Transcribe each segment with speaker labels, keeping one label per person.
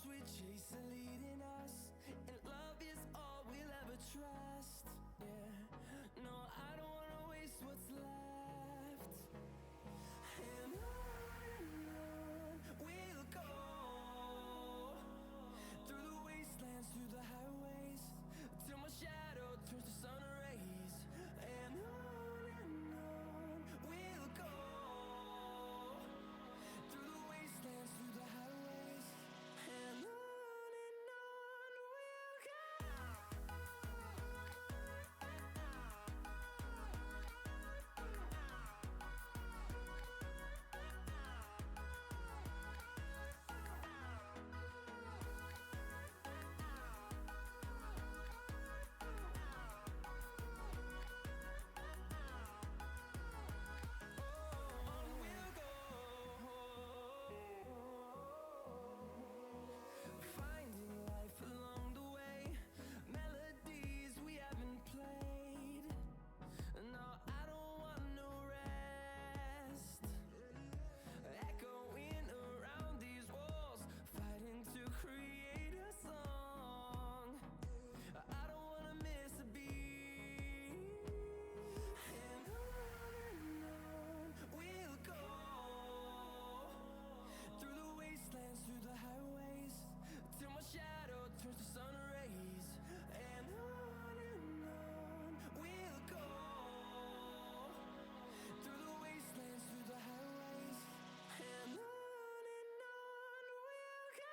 Speaker 1: we chase are leading us, and love is all we'll ever trust. Yeah, no, I don't wanna waste what's left. And on we'll go, through the wastelands, through the highways, till my shadow turns to sun rays. And on we'll go, through the wastelands, through the highways, and on we'll go. Finding life along the way, melodies we haven't played. No, I don't want no rest. Echoing around these walls, fighting to create a song. I don't wanna miss a beat. And on we'll go, through the wastelands, through the highways, till my shadow turns to sun rays. And on we'll go, through the wastelands, through the highways, and on we'll go.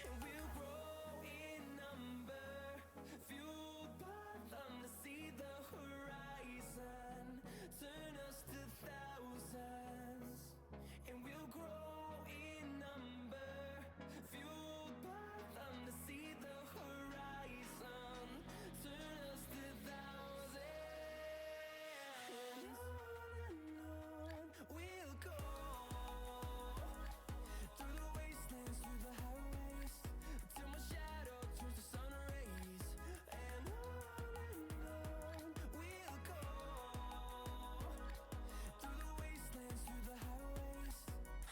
Speaker 1: And we'll grow in number, fueled by them to see the horizon, turn us to thousands. And we'll grow in number, fueled by them to see the horizon, turn us to thousands. And on we'll go, through the wastelands, through the highways, till my shadow turns to sun rays. And on we'll go, through the wastelands, through the highways,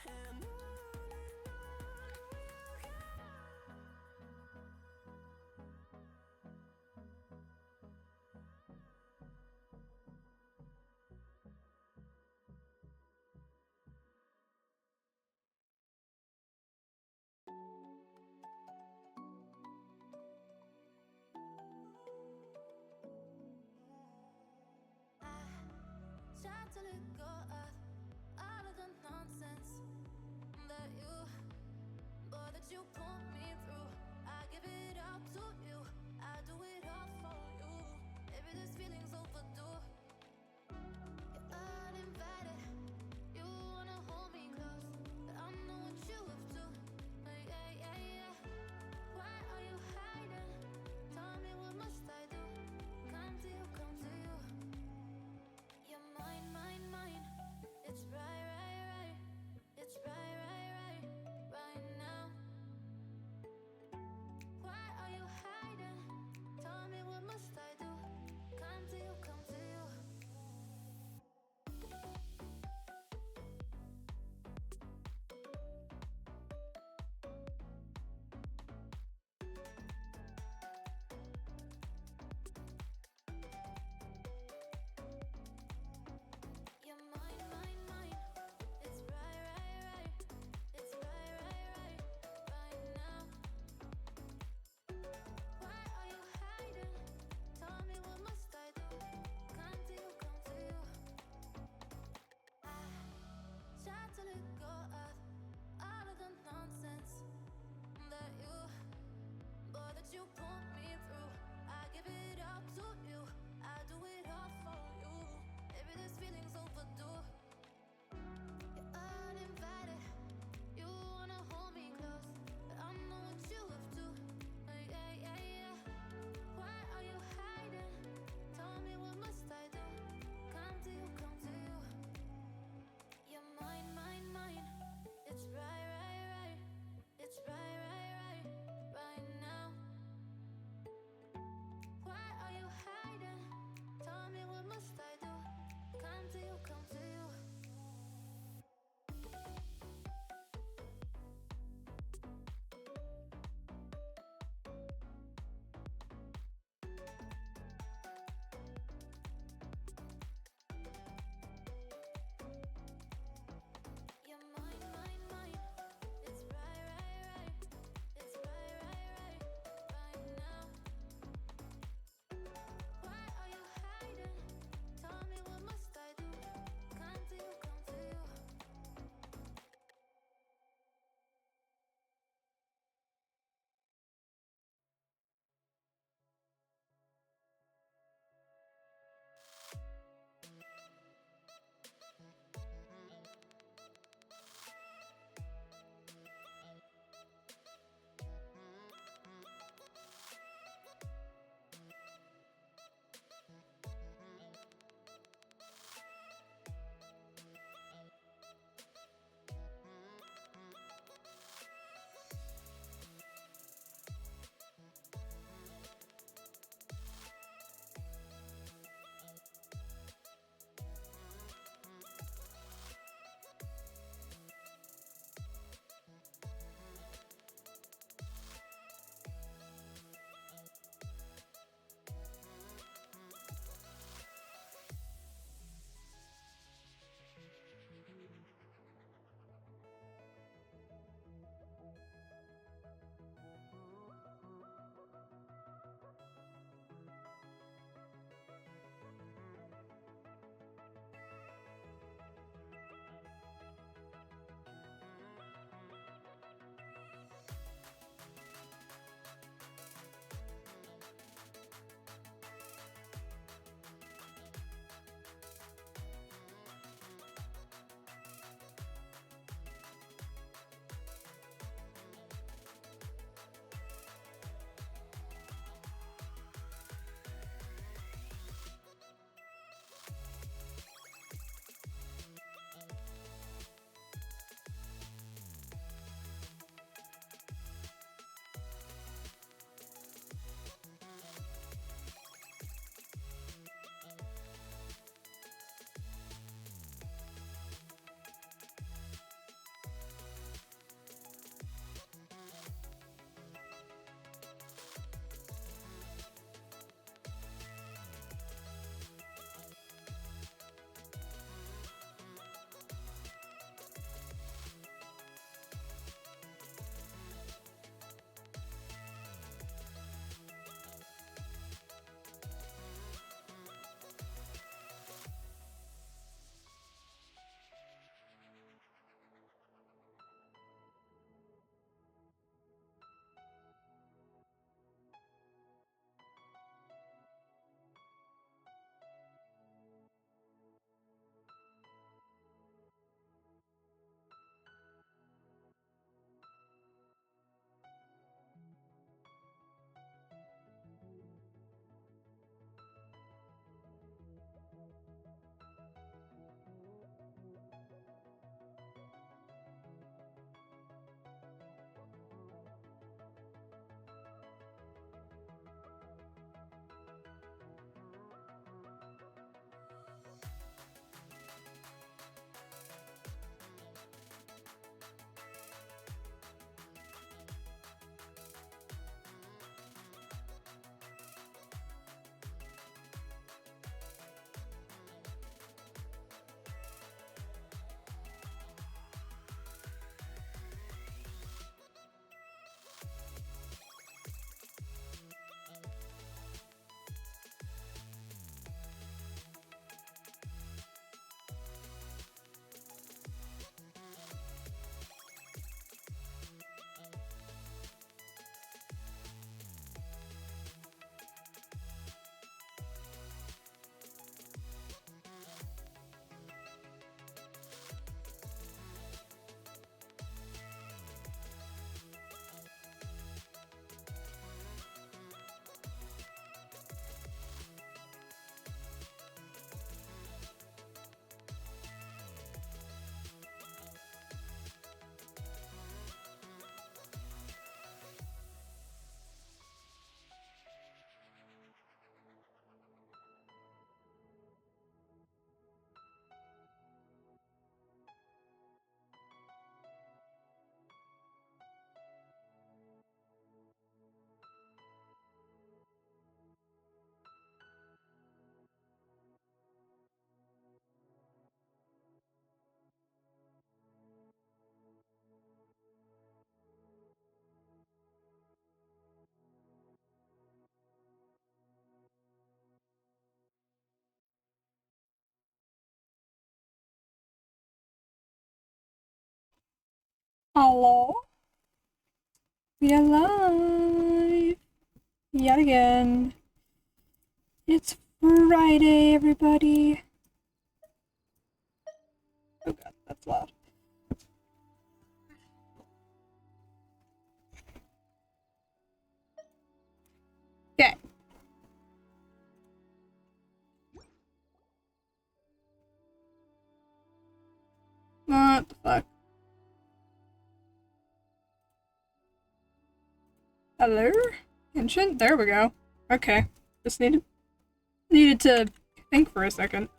Speaker 1: and on we'll go.
Speaker 2: Try to let go of all of the nonsense that you put me through. I give it all to you. I do it all for you. Maybe this feeling's overdue. You're uninvited. You wanna hold me close, but I know what you have to. Yeah, yeah, yeah. Why are you hiding? Tell me, what must I do? Come to you, come to you. You're mine, mine, mine. It's right, right, right. It's right, right, right, right now. Why are you hiding? Tell me, what must I do? Come to you, come to you. You're mine, mine, mine. It's right, right, right. It's right, right, right, right now. Why are you hiding? Tell me, what must I do? Come to you, come to you. I try to let go of all of the nonsense that you put me through. I give it all to you. I do it all for you. Maybe this feeling's overdue. You're uninvited. You wanna hold me close, but I know what you have to. Yeah, yeah, yeah. Why are you hiding? Tell me, what must I do? Come to you, come to you.
Speaker 3: Hello? We alive! Yet again. It's Friday, everybody. Oh god, that's loud. Okay. What the fuck? Hello? Genshin? There we go. Okay. Just needed to think for a second.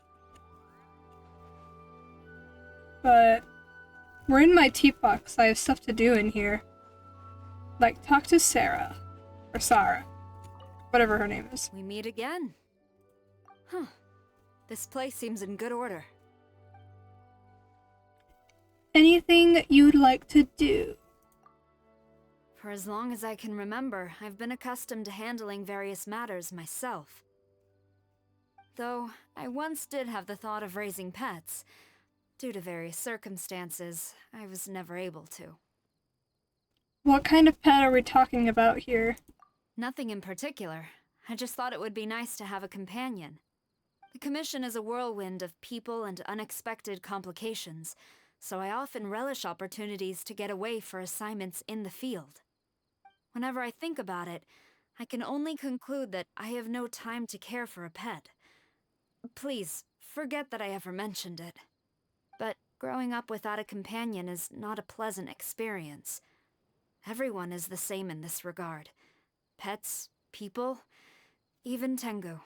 Speaker 3: But we're in my teapot because I have stuff to do in here. Like talk to Sarah. Or Sarah. Whatever her name is.
Speaker 4: We meet again. Huh. This place seems in good order.
Speaker 3: Anything you'd like to do?
Speaker 4: For as long as I can remember, I've been accustomed to handling various matters myself. Though, I once did have the thought of raising pets. Due to various circumstances, I was never able to.
Speaker 3: What kind of pet are we talking about here?
Speaker 4: Nothing in particular. I just thought it would be nice to have a companion. The commission is a whirlwind of people and unexpected complications, so I often relish opportunities to get away for assignments in the field. Whenever I think about it, I can only conclude that I have no time to care for a pet. Please, forget that I ever mentioned it. But growing up without a companion is not a pleasant experience. Everyone is the same in this regard. Pets, people, even Tengu.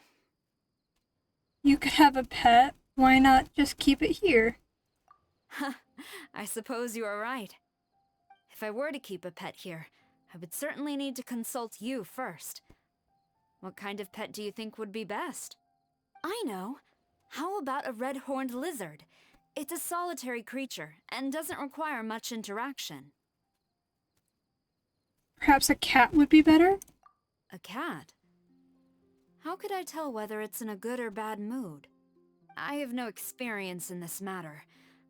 Speaker 3: You could have a pet. Why not just keep it here?
Speaker 4: I suppose you are right. If I were to keep a pet here, I would certainly need to consult you first. What kind of pet do you think would be best? I know. How about a red-horned lizard? It's a solitary creature and doesn't require much interaction.
Speaker 3: Perhaps a cat would be better?
Speaker 4: A cat? How could I tell whether it's in a good or bad mood? I have no experience in this matter.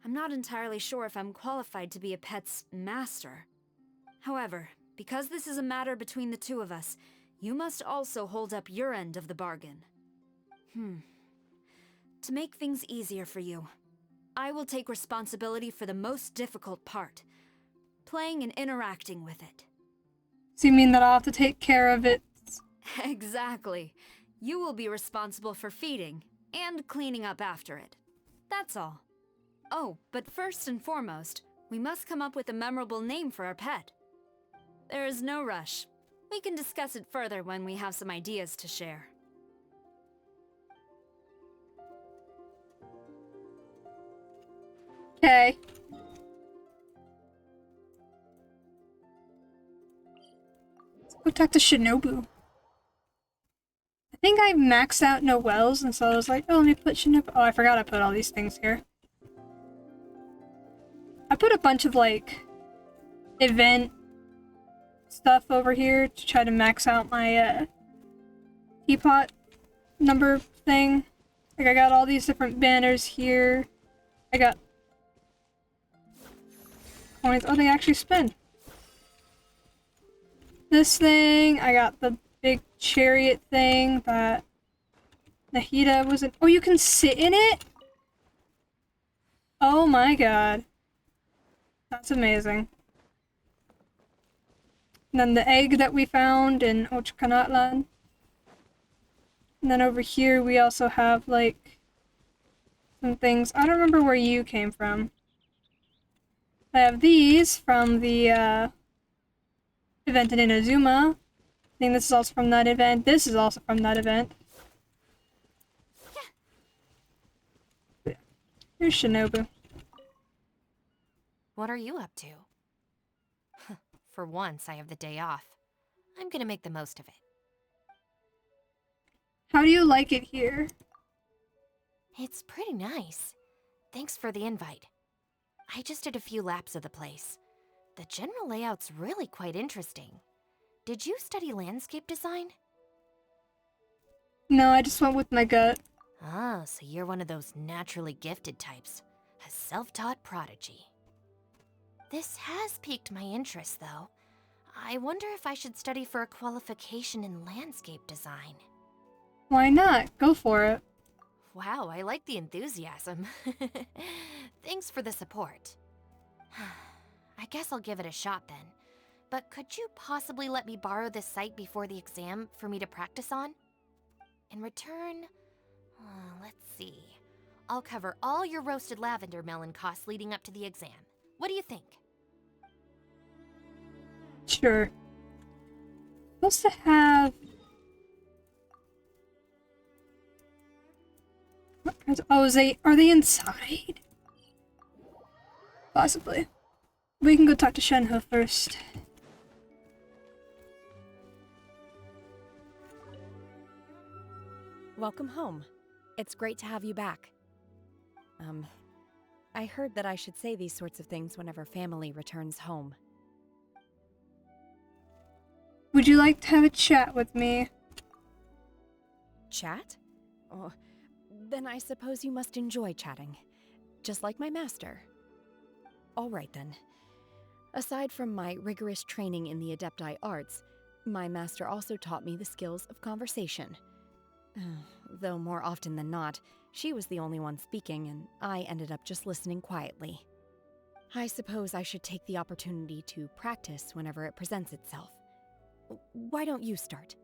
Speaker 4: I'm not entirely sure if I'm qualified to be a pet's master. However, because this is a matter between the two of us, you must also hold up your end of the bargain. To make things easier for you, I will take responsibility for the most difficult part, playing and interacting with it.
Speaker 3: So you mean that I'll have to take care of it?
Speaker 4: Exactly. You will be responsible for feeding and cleaning up after it. That's all. Oh, but first and foremost, we must come up with a memorable name for our pet. There is no rush. We can discuss it further when we have some ideas to share.
Speaker 3: Okay. Let's go talk to Shinobu. I think I maxed out Noelle's, and so I was like, oh, let me put Shinobu. Oh, I forgot I put all these things here. I put a bunch of, like, event stuff over here to try to max out my, teapot number thing. Like, I got all these different banners here. I got coins. Oh, they actually spin. This thing. I got the big chariot thing that Nahida was in. Oh, you can sit in it? Oh my god. That's amazing. And then the egg that we found in Ochkanatlan. And then over here we also have, like, some things. I don't remember where you came from. I have these from the, event in Inazuma. I think this is also from that event. This is also from that event. Yeah. Here's Shinobu.
Speaker 5: What are you up to? For once, I have the day off. I'm gonna make the most of it.
Speaker 3: How do you like it here?
Speaker 5: It's pretty nice. Thanks for the invite. I just did a few laps of the place. The general layout's really quite interesting. Did you study landscape design?
Speaker 3: No, I just went with my gut.
Speaker 5: Ah, so you're one of those naturally gifted types. A self-taught prodigy. This has piqued my interest, though. I wonder if I should study for a qualification in landscape design.
Speaker 3: Why not? Go for it.
Speaker 5: Wow, I like the enthusiasm. Thanks for the support. I guess I'll give it a shot then. But could you possibly let me borrow this site before the exam for me to practice on? In return, let's see. I'll cover all your roasted lavender melon costs leading up to the exam. What do you think?
Speaker 3: Sure. Supposed to have... Oh, are they inside? Possibly. We can go talk to Shenhe first.
Speaker 6: Welcome home. It's great to have you back. I heard that I should say these sorts of things whenever family returns home.
Speaker 3: Would you like to have a chat with me?
Speaker 6: Chat? Oh, then I suppose you must enjoy chatting. Just like my master. All right then. Aside from my rigorous training in the Adepti arts, my master also taught me the skills of conversation. Though more often than not, she was the only one speaking, and I ended up just listening quietly. I suppose I should take the opportunity to practice whenever it presents itself. Why don't you start?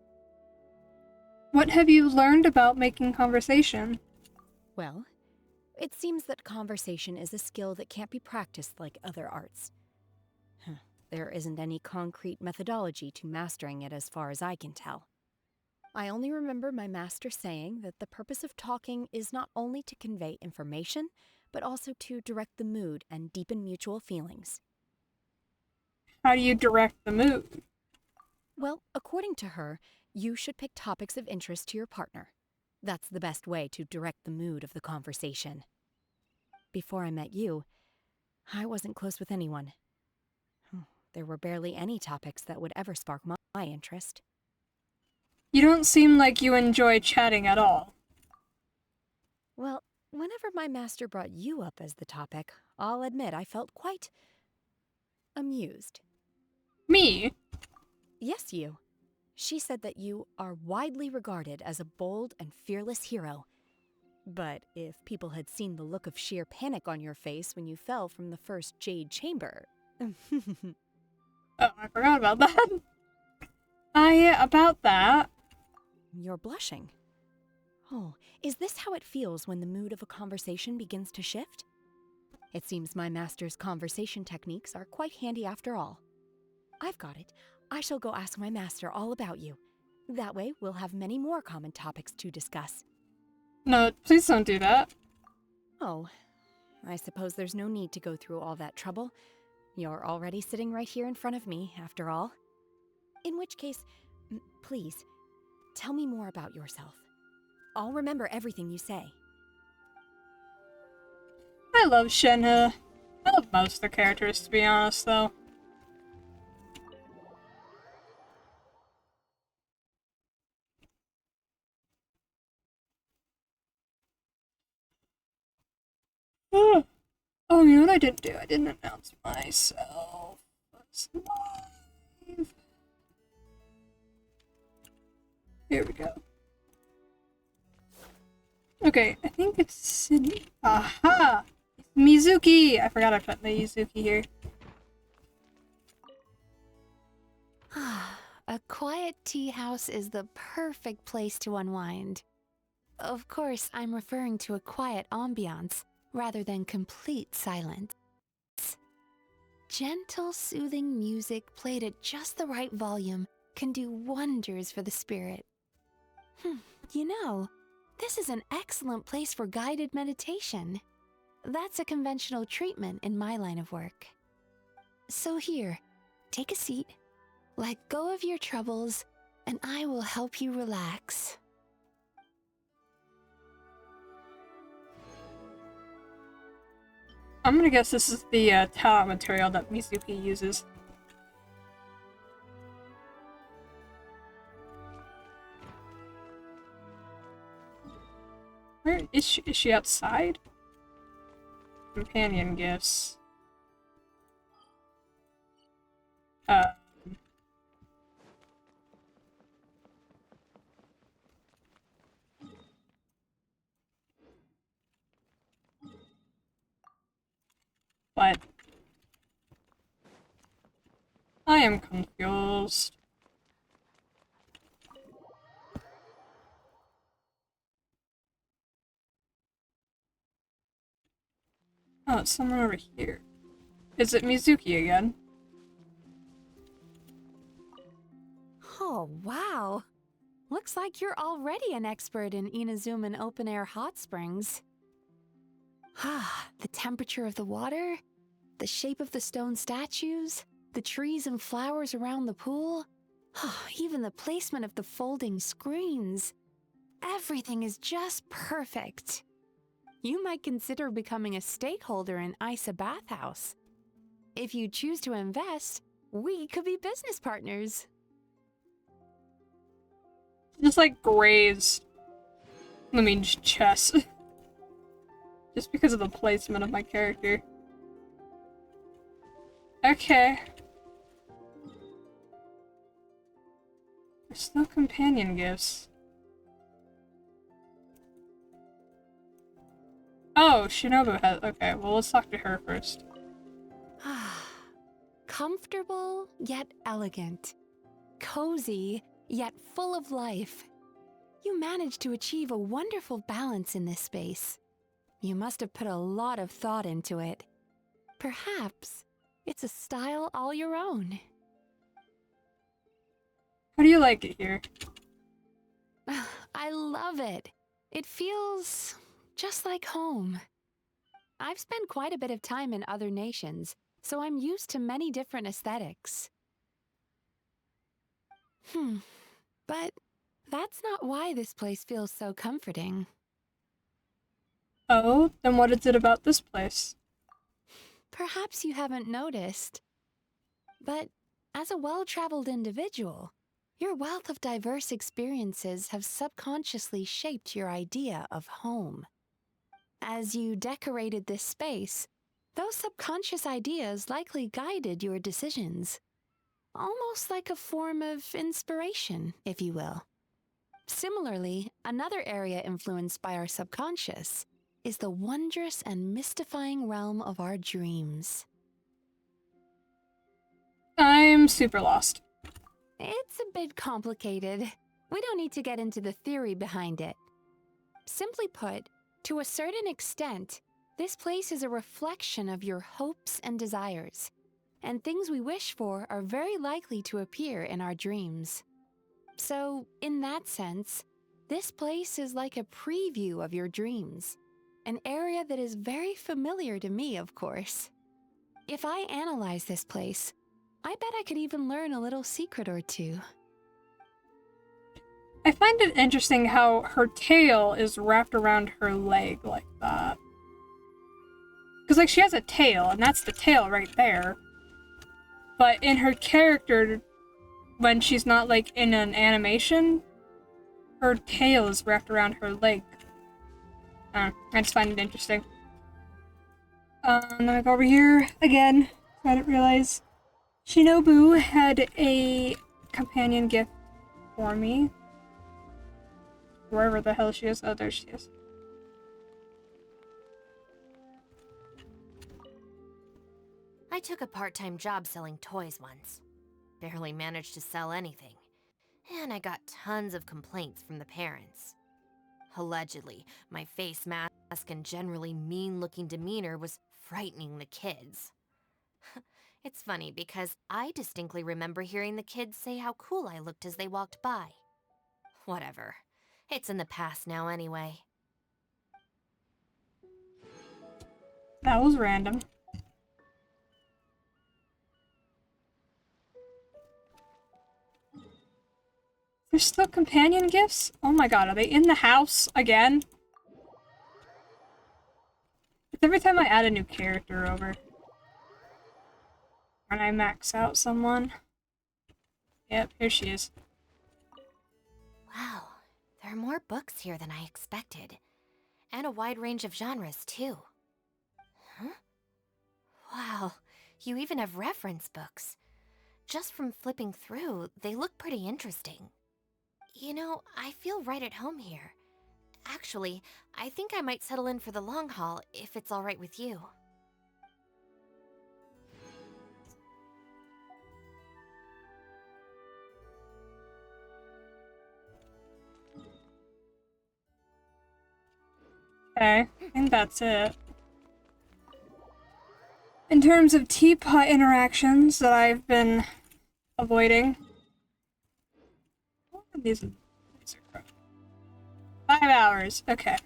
Speaker 3: What have you learned about making conversation?
Speaker 6: Well, it seems that conversation is a skill that can't be practiced like other arts. There isn't any concrete methodology to mastering it as far as I can tell. I only remember my master saying that the purpose of talking is not only to convey information, but also to direct the mood and deepen mutual feelings.
Speaker 3: How do you direct the mood?
Speaker 6: Well, according to her, you should pick topics of interest to your partner. That's the best way to direct the mood of the conversation. Before I met you, I wasn't close with anyone. There were barely any topics that would ever spark my interest.
Speaker 3: You don't seem like you enjoy chatting at all.
Speaker 6: Well, whenever my master brought you up as the topic, I'll admit I felt quite amused.
Speaker 3: Me?
Speaker 6: Yes, you. She said that you are widely regarded as a bold and fearless hero. But if people had seen the look of sheer panic on your face when you fell from the first Jade Chamber...
Speaker 3: Oh, I forgot about that. About that.
Speaker 6: You're blushing. Oh, is this how it feels when the mood of a conversation begins to shift? It seems my master's conversation techniques are quite handy after all. I've got it. I shall go ask my master all about you. That way, we'll have many more common topics to discuss.
Speaker 3: No, please don't do that.
Speaker 6: Oh, I suppose there's no need to go through all that trouble. You're already sitting right here in front of me, after all. In which case, please, tell me more about yourself. I'll remember everything you say.
Speaker 3: I love Shenhe. I love most of the characters, to be honest, though. Oh, you know what I didn't do? I didn't announce myself. Let's live. Here we go. Okay, I think it's Sydney. Aha! It's Mizuki! I forgot I put Mizuki here.
Speaker 7: A quiet tea house is the perfect place to unwind. Of course, I'm referring to a quiet ambiance rather than complete silence. Gentle, soothing music played at just the right volume can do wonders for the spirit. You know, this is an excellent place for guided meditation. That's a conventional treatment in my line of work. So here, take a seat, let go of your troubles, and I will help you relax.
Speaker 3: I'm gonna guess this is the talent material that Mizuki uses. Where is she? Is she outside? Companion gifts. Uh, but I am confused. Oh, it's someone over here. Is it Mizuki again?
Speaker 7: Oh, wow. Looks like you're already an expert in Inazuman open-air hot springs. Ah, the temperature of the water, the shape of the stone statues, the trees and flowers around the pool, even the placement of the folding screens. Everything is just perfect. You might consider becoming a stakeholder in Isa Bathhouse. If you choose to invest, we could be business partners.
Speaker 3: Just like grazed. I mean, chess. Just because of the placement of my character. Okay. There's still companion gifts. Oh, Shinobu has. Okay, well, let's talk to her first.
Speaker 7: Comfortable, yet elegant. Cozy, yet full of life. You managed to achieve a wonderful balance in this space. You must have put a lot of thought into it. Perhaps it's a style all your own.
Speaker 3: How do you like it here?
Speaker 7: I love it. It feels just like home. I've spent quite a bit of time in other nations, so I'm used to many different aesthetics. But that's not why this place feels so comforting.
Speaker 3: Oh, then what is it about this place?
Speaker 7: Perhaps you haven't noticed, but as a well-traveled individual, your wealth of diverse experiences have subconsciously shaped your idea of home. As you decorated this space, those subconscious ideas likely guided your decisions. Almost like a form of inspiration, if you will. Similarly, another area influenced by our subconscious is the wondrous and mystifying realm of our dreams.
Speaker 3: I'm super lost.
Speaker 7: It's a bit complicated. We don't need to get into the theory behind it. Simply put, to a certain extent, this place is a reflection of your hopes and desires, and things we wish for are very likely to appear in our dreams. So, in that sense, this place is like a preview of your dreams, an area that is very familiar to me, of course. If I analyze this place, I bet I could even learn a little secret or two.
Speaker 3: I find it interesting how her tail is wrapped around her leg like that. Because, like, she has a tail, and that's the tail right there. But in her character, when she's not, like, in an animation, her tail is wrapped around her leg. I just find it interesting. Then I go over here again. I didn't realize Shinobu had a companion gift for me. Wherever the hell she is. Oh, there she is.
Speaker 5: I took a part-time job selling toys once. Barely managed to sell anything. And I got tons of complaints from the parents. Allegedly, my face mask and generally mean-looking demeanor was frightening the kids. It's funny because I distinctly remember hearing the kids say how cool I looked as they walked by. Whatever. It's in the past now anyway.
Speaker 3: That was random. There's still companion gifts? Oh my god, are they in the house again? It's every time I add a new character over. When I max out someone. Yep, here she is.
Speaker 5: Wow, there are more books here than I expected. And a wide range of genres, too. Huh? Wow, you even have reference books. Just from flipping through, they look pretty interesting. You know, I feel right at home here. Actually, I think I might settle in for the long haul if it's alright with you.
Speaker 3: Okay, I think that's it. In terms of teapot interactions that I've been avoiding. What are these are 5 hours. Okay.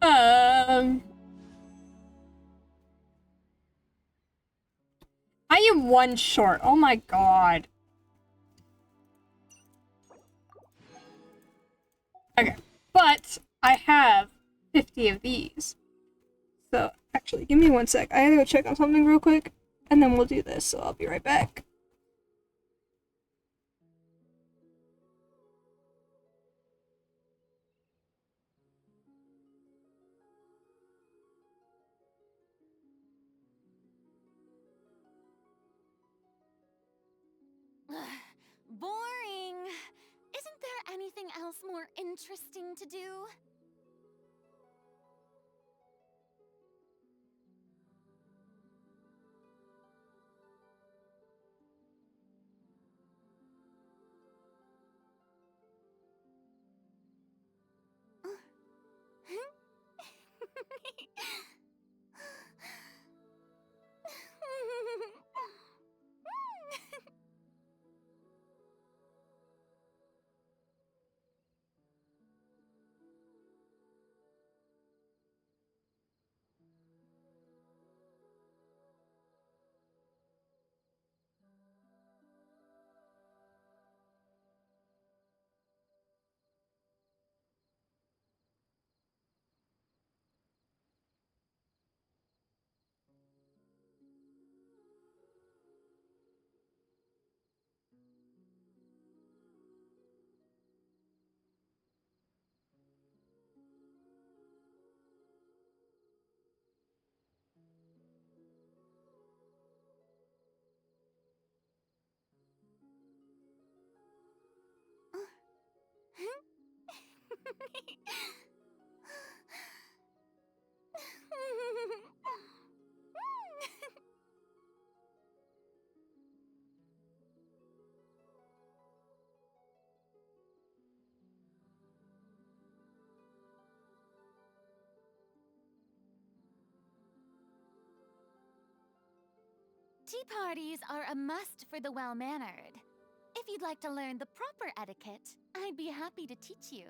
Speaker 3: I am one short. Oh my god. Okay. But I have 50 of these. So, actually, give me 1 sec. I gotta go check on something real quick, and then we'll do this, so I'll be right back.
Speaker 5: Boring! Isn't there anything else more interesting to do? Tea parties are a must for the well-mannered. If you'd like to learn the proper etiquette, I'd be happy to teach you.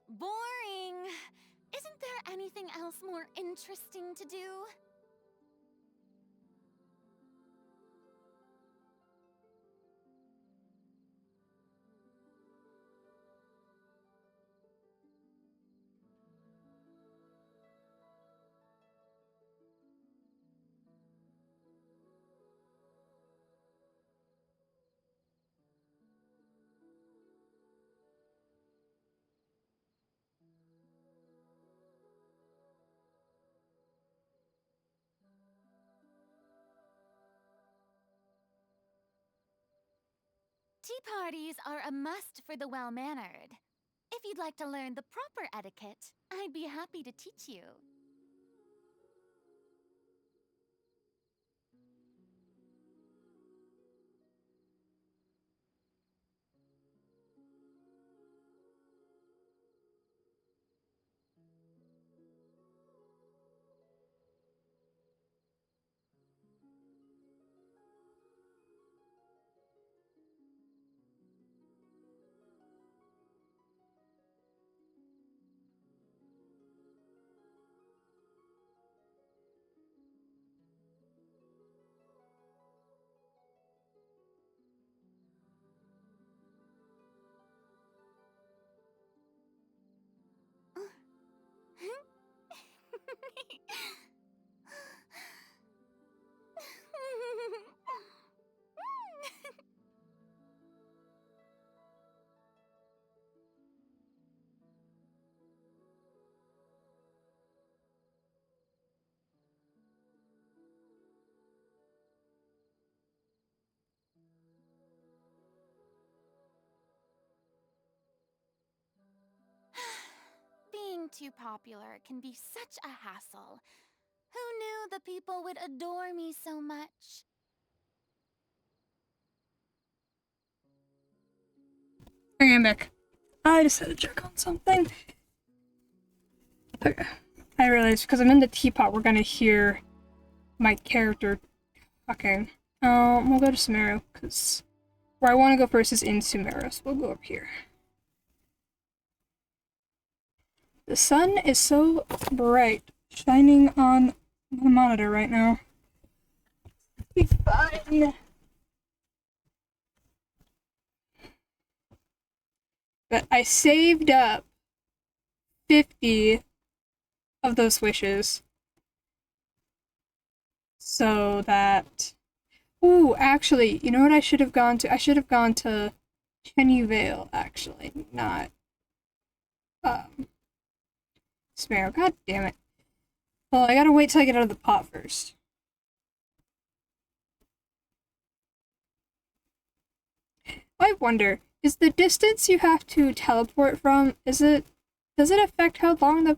Speaker 5: Boring! Isn't there anything else more interesting to do? Tea parties are a must for the well-mannered.
Speaker 8: If you'd like to learn the proper etiquette, I'd be happy to teach you. Being too popular can be such a hassle. Who knew the people would adore me so much?
Speaker 3: Okay, I'm back. I just had to check on something. Okay. I realized because I'm in the teapot, we're gonna hear my character talking. We'll go to Sumeru, because where I want to go first is in Sumeru, so we'll go up here. The sun is so bright, shining on the monitor right now. It'll be fine. But I saved up 50 of those wishes. So that... Ooh, actually, you know what I should have gone to? I should have gone to Chenyu Vale, actually, not... Sparrow. God damn it. Well, I gotta wait till I get out of the pot first. I wonder, is the distance you have to teleport from, does it affect how long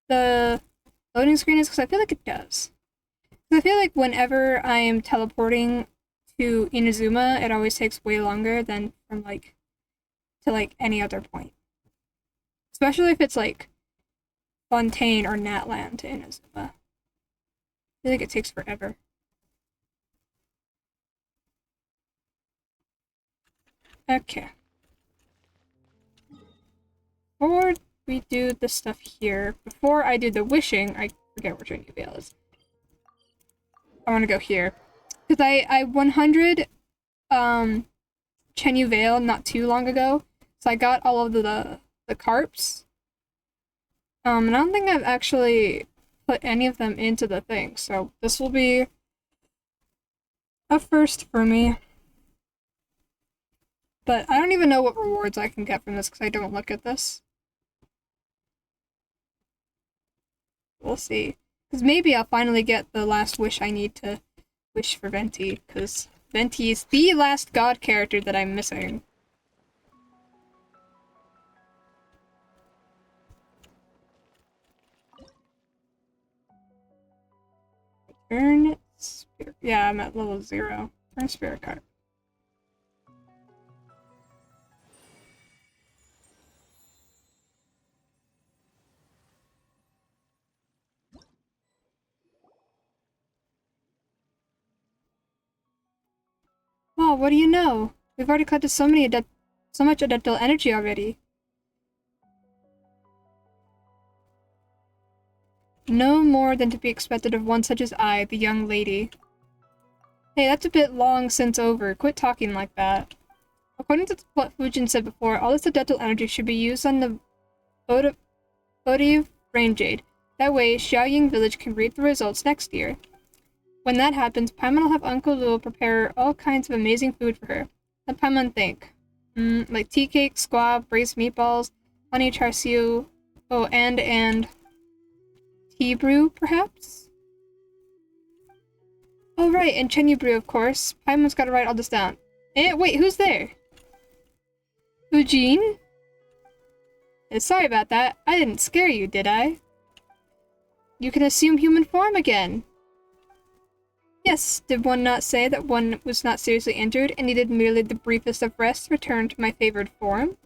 Speaker 3: the loading screen is? Because I feel like it does. I feel like whenever I am teleporting to Inazuma, it always takes way longer than from, like, to, like, any other point. Especially if it's, like, Fontaine or Natland to Inazuma. I feel like it takes forever. Okay. Before we do the stuff here, before I do the wishing, I forget where Chenyu Vale is. I want to go here. Because I 100 Chenyu Vale not too long ago, so I got all of the carps. And I don't think I've actually put any of them into the thing, so this will be a first for me. But I don't even know what rewards I can get from this because I don't look at this. We'll see. Because maybe I'll finally get the last wish I need to wish for Venti, because Venti is the last god character that I'm missing. Earn spirit. Yeah, I'm at level 0. Earn spirit card. Oh, what do you know? We've already collected so much adeptal energy already. No more than to be expected of one such as I, the young lady. Hey, that's a bit long since over. Quit talking like that. According to what Fujin said before, all this adeptal energy should be used on the VOD Rain Jade. That way, Xiaoying Village can reap the results next year. When that happens, Paimon will have Uncle Lul prepare all kinds of amazing food for her. Let Paimon think. Like tea cake, squab, braised meatballs, honey char siu, oh, and tea brew, perhaps? Oh, right, and Chenyu brew, of course. Paimon's gotta write all this down. Eh, wait, who's there? Fujin? Sorry about that. I didn't scare you, did I? You can assume human form again. Yes, did one not say that one was not seriously injured and needed merely the briefest of rests to return to my favored form?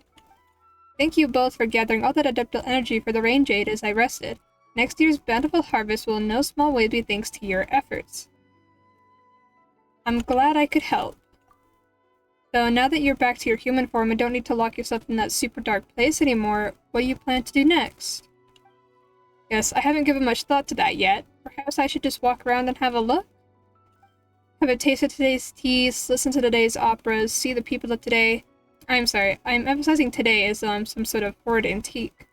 Speaker 3: Thank you both for gathering all that adeptal energy for the rain jade as I rested. Next year's bountiful harvest will in no small way be thanks to your efforts. I'm glad I could help. Though now that you're back to your human form and don't need to lock yourself in that super dark place anymore, what do you plan to do next? Yes, I haven't given much thought to that yet. Perhaps I should just walk around and have a look? Have a taste of today's teas, listen to today's operas, see the people of today. I'm sorry, I'm emphasizing today as though I'm some sort of hoard antique.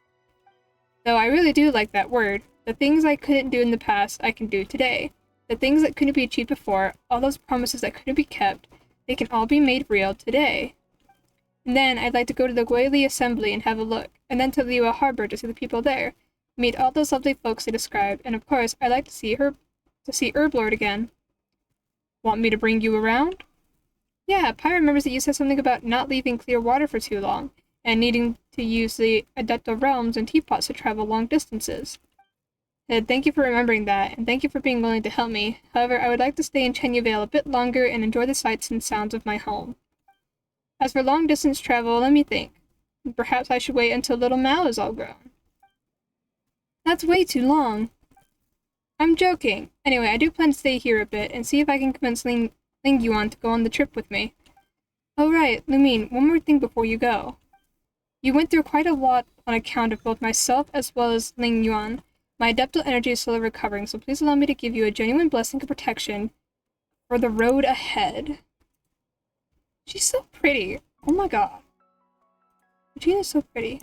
Speaker 3: Though I really do like that word. The things I couldn't do in the past, I can do today. The things that couldn't be achieved before, all those promises that couldn't be kept, they can all be made real today. And then I'd like to go to the Guili Assembly and have a look, and then to Liwa Harbor to see the people there, meet all those lovely folks they described, and of course, I'd like to see Herblord again. Want me to bring you around? Yeah, Pi remembers that you said something about not leaving clear water for too long, and needing to use the Adeptal Realms and teapots to travel long distances. Thank you for remembering that, and thank you for being willing to help me. However, I would like to stay in Chenyu Vale a bit longer and enjoy the sights and sounds of my home. As for long-distance travel, let me think. Perhaps I should wait until little Mal is all grown. That's way too long. I'm joking. Anyway, I do plan to stay here a bit and see if I can convince Ling Yuan to go on the trip with me. Oh right, Lumine, one more thing before you go. You went through quite a lot on account of both myself as well as Ling Yuan. My adeptal energy is slowly recovering, so please allow me to give you a genuine blessing of protection for the road ahead. She's so pretty. Oh my god. Regina's so pretty.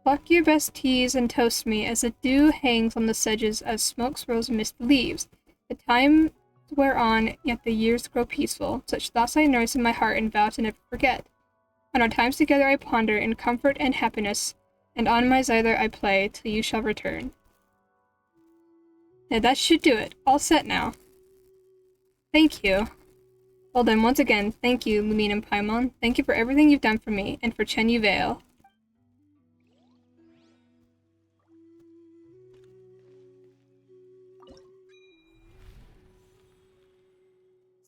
Speaker 3: Pluck your best teas and toast me as the dew hangs on the sedges as smoke swirls amidst the leaves. The time wear on, yet the years grow peaceful. Such thoughts I nurse in my heart and vow to never forget. On our times together I ponder in comfort and happiness, and on my zither I play till you shall return. Yeah, that should do it. All set now. Thank you. Well then, once again, thank you, Lumine and Paimon. Thank you for everything you've done for me, and for Chenyu Vale.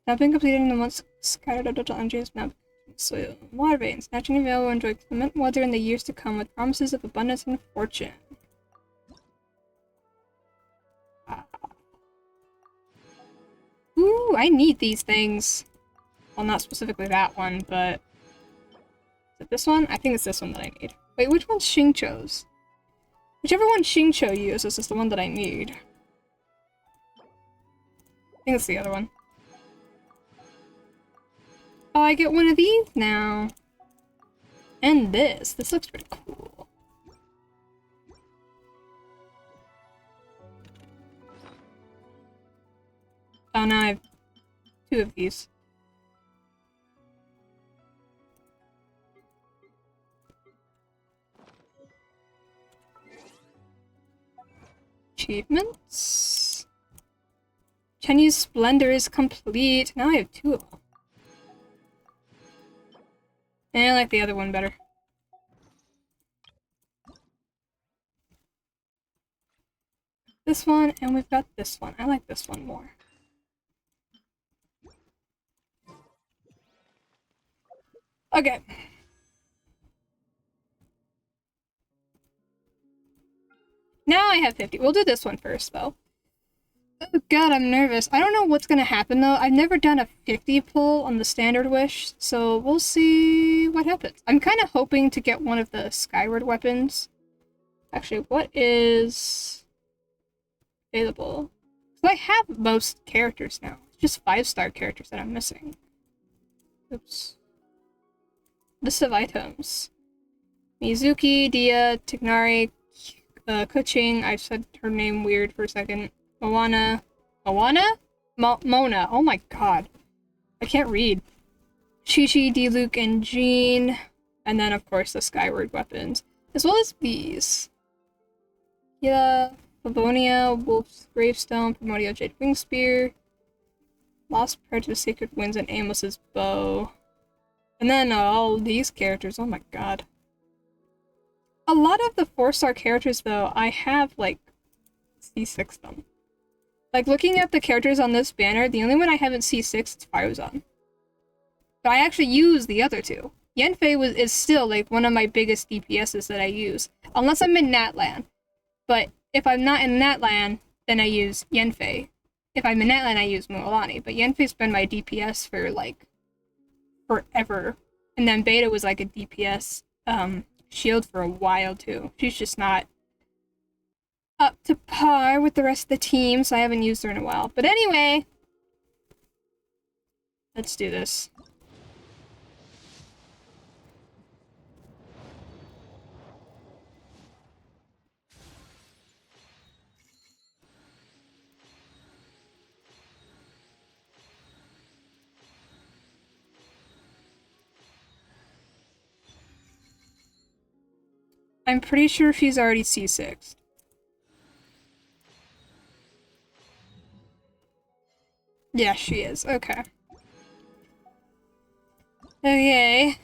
Speaker 3: Now been completed in the once scattered adult energy is now soil and water veins. Now Chenyu Vale will enjoy clement weather in the years to come with promises of abundance and fortune. Ooh, I need these things. Well, not specifically that one, but... Is it this one? I think it's this one that I need. Wait, which one's Xingqiu's? Whichever one Xingqiu uses is the one that I need. I think it's the other one. Oh, I get one of these now. And this. This looks pretty cool. Oh, now I have 2 of these. Achievements? Chenyu's Splendor is complete. Now I have 2 of them. And I like the other one better. This one, and we've got this one. I like this one more. Okay. Now I have 50. We'll do this one first, though. Oh god, I'm nervous. I don't know what's gonna happen, though. I've never done a 50 pull on the standard wish, so we'll see what happens. I'm kind of hoping to get one of the Skyward weapons. Actually, what is available? So I have most characters now. It's just 5-star characters that I'm missing. Oops. List of items. Mizuki, Dia, Tignari, Kuching. I said her name weird for a second. Moana. Moana? Mona. Oh my god. I can't read. Chi-Chi, Diluc, and Jean. And then, of course, the Skyward weapons. As well as these. Yeah. Favonia, Wolf's Gravestone, Primordial Jade Wing Spear. Lost Prayer to the Sacred Winds, and Amos's Bow. And then all these characters, oh my god. A lot of the 4-star characters, though, I have, like, C6 them. Like, looking at the characters on this banner, the only one I haven't C6 is Firezone. But I actually use the other two. Yanfei is still, like, one of my biggest DPSs that I use. Unless I'm in Natlan. But if I'm not in Natlan, then I use Yanfei. If I'm in Natlan, I use Mualani. But Yanfei's been my DPS for, like, forever. And then Beta was, like, a DPS, shield for a while, too. She's just not up to par with the rest of the team, so I haven't used her in a while. But anyway, let's do this. I'm pretty sure she's already C6. Yeah, she is. Okay. Okay.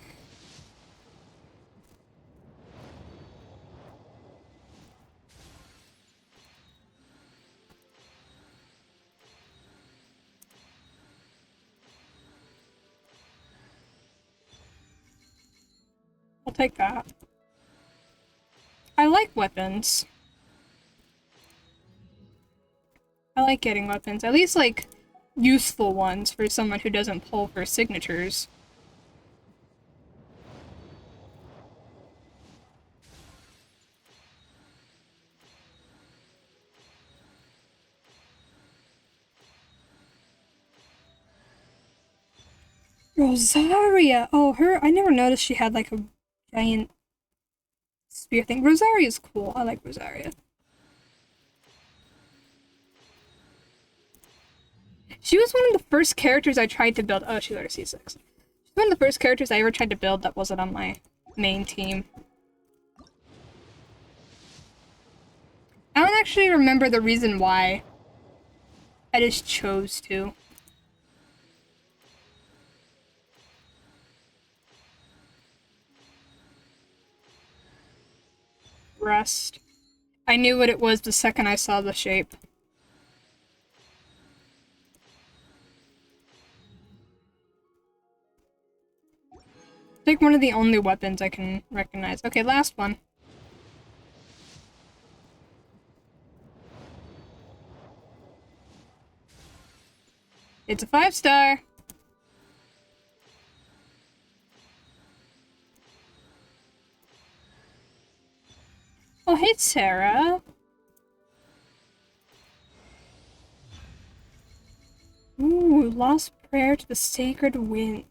Speaker 3: I'll take that. I like weapons. I like getting weapons. At least, like, useful ones for someone who doesn't pull for signatures. Rosaria! Oh, her, I never noticed she had, like, a giant spear thing. Rosaria's cool. I like Rosaria. She was one of the first characters I tried to build. Oh, she's already C6. She's one of the first characters I ever tried to build that wasn't on my main team. I don't actually remember the reason why. I just chose to. Rest. I knew what it was the second I saw the shape. It's like one of the only weapons I can recognize. Okay, last one. It's a 5-star. Oh, hey, Sarah. Ooh, Lost Prayer to the Sacred Winds.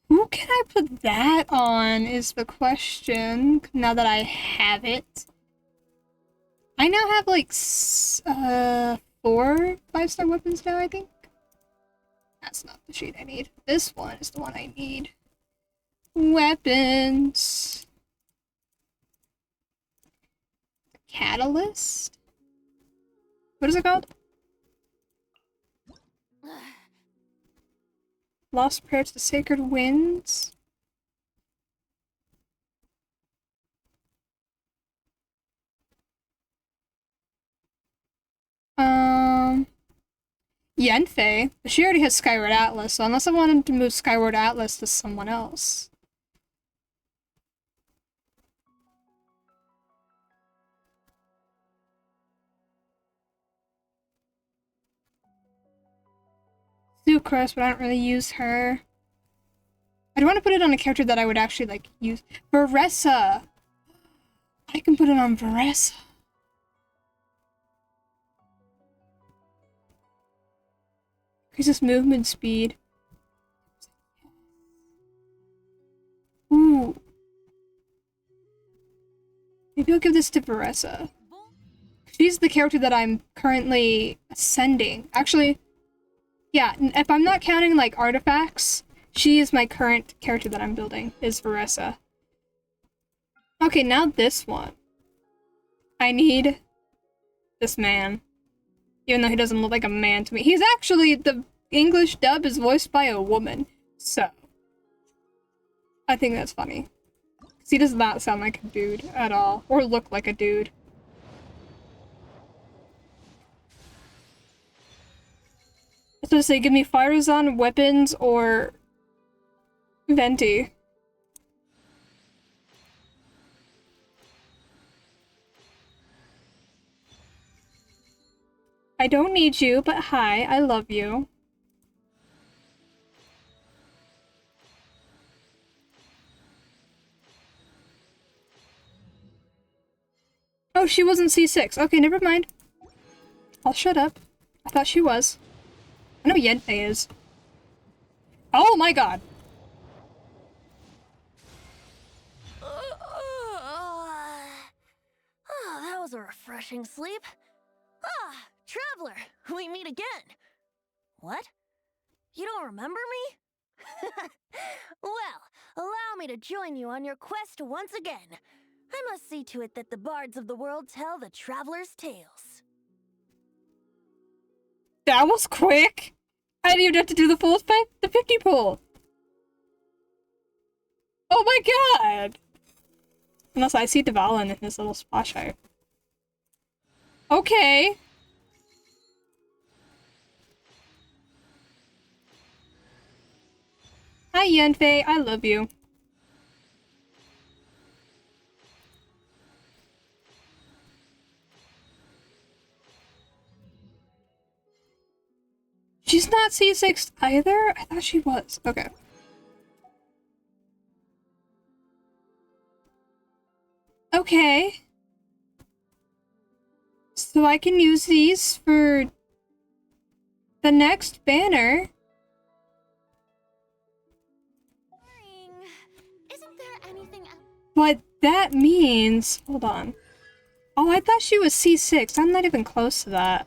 Speaker 3: Who can I put that on is the question, now that I have it. I now have, like, 4 5-star weapons now, I think. That's not the sheet I need. This one is the one I need. Weapons. Catalyst? What is it called? Lost Prayer to the Sacred Winds? Yanfei. She already has Skyward Atlas, so unless I wanted to move Skyward Atlas to someone else. Sucrose, but I don't really use her. I'd want to put it on a character that I would actually, like, use. Veressa! I can put it on Veressa. Increases movement speed. Ooh. Maybe I'll give this to Veressa. She's the character that I'm currently ascending. Actually, yeah, if I'm not counting, like, artifacts, she is my current character that I'm building, is Veressa. Okay, now this one. I need this man. Even though he doesn't look like a man to me. He's actually, the English dub is voiced by a woman. So, I think that's funny. Because he does not sound like a dude at all. Or look like a dude. I was supposed to say, give me fires on weapons or venti. I don't need you, but hi, I love you. Oh, she wasn't C6. Okay, never mind. I'll shut up. I thought she was. I know Yente is. Oh my god!
Speaker 9: Oh, that was a refreshing sleep. Ah, Traveler, we meet again. What? You don't remember me? Well, allow me to join you on your quest once again. I must see to it that the bards of the world tell the traveler's tales.
Speaker 3: That was quick! I didn't even have to do the full the 50 pull! Oh my god! Unless I see Dvalin in his little splash art. Okay! Hi Yenfei, I love you. She's not C6 either? I thought she was. Okay. Okay. So I can use these for the next banner.
Speaker 8: Isn't there anything else?
Speaker 3: But that means... Hold on. Oh, I thought she was C6. I'm not even close to that.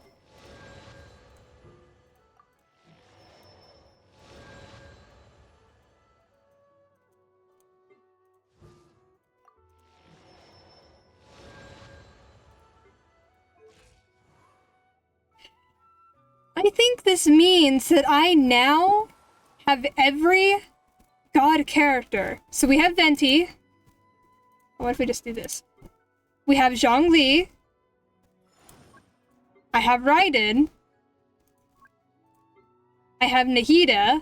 Speaker 3: I think this means that I now have every god character. So we have Venti. What if we just do this? We have Zhongli. I have Raiden. I have Nahida.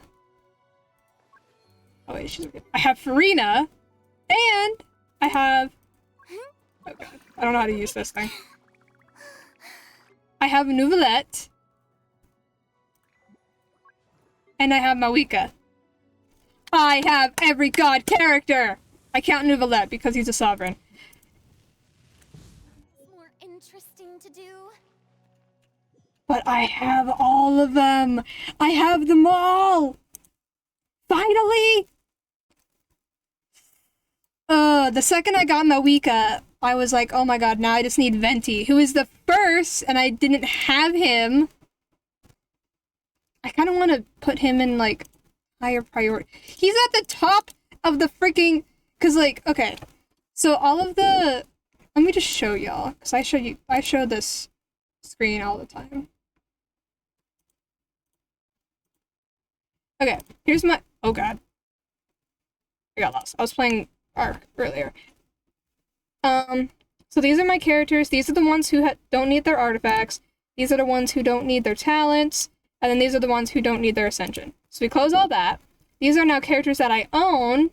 Speaker 3: Oh wait, she's good. I have Farina. And I have... Oh god, I don't know how to use this thing. I have Nouvelette. And I have Mawika. I have every god character! I count Nouvelette because he's a sovereign.
Speaker 8: More interesting to do?
Speaker 3: But I have all of them! I have them all! Finally! The second I got Mawika, I was like, oh my god, now I just need Venti, who is the first, and I didn't have him. I kind of want to put him in, like, higher priority. He's at the top of the freaking... Because, like, okay. So all of the... Let me just show y'all. Because I show this screen all the time. Okay, here's my... Oh god. I got lost. I was playing Ark earlier. So these are my characters. These are the ones who don't need their artifacts. These are the ones who don't need their talents. And then these are the ones who don't need their ascension. So we close all that. These are now characters that I own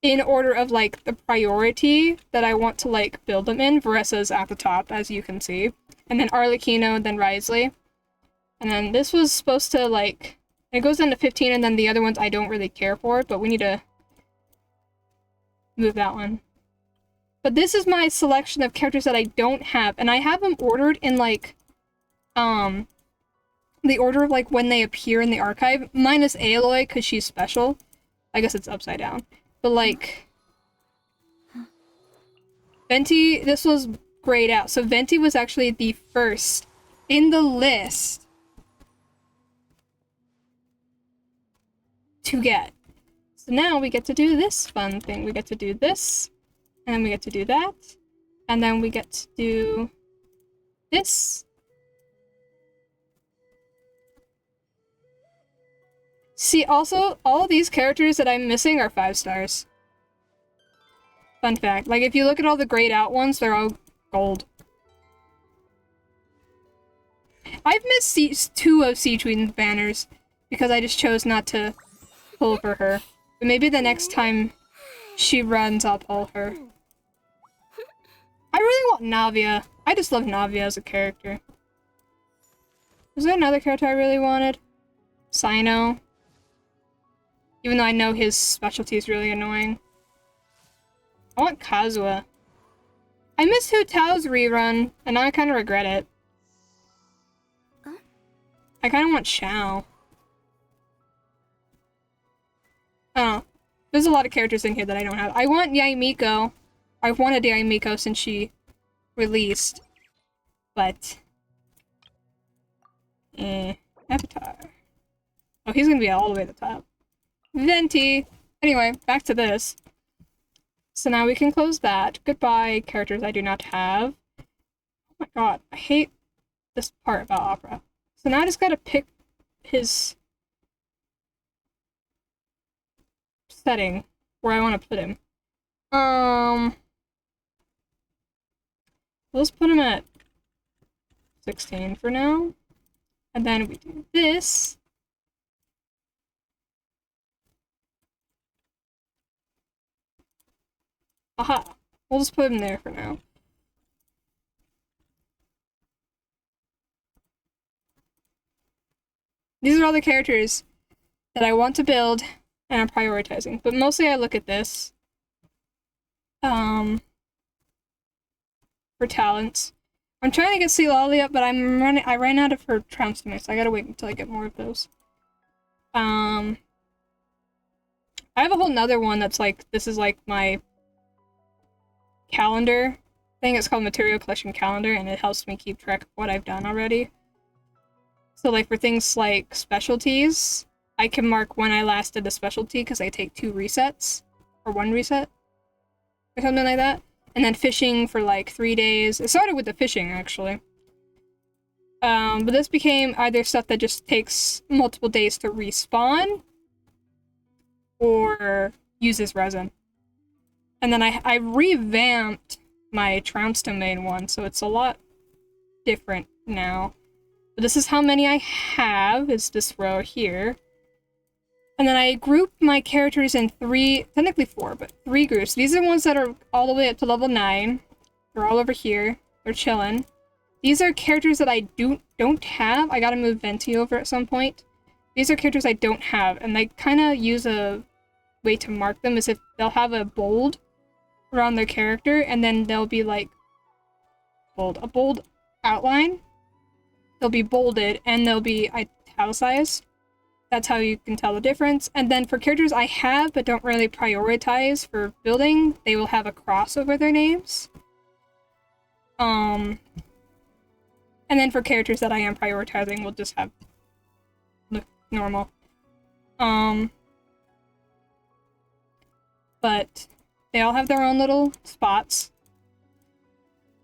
Speaker 3: in order of, like, the priority that I want to, like, build them in. Veressa's at the top, as you can see. And then Arlecchino, and then Risley. And then this was supposed to, like... It goes down to 15, and then the other ones I don't really care for, but we need to move that one. But this is my selection of characters that I don't have, and I have them ordered in, like, the order of, like, when they appear in the archive, minus Aloy, because she's special. I guess it's upside down. But, like, Venti, this was grayed out. So Venti was actually the first in the list to get. So now we get to do this fun thing. We get to do this, and then we get to do that, and then we get to do this, See, also, all of these characters that I'm missing are 5 stars. Fun fact. Like, if you look at all the grayed out ones, they're all gold. I've missed 2 of Siege Queen's banners because I just chose not to pull for her. But maybe the next time she runs, I'll pull her. I really want Navia. I just love Navia as a character. Was there another character I really wanted? Sino. Even though I know his specialty is really annoying. I want Kazuha. I missed Hu Tao's rerun, and now I kind of regret it. I kind of want Xiao. Oh, there's a lot of characters in here that I don't have. I want Yaimiko. I've wanted Yaimiko since she released, but Avatar. Oh, he's gonna be all the way at the top. Venti. Anyway, back to this. So now we can close that. Goodbye, characters I do not have. Oh my god, I hate this part about Opera. So now I just gotta pick his setting where I want to put him. Let's put him at 16 for now. And then we do this. Aha! We'll just put him there for now. These are all the characters that I want to build and I'm prioritizing. But mostly I look at this. For talents. I'm trying to get Sealali up, but I ran out of her trounce to me, so I gotta wait until I get more of those. I have a whole nother one that's like, this is like my calendar thing. It's called Material Collection Calendar, and it helps me keep track of what I've done already. So like for things like specialties, I can mark when I last did the specialty because I take 2 resets, or 1 reset, or something like that. And then fishing for like 3 days. It started with the fishing, actually. But this became either stuff that just takes multiple days to respawn, or uses resin. And then I revamped my trounce domain one, so it's a lot different now. But this is how many I have, is this row here. And then I group my characters in 3, technically 4, but 3 groups. These are ones that are all the way up to level 9. They're all over here. They're chilling. These are characters that I don't have. I gotta move Venti over at some point. These are characters I don't have, and I kind of use a way to mark them as if they'll have a bold around their character, and then they'll be like a bold outline. They'll be bolded, and they'll be italicized. That's how you can tell the difference. And then for characters I have but don't really prioritize for building, they will have a cross over their names. And then for characters that I am prioritizing, we'll just have look normal. But they all have their own little spots.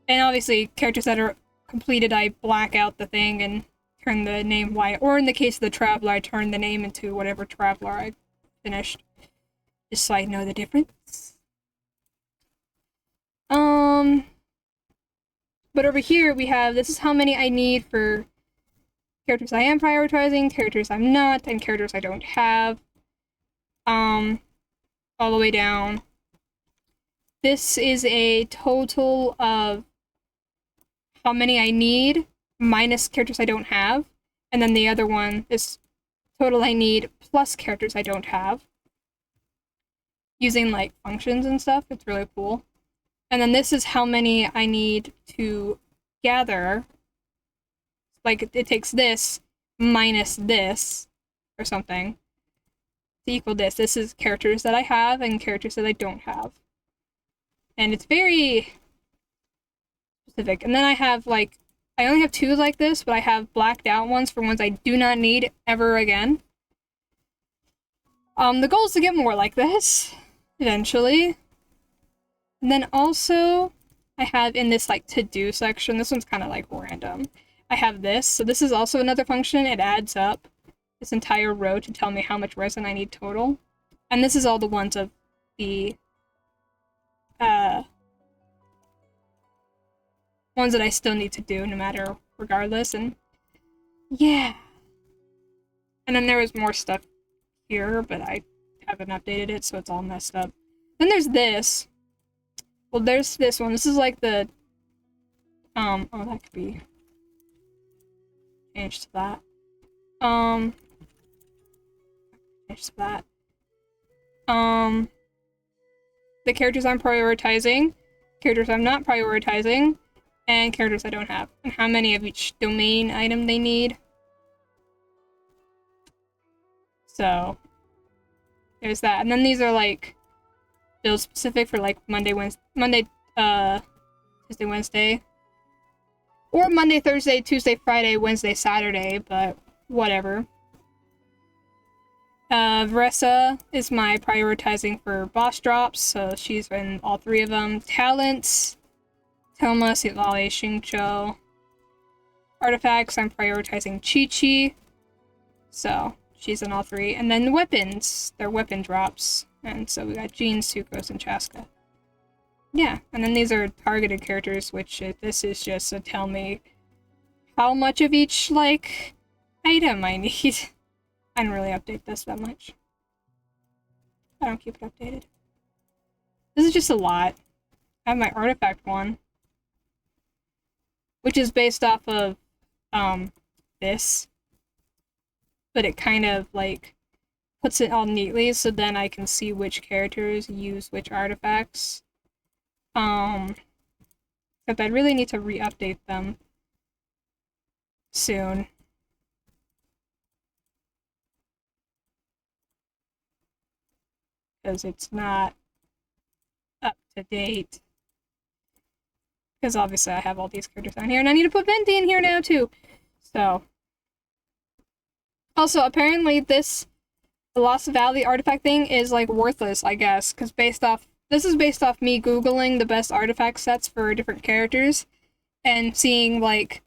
Speaker 3: And obviously, characters that are completed, I black out the thing and turn the name white. Or in the case of the Traveler, I turn the name into whatever Traveler I finished. Just so I know the difference. But over here we have, this is how many I need for characters I am prioritizing, characters I'm not, and characters I don't have. All the way down. This is a total of how many I need, minus characters I don't have. And then the other one is total I need, plus characters I don't have. Using, like, functions and stuff. It's really cool. And then this is how many I need to gather. Like, it takes this minus this, or something, to equal this. This is characters that I have and characters that I don't have. And it's very specific. And then I have, like, I only have 2 like this, but I have blacked out ones for ones I do not need ever again. The goal is to get more like this, eventually. And then also, I have in this, like, to-do section, this one's kind of, like, random. I have this, so this is also another function. It adds up this entire row to tell me how much resin I need total. And this is all the ones of the ones that I still need to do no matter regardless, and yeah. And then there was more stuff here, but I haven't updated it, so it's all messed up. Then there's this. Well, there's this one. This is like the oh, that could be changed to that. Change to that. The characters I'm prioritizing, characters I'm not prioritizing, and characters I don't have, and how many of each domain item they need. So, there's that. And then these are like build specific for like Tuesday, Wednesday. Or Monday, Thursday, Tuesday, Friday, Wednesday, Saturday, but whatever. Vressa is my prioritizing for boss drops, so she's in all 3 of them. Talents, Toma, Silale, Xingqiu. Artifacts, I'm prioritizing Chi-Chi, so she's in all 3. And then weapons, they're weapon drops. And so we got Jean, Sucrose, and Chaska. Yeah, and then these are targeted characters, which this is just to tell me how much of each, like, item I need. I didn't really update this that much. I don't keep it updated. This is just a lot. I have my artifact one, which is based off of, this. But it kind of, like, puts it all neatly so then I can see which characters use which artifacts. But I really need to re-update them soon. Because it's not up to date. Because obviously I have all these characters on here, and I need to put Venti in here now too. So. Also, apparently the Lost Valley artifact thing is like worthless, I guess, because this is based off me Googling the best artifact sets for different characters and seeing like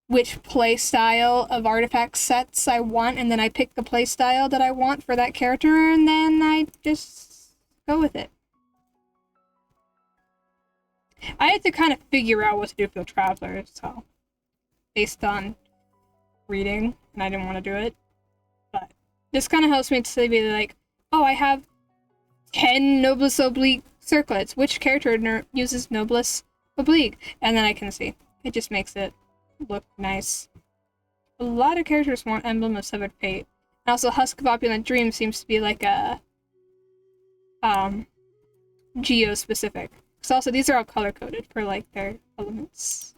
Speaker 3: which playstyle of artifact sets I want, and then I pick the playstyle that I want for that character, and then I just go with it. I had to kind of figure out what to do for the Traveler, so based on reading, and I didn't want to do it. But this kind of helps me to be like, oh, I have 10 Noblesse Oblique circlets. Which character uses Noblesse Oblique? And then I can see. It just makes it look nice. A lot of characters want Emblem of Severed Fate. And also Husk of Opulent Dream seems to be like a geo-specific. So also these are all color-coded for like their elements.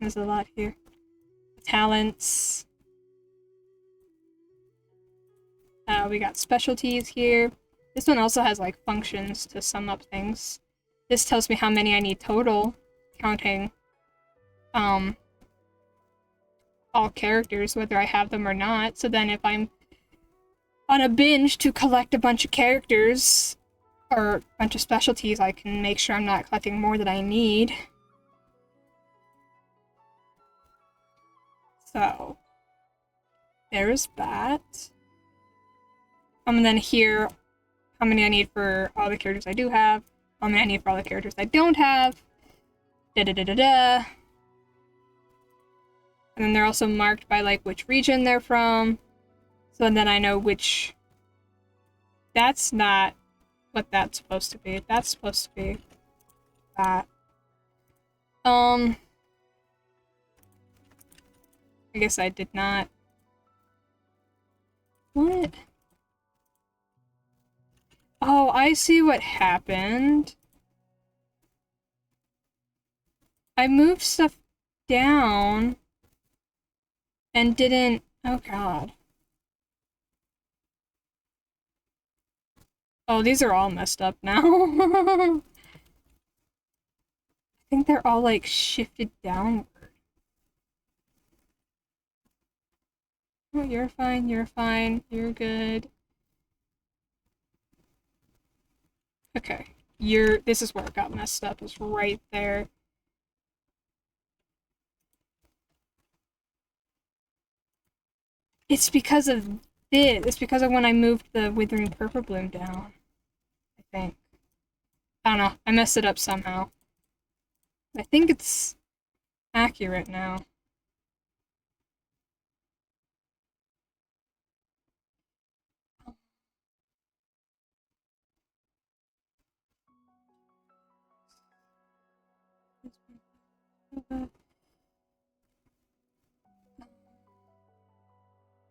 Speaker 3: There's a lot here. Talents. We got specialties here. This one also has like functions to sum up things. This tells me how many I need total, counting all characters, whether I have them or not. So then if I'm on a binge to collect a bunch of characters or a bunch of specialties, I can make sure I'm not collecting more than I need. So there's that. And then here, how many I need for all the characters I do have, how many I need for all the characters I don't have, da-da-da-da-da. And then they're also marked by, like, which region they're from, so then I know which... That's not what that's supposed to be. That's supposed to be that. I guess I did not... What? Oh, I see what happened. I moved stuff down and didn't... Oh, God. Oh, these are all messed up now. I think they're all, like, shifted downward. Oh, you're fine, you're good. Okay, this is where it got messed up, is right there. It's because of this. It's because of when I moved the Withering Purple Bloom down. I think. I don't know. I messed it up somehow. I think it's accurate now.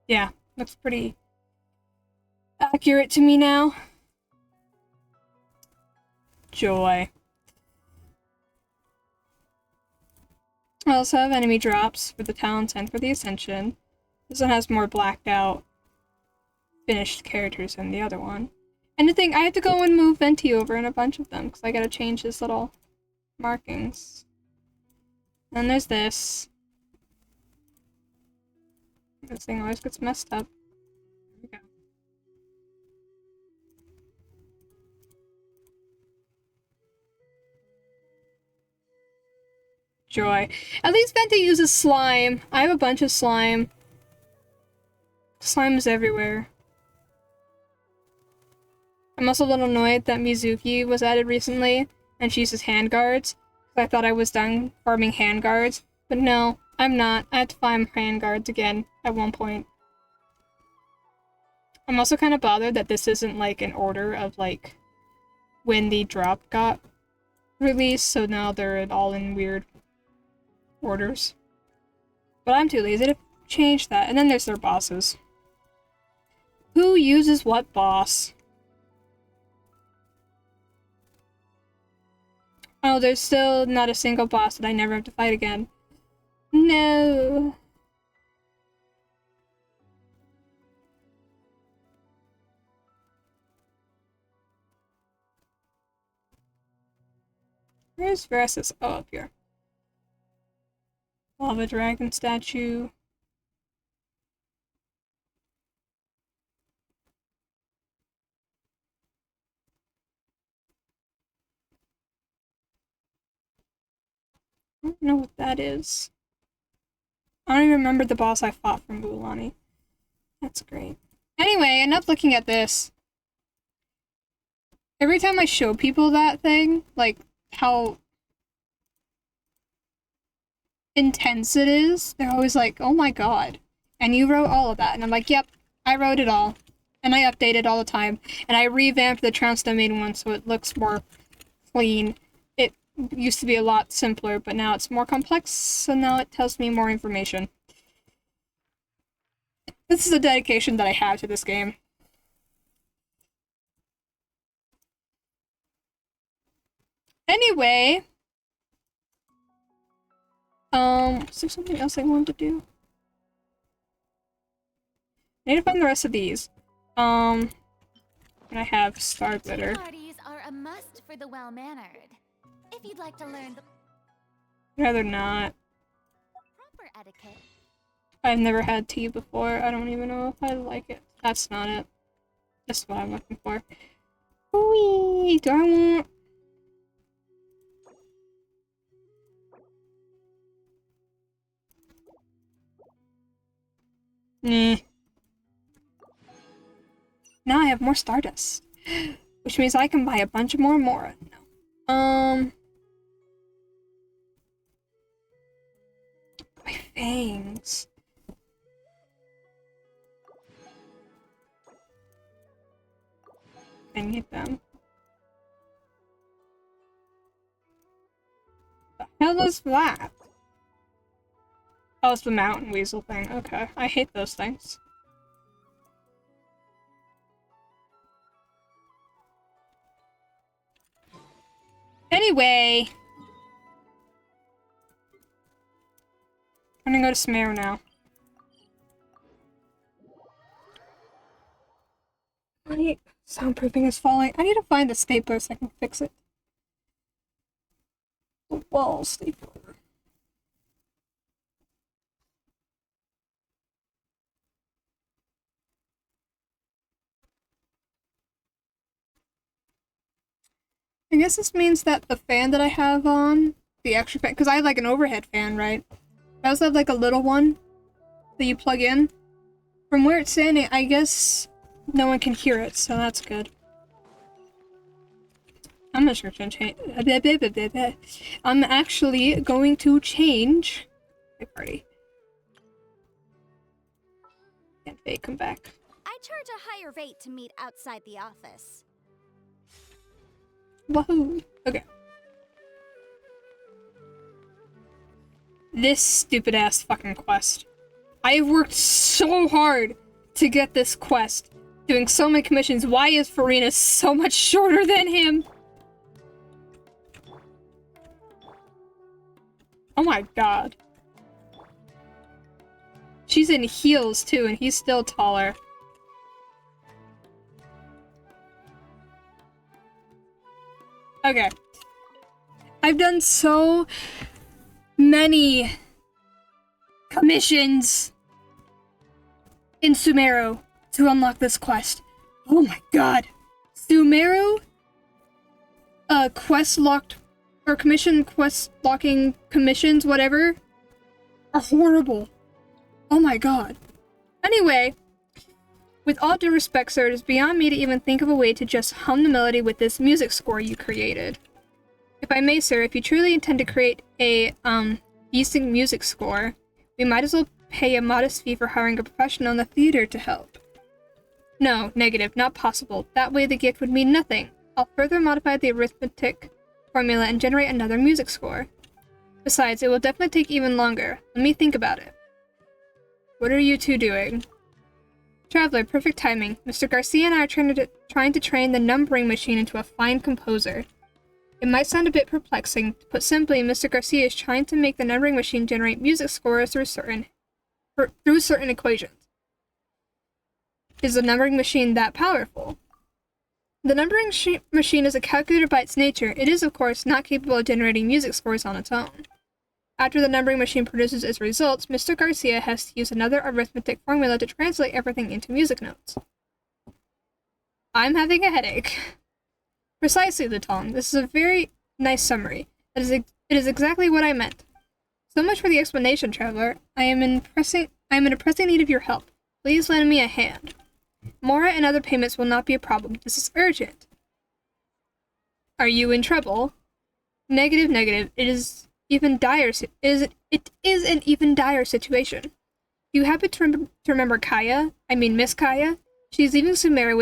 Speaker 3: Yeah, looks pretty accurate to me now. Joy. I also have enemy drops for the talents and for the ascension. This one has more blacked out finished characters than the other one. And the thing, I have to go and move Venti over in a bunch of them because I gotta change his little markings. Then there's this. This thing always gets messed up. There we go. Joy. At least Venti uses slime. I have a bunch of slime. Slime is everywhere. I'm also a little annoyed that Mizuki was added recently, and she uses handguards. I thought I was done farming handguards, but no, I'm not. I have to farm handguards again at one point. I'm also kind of bothered that this isn't like an order of like when the drop got released, so now they're all in weird orders. But I'm too lazy to change that. And then there's their bosses. Who uses what boss? Oh, there's still not a single boss that I never have to fight again. No. Where's Versus? Oh, up here. Lava Dragon statue. I don't know what that is. I don't even remember the boss I fought from Bulani. That's great. Anyway, enough looking at this. Every time I show people that thing, like, how intense it is, they're always like, oh my god. And you wrote all of that. And I'm like, yep, I wrote it all. And I update it all the time. And I revamped the Trounce Domain one so it looks more clean. It used to be a lot simpler, but now it's more complex, so now it tells me more information. This is the dedication that I have to this game. Anyway, is there something else I wanted to do? I need to find the rest of these. And I have Star Glitter.
Speaker 8: Parties are a must for the well-mannered. If you'd like to learn the
Speaker 3: I'd rather not.
Speaker 8: proper etiquette,
Speaker 3: I've never had tea before. I don't even know if I like it. That's not it. That's what I'm looking for. Whee! Do I want... Nah. Now I have more Stardust. Which means I can buy a bunch more Mora. No. My fangs. I need them. The hell is that? Oh, it's the mountain weasel thing. Okay. I hate those things. Anyway. I'm gonna go to Samara now. Soundproofing is falling. I need to find the stapler so I can fix it. The wall stapler. I guess this means that the fan that I have on, the extra fan, because I have like an overhead fan, right? I also have like a little one that you plug in. From where it's standing, I guess no one can hear it, so that's good. I'm not sure to change. I'm actually going to change my party. And Faye, come back.
Speaker 10: I charge a higher rate to meet outside the office.
Speaker 3: Wahoo! Okay. This stupid ass fucking quest. I have worked so hard to get this quest, doing so many commissions. Why is Farina so much shorter than him? Oh my god. She's in heels too, and he's still taller. Okay. I've done so many commissions in Sumeru to unlock this quest. Oh my god. Sumeru quest locked or commission quest locking commissions, whatever, are horrible. Oh my god. Anyway, with all due respect, sir, it is beyond me to even think of a way to just hum the melody with this music score you created. If I may, sir, if you truly intend to create a, decent music score, we might as well pay a modest fee for hiring a professional in the theater to help. No, negative, not possible. That way the gift would mean nothing. I'll further modify the arithmetic formula and generate another music score. Besides, it will definitely take even longer. Let me think about it. What are you two doing? Traveler, perfect timing. Mr. Garcia and I are trying to train the numbering machine into a fine composer. It might sound a bit perplexing. To put simply, Mr. Garcia is trying to make the numbering machine generate music scores through certain equations. Is the numbering machine that powerful? The numbering machine is a calculator by its nature. It is, of course, not capable of generating music scores on its own. After the numbering machine produces its results, Mr. Garcia has to use another arithmetic formula to translate everything into music notes. I'm having a headache. Precisely, Lutong. This is a very nice summary. It is exactly what I meant. So much for the explanation, Traveler. I am in a pressing need of your help. Please lend me a hand. Mora and other payments will not be a problem. This is urgent. Are you in trouble? Negative, negative. It is an even dire situation. Do you happen to remember Kaya? I mean Miss Kaya? She is leaving Sumeru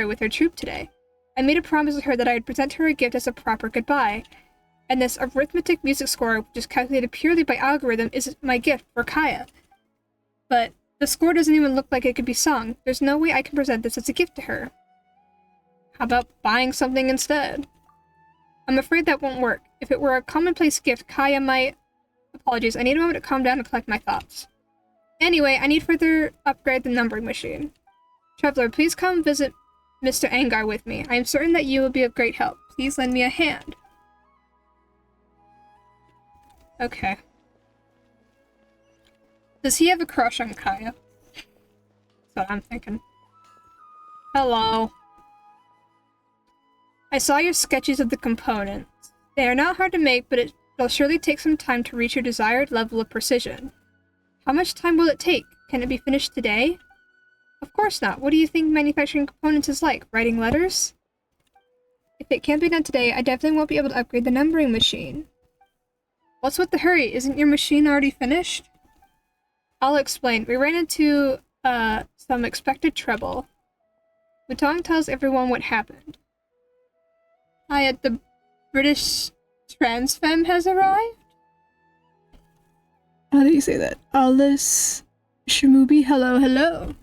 Speaker 3: with her troop today. I made a promise with her that I would present her a gift as a proper goodbye. And this arithmetic music score, which is calculated purely by algorithm, is my gift for Kaya. But the score doesn't even look like it could be sung. There's no way I can present this as a gift to her. How about buying something instead? I'm afraid that won't work. If it were a commonplace gift, Kaya might... Apologies, I need a moment to calm down and collect my thoughts. Anyway, I need further upgrade the numbering machine. Traveler, please come visit Mr. Angar with me. I am certain that you will be of great help. Please lend me a hand. Okay. Does he have a crush on Kaya? That's what I'm thinking. Hello. I saw your sketches of the components. They are not hard to make, but it'll surely take some time to reach your desired level of precision. How much time will it take? Can it be finished today? Of course not. What do you think manufacturing components is like? Writing letters? If it can't be done today, I definitely won't be able to upgrade the numbering machine. What's with the hurry? Isn't your machine already finished? I'll explain. We ran into, some expected trouble. Wutong tells everyone what happened. The British trans femme has arrived? How do you say that? Alice Shimubi, hello, hello.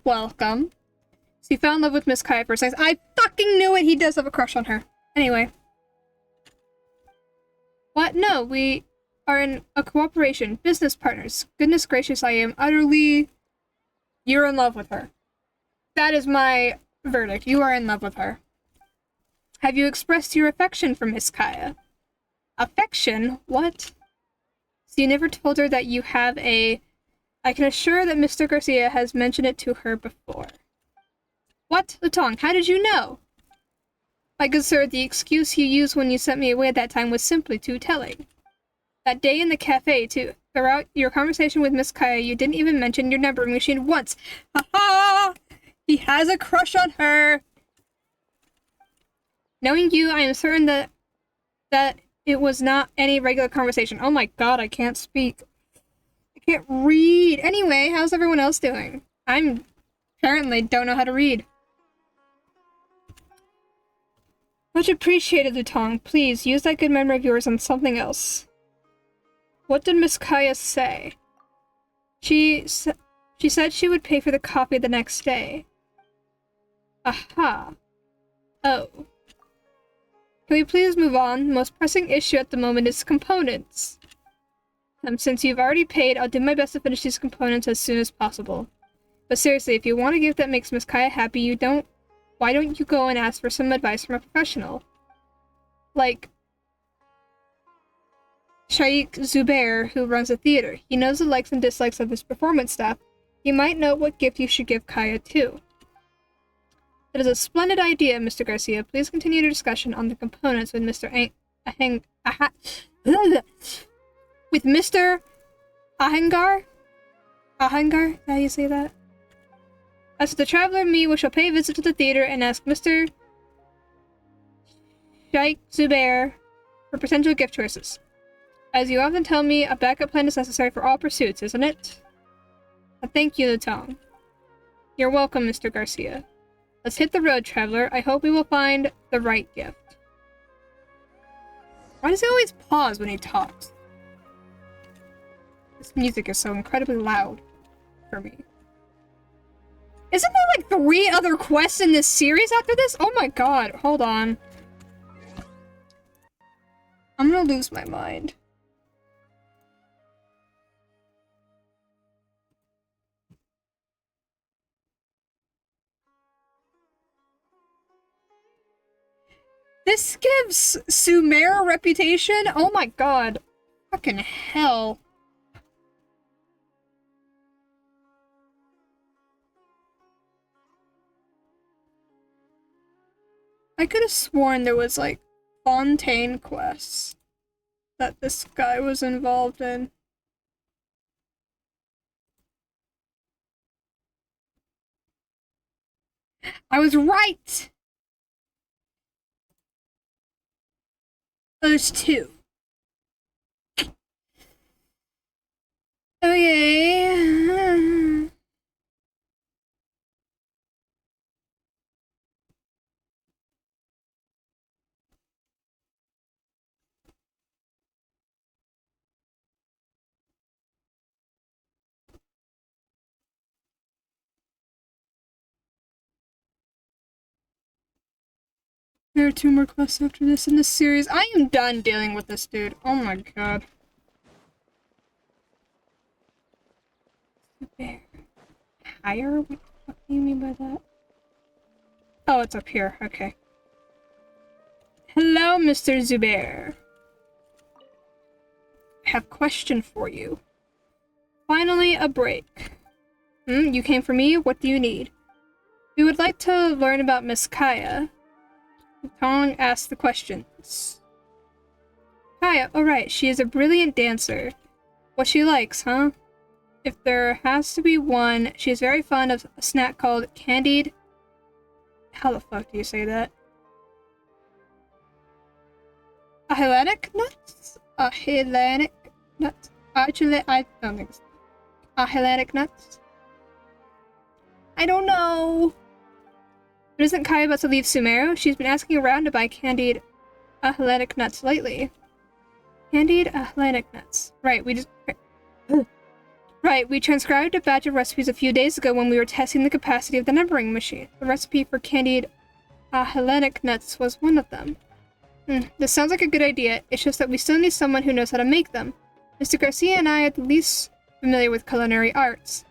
Speaker 3: Welcome. So he fell in love with Miss Kaya first sight. I fucking knew it! He does have a crush on her. Anyway. What? No, we are in a cooperation. Business partners. Goodness gracious, I am utterly... You're in love with her. That is my verdict. You are in love with her. Have you expressed your affection for Miss Kaya? Affection? What? So you never told her that you have a... I can assure that Mr. Garcia has mentioned it to her before. What? Lutong, how did you know? My good sir, the excuse you used when you sent me away at that time was simply too telling. That day in the cafe, too. Throughout your conversation with Miss Kaya, you didn't even mention your numbering machine once. Ha-ha! He has a crush on her! Knowing you, I am certain that it was not any regular conversation. Oh my god, I can't speak. I can't read. Anyway, how's everyone else doing? I'm apparently don't know how to read. Much appreciated, Lutong. Please, use that good memory of yours on something else. What did Miss Kaya say? She said she would pay for the copy the next day. Aha. Oh. Can we please move on? The most pressing issue at the moment is components. Since you've already paid, I'll do my best to finish these components as soon as possible. But seriously, if you want a gift that makes Miss Kaya happy, why don't you go and ask for some advice from a professional? Like Shaikh Zubair, who runs a theater. He knows the likes and dislikes of his performance staff. He might know what gift you should give Kaya too. That is a splendid idea, Mr. Garcia. Please continue your discussion on the components with Mr. With Mr. Ahengar? Ahengar? How do you say that? As for the traveler and me, we shall pay a visit to the theater and ask Mr. Shaikh Zubair for potential gift choices. As you often tell me, a backup plan is necessary for all pursuits, isn't it? Thank you, Lutong. You're welcome, Mr. Garcia. Let's hit the road, traveler. I hope we will find the right gift. Why does he always pause when he talks? This music is so incredibly loud for me. Isn't there like 3 other quests in this series after this? Oh my god, hold on. I'm gonna lose my mind. This gives Sumer a reputation? Oh my god. Fucking hell. I could have sworn there was like Fontaine quests that this guy was involved in. I was right! There's 2. Okay. There are 2 more quests after this in this series. I am done dealing with this dude. Oh my god. Zubair. Higher? What the fuck do you mean by that? Oh, it's up here. Okay. Hello, Mr. Zubair. I have a question for you. Finally, a break. You came for me? What do you need? We would like to learn about Miss Kaya. Tong asked the questions. Kaya, alright, she is a brilliant dancer. What she likes, huh? If there has to be one, she is very fond of a snack called candied... How the fuck do you say that? Hellenic nuts? Hellenic nuts? Actually, I don't think so. Hellenic nuts? I don't know. But isn't Kaya about to leave Sumeru? She's been asking around to buy candied Hellenic nuts lately. Candied Hellenic nuts. Right, we transcribed a batch of recipes a few days ago when we were testing the capacity of the numbering machine. The recipe for candied Hellenic nuts was one of them. This sounds like a good idea. It's just that we still need someone who knows how to make them. Mr. Garcia and I are the least familiar with culinary arts.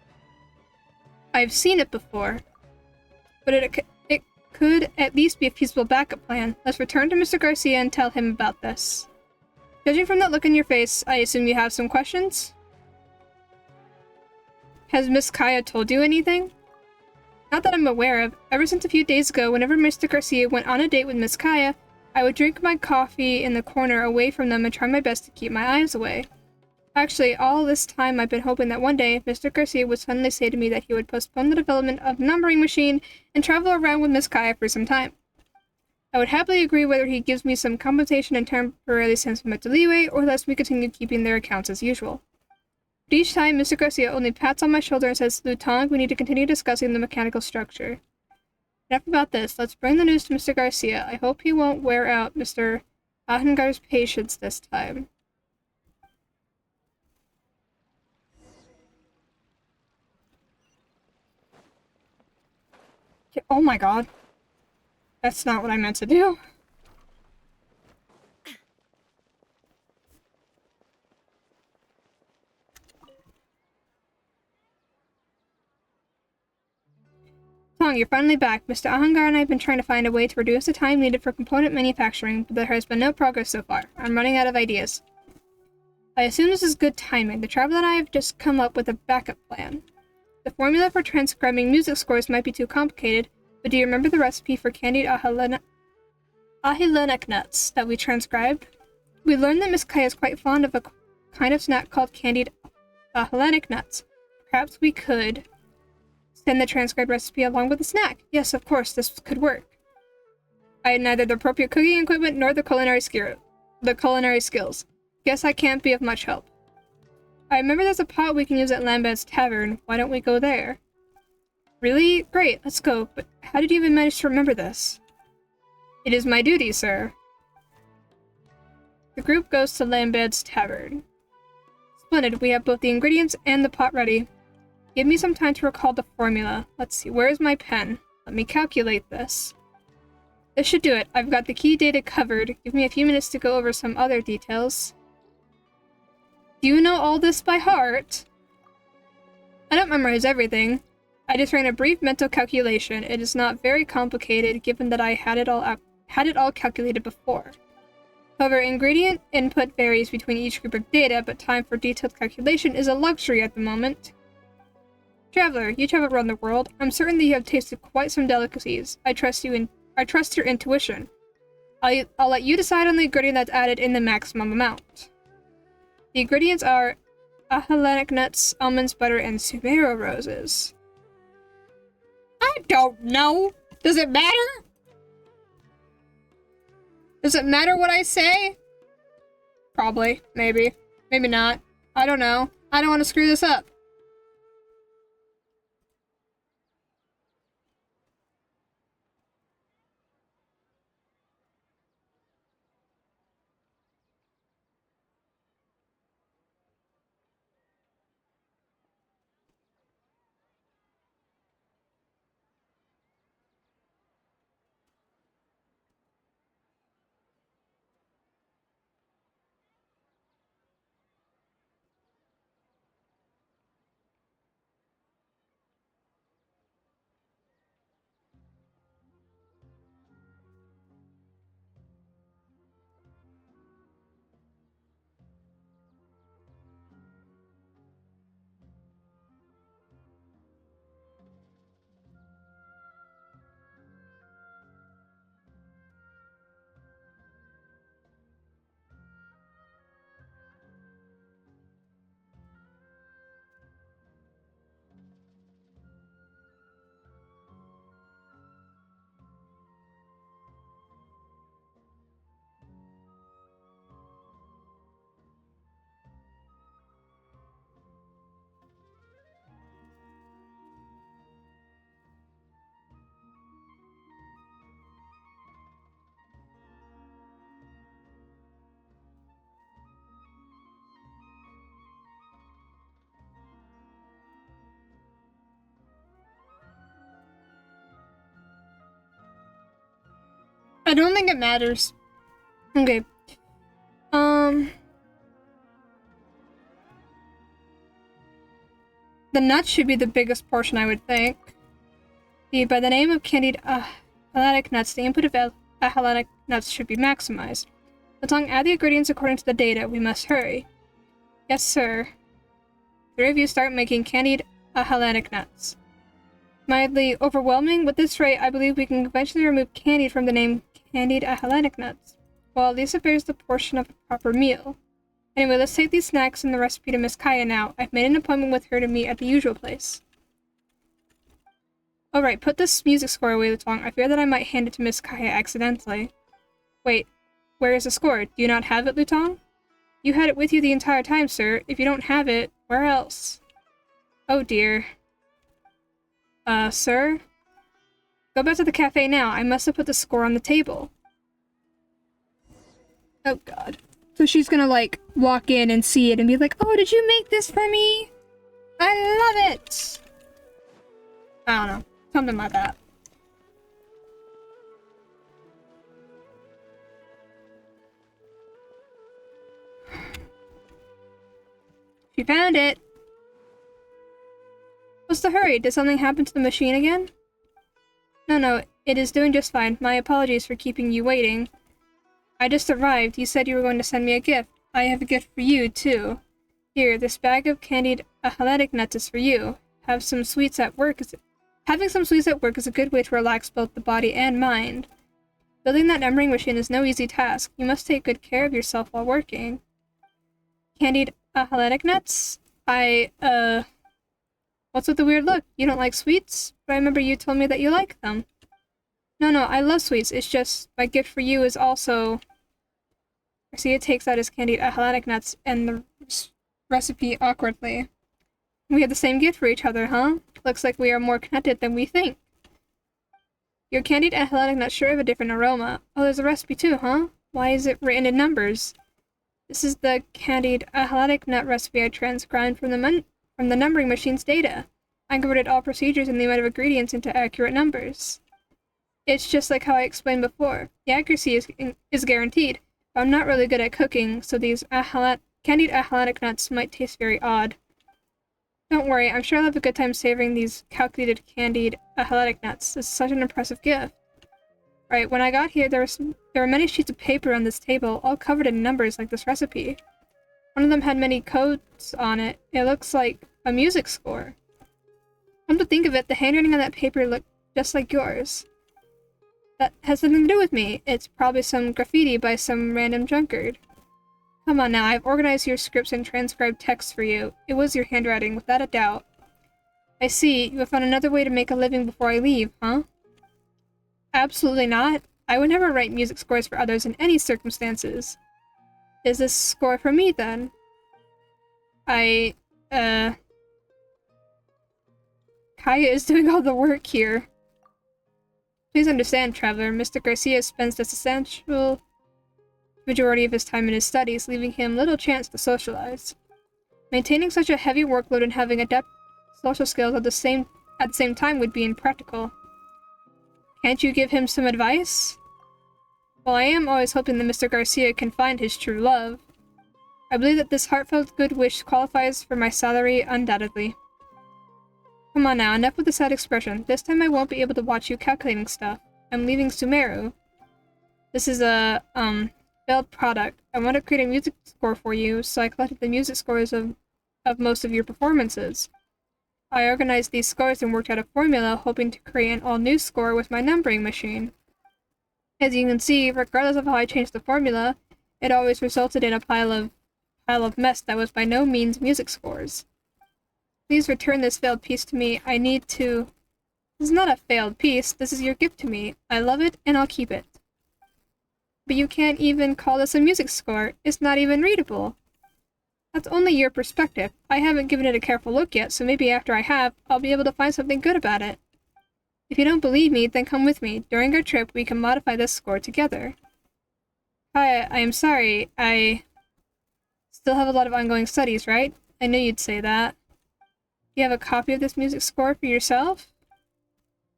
Speaker 3: I've seen it before, but it could at least be a feasible backup plan. Let's return to Mr. Garcia and tell him about this. Judging from that look in your face, I assume you have some questions? Has Miss Kaya told you anything? Not that I'm aware of. Ever since a few days ago, whenever Mr. Garcia went on a date with Miss Kaya, I would drink my coffee in the corner away from them and try my best to keep my eyes away. Actually, all this time I've been hoping that one day Mr. Garcia would suddenly say to me that he would postpone the development of the numbering machine and travel around with Miss Kaya for some time. I would happily agree whether he gives me some compensation and temporarily sends me mental leeway, or lets me continue keeping their accounts as usual. But each time, Mr. Garcia only pats on my shoulder and says, Lutong, we need to continue discussing the mechanical structure. Enough about this. Let's bring the news to Mr. Garcia. I hope he won't wear out Mr. Ahengar's patience this time. Oh my god. That's not what I meant to do. Tong, you're finally back. Mr. Ahangar and I have been trying to find a way to reduce the time needed for component manufacturing, but there has been no progress so far. I'm running out of ideas. I assume this is good timing. The Traveler and I have just come up with a backup plan. The formula for transcribing music scores might be too complicated, but do you remember the recipe for candied ahilenic nuts that we transcribed? We learned that Miss Kaya is quite fond of a kind of snack called candied ahilenic nuts. Perhaps we could send the transcribed recipe along with the snack. Yes, of course, this could work. I had neither the appropriate cooking equipment nor the culinary skills. Guess I can't be of much help. I remember there's a pot we can use at Lambad's Tavern. Why don't we go there? Really? Great, let's go. But how did you even manage to remember this? It is my duty, sir. The group goes to Lambad's Tavern. Splendid, we have both the ingredients and the pot ready. Give me some time to recall the formula. Let's see, where is my pen? Let me calculate this. This should do it. I've got the key data covered. Give me a few minutes to go over some other details. Do you know all this by heart? I don't memorize everything. I just ran a brief mental calculation. It is not very complicated, given that I had it all calculated before. However, ingredient input varies between each group of data, but time for detailed calculation is a luxury at the moment. Traveler, you travel around the world. I'm certain that you have tasted quite some delicacies. I trust your intuition. I'll let you decide on the ingredient that's added in the maximum amount. The ingredients are ahilenic nuts, almonds, butter, and Sumero roses. I don't know. Does it matter? Does it matter what I say? Probably. Maybe. Maybe not. I don't know. I don't want to screw this up. I don't think it matters. Okay. The nuts should be the biggest portion, I would think. By the name of candied ahilenic nuts, the input of ahilenic nuts should be maximized. Lutong, add the ingredients according to the data. We must hurry. Yes, sir. 3 of you start making candied ahilenic nuts. Mildly overwhelming? With this rate, I believe we can eventually remove candied from the name candied ahilenic nuts. Well, at least it bears the portion of a proper meal. Anyway, let's take these snacks and the recipe to Miss Kaya now. I've made an appointment with her to meet at the usual place. Alright, put this music score away, Lutong. I fear that I might hand it to Miss Kaya accidentally. Wait, where is the score? Do you not have it, Lutong? You had it with you the entire time, sir. If you don't have it, where else? Oh dear. Sir? Go back to the cafe now. I must have put the score on the table. Oh god. So she's gonna, like, walk in and see it and be like, oh, did you make this for me? I love it! I don't know. Something like that. She found it! What's the hurry? Did something happen to the machine again? No, it is doing just fine. My apologies for keeping you waiting. I just arrived. You said you were going to send me a gift. I have a gift for you, too. Here, this bag of candied athletic nuts is for you. Having some sweets at work is a good way to relax both the body and mind. Building that numbering machine is no easy task. You must take good care of yourself while working. Candied athletic nuts? What's with the weird look? You don't like sweets? But I remember you told me that you like them. No, I love sweets. It's just, my gift for you is also... Garcia takes out his candied athletic nuts and the recipe awkwardly. We have the same gift for each other, huh? Looks like we are more connected than we think. Your candied athletic nuts sure have a different aroma. Oh, there's a recipe too, huh? Why is it written in numbers? This is the candied athletic nut recipe I transcribed from the numbering machine's data. I converted all procedures and the amount of ingredients into accurate numbers. It's just like how I explained before. The accuracy is guaranteed, but I'm not really good at cooking, so these candied athletic nuts might taste very odd. Don't worry, I'm sure I'll have a good time savoring these calculated candied athletic nuts. This is such an impressive gift. Right, when I got here, there were many sheets of paper on this table, all covered in numbers like this recipe. One of them had many codes on it. It looks like a music score. Come to think of it, the handwriting on that paper looked just like yours. That has nothing to do with me. It's probably some graffiti by some random drunkard. Come on now, I've organized your scripts and transcribed texts for you. It was your handwriting, without a doubt. I see, you have found another way to make a living before I leave, huh? Absolutely not. I would never write music scores for others in any circumstances. Is this score for me, then? Kaya is doing all the work here. Please understand, traveler, Mr. Garcia spends the substantial majority of his time in his studies, leaving him little chance to socialize. Maintaining such a heavy workload and having adept social skills at the same time would be impractical. Can't you give him some advice? Well, I am always hoping that Mr. Garcia can find his true love. I believe that this heartfelt good wish qualifies for my salary undoubtedly. Come on now, enough with the sad expression. This time I won't be able to watch you calculating stuff. I'm leaving Sumeru. This is a, failed product. I want to create a music score for you, so I collected the music scores of most of your performances. I organized these scores and worked out a formula, hoping to create an all-new score with my numbering machine. As you can see, regardless of how I changed the formula, it always resulted in a pile of mess that was by no means music scores. Please return this failed piece to me. This is not a failed piece. This is your gift to me. I love it, and I'll keep it. But you can't even call this a music score. It's not even readable. That's only your perspective. I haven't given it a careful look yet, so maybe after I have, I'll be able to find something good about it. If you don't believe me, then come with me. During our trip, we can modify this score together. I am sorry. I still have a lot of ongoing studies, right? I knew you'd say that. Do you have a copy of this music score for yourself?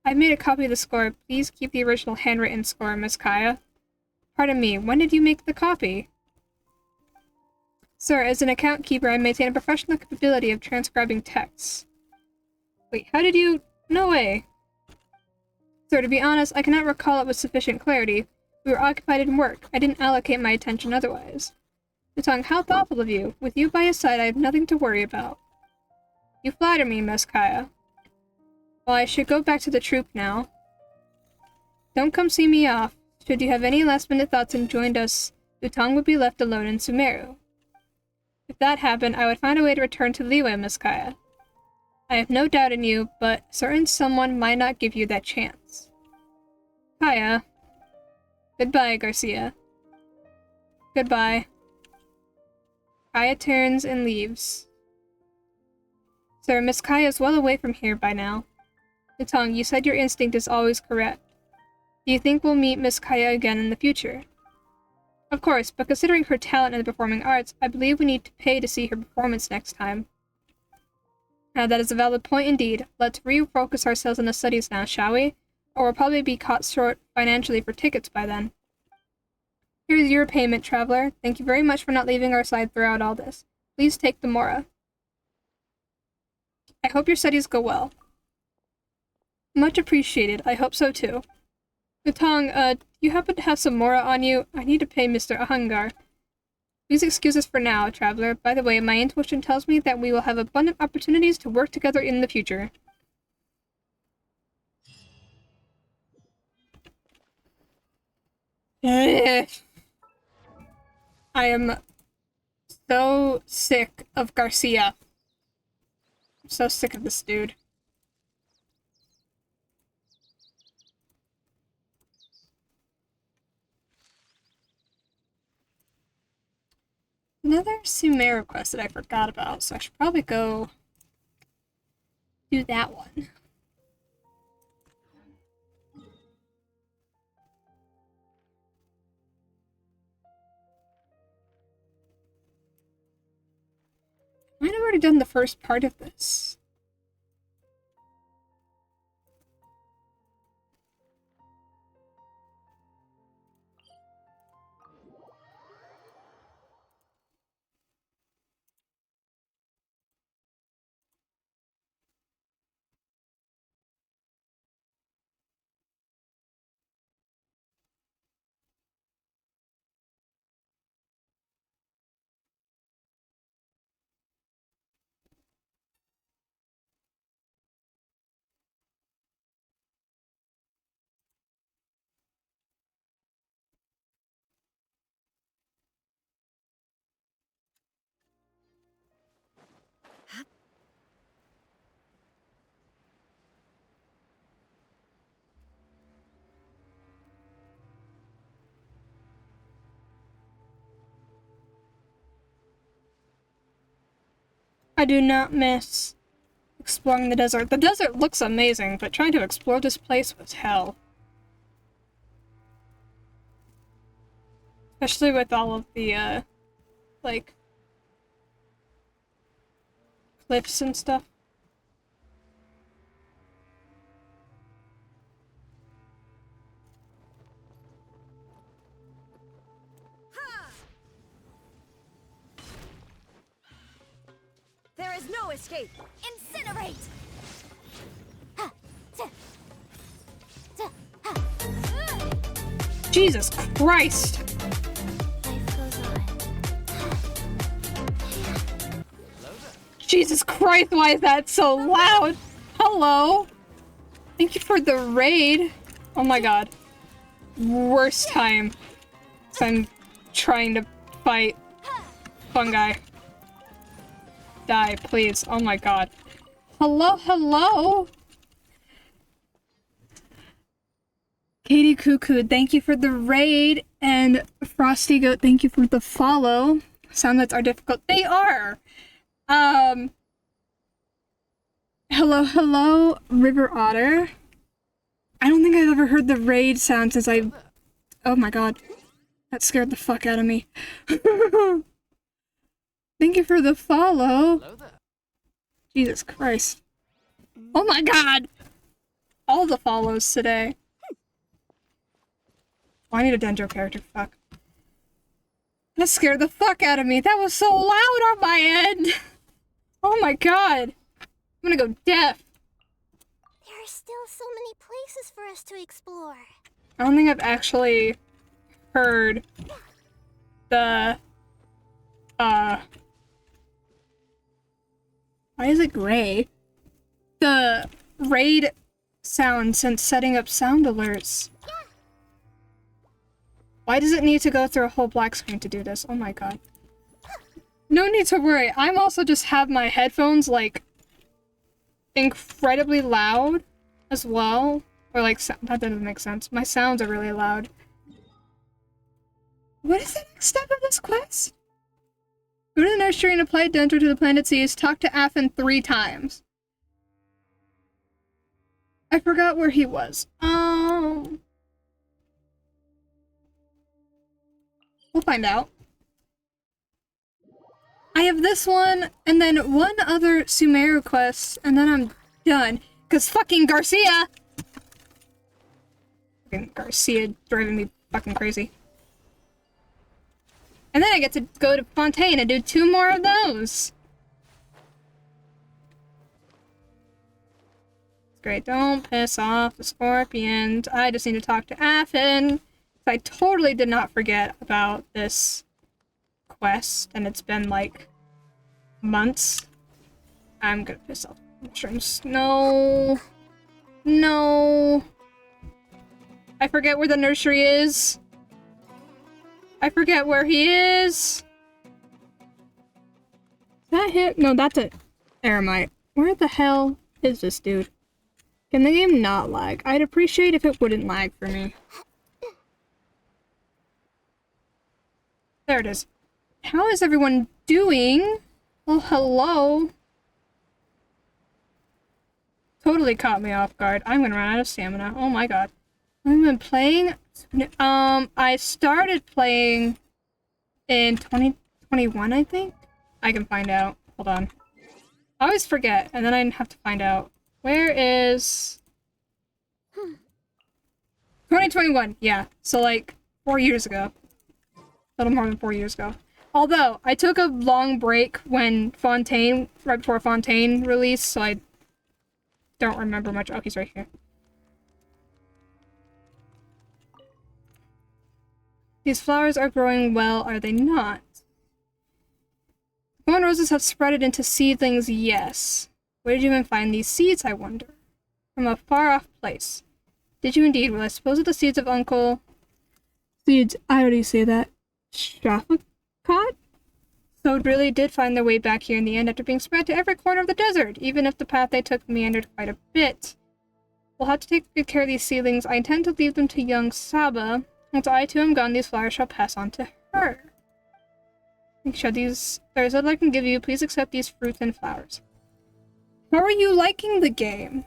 Speaker 3: I've made a copy of the score. Please keep the original handwritten score, Miss Kaya. Pardon me, when did you make the copy? Sir, as an account keeper, I maintain a professional capability of transcribing texts. Wait, how did you... No way. Sir, to be honest, I cannot recall it with sufficient clarity. We were occupied in work. I didn't allocate my attention otherwise. Lutong, how thoughtful of you. With you by his side, I have nothing to worry about. You flatter me, Miss Kaya. Well, I should go back to the troop now. Don't come see me off. Should you have any last-minute thoughts and joined us, Lutong would be left alone in Sumeru. If that happened, I would find a way to return to Liyue, Miss Kaya. I have no doubt in you, but certain someone might not give you that chance. Kaya. Goodbye, Garcia. Goodbye. Kaya turns and leaves. Sir, Miss Kaya is well away from here by now. Yutong, you said your instinct is always correct. Do you think we'll meet Miss Kaya again in the future? Of course, but considering her talent in the performing arts, I believe we need to pay to see her performance next time. Now that is a valid point indeed. Let's refocus ourselves on the studies now, shall we? Or we'll probably be caught short financially for tickets by then. Here's your payment, traveler. Thank you very much for not leaving our side throughout all this. Please take the Mora. I hope your studies go well. Much appreciated. I hope so too. Yutong, you happen to have some Mora on you? I need to pay Mr. Ahangar. Please excuse us for now, traveler. By the way, my intuition tells me that we will have abundant opportunities to work together in the future. I am so sick of Garcia. I'm so sick of this dude. Another Sumer quest that I forgot about, so I should probably go do that one. I might have already done the first part of this. I do not miss exploring the desert. The desert looks amazing, but trying to explore this place was hell. Especially with all of the, like, cliffs and stuff.
Speaker 9: There is no escape!
Speaker 8: Incinerate!
Speaker 3: Jesus Christ!
Speaker 8: Life goes on.
Speaker 3: Jesus Christ, why is that so loud? Hello? Thank you for the raid. Oh my god. Worst time. So I'm trying to fight fungi. Die, please. Oh my god. Hello, hello? Katie Cuckoo, thank you for the raid. And Frosty Goat, thank you for the follow. Soundlets are difficult. They are! Hello, hello, River Otter. I don't think I've ever heard the raid sound since I... Oh my god. That scared the fuck out of me. Thank you for the follow. Jesus Christ. Oh my god! All the follows today. Oh, I need a Dendro character, fuck. That scared the fuck out of me. That was so loud on my end! Oh my god. I'm gonna go deaf.
Speaker 8: There are still so many places for us to explore.
Speaker 3: I don't think I've actually heard the, why is it gray? The raid sound since setting up sound alerts. Why does it need to go through a whole black screen to do this? Oh my god. No need to worry. I'm also just have my headphones, like, incredibly loud as well. Or, like, that doesn't make sense. My sounds are really loud. What is the next step of this quest? Go to the nursery and apply Dentro to the planted seeds. Talk to Affin 3 times. I forgot where he was. We'll find out. I have this one, and then one other Sumeru quest, and then I'm done. Cause fucking Garcia! Fucking Garcia driving me fucking crazy. And then I get to go to Fontaine and do 2 more of those. Great, don't piss off the scorpions. I just need to talk to Affin. I totally did not forget about this quest, and it's been like months. I'm gonna piss off mushrooms. No. No. I forget where the nursery is. I forget where he is. Is that him? No, that's a Eremite. Where the hell is this dude? Can the game not lag? I'd appreciate if it wouldn't lag for me. There it is. How is everyone doing? Oh, hello. Totally caught me off guard. I'm gonna run out of stamina. Oh my god. I've been playing... I started playing in 2021, I think? I can find out. Hold on. I always forget, and then I have to find out. Where is... 2021, yeah. So, like, 4 years ago. A little more than 4 years ago. Although, I took a long break when Fontaine, right before Fontaine released, so I don't remember much. Oh, he's right here. These flowers are growing well, are they not? Thorn roses have spreaded into seedlings, yes. Where did you even find these seeds, I wonder? From a far-off place. Did you indeed? Well, I suppose the seeds of Uncle... Seeds, I already say that. Shafakot? So it really did find their way back here in the end after being spread to every corner of the desert, even if the path they took meandered quite a bit. We'll have to take good care of these seedlings. I intend to leave them to young Saba. Once I too am gone, these flowers shall pass on to her. Show these flowers I can give you. Please accept these fruits and flowers. How are you liking the game?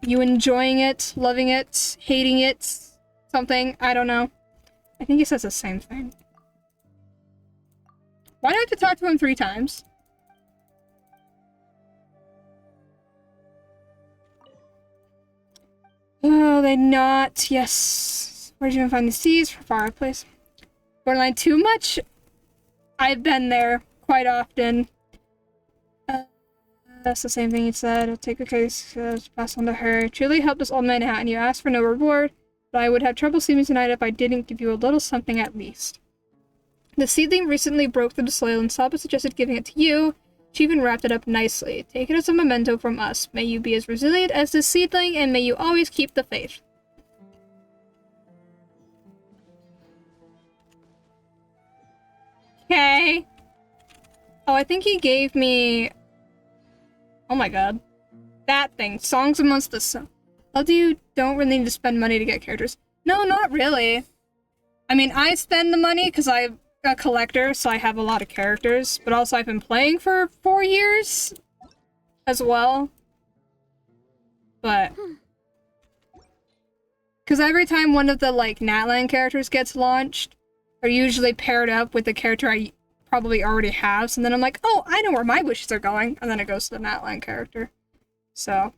Speaker 3: You enjoying it? Loving it? Hating it? Something? I don't know. I think he says the same thing. Why do I have to talk to him 3 times? Oh, they not. Yes. Where'd you even find the seeds? From far off place. Borderline too much? I've been there quite often. That's the same thing he said. I'll take a case, pass on to her. Truly helped this old man out, and you asked for no reward, but I would have trouble sleeping tonight if I didn't give you a little something at least. The seedling recently broke through the soil, and Saba suggested giving it to you. She even wrapped it up nicely. Take it as a memento from us. May you be as resilient as this seedling, and may you always keep the faith. Okay. Oh, I think he gave me... Oh my god. That thing. Songs Amongst the Sun. Although you don't really need to spend money to get characters. No, not really. I mean, I spend the money because I'm a collector, so I have a lot of characters. But also I've been playing for 4 years as well. But... because every time one of the, like, Natlan characters gets launched, are usually paired up with the character I probably already have, so then I'm like, oh, I know where my wishes are going, and then it goes to the Natlan character. So,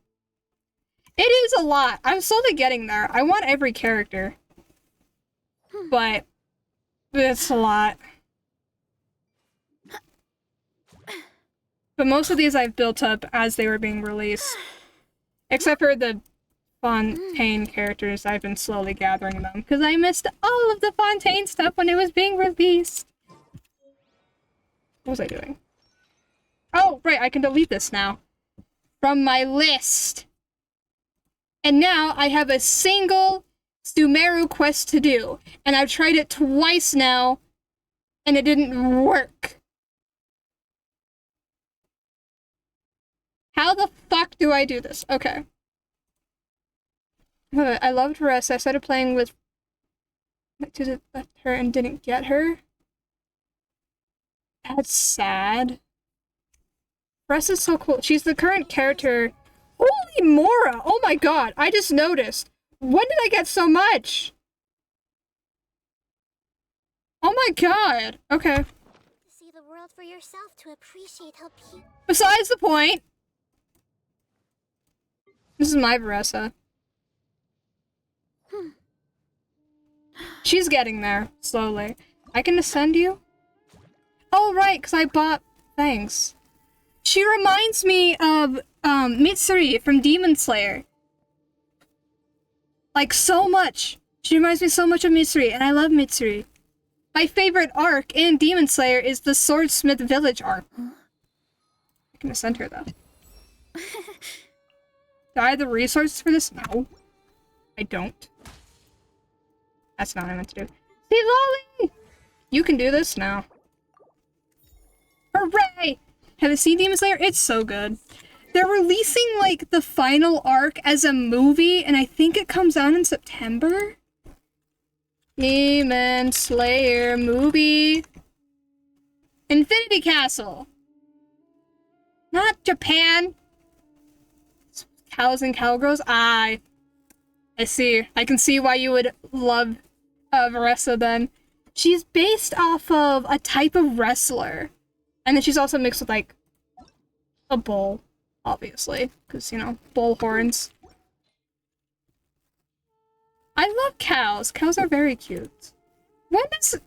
Speaker 3: it is a lot. I'm slowly getting there. I want every character. But, it's a lot. But most of these I've built up as they were being released. Except for the Fontaine characters, I've been slowly gathering them, because I missed all of the Fontaine stuff when it was being released. What was I doing? Oh, right, I can delete this now. From my list. And now I have a single Sumeru quest to do. And I've tried it twice now, and it didn't work. How the fuck do I do this? Okay. I loved Ressa. I started playing with her and didn't get her. That's sad. Ressa's so cool. She's the current character. Holy Mora! Oh my god, I just noticed. When did I get so much? Oh my god. Okay.
Speaker 10: See the world for yourself to appreciate how people.
Speaker 3: Besides the point. This is my Veressa. She's getting there, slowly. I can ascend you? Oh, right, because I bought things. She reminds me of, Mitsuri from Demon Slayer. Like, so much. She reminds me so much of Mitsuri, and I love Mitsuri. My favorite arc in Demon Slayer is the Swordsmith Village arc. I can ascend her, though. Do I have the resources for this? No. I don't. That's not what I meant to do. See, Lolly! You can do this now. Hooray! Have you seen Demon Slayer? It's so good. They're releasing, like, the final arc as a movie, and I think it comes out in September? Demon Slayer movie. Infinity Castle. Not Japan. Cows and cowgirls? I see. I can see why you would love Veressa then. She's based off of a type of wrestler. And then she's also mixed with, like, a bull, obviously. Because, you know, bull horns. I love cows. Cows are very cute. When does...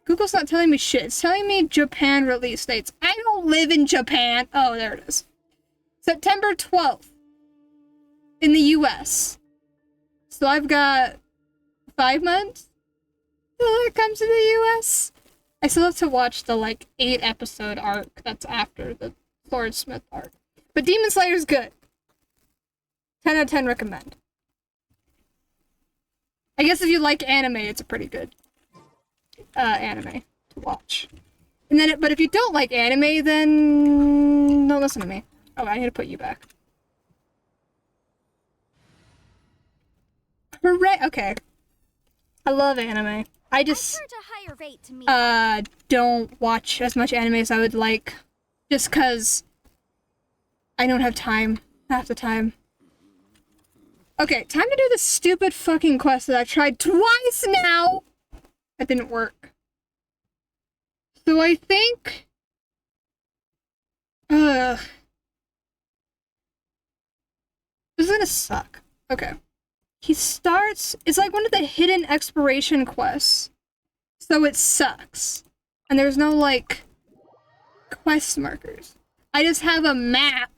Speaker 3: Google's not telling me shit. It's telling me Japan release dates. I don't live in Japan. Oh, there it is. September 12th. In the US. So I've got 5 months till it comes to the US. I still have to watch the, like, 8-episode arc that's after the Swordsmith arc. But Demon Slayer's good. 10 out of 10 recommend. I guess if you like anime, it's a pretty good anime to watch. And then, but if you don't like anime, then don't listen to me. Oh, I need to put you back. Hooray! Okay. I love anime. I just
Speaker 10: a higher rate to meet.
Speaker 3: Don't watch as much anime as I would like, just cause I don't have time half the time. Okay, time to do this stupid fucking quest that I've tried twice now. That didn't work. So I think this is gonna suck. Okay. He starts, it's like one of the hidden exploration quests. So it sucks. And there's no, like, quest markers. I just have a map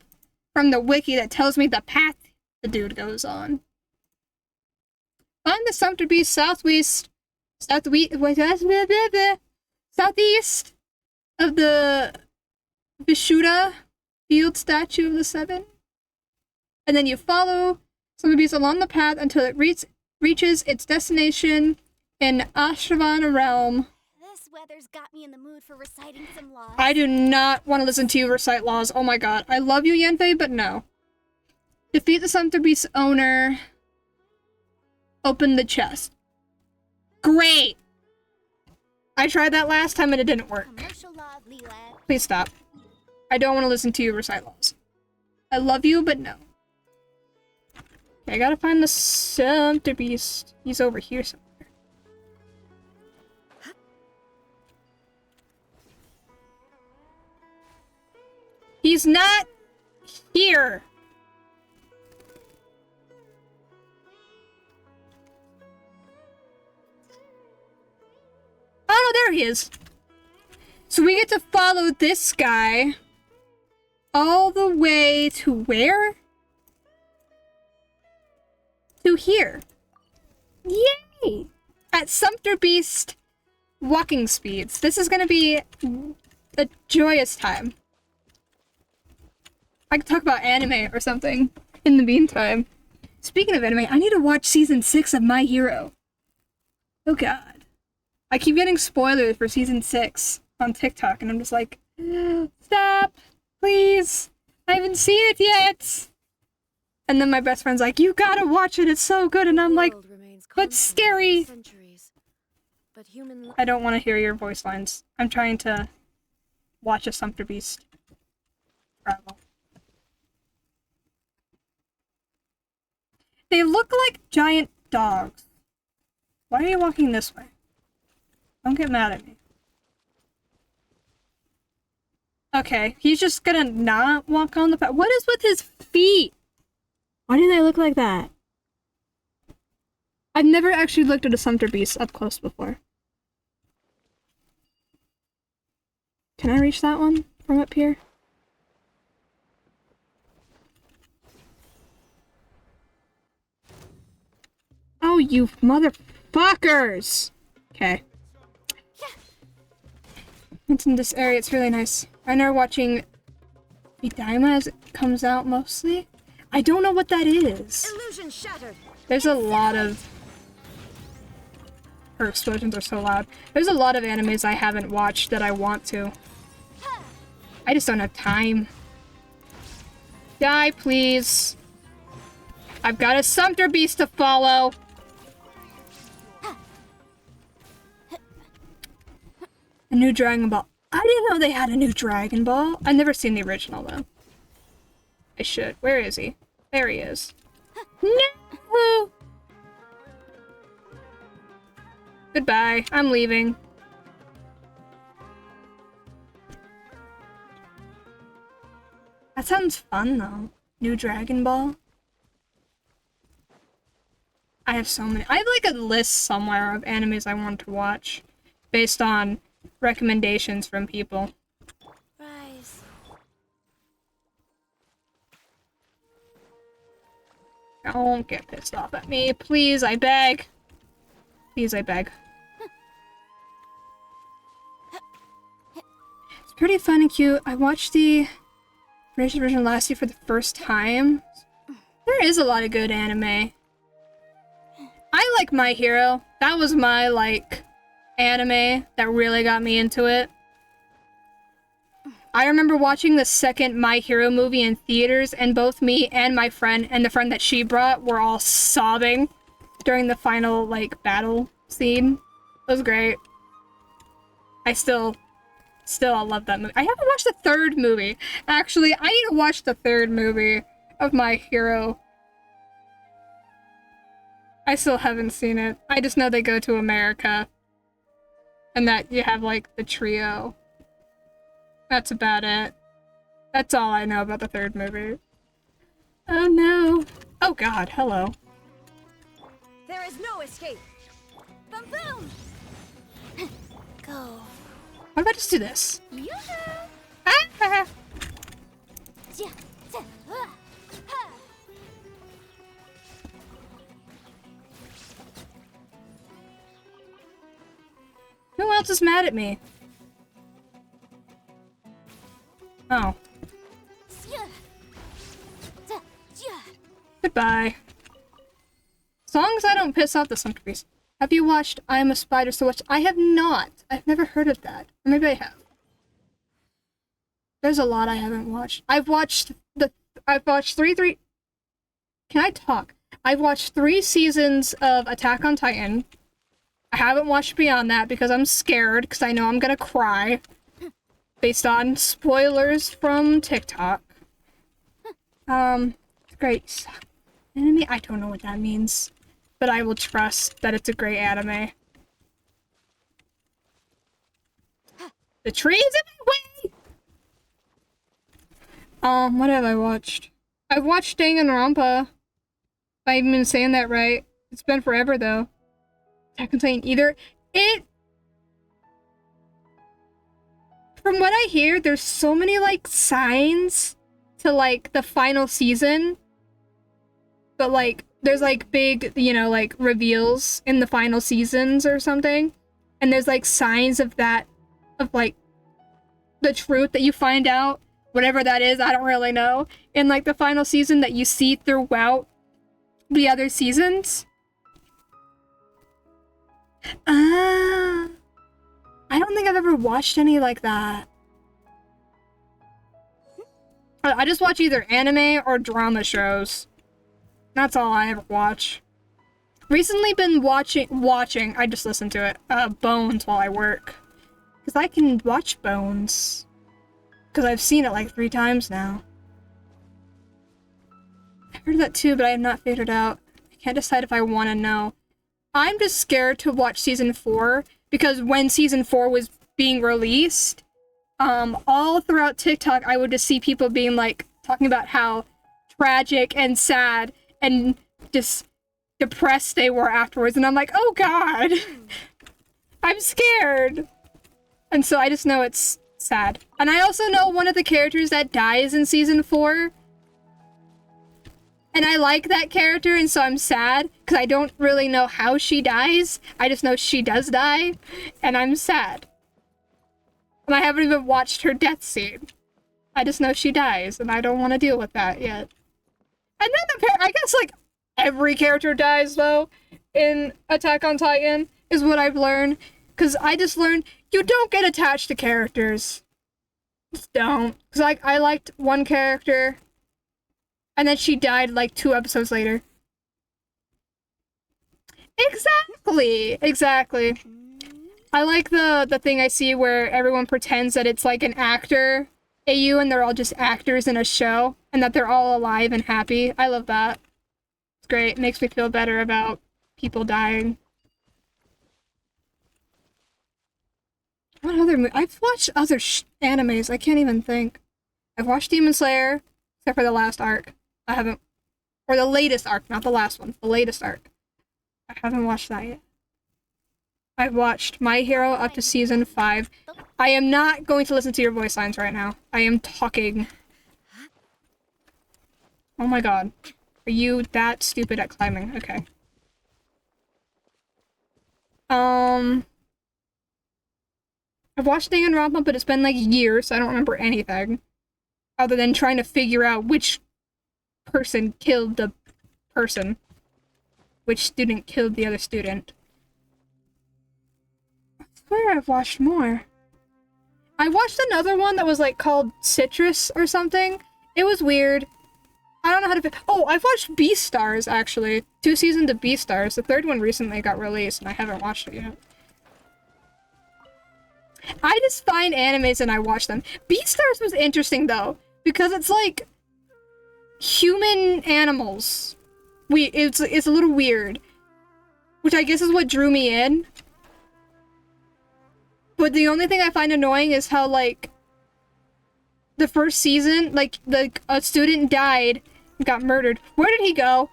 Speaker 3: from the wiki that tells me the path the dude goes on. Find the Sumter Beach southeast of the Vishuddha field statue of the Seven. And then you follow Sumter Beach along the path until it reaches its destination in Ashravana realm.
Speaker 10: This weather's got me in the mood for reciting some laws.
Speaker 3: I do not want to listen to you recite laws. Oh my god. I love you, Yenfei, but no. Defeat the Sumter Beast owner. Open the chest. Great! I tried that last time and it didn't work.
Speaker 10: Commercial law of Leland.
Speaker 3: Please stop. I don't want to listen to you recite laws. I love you, but no. Okay, I gotta find the Sumter Beast. He's over here somewhere. He's not here. Oh no, there he is. So we get to follow this guy all the way to where? To here. Yay! At Sumter Beast walking speeds. This is gonna be a joyous time. I could talk about anime or something in the meantime. Speaking of anime, I need to watch season 6 of My Hero. Oh god. I keep getting spoilers for season 6 on TikTok and I'm just like, stop, please. I haven't haven't seen it yet. And then my best friend's like, you gotta watch it, it's so good. And I'm like, but scary. I don't want to hear your voice lines. I'm trying to watch a Sumpter Beast travel. They look like giant dogs. Why are you walking this way? Don't get mad at me. Okay, he's just gonna not walk on the path. What is with his feet? Why do they look like that? I've never actually looked at a Sumpter Beast up close before. Can I reach that one from up here? Oh, you motherfuckers! Okay. It's in this area, it's really nice. I know watching Vidaima as it comes out mostly. I don't know what that is.
Speaker 5: Illusion shattered.
Speaker 3: There's a lot of... Her explosions are so loud. There's a lot of animes I haven't watched that I want to. I just don't have time. Die, please. I've got a Sumpter Beast to follow. A new Dragon Ball. I didn't know they had a new Dragon Ball. I've never seen the original, though. I should. Where is he? There he is. No! Goodbye. I'm leaving. That sounds fun, though. New Dragon Ball. I have so many. I have like a list somewhere of animes I want to watch based on recommendations from people.
Speaker 5: Rise.
Speaker 3: Don't get pissed off at me. Please, I beg. Please, I beg. It's pretty fun and cute. I watched the British version last year for the first time. There is a lot of good anime. I like My Hero. That was my, like, anime that really got me into it. I remember watching the second My Hero movie in theaters, and both me and my friend, and the friend that she brought, were all sobbing during the final, like, battle scene. It was great. I still love that movie. I haven't watched the third movie. Actually, I need to watch the third movie of My Hero. I still haven't seen it. I just know they go to America. And that you have, like, the trio. That's about it. That's all I know about the third movie. Oh no. Oh god, hello.
Speaker 5: There is no escape.
Speaker 8: Boom boom!
Speaker 5: Go.
Speaker 3: What if I just do this?
Speaker 8: Yoo-hoo!
Speaker 3: Ah!
Speaker 8: Yeah, yeah, ha.
Speaker 3: Who else is mad at me? Oh.
Speaker 8: Yeah. Yeah, yeah.
Speaker 3: Goodbye. As long as I don't piss off the Sumpter Beast. Have you watched I Am a Spider So Much? I have not. I've never heard of that. Or maybe I have. There's a lot I haven't watched. I've watched three... Can I talk? I've watched 3 seasons of Attack on Titan. I haven't watched beyond that because I'm scared because I know I'm gonna cry. Based on spoilers from TikTok. Great. Anime? I don't know what that means. But I will trust that it's a great anime. The tree is in my way! What have I watched? I've watched Danganronpa. If I've been saying that right. It's been forever, though. Attack on Titan either. From what I hear, there's so many, like, signs to, like, the final season. But, like, there's, like, big, you know, like, reveals in the final seasons or something. And there's, like, signs of that, of, like, the truth that you find out. Whatever that is, I don't really know. In, like, the final season that you see throughout the other seasons. I don't think I've ever watched any like that. I just watch either anime or drama shows. That's all I ever watch. Recently been watching, I just listen to it, Bones while I work. Because I can watch Bones. Because I've seen it like 3 times now. I heard that too, but I have not figured it out. I can't decide if I want to know. I'm just scared to watch season 4, because when season 4 was being released, all throughout TikTok, I would just see people being like, talking about how tragic and sad and just depressed they were afterwards, and I'm like, oh god! I'm scared! And so I just know it's sad. And I also know one of the characters that dies in season 4. And I like that character, and so I'm sad, because I don't really know how she dies. I just know she does die, and I'm sad. And I haven't even watched her death scene. I just know she dies, and I don't want to deal with that yet. And then I guess, like, every character dies, though, in Attack on Titan, is what I've learned. Because I just learned, you don't get attached to characters. Just don't. Because I liked one character, and then she died, like, 2 episodes later. Exactly. I like the thing I see where everyone pretends that it's like an actor AU and they're all just actors in a show and that they're all alive and happy. I love that. It's great. It makes me feel better about people dying. What other I've watched other animes. I can't even think. I've watched Demon Slayer, except for the last arc. I haven't... Or the latest arc, not the last one. The latest arc. I haven't watched that yet. I've watched My Hero up to season 5. I am not going to listen to your voice lines right now. I am talking. Oh my god. Are you that stupid at climbing? Okay. I've watched Danganronpa, but it's been like years, so I don't remember anything. Other than trying to figure out which person killed the person. Which student killed the other student. I swear I've watched more. I watched another one that was like called Citrus or something. It was weird. I don't know how to... Oh, I've watched Beastars, actually. 2 seasons of Beastars. The 3rd one recently got released, and I haven't watched it yet. I just find animes and I watch them. Beastars was interesting, though, because it's like human animals. It's a little weird, which I guess is what drew me in. But the only thing I find annoying is how, like, the first season, like, a student died and got murdered. Where did he go?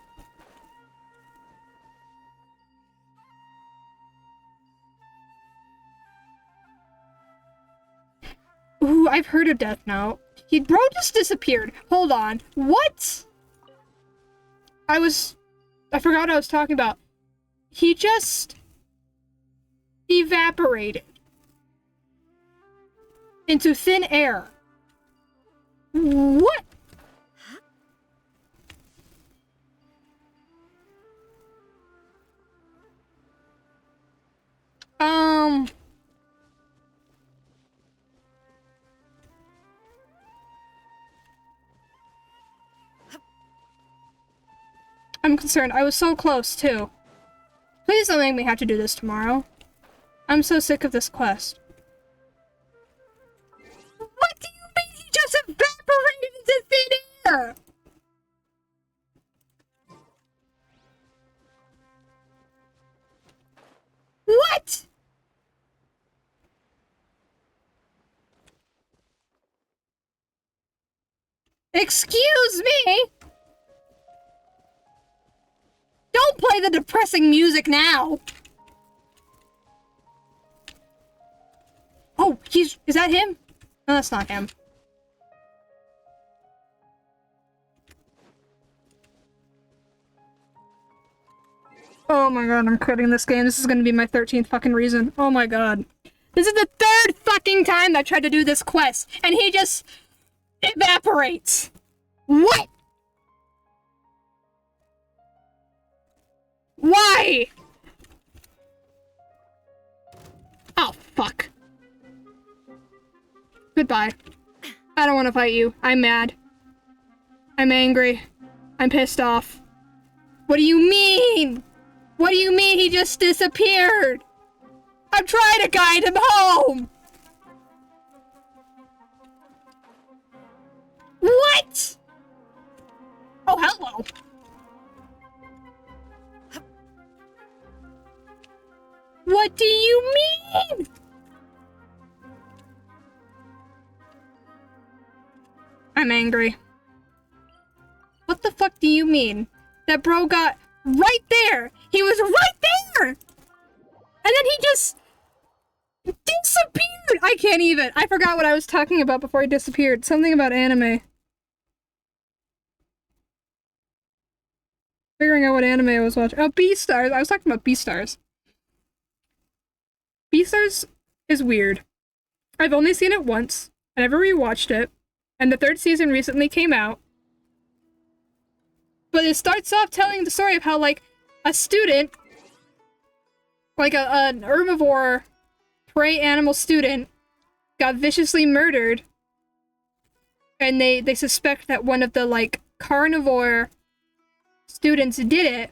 Speaker 3: Ooh, I've heard of Death Note. Bro just disappeared. Hold on. What? I forgot what I was talking about. He just evaporated into thin air. What? I'm concerned. I was so close, too. Please don't make me have to do this tomorrow. I'm so sick of this quest. What do you mean he just evaporated into thin air? What? Excuse me? Don't play the depressing music now! Oh, is that him? No, that's not him. Oh my god, I'm quitting this game. This is gonna be my 13th fucking reason. Oh my god. This is the 3rd fucking time I tried to do this quest, and he just evaporates. What? Why? Oh, fuck. Goodbye. I don't want to fight you. I'm mad. I'm angry. I'm pissed off. What do you mean? What do you mean he just disappeared? I'm trying to guide him home! What? Oh, hello. What do you mean? I'm angry. What the fuck do you mean? That bro got right there! He was right there! And then he just disappeared! I can't even. I forgot what I was talking about before he disappeared. Something about anime. Figuring out what anime I was watching. Oh, Beastars. I was talking about Beastars. Beastars is weird. I've only seen it once. I never rewatched it. And the 3rd season recently came out. But it starts off telling the story of how, like, a student, like an herbivore prey animal student, got viciously murdered. And they suspect that one of the, like, carnivore students did it.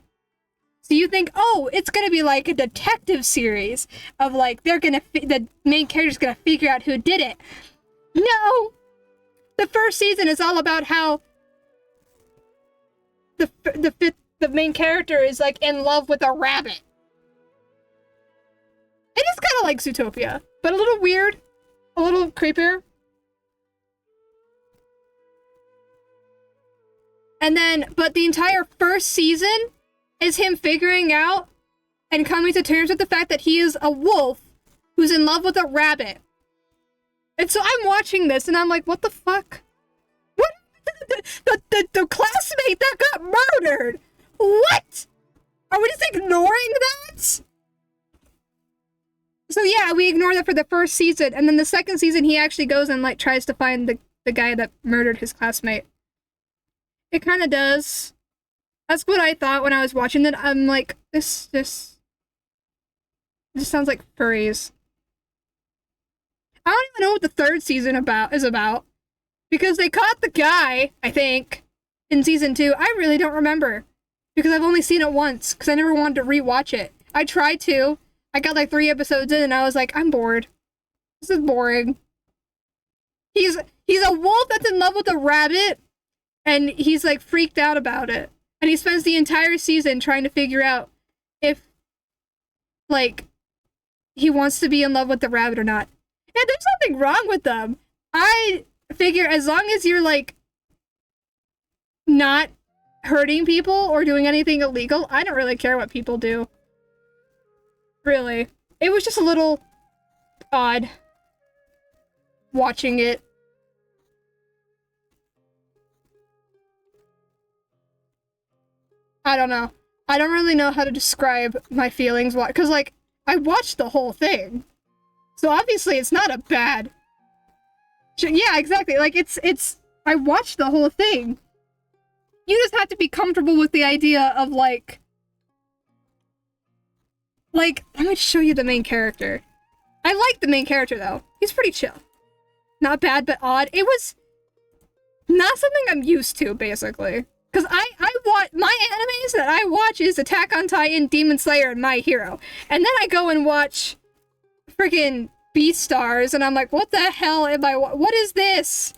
Speaker 3: So you think, oh, it's gonna be like a detective series of, like, the main character's gonna figure out who did it. No! The 1st season is all about how the main character is, like, in love with a rabbit. It is kind of like Zootopia, but a little weird, a little creepier. And then, but the entire 1st season is him figuring out and coming to terms with the fact that he is a wolf who's in love with a rabbit. And so I'm watching this and I'm like, what the fuck? What? The classmate that got murdered? What? Are we just ignoring that? So yeah, we ignore that for the 1st season, and then the 2nd season he actually goes and, like, tries to find the guy that murdered his classmate. It kind of does. That's what I thought when I was watching it. I'm like, this sounds like furries. I don't even know what the 3rd season is about. Because they caught the guy, I think, in season 2. I really don't remember. Because I've only seen it once. Because I never wanted to rewatch it. I tried to. I got like 3 episodes in and I was like, I'm bored. This is boring. He's a wolf that's in love with a rabbit. And he's, like, freaked out about it. And he spends the entire season trying to figure out if, like, he wants to be in love with the rabbit or not. And there's nothing wrong with them. I figure as long as you're, like, not hurting people or doing anything illegal, I don't really care what people do. Really. It was just a little odd watching it. I don't know. I don't really know how to describe my feelings, because, like, I watched the whole thing. So obviously it's not a bad... Yeah, exactly. Like, I watched the whole thing. You just have to be comfortable with the idea of, like, let me show you the main character. I like the main character, though. He's pretty chill. Not bad, but odd. It was not something I'm used to, basically. Because I watch, my animes that I watch is Attack on Titan, Demon Slayer, and My Hero. And then I go and watch freaking Beastars, and I'm like, what the hell am I, what is this?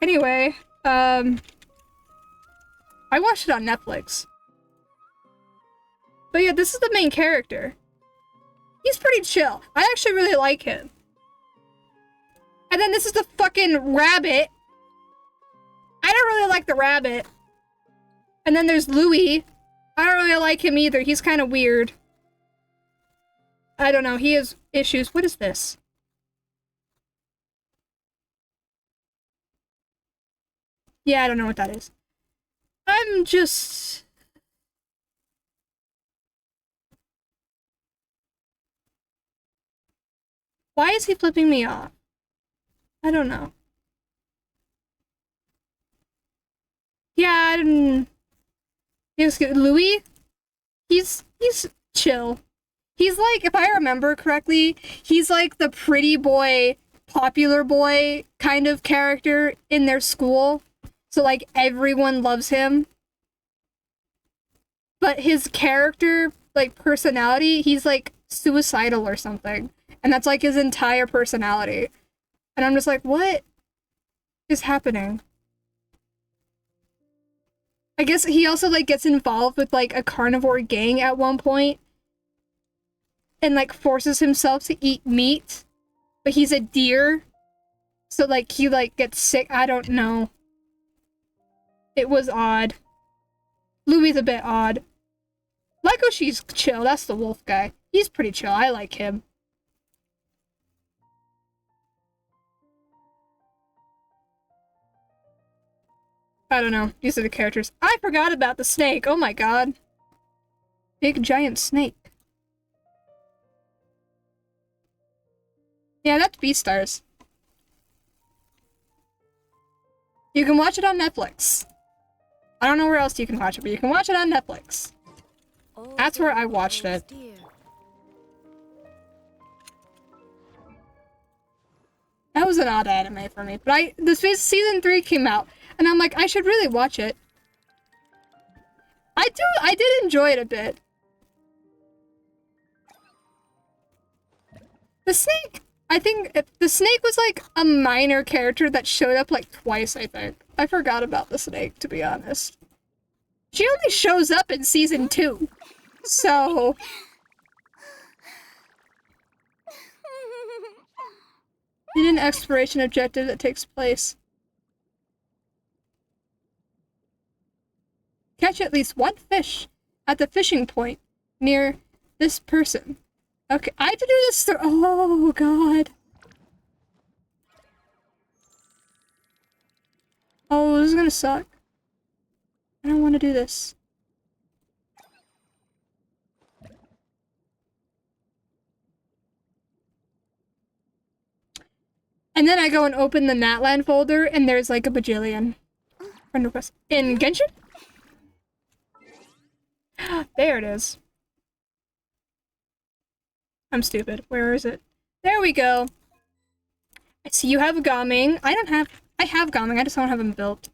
Speaker 3: Anyway, I watched it on Netflix. But yeah, this is the main character. He's pretty chill. I actually really like him. And then this is the fucking rabbit. I don't really like the rabbit. And then there's Louis. I don't really like him either. He's kind of weird. I don't know. He has issues. What is this? Yeah, I don't know what that is. I'm just... Why is he flipping me off? I don't know. Yeah, I don't... Yes, Louis? He's chill. He's like, if I remember correctly, he's like the pretty boy, popular boy kind of character in their school. So, like, everyone loves him. But his character, like, personality, he's, like, suicidal or something. And that's, like, his entire personality. And I'm just like, what is happening? I guess he also, like, gets involved with, like, a carnivore gang at one point. And, like, forces himself to eat meat. But he's a deer. So, like, he, like, gets sick. I don't know. It was odd. Louis a bit odd. Lycoshi's chill. That's the wolf guy. He's pretty chill. I like him. I don't know. These are the characters. I forgot about the snake. Oh my god. Big giant snake. Yeah, that's Beastars. You can watch it on Netflix. I don't know where else you can watch it, but you can watch it on Netflix. That's where I watched it. That was an odd anime for me, but season 3 came out, and I'm like, I should really watch it. I did enjoy it a bit. The snake, I think the snake was like a minor character that showed up like twice, I think. I forgot about the snake, to be honest. She only shows up in season 2. So... Need an exploration objective that takes place. Catch at least one fish at the fishing point near this person. Okay, I have to do this oh god. Oh, this is gonna suck. I don't want to do this. And then I go and open the Natlan folder, and there's like a bajillion friend requests. In Genshin? There it is. I'm stupid. Where is it? There we go. I see you have Gaming. I have Gaming, I just don't have him built.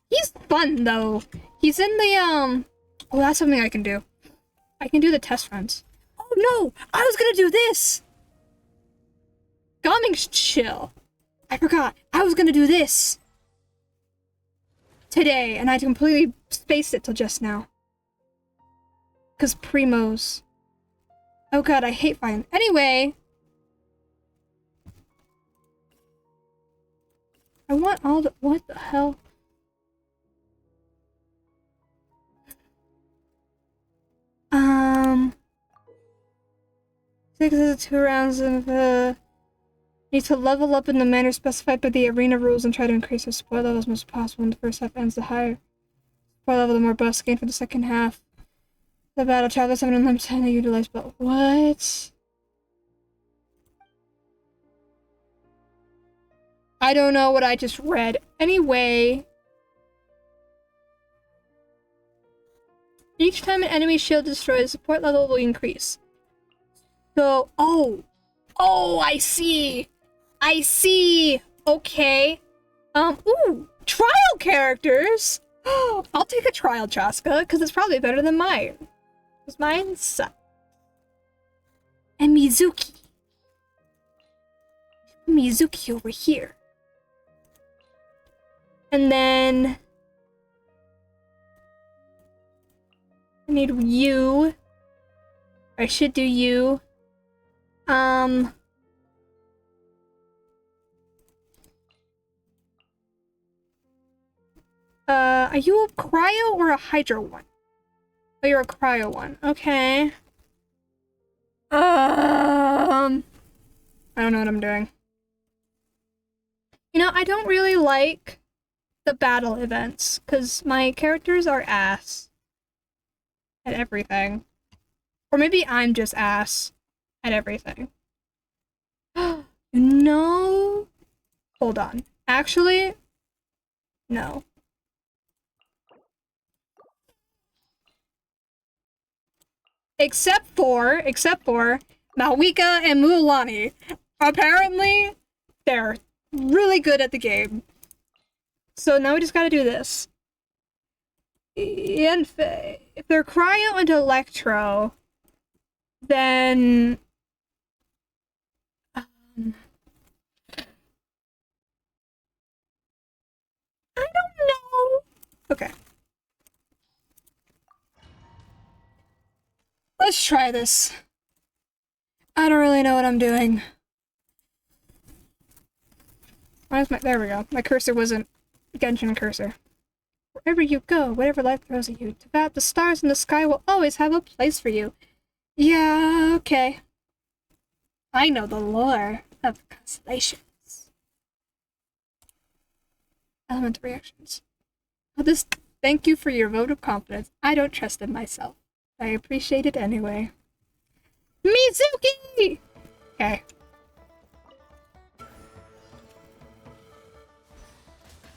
Speaker 3: He's fun, though. He's in the, oh, that's something I can do. I can do the test runs. Oh, no! I was gonna do this! Gaming's chill. I forgot. I was gonna do this today, and I completely spaced it till just now. Because Primos. Oh god, I hate fine. Anyway. I want all the- what the hell? Six is 2 rounds of, need to level up in the manner specified by the arena rules and try to increase your support level as much as possible when the first half ends. The higher support level, the more buffs gained for the second half. The battle travel 7 unlimited and utilize, but what? I don't know what I just read. Anyway. Each time an enemy shield is destroyed, the support level will increase. So, oh, I see. I see. Okay. Ooh, trial characters. I'll take a trial Chaska, because it's probably better than mine. Because mine sucks. And Mizuki. Mizuki over here. And then... I need you. I should do you. Are you a cryo or a hydro one? Oh, you're a cryo one. Okay. I don't know what I'm doing. You know, I don't really like the battle events, because my characters are ass at everything. Or maybe I'm just ass at everything. No. Hold on. Actually, no. Except for Malwika and Mualani. Apparently, they're really good at the game. So now we just gotta do this. And if they're cryo and electro, then I don't know. Okay. Let's try this. I don't really know what I'm doing. Where's my— there we go. My cursor wasn't Genshin cursor. Wherever you go, whatever life throws at you, to that the stars in the sky will always have a place for you. Yeah, okay. I know the lore of constellations. Element reactions. Oh, this— thank you for your vote of confidence. I don't trust in myself. I appreciate it anyway. Mizuki! Okay.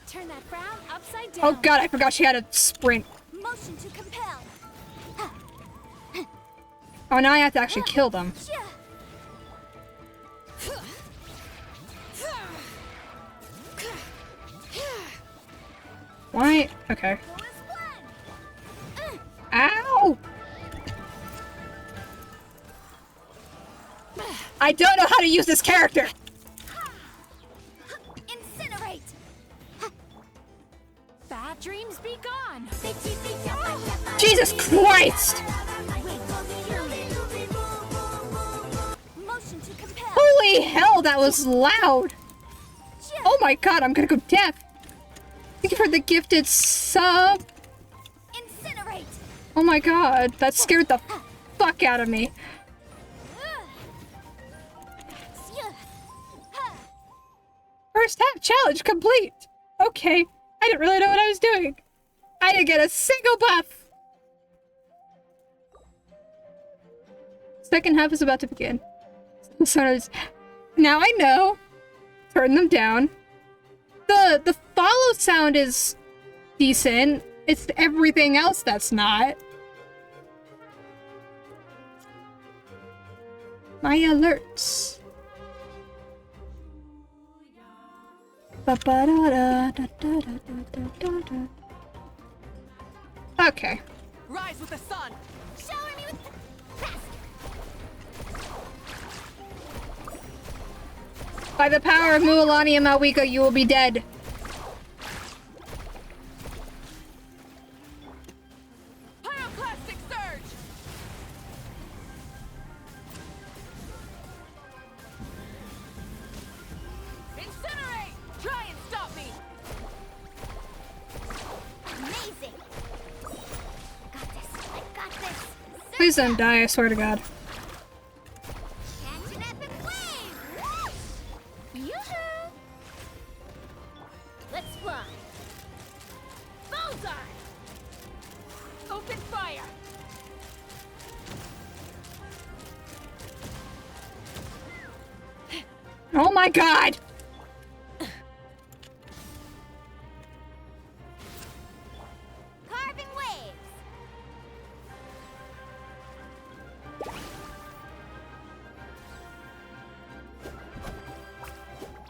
Speaker 2: Turn that frown upside down.
Speaker 3: Oh god, I forgot she had a sprint.
Speaker 2: Motion to compel.
Speaker 3: Oh, now I have to actually kill them. Why? Okay. Ow! I don't know how to use this character!
Speaker 2: Incinerate.
Speaker 5: Bad dreams be gone.
Speaker 3: Jesus Christ!
Speaker 2: Motion to compel.
Speaker 3: Holy hell, that was loud! Oh my god, I'm gonna go deaf! Thank you for the gifted sub!
Speaker 2: Incinerate.
Speaker 3: Oh my god, that scared the fuck out of me. First half challenge complete! Okay, I didn't really know what I was doing. I didn't get a single buff! Second half is about to begin. So now I know. Turn them down. The follow sound is decent. It's everything else that's not. My alerts. Okay.
Speaker 1: Rise with the sun.
Speaker 2: Shower me with
Speaker 3: By the power of Mualani and Malwika, you will be dead.
Speaker 1: Pyroclastic surge. Incinerate. Try and stop me.
Speaker 2: amazing. Got this. I got this.
Speaker 3: Please don't die, I swear to God.
Speaker 2: Catch an epic wave. Yoo-hoo. Let's fly. Bullseye.
Speaker 1: Open fire.
Speaker 3: Oh my God!
Speaker 2: Carving waves.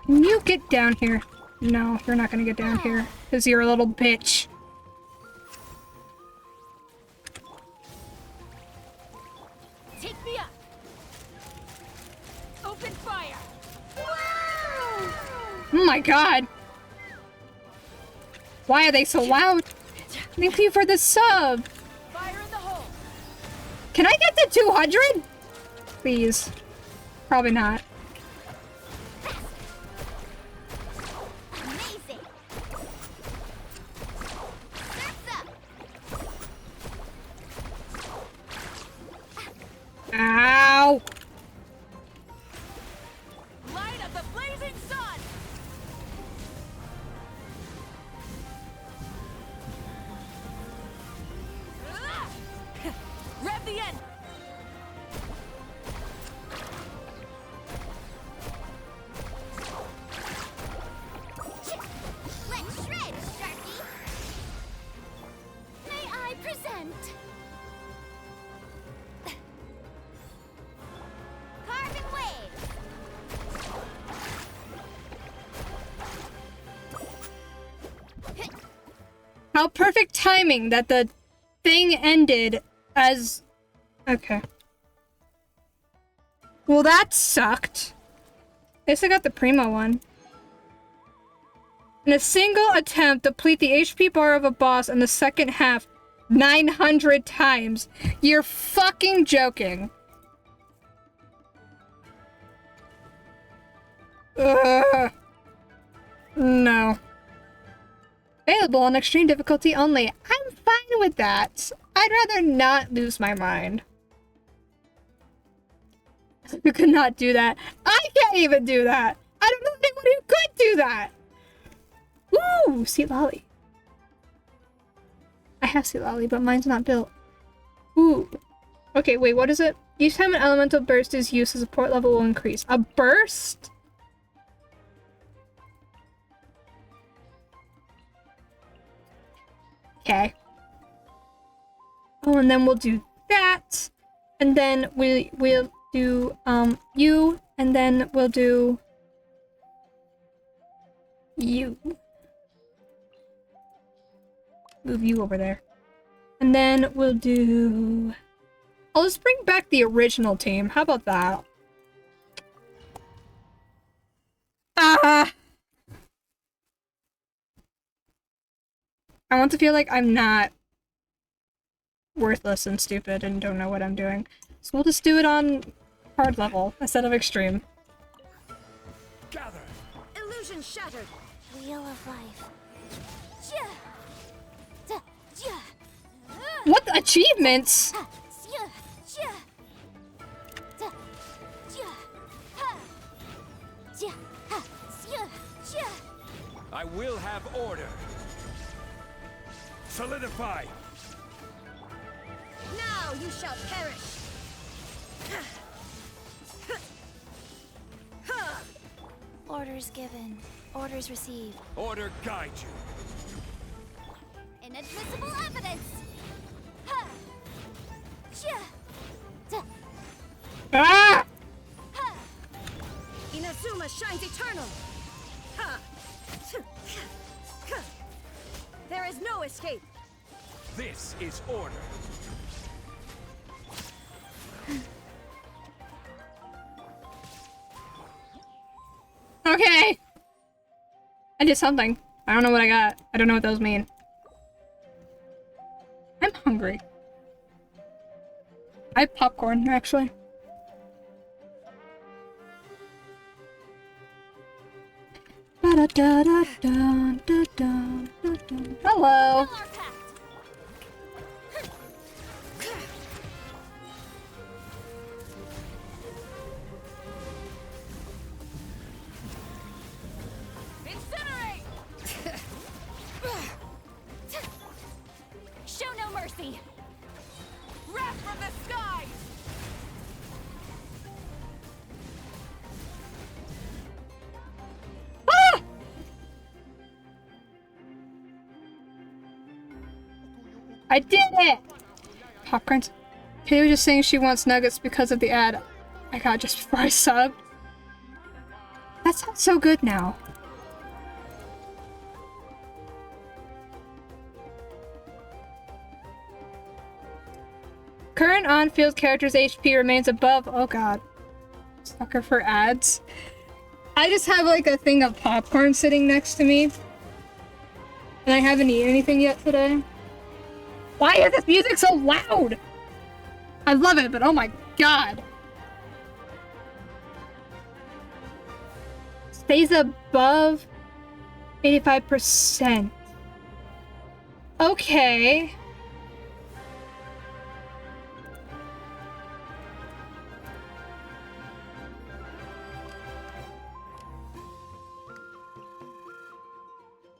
Speaker 3: Can you get down here? No, you're not gonna get down here. Because you're a little bitch.
Speaker 1: Take me up. Open fire.
Speaker 3: Oh my God! Why are they so loud? Thank you for the sub!
Speaker 1: Fire in the hole.
Speaker 3: Can I get to 200? Please. Probably not.
Speaker 2: Amazing. Surf's up.
Speaker 3: Ow!
Speaker 1: Light of the blazing sun. Rev the end.
Speaker 2: Let's shred, Sharky. May I present? Carving waves.
Speaker 3: How perfect timing that the thing ended as... Okay. Well, that sucked. At least I got the Primo one. In a single attempt, deplete the HP bar of a boss in the second half 900 times. You're fucking joking. No. Available on extreme difficulty only. I'm fine with that. I'd rather not lose my mind. You could not do that. I can't even do that. I don't know anyone who could do that. Woo! Sea Lolly. I have Sea Lolly, but mine's not built. Ooh. Okay, wait, what is it? Each time an elemental burst is used, the support level will increase. A burst? Okay. Oh, and then we'll do that. And then we'll do you, and then we'll do you. Move you over there. And then we'll do... I'll just bring back the original team. How about that? Ah! I want to feel like I'm not worthless and stupid and don't know what I'm doing. So we'll just do it on hard level instead of extreme.
Speaker 1: Gather.
Speaker 8: Illusion shattered.
Speaker 9: Wheel of life.
Speaker 3: What achievements?
Speaker 1: I will have order. Solidify.
Speaker 8: Now you shall perish.
Speaker 9: Orders given. Orders received.
Speaker 1: Order guide you.
Speaker 8: Inadmissible evidence.
Speaker 3: Ah!
Speaker 8: Inazuma shines eternal. There is no escape.
Speaker 1: This is order.
Speaker 3: Okay. I did something. I don't know what I got. I don't know what those mean. I'm hungry. I have popcorn, actually. Hello.
Speaker 8: Incinerate! Show no mercy. Wrath from the skies.
Speaker 3: Ah! I did it! Popcorns. Kay was just saying she wants nuggets because of the ad I got just before I subbed. That sounds so good now. Current on-field character's HP remains above... Oh god. Sucker for ads. I just have like a thing of popcorn sitting next to me. And I haven't eaten anything yet today. Why is this music so loud? I love it, but oh my god. Stays above 85%. Okay.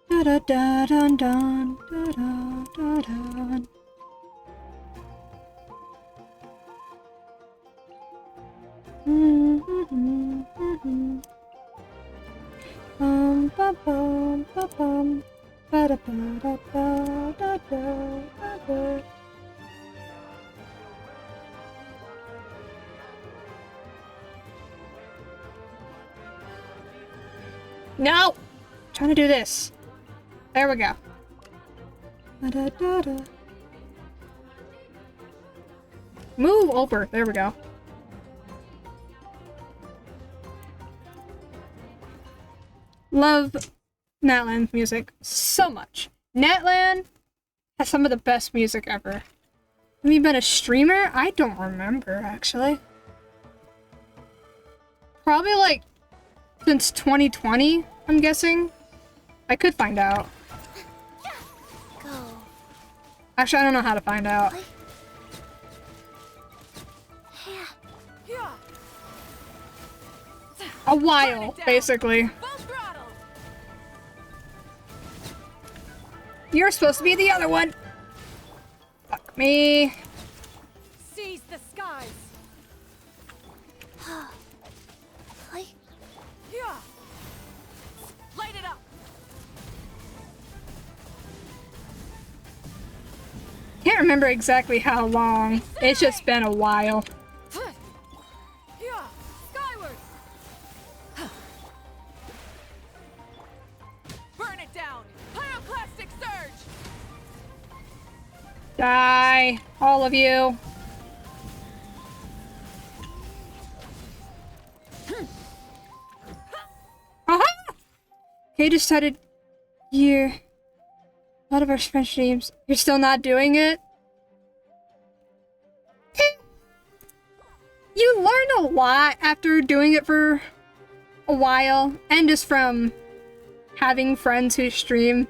Speaker 3: Da da da dun dun da da da dun. Bum bum bum bum bum. Ba da ba da ba da da da. No! Trying to do this. There we go. Da-da-da-da. Move over. There we go. Love Natlan's music so much. Natlan has some of the best music ever. Have you been a streamer? I don't remember, actually. Probably like since 2020, I'm guessing. I could find out.
Speaker 9: Go.
Speaker 3: Actually, I don't know how to find out. A while, basically. You're supposed to be the other one. Fuck me.
Speaker 6: Seize the skies. Light it up.
Speaker 3: Can't remember exactly how long. It's just been a while.
Speaker 6: Skyward. Burn it down. Pyroclastic surge.
Speaker 3: Die, all of you. Aha! Okay, decided a lot of our French names. You're still not doing it? You learn a lot after doing it for a while, and just from having friends who stream.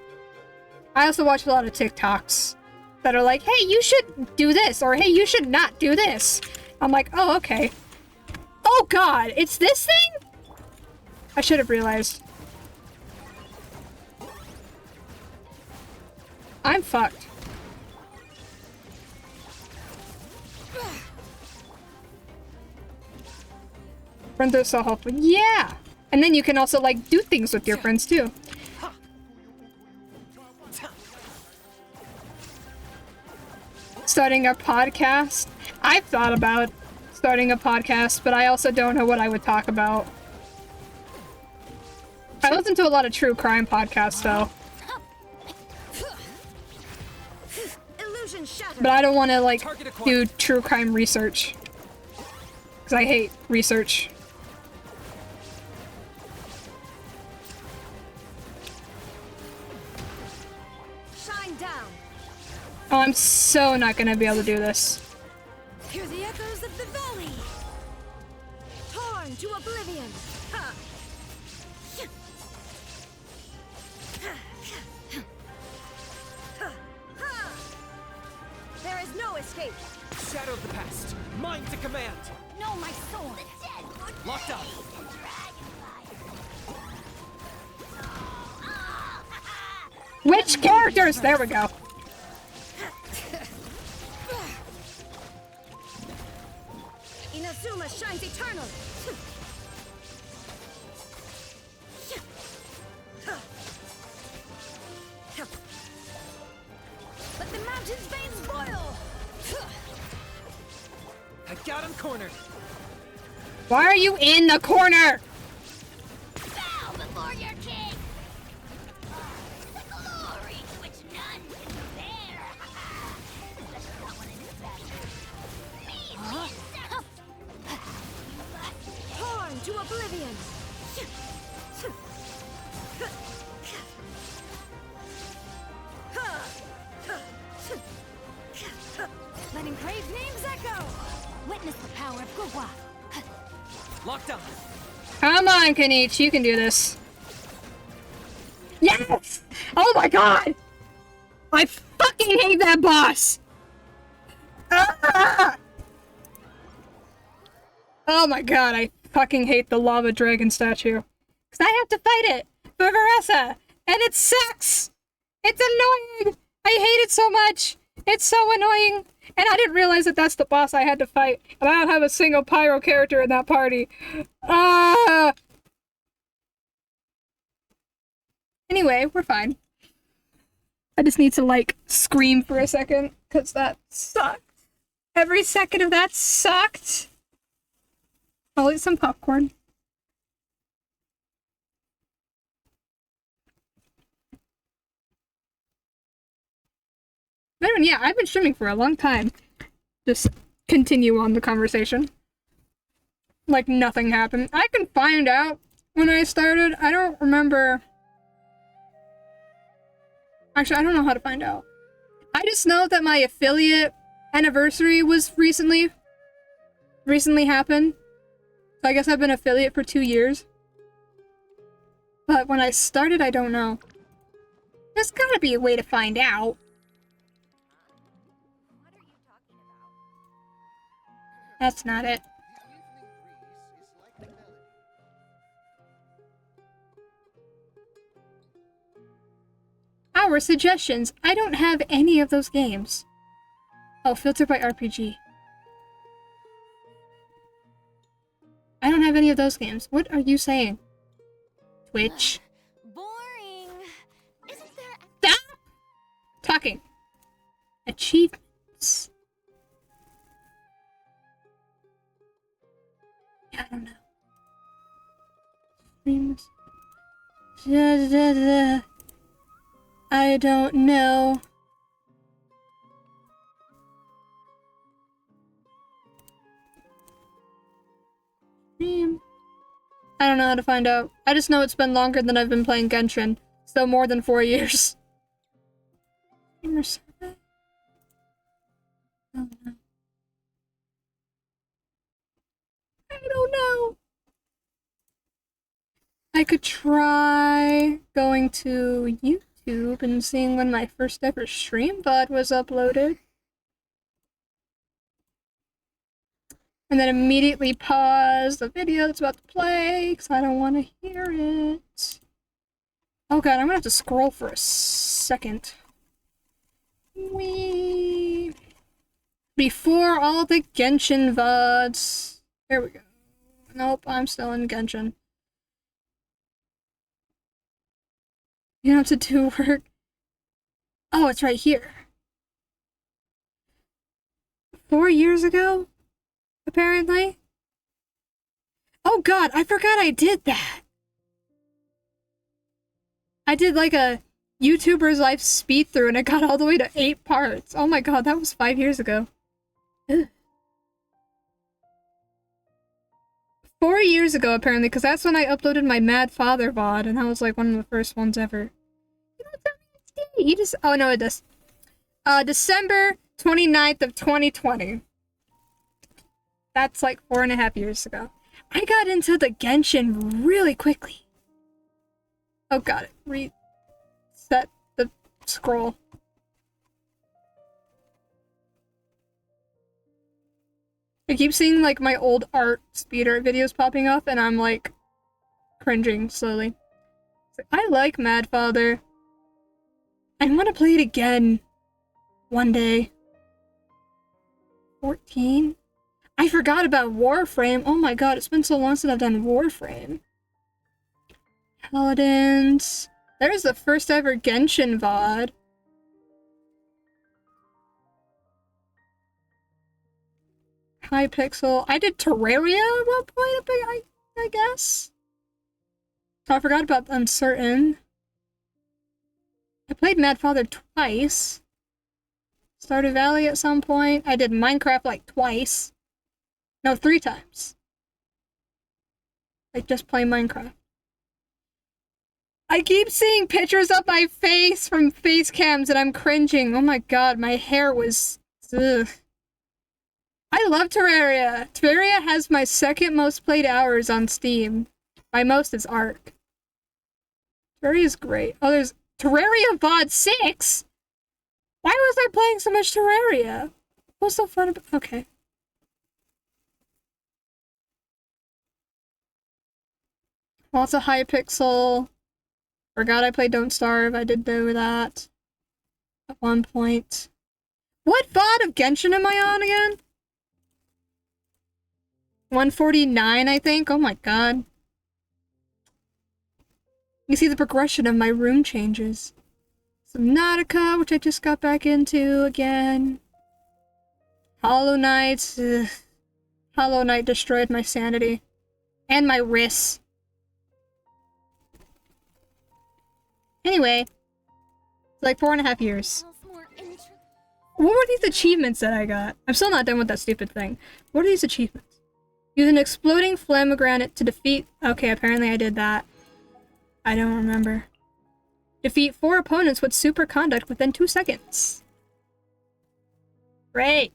Speaker 3: I also watch a lot of TikToks that are like, hey, you should do this, or hey, you should not do this. I'm like, oh, okay. Oh god, it's this thing? I should have realized. I'm fucked. Friends are so helpful. Yeah! And then you can also, like, do things with your friends, too. Starting a podcast? I've thought about starting a podcast, but I also don't know what I would talk about. I listen to a lot of true crime podcasts, though. But I don't want to, like, do true crime research. Because I hate research.
Speaker 6: Shine down.
Speaker 3: Oh, I'm so not gonna be able to do this.
Speaker 6: Hear the echoes of the valley. Torn to oblivion. Ha. There is no escape.
Speaker 1: Shadow of the past. Mine to command.
Speaker 6: No, my sword.
Speaker 1: Locked up.
Speaker 3: Which characters? There we go.
Speaker 6: Inazuma shines eternal. Let the mountain's veins boil.
Speaker 1: I got him cornered.
Speaker 3: Why are you in the corner?
Speaker 9: Bow before your king. The glory to which none can compare. Especially not one in his battle.
Speaker 6: Torn to oblivion. Let engraved names echo. Witness the power of Gugwa.
Speaker 1: Locked up.
Speaker 3: Come on, Kanich, you can do this. Yes! Oh my god! I fucking hate that boss! Ah! Oh my god, I fucking hate the lava dragon statue. Because I have to fight it for Veressa, and it sucks! It's annoying! I hate it so much! It's so annoying! And I didn't realize that that's the boss I had to fight. And I don't have a single pyro character in that party. Ah! Anyway, we're fine. I just need to, like, scream for a second, because that sucked. Every second of that sucked. I'll eat some popcorn. streaming? Yeah, I've been streaming for a long time. Just continue on the conversation. Like nothing happened. I can find out when I started. I don't remember. Actually, I don't know how to find out. I just know that my affiliate anniversary was recently happened. So I guess I've been affiliate for 2 years. But when I started, I don't know. There's gotta be a way to find out. That's not it. Our suggestions. I don't have any of those games. Oh, filter by RPG. I don't have any of those games. What are you saying? Twitch.
Speaker 8: Boring. Isn't there?
Speaker 3: Stop talking. Achievements. I don't know. Streams. I don't know. Stream. I don't know how to find out. I just know it's been longer than I've been playing Genshin. So more than 4 years. Streamer survey? Oh no. I don't know. I could try going to YouTube and seeing when my first ever stream VOD was uploaded. And then immediately pause the video that's about to play because I don't want to hear it. Oh god, I'm gonna have to scroll for a second. Wee. Before all the Genshin VODs. There we go. Nope, I'm still in Genshin. You don't have to do work. Oh, it's right here. 4 years ago? Apparently. Oh god, I forgot I did that. I did like a YouTuber's life speed through and it got all the way to 8 parts. Oh my god, that was 5 years ago. Ugh. 4 years ago, apparently, because that's when I uploaded my Mad Father VOD, and that was like one of the first ones ever. You don't tell me it's day. You just— oh no, it does. December 29th of 2020. That's like 4.5 years ago. I got into the Genshin really quickly. Oh god, it reset the scroll. I keep seeing like my old art speeder videos popping up and I'm like cringing slowly. I like Mad Father. I want to play it again one day. 14? I forgot about Warframe. Oh my god, it's been so long since I've done Warframe. Paladins. There's the first ever Genshin VOD. Hypixel. I did Terraria at one point, I guess. Oh, I forgot about Uncertain. I played Mad Father twice. Stardew Valley at some point. I did Minecraft like twice. No, 3 times. Like just play Minecraft. I keep seeing pictures of my face from face cams and I'm cringing. Oh my god, my hair was... ugh. I love Terraria. Terraria has my second most played hours on Steam. My most is Ark. Terraria's great. Oh, there's Terraria VOD 6? Why was I playing so much Terraria? What's so fun about— okay. Lots of Hypixel. Forgot I played Don't Starve. I did do that at one point. What VOD of Genshin am I on again? 149, I think. Oh my god. You see the progression of my room changes. Subnautica, which I just got back into again. Hollow Knight. Ugh. Hollow Knight destroyed my sanity. And my wrists. Anyway. It's like 4.5 years. What were these achievements that I got? I'm still not done with that stupid thing. What are these achievements? Use an exploding flamigranate to defeat... Okay, apparently I did that. I don't remember. Defeat 4 opponents with super conduct within 2 seconds. Great.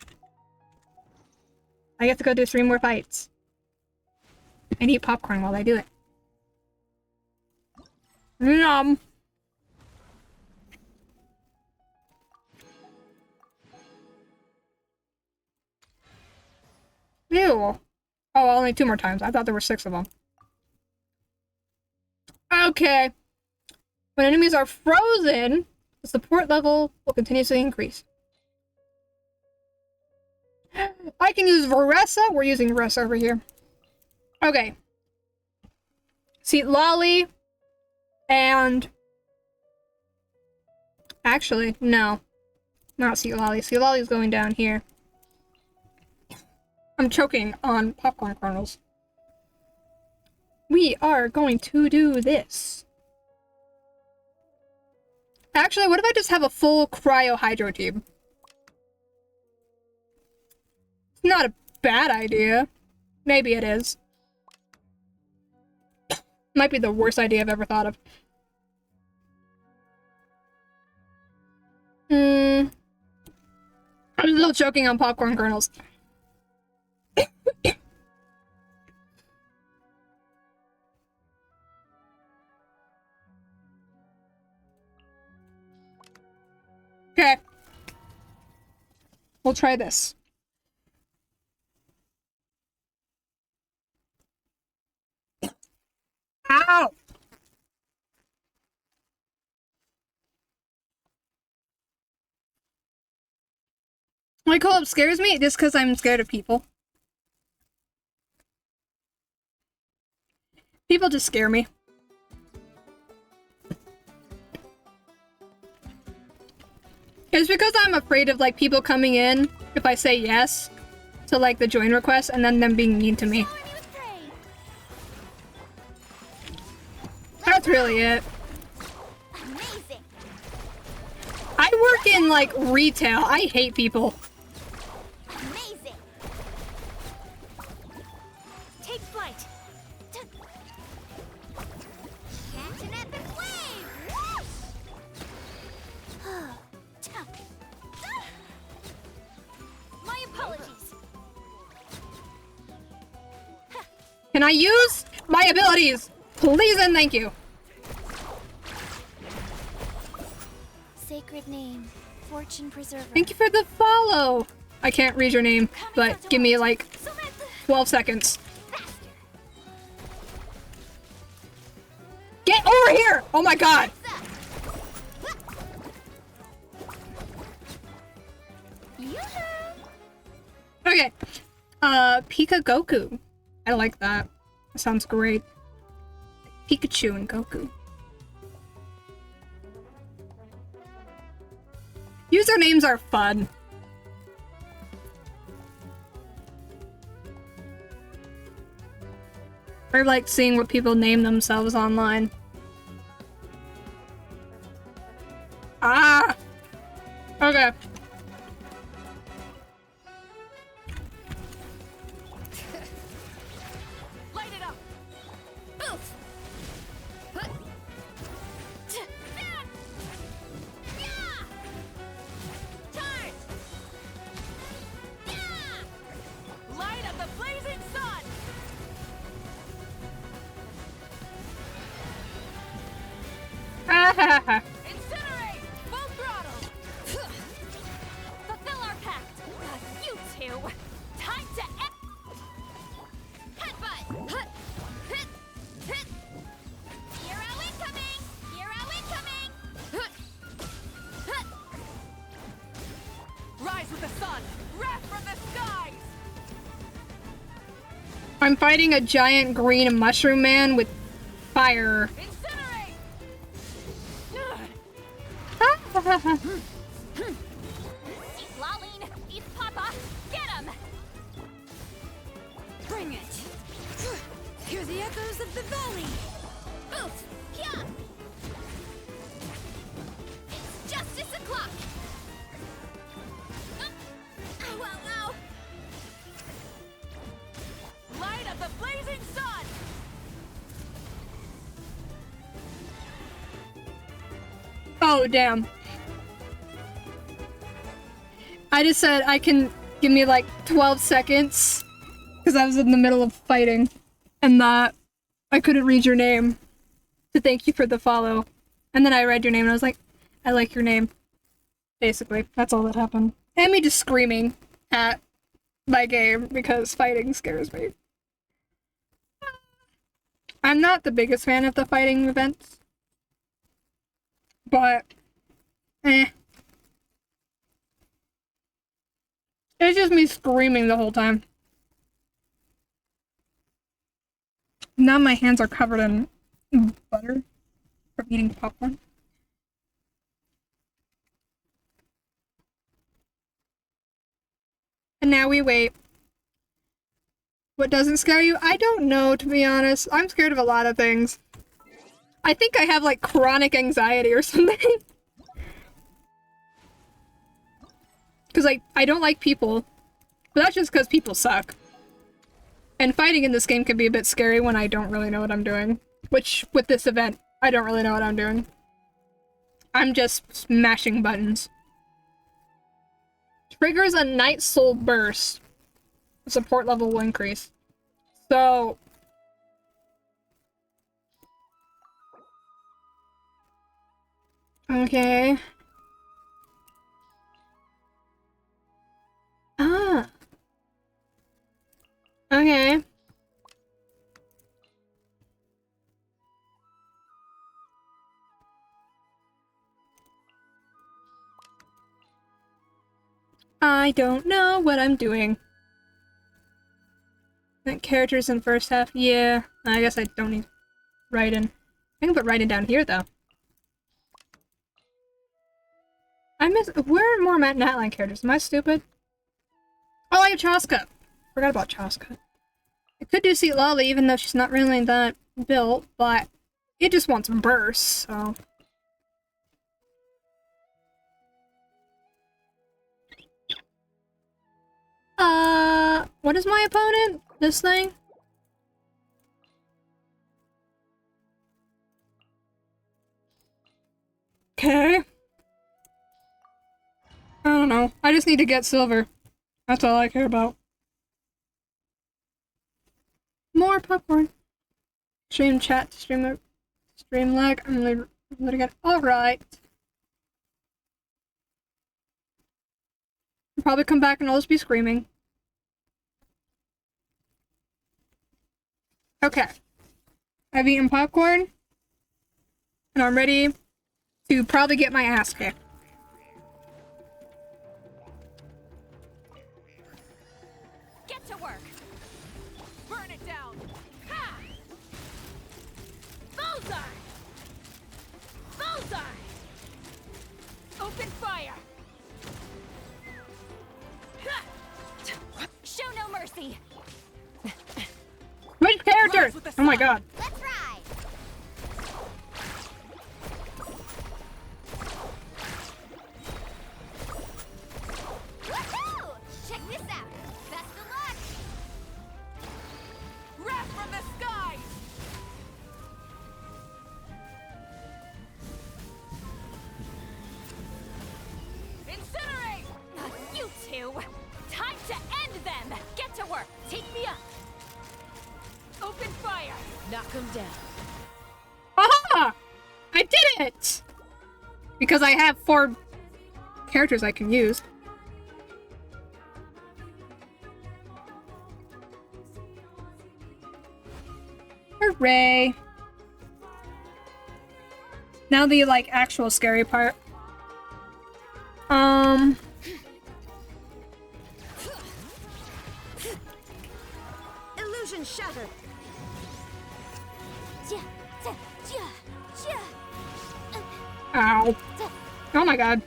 Speaker 3: I get to go do 3 more fights. And eat popcorn while I do it. Yum. Ew. Oh, only 2 more times. I thought there were 6 of them. Okay. When enemies are frozen, the support level will continuously increase. I can use Varessa. We're using Varessa over here. Okay. Seat Lolly. And... Actually, no. Not Seat Lolly. Seat Lolly's going down here. I'm choking on popcorn kernels. We are going to do this. Actually, what if I just have a full cryo hydro tube? It's not a bad idea. Maybe it is. Might be the worst idea I've ever thought of. I'm still choking on popcorn kernels. Okay. We'll try this. Ow! My co-op scares me just because I'm scared of people. People just scare me. It's because I'm afraid of, like, people coming in if I say yes to, like, the join request and then them being mean to me. That's really it.
Speaker 10: Amazing.
Speaker 3: I work in, like, retail. I hate people.
Speaker 10: Amazing.
Speaker 5: Take flight.
Speaker 10: Catch an epic wave. Whoosh!
Speaker 5: My apologies.
Speaker 3: Can I use my abilities? Please and thank you.
Speaker 5: Sacred name, fortune preserver.
Speaker 3: Thank you for the follow. I can't read your name, but give me, like, 12 seconds. Get over here! Oh my god! Okay. Pika Goku. I like that. That sounds great. Pikachu and Goku. Usernames are fun. I like seeing what people name themselves online. Ah! Okay.
Speaker 5: Light it up. Oof. Light up the blazing sun. Incinerate! Full throttle! Fulfill our pact! You two! Time to headbutt! Hut! Hit! Hit! Hero incoming! Hero incoming! Hut! Hut! Rise with the sun! Wrath from the skies!
Speaker 3: I'm fighting a giant green mushroom man with fire.
Speaker 5: Incinerate!
Speaker 10: Eat Laline. Eat Papa. Get him.
Speaker 4: Bring it! Hear the echoes of the valley!
Speaker 10: Oof. Yeah. It's justice o'clock.
Speaker 3: Oh, damn. I just said I can give me like 12 seconds because I was in the middle of fighting and that I couldn't read your name to thank you for the follow. And then I read your name and I was like, I like your name. Basically, that's all that happened. And me just screaming at my game because fighting scares me. I'm not the biggest fan of the fighting events, but eh. It's just me screaming the whole time. Now my hands are covered in butter from eating popcorn. And now we wait. What doesn't scare you? I don't know, to be honest. I'm scared of a lot of things. I think I have like chronic anxiety or something. Because I don't like people. But that's just because people suck. And fighting in this game can be a bit scary when I don't really know what I'm doing. Which, with this event, I don't really know what I'm doing. I'm just smashing buttons. Triggers a Night Soul Burst. Support level will increase. So... okay. Ah. Okay. I don't know what I'm doing. Characters in first half, yeah. I guess I don't need Raiden. I can put Raiden down here, though. Where are more Matt and Atline characters? Am I stupid? Oh, I have Chaska! Forgot about Chaska. I could do Seat Lolly, even though she's not really that built, but it just wants bursts, so... what is my opponent? This thing? Okay. I don't know. I just need to get silver. That's all I care about. More popcorn. Stream chat, stream lag. I'm gonna let it get. Alright. I'll probably come back and I'll just be screaming. Okay. I've eaten popcorn. And I'm ready to probably get my ass kicked.
Speaker 5: Get to work! Burn it down! Ha! Bullseye! Bullseye! Open fire! Ha! Show no mercy!
Speaker 3: Which character? Oh my god.
Speaker 10: Let's ride! Woohoo! Check this out! Best of luck!
Speaker 5: Wrath from the skies! Incinerate! You two! Time to end them! Get to work! Take me up! Open fire! Knock them down.
Speaker 3: Aha! I did it! Because I have 4 characters I can use. Hooray! Now the, like, actual scary part.
Speaker 10: Illusion shattered!
Speaker 3: Ow. Oh my god.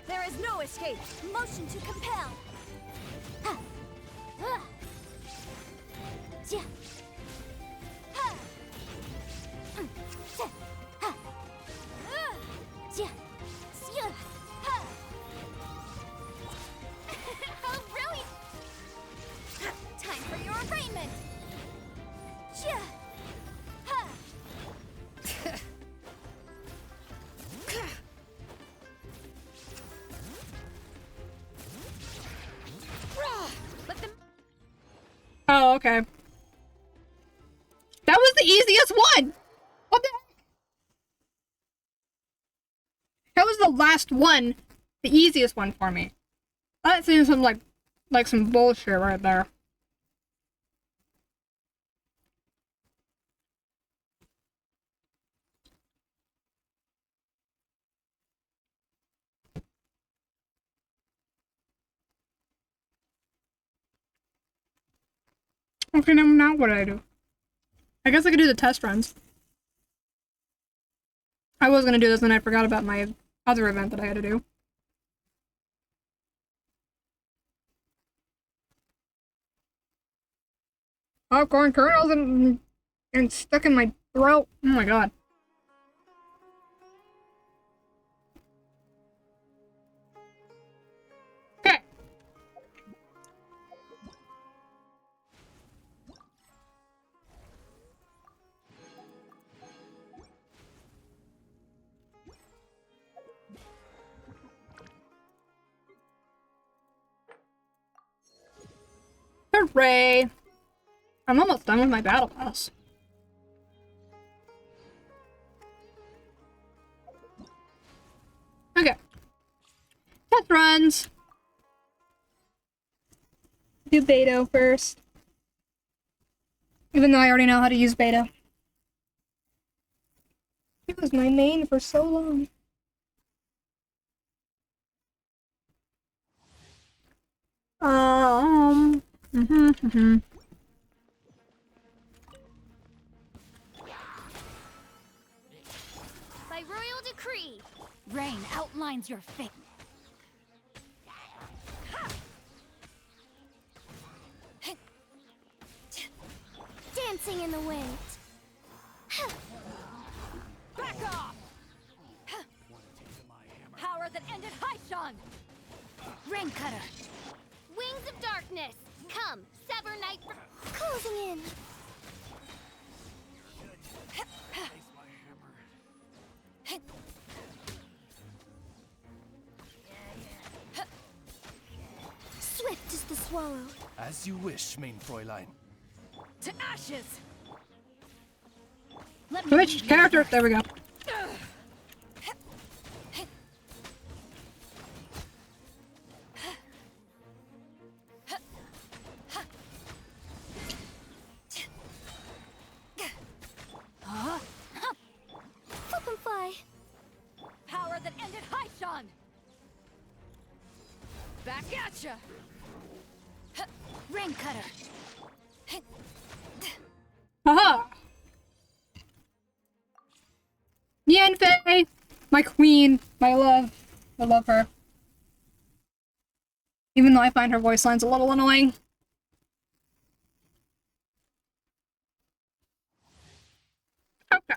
Speaker 10: There is no escape! Motion to compel! Ha! Ah! Yeah. Ha! Ja. Ha! Ja. Yeah. Ha! Oh, really? Time for your arraignment! Yeah. Ha!
Speaker 3: Oh, okay. That was the easiest one! What the heck? That was the last one. The easiest one for me. That seems some like some bullshit right there. Okay, now what do I do? I guess I could do the test runs. I was gonna do this and I forgot about my other event that I had to do. Popcorn kernels and stuck in my throat. Oh my god. Okay. Hooray! I'm almost done with my battle pass. Okay. Test runs. Do Beto first. Even though I already know how to use Beto. It was my main for so long. Mhm.
Speaker 8: By royal decree, rain outlines your fate.
Speaker 10: Dancing in the wind.
Speaker 8: Back off! Power that ended Haishan! Rain cutter!
Speaker 10: Wings of darkness. Come, sever night. Closing in. Swift is the swallow.
Speaker 1: As you wish, main Fräulein.
Speaker 8: To ashes! Let me
Speaker 3: Switch character. There we go.
Speaker 10: Flip and fly.
Speaker 8: Power that ended Haishan! Back at ya! Rain cutter!
Speaker 3: Haha! Yanfei! My queen. My love. I love her. Even though I find her voice lines a little annoying. Okay.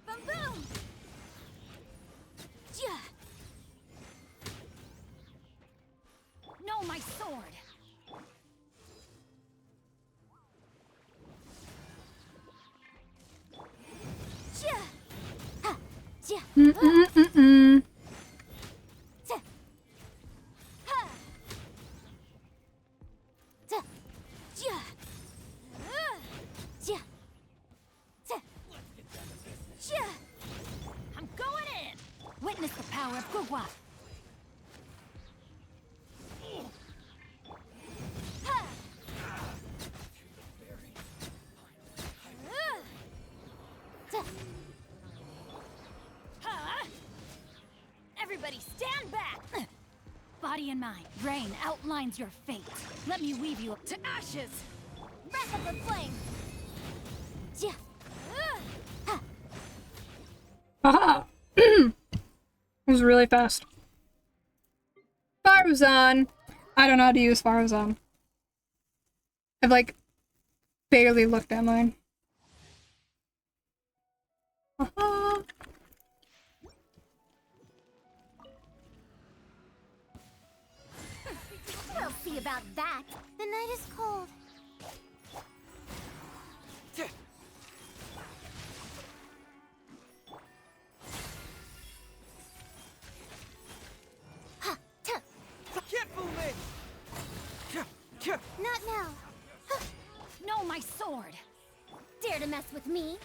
Speaker 10: Boom boom. Yeah.
Speaker 8: No, my sword!
Speaker 10: Yeah. Ha. Yeah.
Speaker 3: Mm-mm-mm-mm.
Speaker 10: Ja. Ha. Ja. Ja. Ja. Ja. Ja.
Speaker 8: I'm going in! Witness the power of Gugwa!
Speaker 10: Ha. Ja.
Speaker 8: Huh? Everybody stand back! Body and mind, rain outlines your fate. Let me weave you up to ashes!
Speaker 10: Wrap up the flame. Yeah. Ha.
Speaker 3: Haha! It was really fast. Faruzan! I don't know how to use Faruzan. I've like barely looked at mine. Haha!
Speaker 10: We'll see about that. The night is cold. Ha. Ta.
Speaker 1: Can't fool me!
Speaker 10: with me.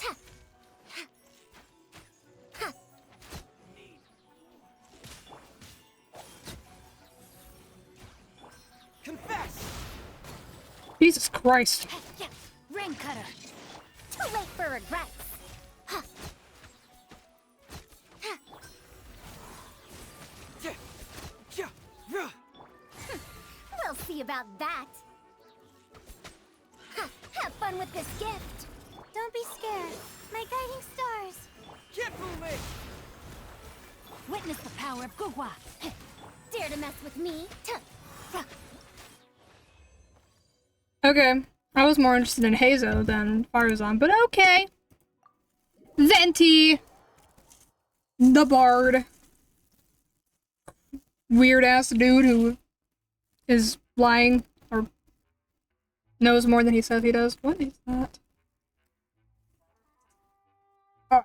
Speaker 10: Ha. Ha.
Speaker 1: Confess!
Speaker 3: Jesus Christ.
Speaker 8: Yeah, rain cutter.
Speaker 10: Too late for regrets. Ha. Ha.
Speaker 1: Yeah. Yeah. Yeah.
Speaker 10: We'll see about that. Ha. Have fun with this gift. Don't be scared. My guiding stars.
Speaker 1: Can't fool me!
Speaker 8: Witness the power of Gugwa.
Speaker 10: Dare to mess with me?
Speaker 3: Okay. I was more interested in Hazo than Farazan, but okay. Venti! The bard. Weird ass dude who is lying or knows more than he says he does. What is that? Oh.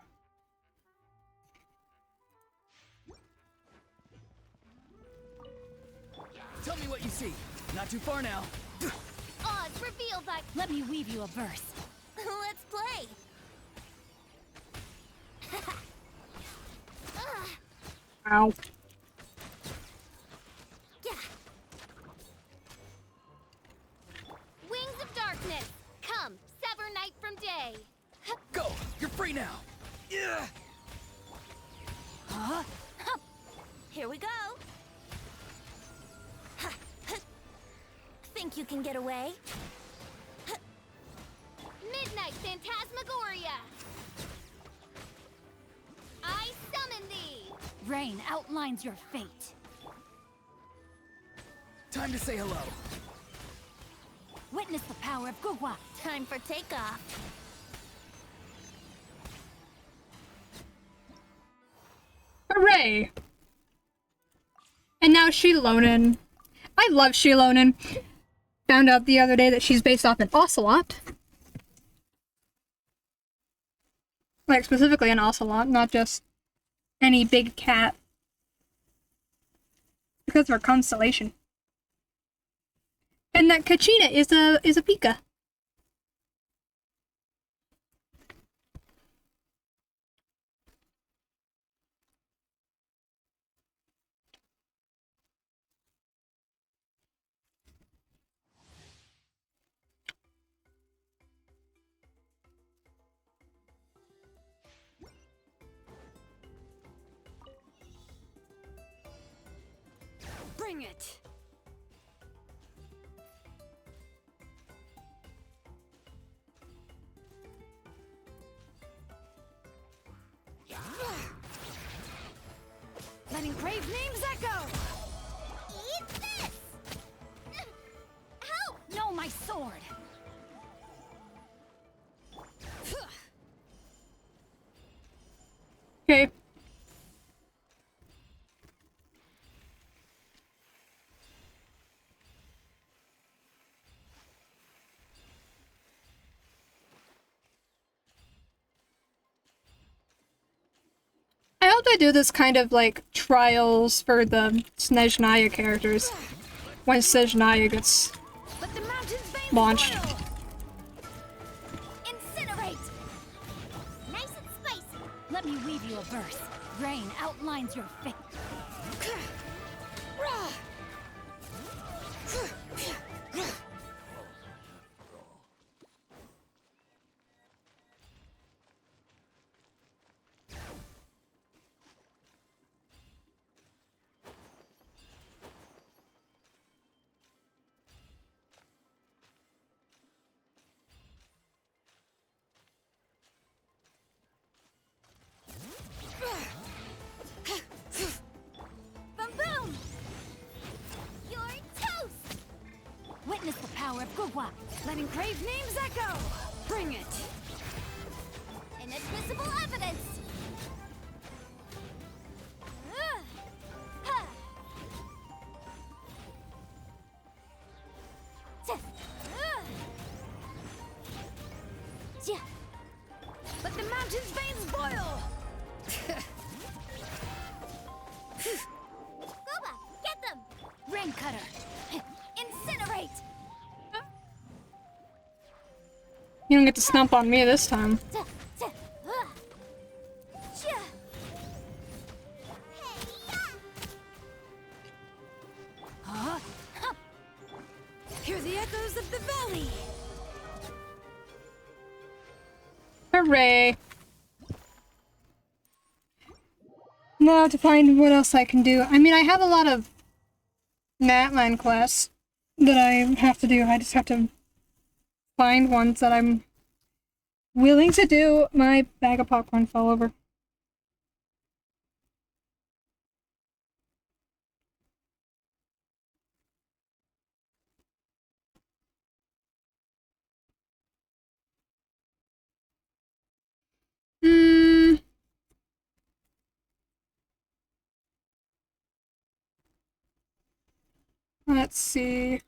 Speaker 1: Tell me what you see. Not too far now.
Speaker 10: Odds reveal that.
Speaker 8: Let me weave you a verse.
Speaker 10: Let's play.
Speaker 3: Ow.
Speaker 10: Yeah. Wings of darkness. Come, sever night from day.
Speaker 1: Go! You're free now! Yeah!
Speaker 8: Huh?
Speaker 9: Here we go. Think you can get away?
Speaker 10: Midnight Phantasmagoria. I summon thee.
Speaker 8: Rain outlines your fate.
Speaker 1: Time to say hello.
Speaker 8: Witness the power of Gugwa.
Speaker 9: Time for takeoff.
Speaker 3: Hooray! And now Shilonen. I love Shilonen. Found out the other day that she's based off an ocelot. Like, specifically an ocelot, not just any big cat. Because of her constellation. And that Kachina is a Pika.
Speaker 8: Bring it. Letting brave names echo.
Speaker 10: Eat this. Help!
Speaker 8: No, my sword.
Speaker 3: Okay. I hope they do this kind of like trials for the Snezhnaya characters when Snezhnaya gets
Speaker 8: But the mountain's veins
Speaker 3: launched.
Speaker 8: boil.
Speaker 10: Incinerate. Nice and spicy.
Speaker 8: Let me weave you a verse. Rain outlines your fate.
Speaker 10: Boom boom. You're toast.
Speaker 8: Witness the power of Gugwa. Letting brave names echo. Bring it.
Speaker 10: Inadmissible evidence. Ha. Yeah.
Speaker 8: But the mountain's veins boil.
Speaker 10: Boba, get them.
Speaker 8: Rain cutter.
Speaker 10: Incinerate.
Speaker 3: You don't get to stomp on me this time.
Speaker 8: Hear the echoes of the valley.
Speaker 3: Hooray! Now to find what else I can do. I mean, I have a lot of Natlan quests that I have to do. I just have to find ones that I'm willing to do. My bag of popcorn fell over. Hmm. Let's see.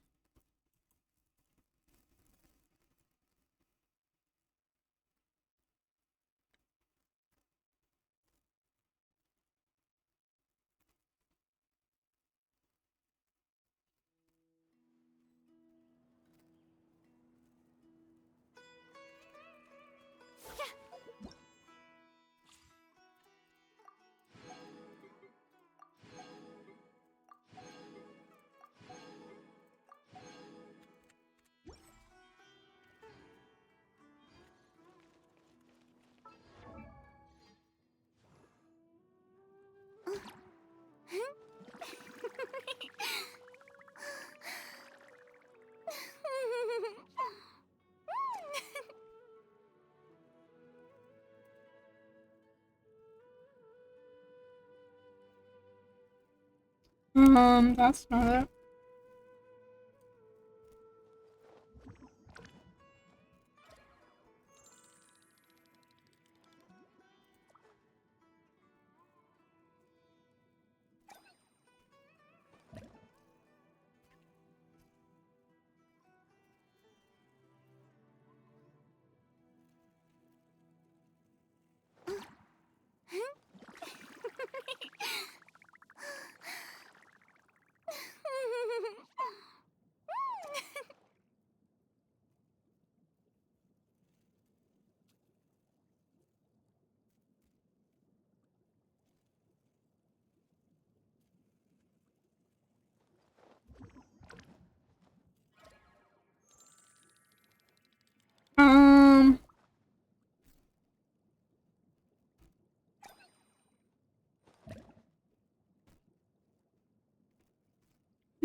Speaker 3: That's not it.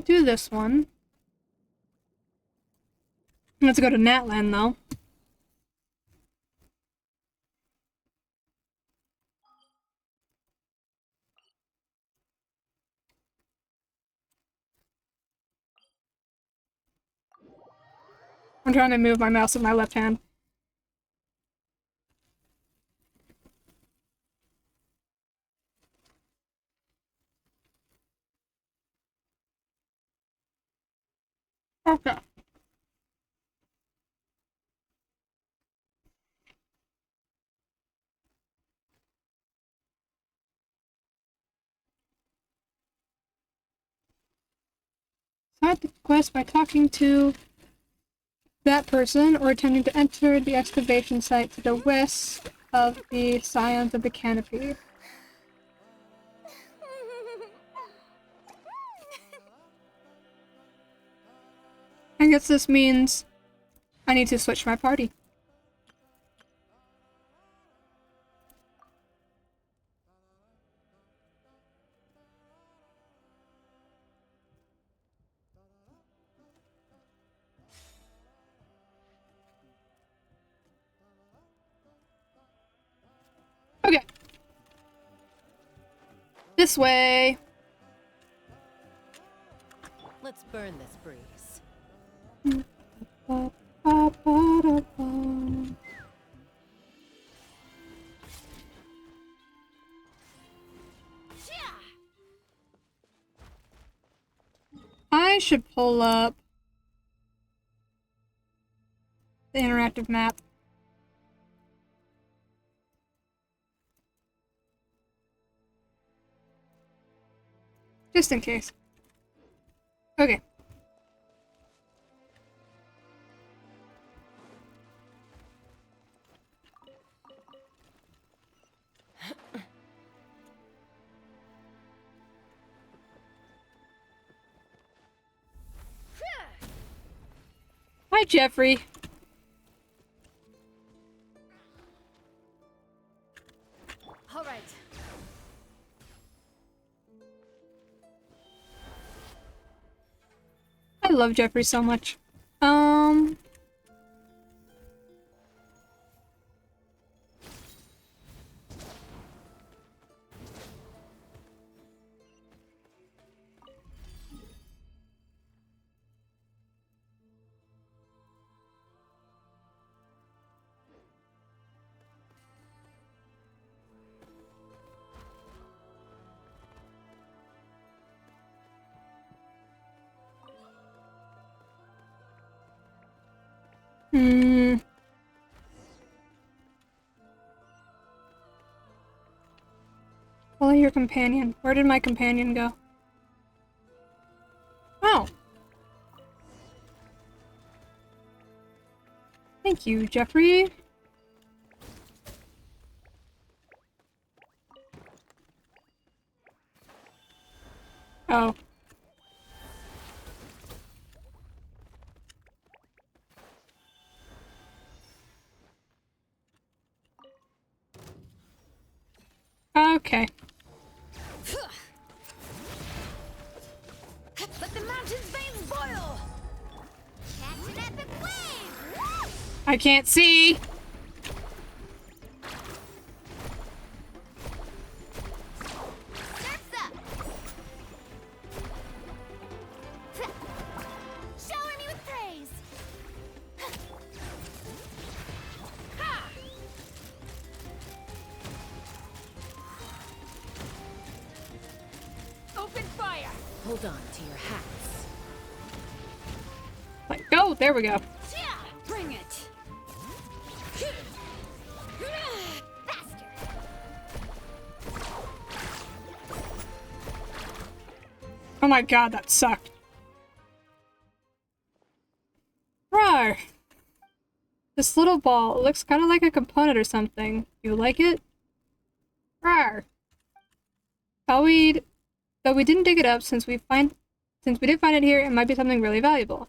Speaker 3: Do this one. Let's go to Natlan though. I'm trying to move my mouse with my left hand. Okay. Start the quest by talking to that person or attempting to enter the excavation site to the west of the Scions of the Canopy. I guess this means I need to switch my party. Okay. This way.
Speaker 11: Let's burn this breeze.
Speaker 3: I should pull up the interactive map. Just in case. Okay. Jeffrey.
Speaker 4: All right.
Speaker 3: I love Jeffrey so much. Follow your companion. Where did my companion go? Oh. Thank you, Jeffrey. Oh. Okay.
Speaker 8: Let the mountain's veins boil!
Speaker 10: Catch an epic wave!
Speaker 3: I can't see.
Speaker 10: Surf's up! Shower me with praise!
Speaker 8: Open fire!
Speaker 11: Hold on to your hats.
Speaker 3: Let go. There we go.
Speaker 8: Yeah! Bring it!
Speaker 10: Faster!
Speaker 3: Oh my god, that sucked. Rawr. This little ball, it looks kind of like a component or something. You like it? Rawr. Though we didn't dig it up, since we did find it here, it might be something really valuable.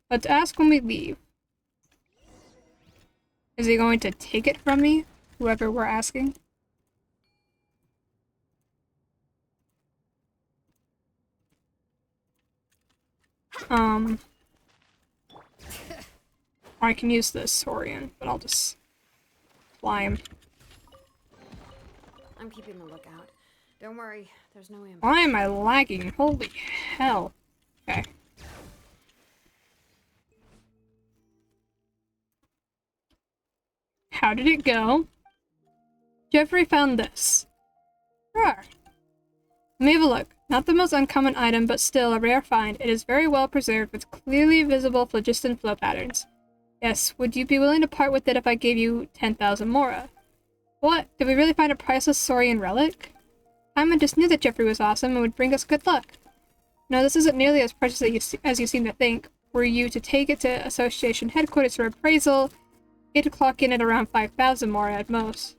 Speaker 3: Let's ask when we leave. Is he going to take it from me? Whoever we're asking? I can use this Saurian, but I'll just fly him.
Speaker 4: I'm keeping the lookout. Don't worry, there's no ambush.
Speaker 3: Why am I lagging? Holy hell. Okay. How did it go? Jeffrey found this. Rawr. Let me have a look. Not the most uncommon item, but still a rare find. It is very well preserved with clearly visible phlogiston flow patterns. Yes, would you be willing to part with it if I gave you 10,000 mora? What? Did we really find a priceless Saurian relic? Paimon just knew that Jeffrey was awesome and would bring us good luck. No, this isn't nearly as precious as you seem to think. Were you to take it to Association headquarters for appraisal, it'd clock in at around 5,000 mora at most.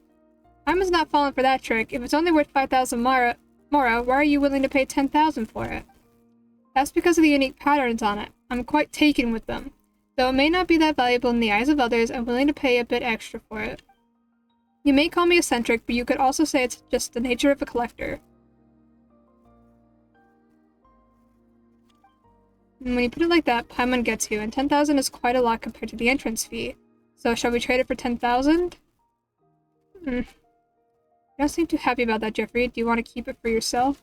Speaker 3: Paimon's not falling for that trick. If it's only worth 5,000 mora, why are you willing to pay 10,000 for it? That's because of the unique patterns on it. I'm quite taken with them. Though it may not be that valuable in the eyes of others, I'm willing to pay a bit extra for it. You may call me eccentric, but you could also say it's just the nature of a collector. And when you put it like that, Paimon gets you, and 10,000 is quite a lot compared to the entrance fee. So shall we trade it for 10,000? You don't seem too happy about that, Jeffrey. Do you want to keep it for yourself?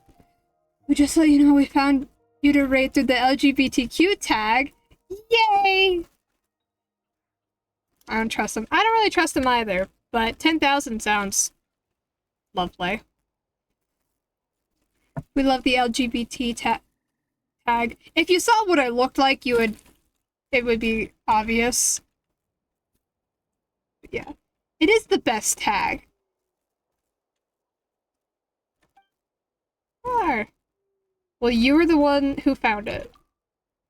Speaker 3: We just let you know we found you to raid through the LGBTQ tag. Yay! I don't trust him. I don't really trust him either, but 10,000 sounds lovely. We love the LGBT tag. If you saw what I looked like, it would be obvious. But yeah. It is the best tag. Well, you were the one who found it.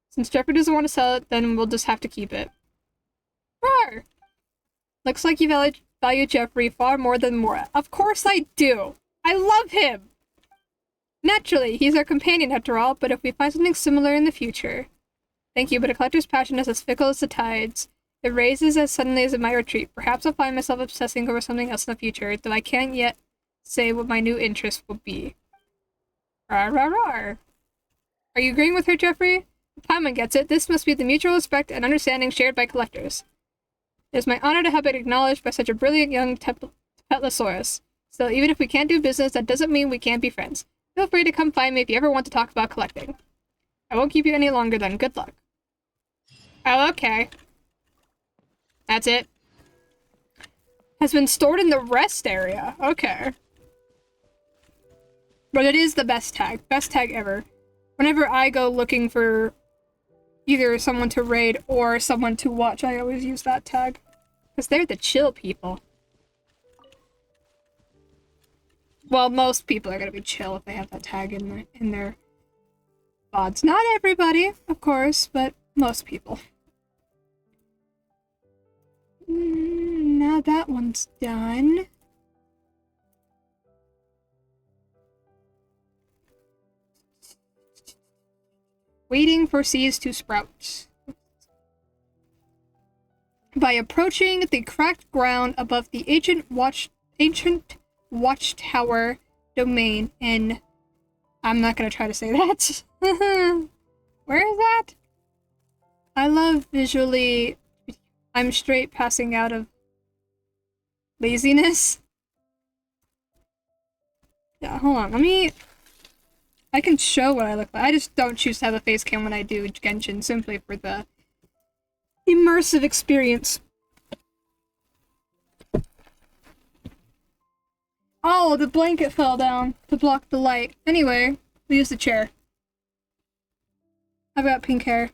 Speaker 3: Since Jeffrey doesn't want to sell it, then we'll just have to keep it. Rawr! Looks like you value Jeffrey far more than Mora. Of course I do! I love him! Naturally, he's our companion after all, but if we find something similar in the future... Thank you, but a collector's passion is as fickle as the tides. It raises as suddenly as it might retreat. Perhaps I'll find myself obsessing over something else in the future, though I can't yet say what my new interest will be. Rar, rar, rar. Are you agreeing with her, Jeffrey? Paimon gets it. This must be the mutual respect and understanding shared by collectors. It is my honor to have it acknowledged by such a brilliant young Petlosaurus. Still, even if we can't do business, that doesn't mean we can't be friends. Feel free to come find me if you ever want to talk about collecting. I won't keep you any longer then. Good luck. Oh, okay. That's it. Has been stored in the rest area. Okay. But it is the best tag. Best tag ever. Whenever I go looking for either someone to raid or someone to watch, I always use that tag. Because they're the chill people. Well, most people are going to be chill if they have that tag in their VODs. Not everybody, of course, but most people. Now that one's done. Waiting for seeds to sprout. By approaching the cracked ground above the ancient watchtower domain in... I'm not gonna try to say that. Where is that? I love visually... I'm straight passing out of laziness. Yeah, hold on. Let me... I can show what I look like. I just don't choose to have a face cam when I do Genshin, simply for the immersive experience. Oh, the blanket fell down to block the light. Anyway, we use the chair. I've got pink hair.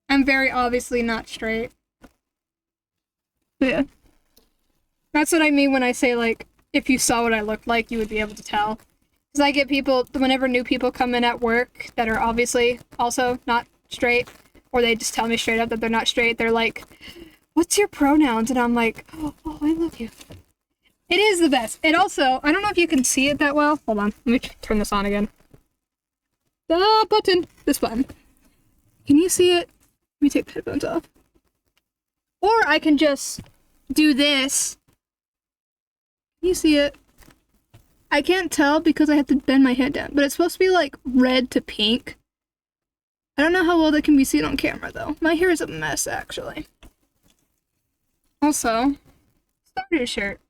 Speaker 3: I'm very obviously not straight. Yeah. That's what I mean when I say, like, if you saw what I looked like, you would be able to tell. Because I get people, whenever new people come in at work that are obviously also not straight, or they just tell me straight up that they're not straight, they're like, what's your pronouns? And I'm like, oh, I love you. It is the best. It also, I don't know if you can see it that well. Hold on, let me turn this on again. The button. This button. Can you see it? Let me take the headphones off. Or I can just do this. Can you see it? I can't tell because I have to bend my head down, but it's supposed to be like red to pink. I don't know how well that can be seen on camera though. My hair is a mess actually. Also, Stardew shirt.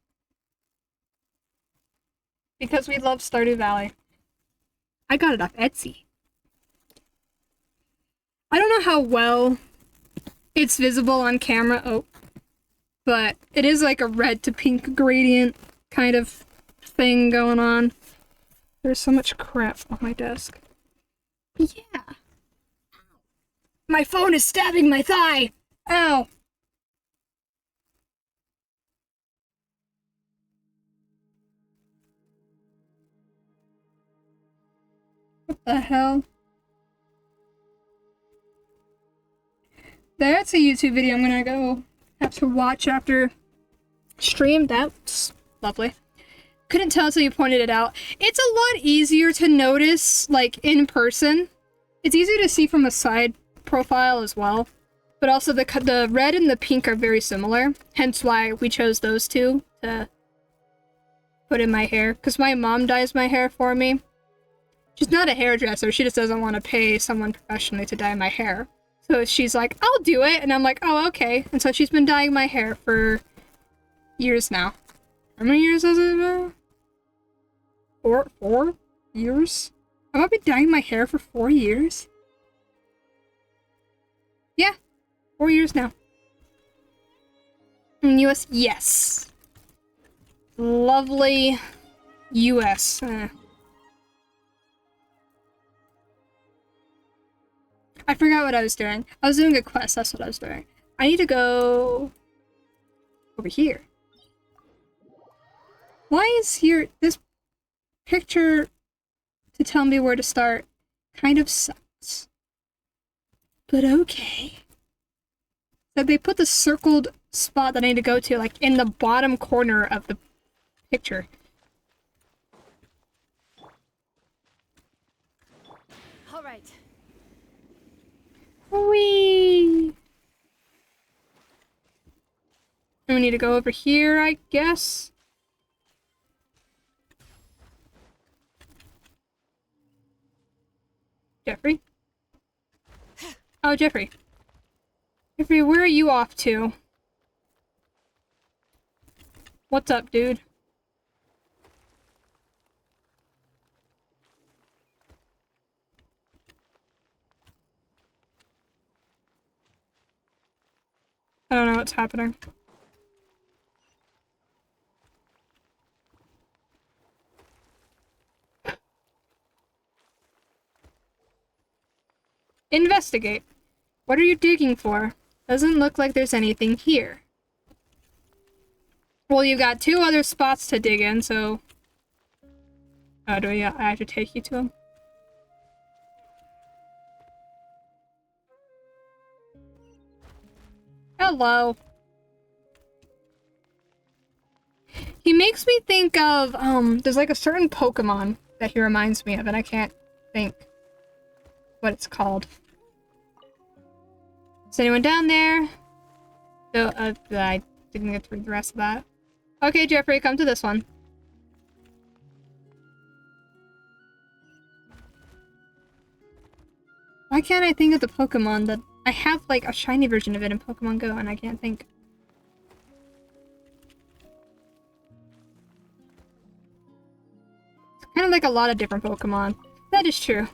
Speaker 3: Because we love Stardew Valley. I got it off Etsy. I don't know how well it's visible on camera, but it is like a red to pink gradient kind of thing going on. There's so much crap on my desk. But yeah. My phone is stabbing my thigh! Ow! What the hell? That's a YouTube video I'm gonna go have to watch after stream. That's lovely. Couldn't tell until you pointed it out. It's a lot easier to notice, like, in person. It's easier to see from a side profile as well. But also the red and the pink are very similar. Hence why we chose those two to put in my hair. Because my mom dyes my hair for me. She's not a hairdresser. She just doesn't want to pay someone professionally to dye my hair. So she's like, I'll do it. And I'm like, oh, okay. And so she's been dyeing my hair for years now. How many years has it been? 4 years? Have I been dyeing my hair for 4 years? Yeah. 4 years now. In US? Yes. Lovely US. I forgot what I was doing. I was doing a quest, that's what I was doing. I need to go over here. Why is here this picture to tell me where to start kind of sucks. But okay. So they put the circled spot that I need to go to like in the bottom corner of the picture.
Speaker 8: All right.
Speaker 3: Whee! And we need to go over here, I guess. Jeffrey? Oh, Jeffrey. Jeffrey, where are you off to? What's up, dude? I don't know what's happening. Investigate. What are you digging for? Doesn't look like there's anything here. Well, you got 2 other spots to dig in, so... Oh, do I have to take you to them? Hello. He makes me think of, there's like a certain Pokemon that he reminds me of, and I can't think what it's called. Is anyone down there? No, I didn't get to read the rest of that. Okay, Jeffrey, come to this one. Why can't I think of the Pokemon that... I have, like, a shiny version of it in Pokemon Go, and I can't think. It's kind of like a lot of different Pokemon. That is true.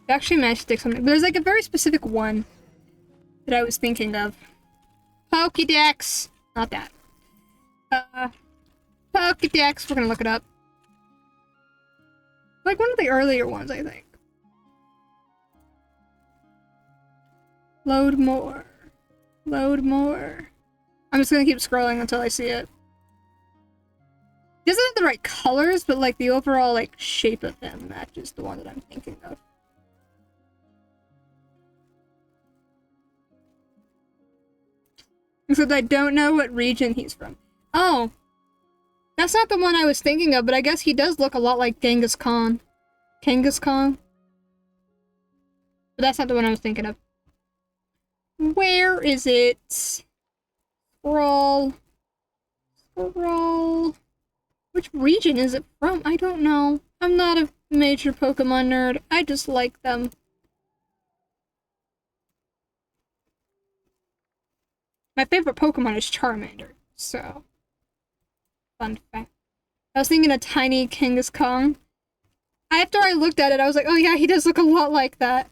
Speaker 3: I actually managed to stick something. But there's, like, a very specific one that I was thinking of. Pokédex! Not that. Pokédex. We're gonna look it up. Like one of the earlier ones, I think. Load more. Load more. I'm just gonna keep scrolling until I see it. He doesn't have the right colors, but like the overall like shape of him matches the one that I'm thinking of. Except I don't know what region he's from. Oh! That's not the one I was thinking of, but I guess he does look a lot like Genghis Khan. Genghis Khan? But that's not the one I was thinking of. Where is it? Scroll. Scroll. Which region is it from? I don't know. I'm not a major Pokemon nerd. I just like them. My favorite Pokemon is Charmander, so... Fun fact. I was thinking a tiny Genghis Khan. After I looked at it, I was like, oh yeah, he does look a lot like that.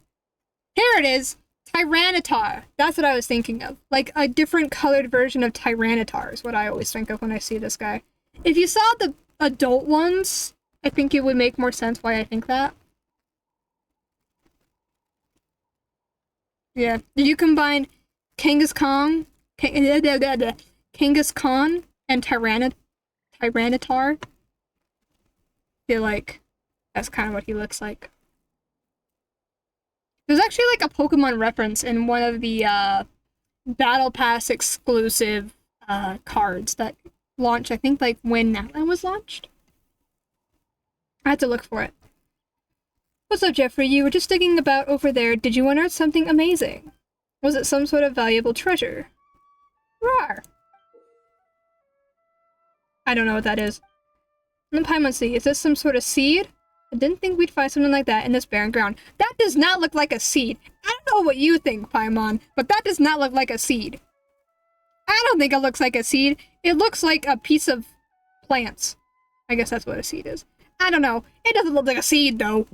Speaker 3: Here it is! Tyranitar! That's what I was thinking of. Like, a different colored version of Tyranitar is what I always think of when I see this guy. If you saw the adult ones, I think it would make more sense why I think that. Yeah. Did you combine Genghis Khan? Genghis Khan and Tyranitar? I feel like that's kind of what he looks like. There's actually like a Pokemon reference in one of the Battle Pass exclusive cards that launched, I think, like when Natlan was launched. I had to look for it. What's up, Jeffrey? You were just digging about over there. Did you unearth something amazing? Was it some sort of valuable treasure? Rawr! I don't know what that is. The Paimon Sea, is this some sort of seed? I didn't think we'd find something like that in this barren ground. That does not look like a seed. I don't know what you think, Paimon, but that does not look like a seed. I don't think it looks like a seed. It looks like a piece of plants. I guess that's what a seed is. I don't know. It doesn't look like a seed, though.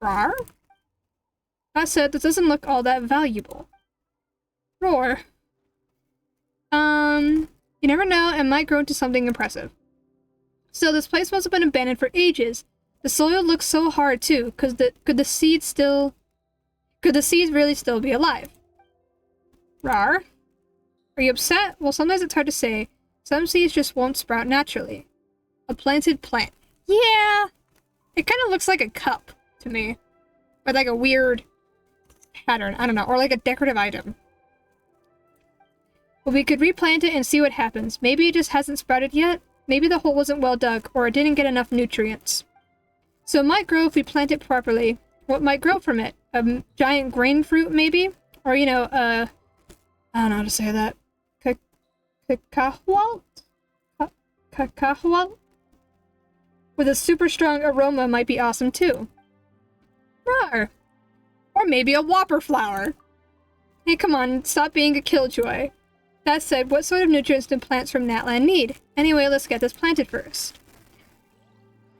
Speaker 3: Rawr? That said, this doesn't look all that valuable. Roar. You never know, it might grow into something impressive. Still, this place must have been abandoned for ages. The soil looks so hard, too. Could the seeds really still be alive? Rawr? Are you upset? Well, sometimes it's hard to say. Some seeds just won't sprout naturally. A planted plant. Yeah! It kind of looks like a cup, to me. With like a weird pattern. I don't know. Or like a decorative item. Well, we could replant it and see what happens. Maybe it just hasn't sprouted yet. Maybe the hole wasn't well dug, or it didn't get enough nutrients. So it might grow if we plant it properly. What might grow from it? A giant grain fruit, maybe? Or, you know, I don't know how to say that. Cacahualt? Cacahualt? With a super strong aroma might be awesome too. Rawr. Or maybe a whopper flower. Hey, come on, stop being a killjoy. That said, what sort of nutrients do plants from Natlan need? Anyway, let's get this planted first.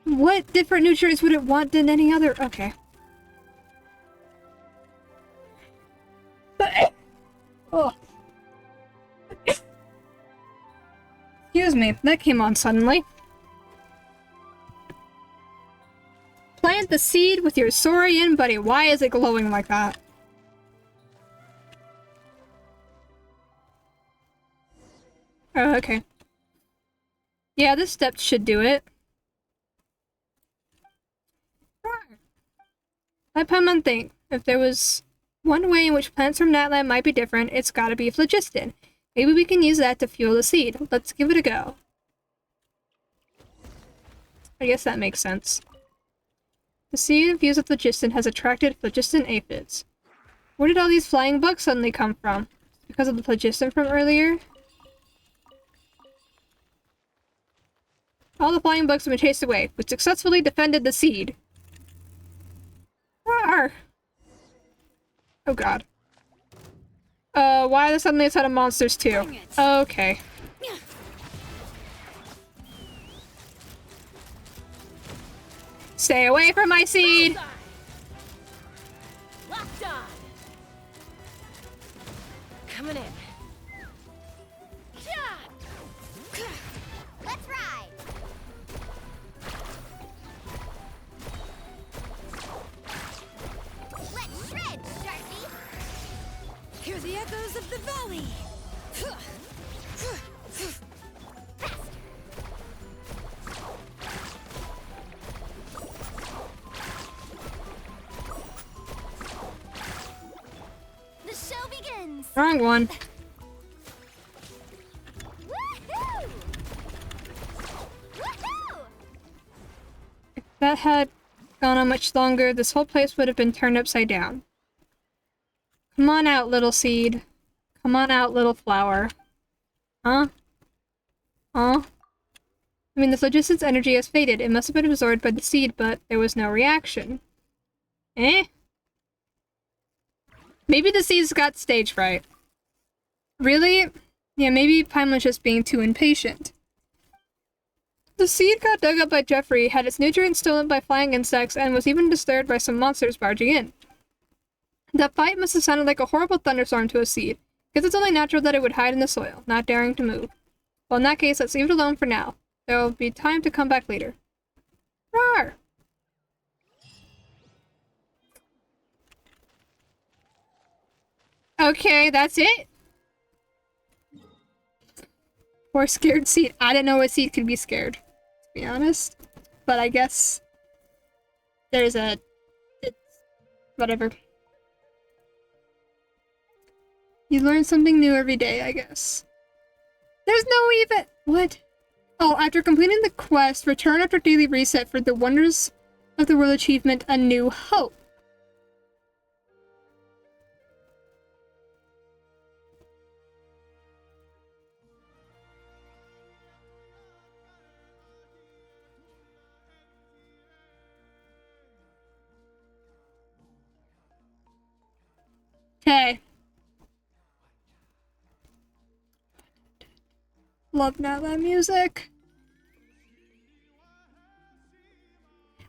Speaker 3: What different nutrients would it want than any other? Okay. Oh. Excuse me, that came on suddenly. Plant the seed with your Saurian buddy. Why is it glowing like that? Oh, okay. Yeah, this step should do it. Let Paimon think. If there was one way in which plants from Natlan might be different, it's gotta be phlogiston. Maybe we can use that to fuel the seed. Let's give it a go. I guess that makes sense. The seed infused with phlogiston has attracted phlogiston aphids. Where did all these flying bugs suddenly come from? Because of the phlogiston from earlier? All the flying bugs have been chased away. We successfully defended the seed. Rawr. Oh god. Why are there suddenly a ton of monsters too? Okay. Stay away from my seed!
Speaker 5: Locked on. Coming in.
Speaker 10: Let's ride! Let's shred, Darcy!
Speaker 8: Hear the echoes of the valley!
Speaker 10: The show begins!
Speaker 3: Wrong one.
Speaker 10: Woohoo! Woohoo!
Speaker 3: If that had gone on much longer, this whole place would have been turned upside down. Come on out, little seed. Come on out, little flower. Huh? Huh? I mean, the phlogiston's energy has faded. It must have been absorbed by the seed, but there was no reaction. Eh? Maybe the seed's got stage fright. Really? Yeah, maybe Paimon's just being too impatient. The seed got dug up by Jeffrey, had its nutrients stolen by flying insects, and was even disturbed by some monsters barging in. That fight must have sounded like a horrible thunderstorm to a seed, because it's only natural that it would hide in the soil, not daring to move. Well, in that case, let's leave it alone for now. There will be time to come back later. Rawr! Okay, that's it? Poor scared seed. I didn't know a seed could be scared, to be honest. But I guess there's a... it's... whatever. You learn something new every day, I guess. There's no even... what? Oh, after completing the quest, return after daily reset for the Wonders of the World achievement, A New Hope. Okay. Love now that music.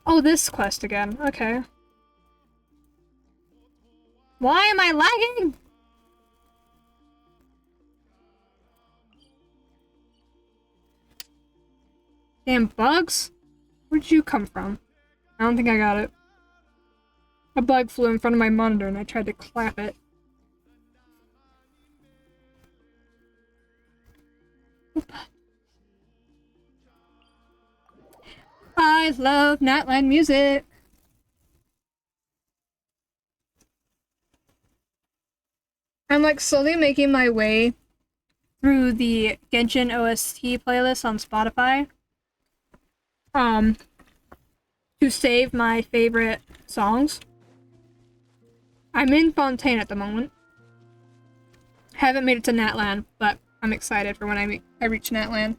Speaker 3: Oh, this quest again. Okay. Why am I lagging? Damn bugs? Where'd you come from? I don't think I got it. A bug flew in front of my monitor and I tried to clap it. I love Natlan music. I'm like slowly making my way through the Genshin OST playlist on Spotify. To save my favorite songs. I'm in Fontaine at the moment. Haven't made it to Natlan, but I'm excited for when I reach Natland.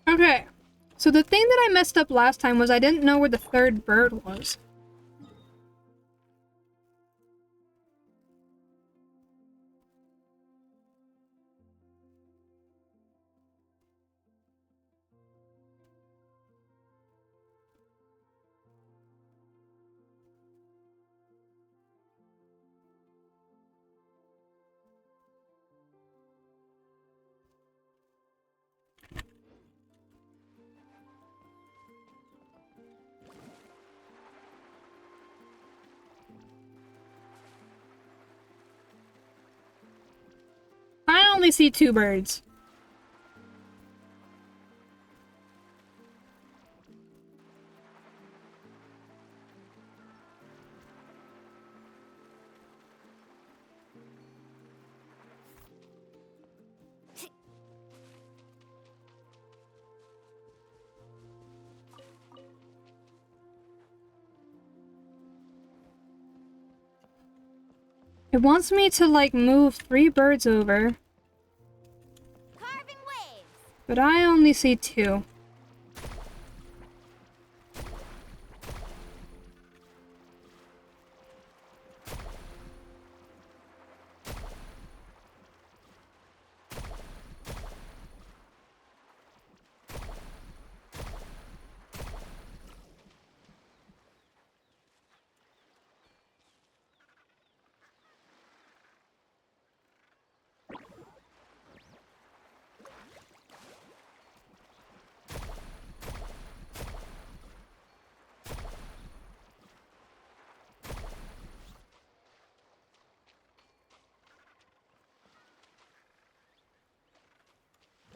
Speaker 3: Okay, so the thing that I messed up last time was I didn't know where the third bird was. I only see 2 birds. It wants me to, like, move 3 birds over.
Speaker 10: Carving waves.
Speaker 3: But I only see 2.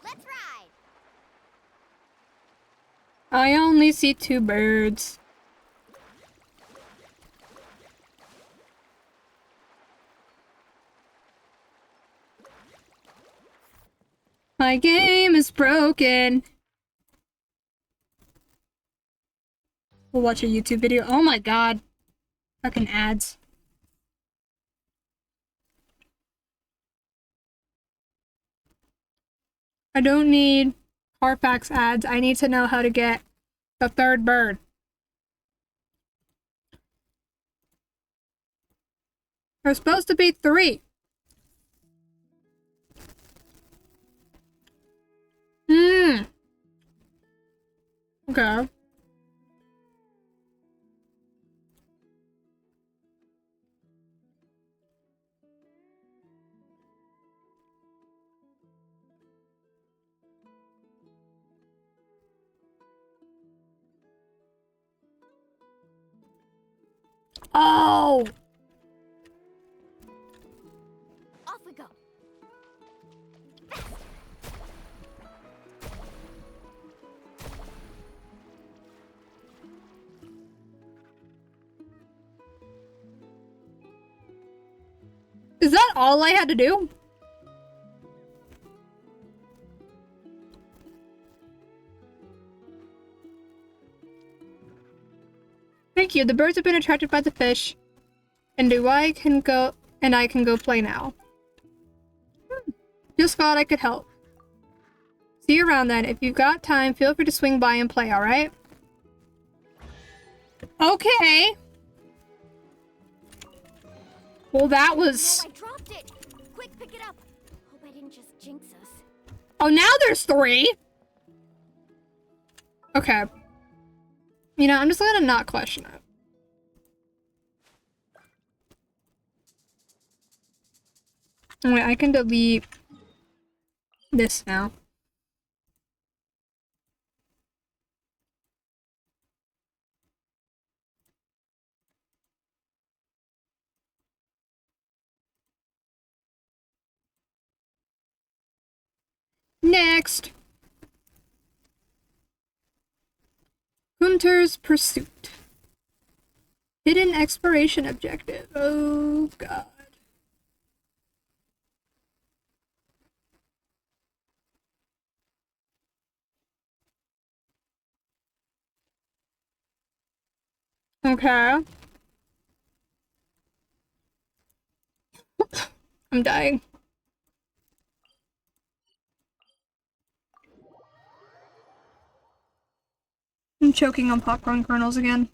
Speaker 10: Let's ride.
Speaker 3: I only see 2 birds. My game is broken. We'll watch a YouTube video. Oh my god. Fucking ads. I don't need Carfax ads. I need to know how to get the third bird. There's supposed to be 3. Okay. Oh!
Speaker 10: Off we go.
Speaker 3: Is that all I had to do? Thank you. The birds have been attracted by the fish. And I can go play now. Just thought I could help. See you around then. If you've got time, feel free to swing by and play, alright? Okay. Well, that was...
Speaker 10: Oh, I dropped it. Quick, pick it up. Hope I didn't just jinx us.
Speaker 3: Oh, now there's 3? Okay. You know, I'm just gonna not question it. Wait, I can delete this now. Next! Hunter's Pursuit. Hidden exploration objective. Oh god. Okay. I'm dying. I'm choking on popcorn kernels again.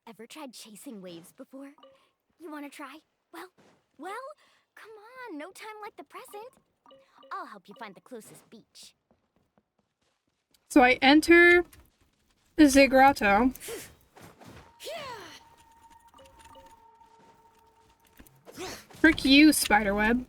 Speaker 10: Ever tried chasing waves before? You want to try? Well, come on, no time like the present. I'll help you find the closest beach.
Speaker 3: So I enter the grotto. Frick you, spiderweb.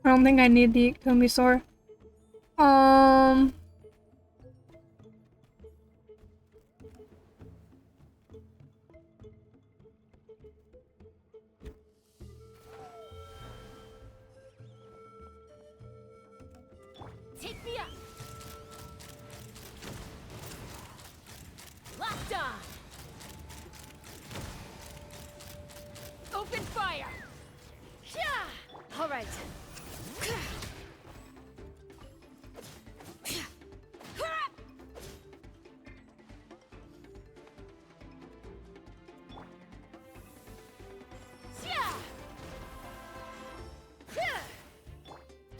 Speaker 3: I don't think I need the Ectomisaur.
Speaker 8: Take me up! Locked on! Open fire! Yeah!
Speaker 4: All right.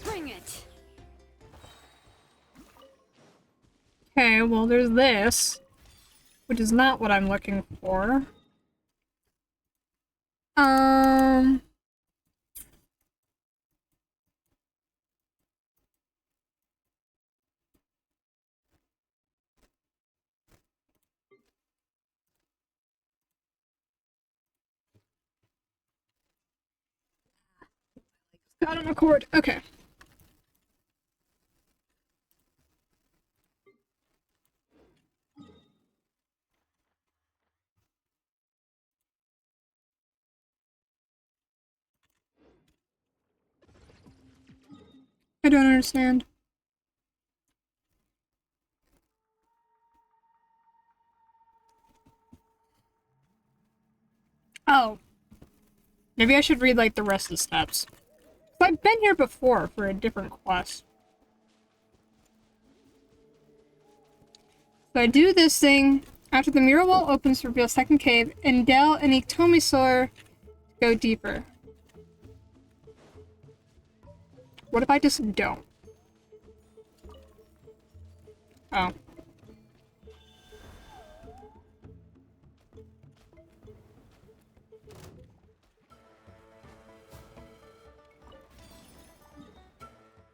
Speaker 4: Bring it.
Speaker 3: Okay, well there's this, which is not what I'm looking for. Got on a cord. Okay. I don't understand. Oh. Maybe I should read, like, the rest of the steps. I've been here before for a different quest. So I do this thing. After the mural wall opens to reveal second cave, Endel and Ectomisaur go deeper. What if I just don't? Oh.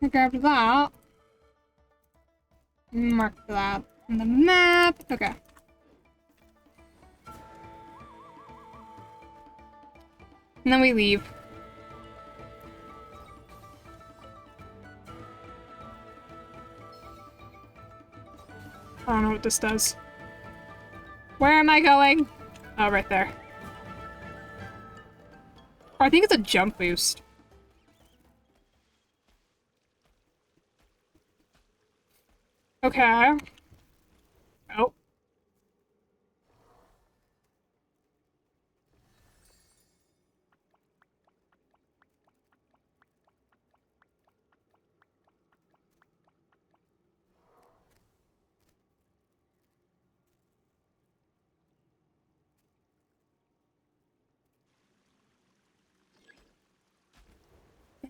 Speaker 3: I grabbed that. Mark that on the map. Okay. And then we leave. I don't know what this does. Where am I going? Oh, right there. Oh, I think it's a jump boost. Okay. Oh.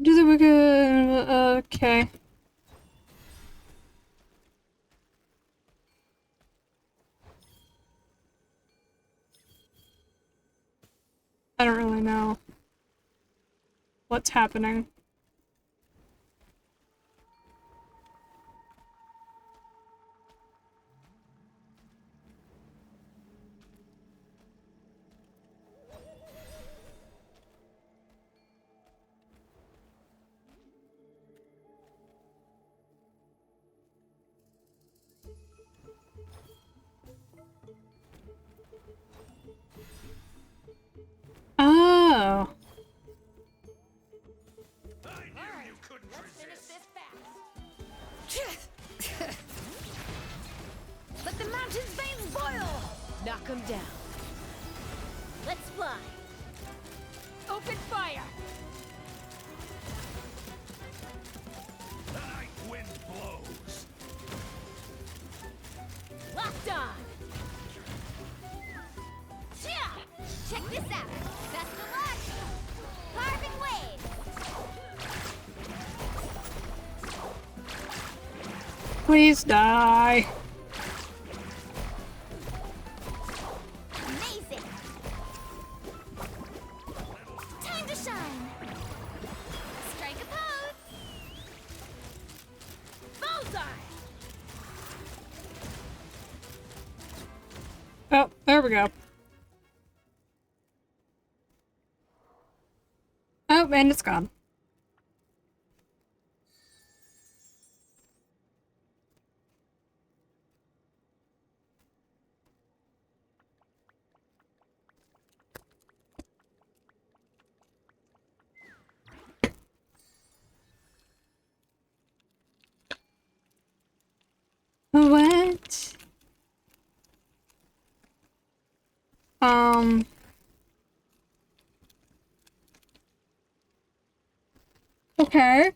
Speaker 3: Do the wicked. Okay. I don't really know what's happening.
Speaker 11: 'em down.
Speaker 8: Let's fly. Open fire.
Speaker 1: The night wind blows.
Speaker 8: Locked on.
Speaker 10: Check this out. Best of luck. Carving waves.
Speaker 3: Please die.
Speaker 10: Amazing. Time to shine. Strike a pose.
Speaker 8: Bullseye.
Speaker 3: Oh, there we go. Oh, and it's gone. What? Okay.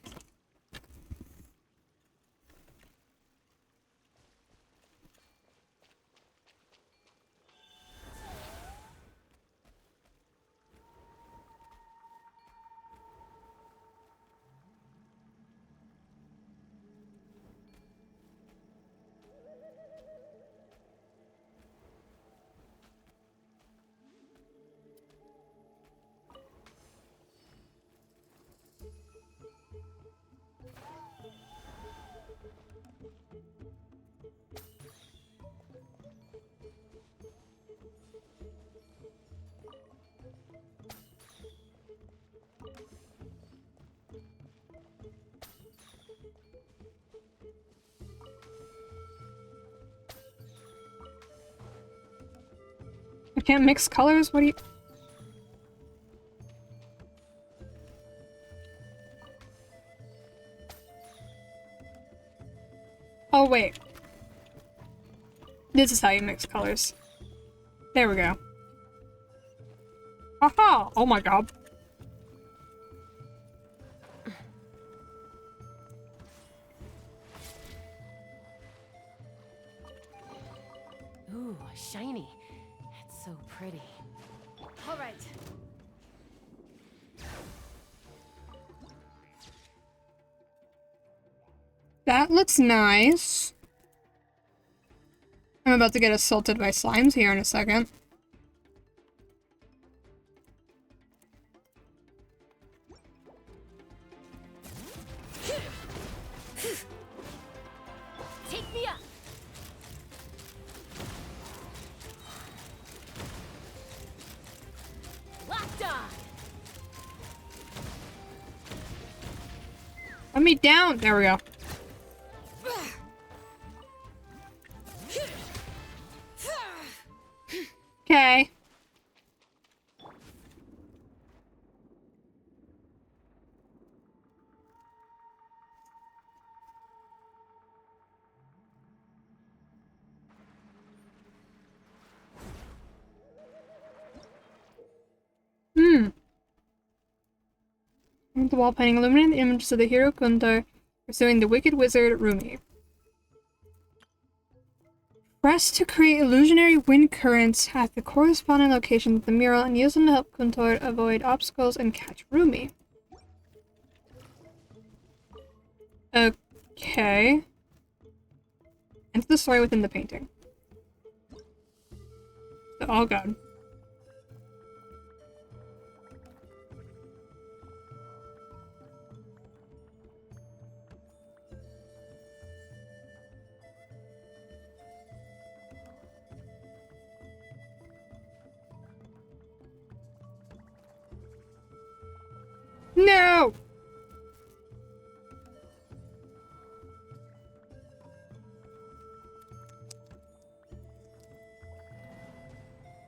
Speaker 3: I can't mix colors? What do you... Oh, wait. This is how you mix colors. There we go. Haha! Oh my god.
Speaker 11: Ooh, shiny. It's so pretty.
Speaker 8: All right.
Speaker 3: That looks nice. I'm about to get assaulted by slimes here in a second.
Speaker 8: Take me up. Locked on.
Speaker 3: Let me down! There we go. Okay. The wall painting illuminating the images of the hero Kuntar pursuing the wicked wizard Rumi. Press to create illusionary wind currents at the corresponding location of the mural and use them to help Kuntar avoid obstacles and catch Rumi. Okay. Enter the story within the painting. Oh god. No!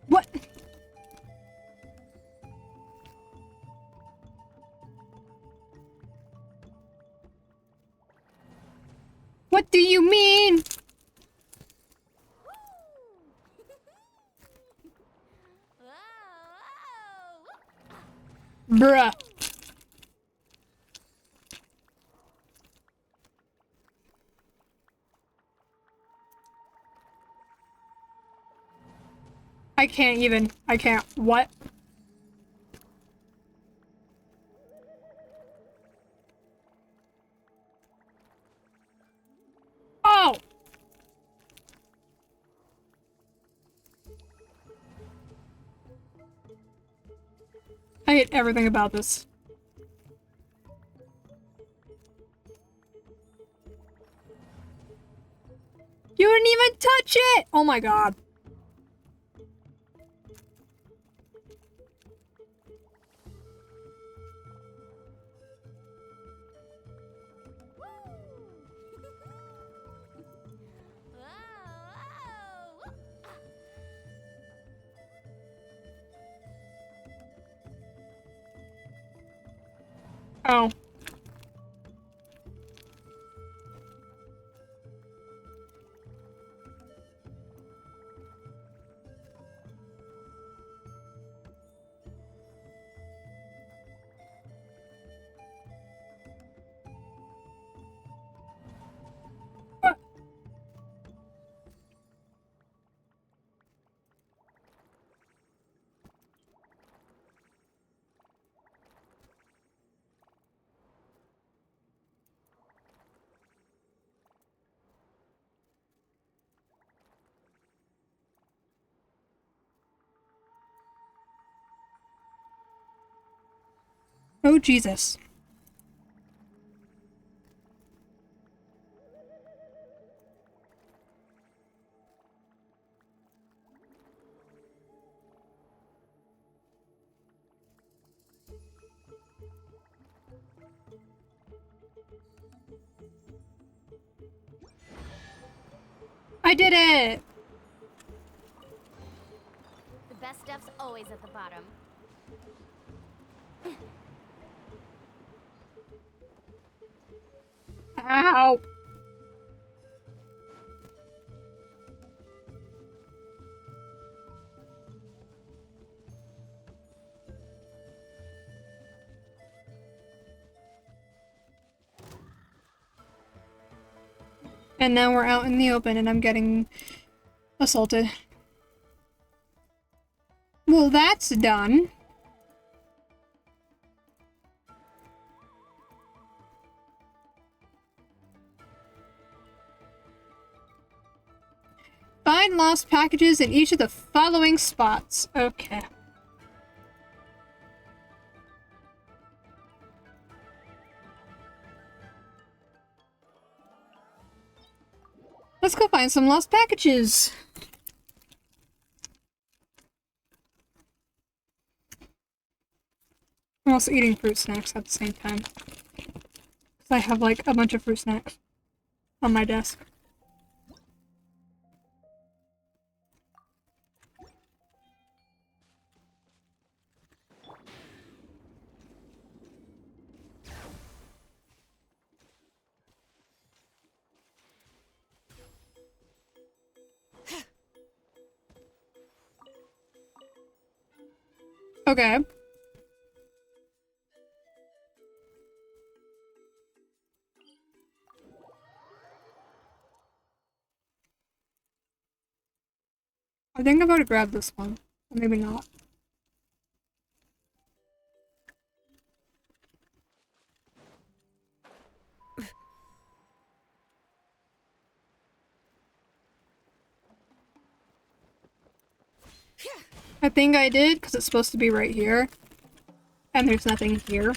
Speaker 3: What? What do you mean? Bruh. I can't even. I can't. What? Oh! I hate everything about this. You didn't even touch it! Oh my god. Oh. Oh, Jesus. I did it!
Speaker 10: The best stuff's always at the bottom.
Speaker 3: Ow! And now we're out in the open and I'm getting assaulted. Well, that's done. Find lost packages in each of the following spots. Okay. Let's go find some lost packages. I'm also eating fruit snacks at the same time. Because I have like a bunch of fruit snacks on my desk. Okay. I think I'm going to grab this one. Or maybe not. I think I did, because it's supposed to be right here. And there's nothing here.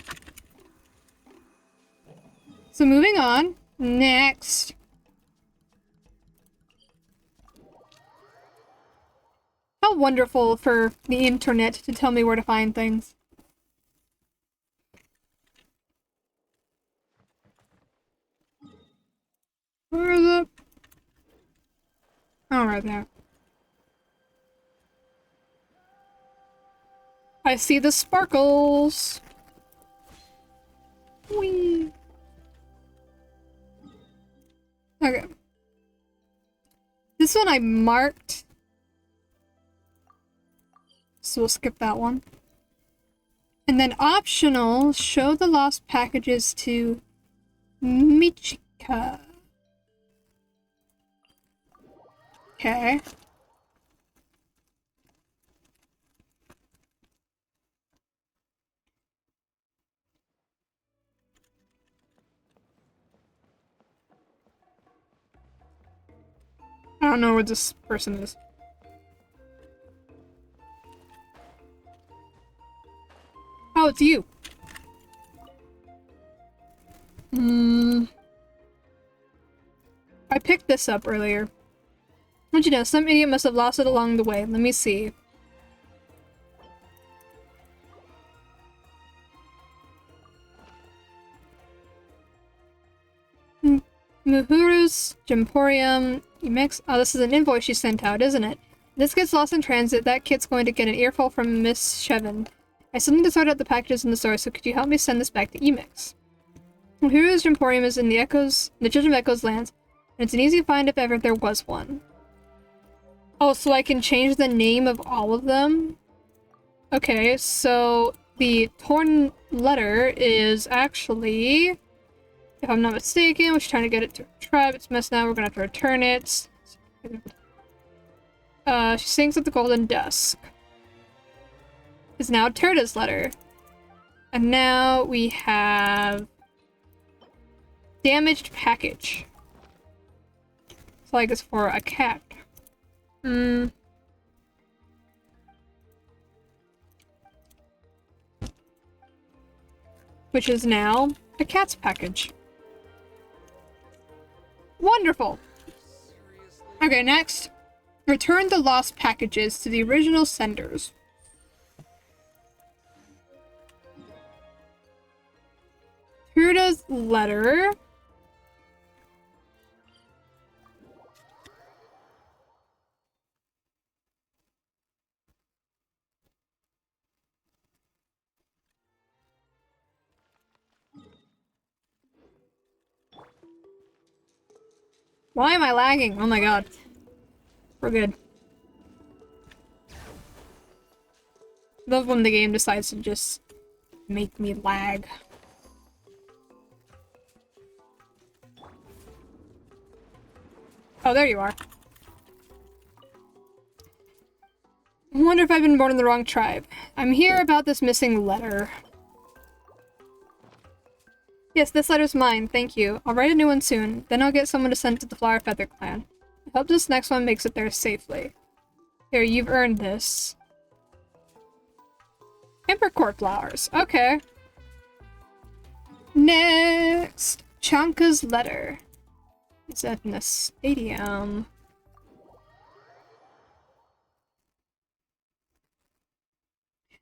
Speaker 3: So moving on. Next. How wonderful for the internet to tell me where to find things. Where is it? Oh, right there. I see the sparkles. Whee. Okay. This one I marked. So we'll skip that one. And then optional, show the lost packages to Michika. Okay. I don't know where this person is. Oh, it's you. I picked this up earlier. Don't you know, some idiot must have lost it along the way. Let me see. Muhuru's Gemporium. You mix. Oh, this is an invoice she sent out, isn't it? This gets lost in transit. That kid's going to get an earful from Miss Shevin. I still need to sort out the packages in the store, so could you help me send this back to Emix? Muhuru's Gemporium is in the Children of Echoes lands, and it's an easy find if ever there was one. Oh, so I can change the name of all of them? Okay, so the torn letter is actually, if I'm not mistaken, we're trying to get it to a tribe. It's messed now. We're gonna have to return it. She sings at the Golden Dusk. Is now Turda's letter. And now we have damaged package. So I guess for a cat. Which is now a cat's package. Wonderful! Okay, next. Return the lost packages to the original senders. Turda's letter. Why am I lagging? Oh my god. We're good. Love when the game decides to just make me lag. Oh, there you are. I wonder if I've been born in the wrong tribe. I'm here about this missing letter. Yes, this letter's mine, thank you. I'll write a new one soon, then I'll get someone to send it to the Flower Feather clan. I hope this next one makes it there safely. Here, you've earned this. Emperor Court flowers, okay. Next! Chanka's letter. It's at the stadium.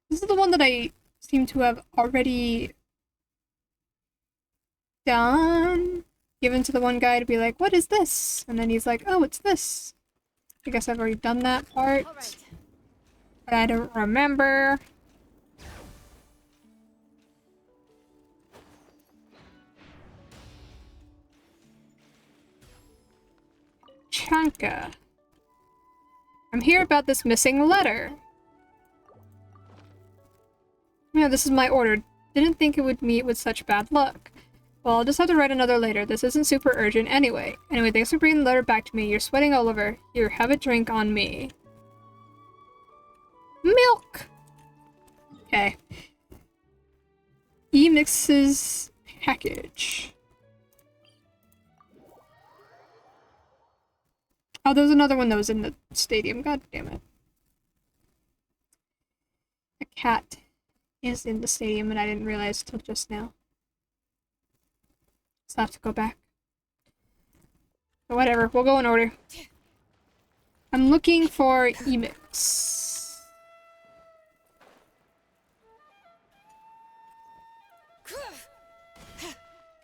Speaker 3: This is the one that I seem to have already done. Given to the one guy to be like, what is this? And then he's like, oh, it's this. I guess I've already done that part. But I don't remember. Chanka. I'm here about this missing letter. Yeah, this is my order. Didn't think it would meet with such bad luck. Well, I'll just have to write another later. This isn't super urgent anyway. Anyway, thanks for bringing the letter back to me. You're sweating all over. Here, have a drink on me. Milk! Okay. Emix's package. Oh, there was another one that was in the stadium. God damn it. A cat is in the stadium and I didn't realize till just now. So I have to go back. But whatever, we'll go in order. I'm looking for Emix.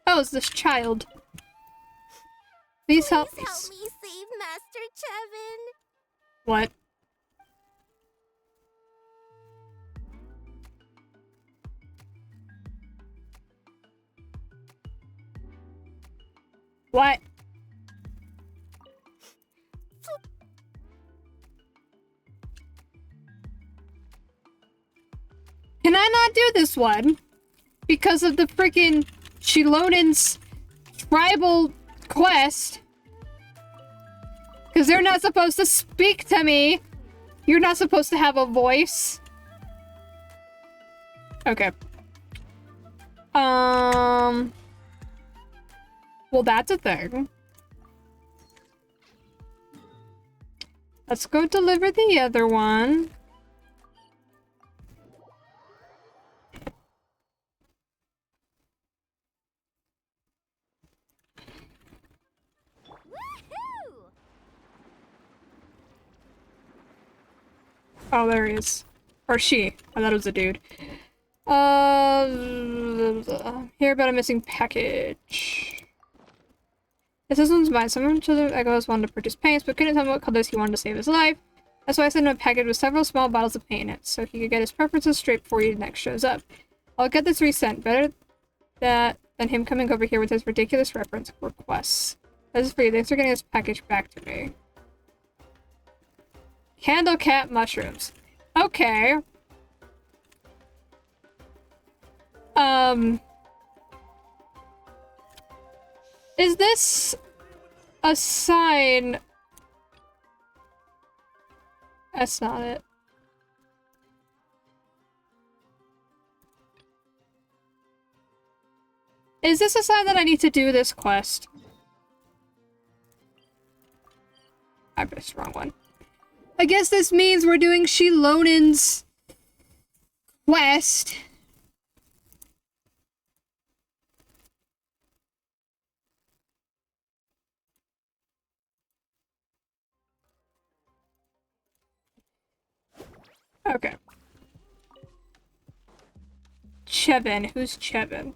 Speaker 3: Oh, it's this child. Please help me.
Speaker 10: Help me save Master Chevin.
Speaker 3: What? What? Can I not can't do this one because of the freaking Shilonin's tribal quest. Because they're not supposed to speak to me. You're not supposed to have a voice. Okay. Well, that's a thing. Let's go deliver the other one.
Speaker 10: Woohoo!
Speaker 3: Oh, there he is. Or she. I thought it was a dude. Hear about a missing package. This one's mine. Someone to the Echoes wanted to purchase paints, but couldn't tell me what colors he wanted to save his life. That's why I sent him a package with several small bottles of paint in it, so he could get his preferences straight before he next shows up. I'll get this resent. Better that than him coming over here with his ridiculous reference requests. This is for you. Thanks for getting this package back to me. Candle cat mushrooms. Okay. Is this a sign? That's not it. Is this a sign that I need to do this quest? I pressed the wrong one. I guess this means we're doing Shilonin's quest. Okay. Chevin. Who's Chevin?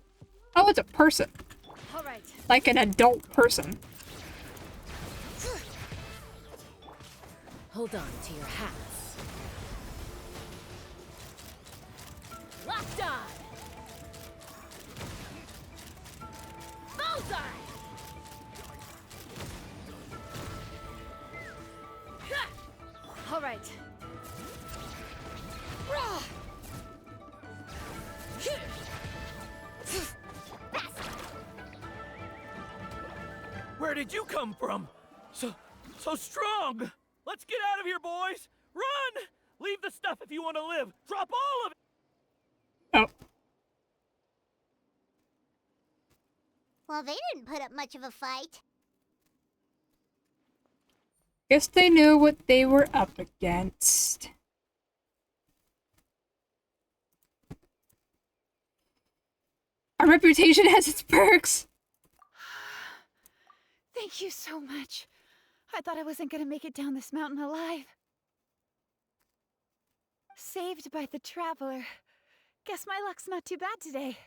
Speaker 3: Oh, it's a person.
Speaker 8: All right.
Speaker 3: Like an adult person.
Speaker 11: Hold on to your hats.
Speaker 8: Locked on. Bullseye. All right.
Speaker 12: Where did you come from? So strong! Let's get out of here, boys! Run! Leave the stuff if you want to live! Drop all of it!
Speaker 3: Oh.
Speaker 10: Well, they didn't put up much of a fight.
Speaker 3: Guess they knew what they were up against. Our reputation has its perks.
Speaker 8: Thank you so much. I thought I wasn't gonna make it down this mountain alive. Saved by the Traveler. Guess my luck's not too bad today.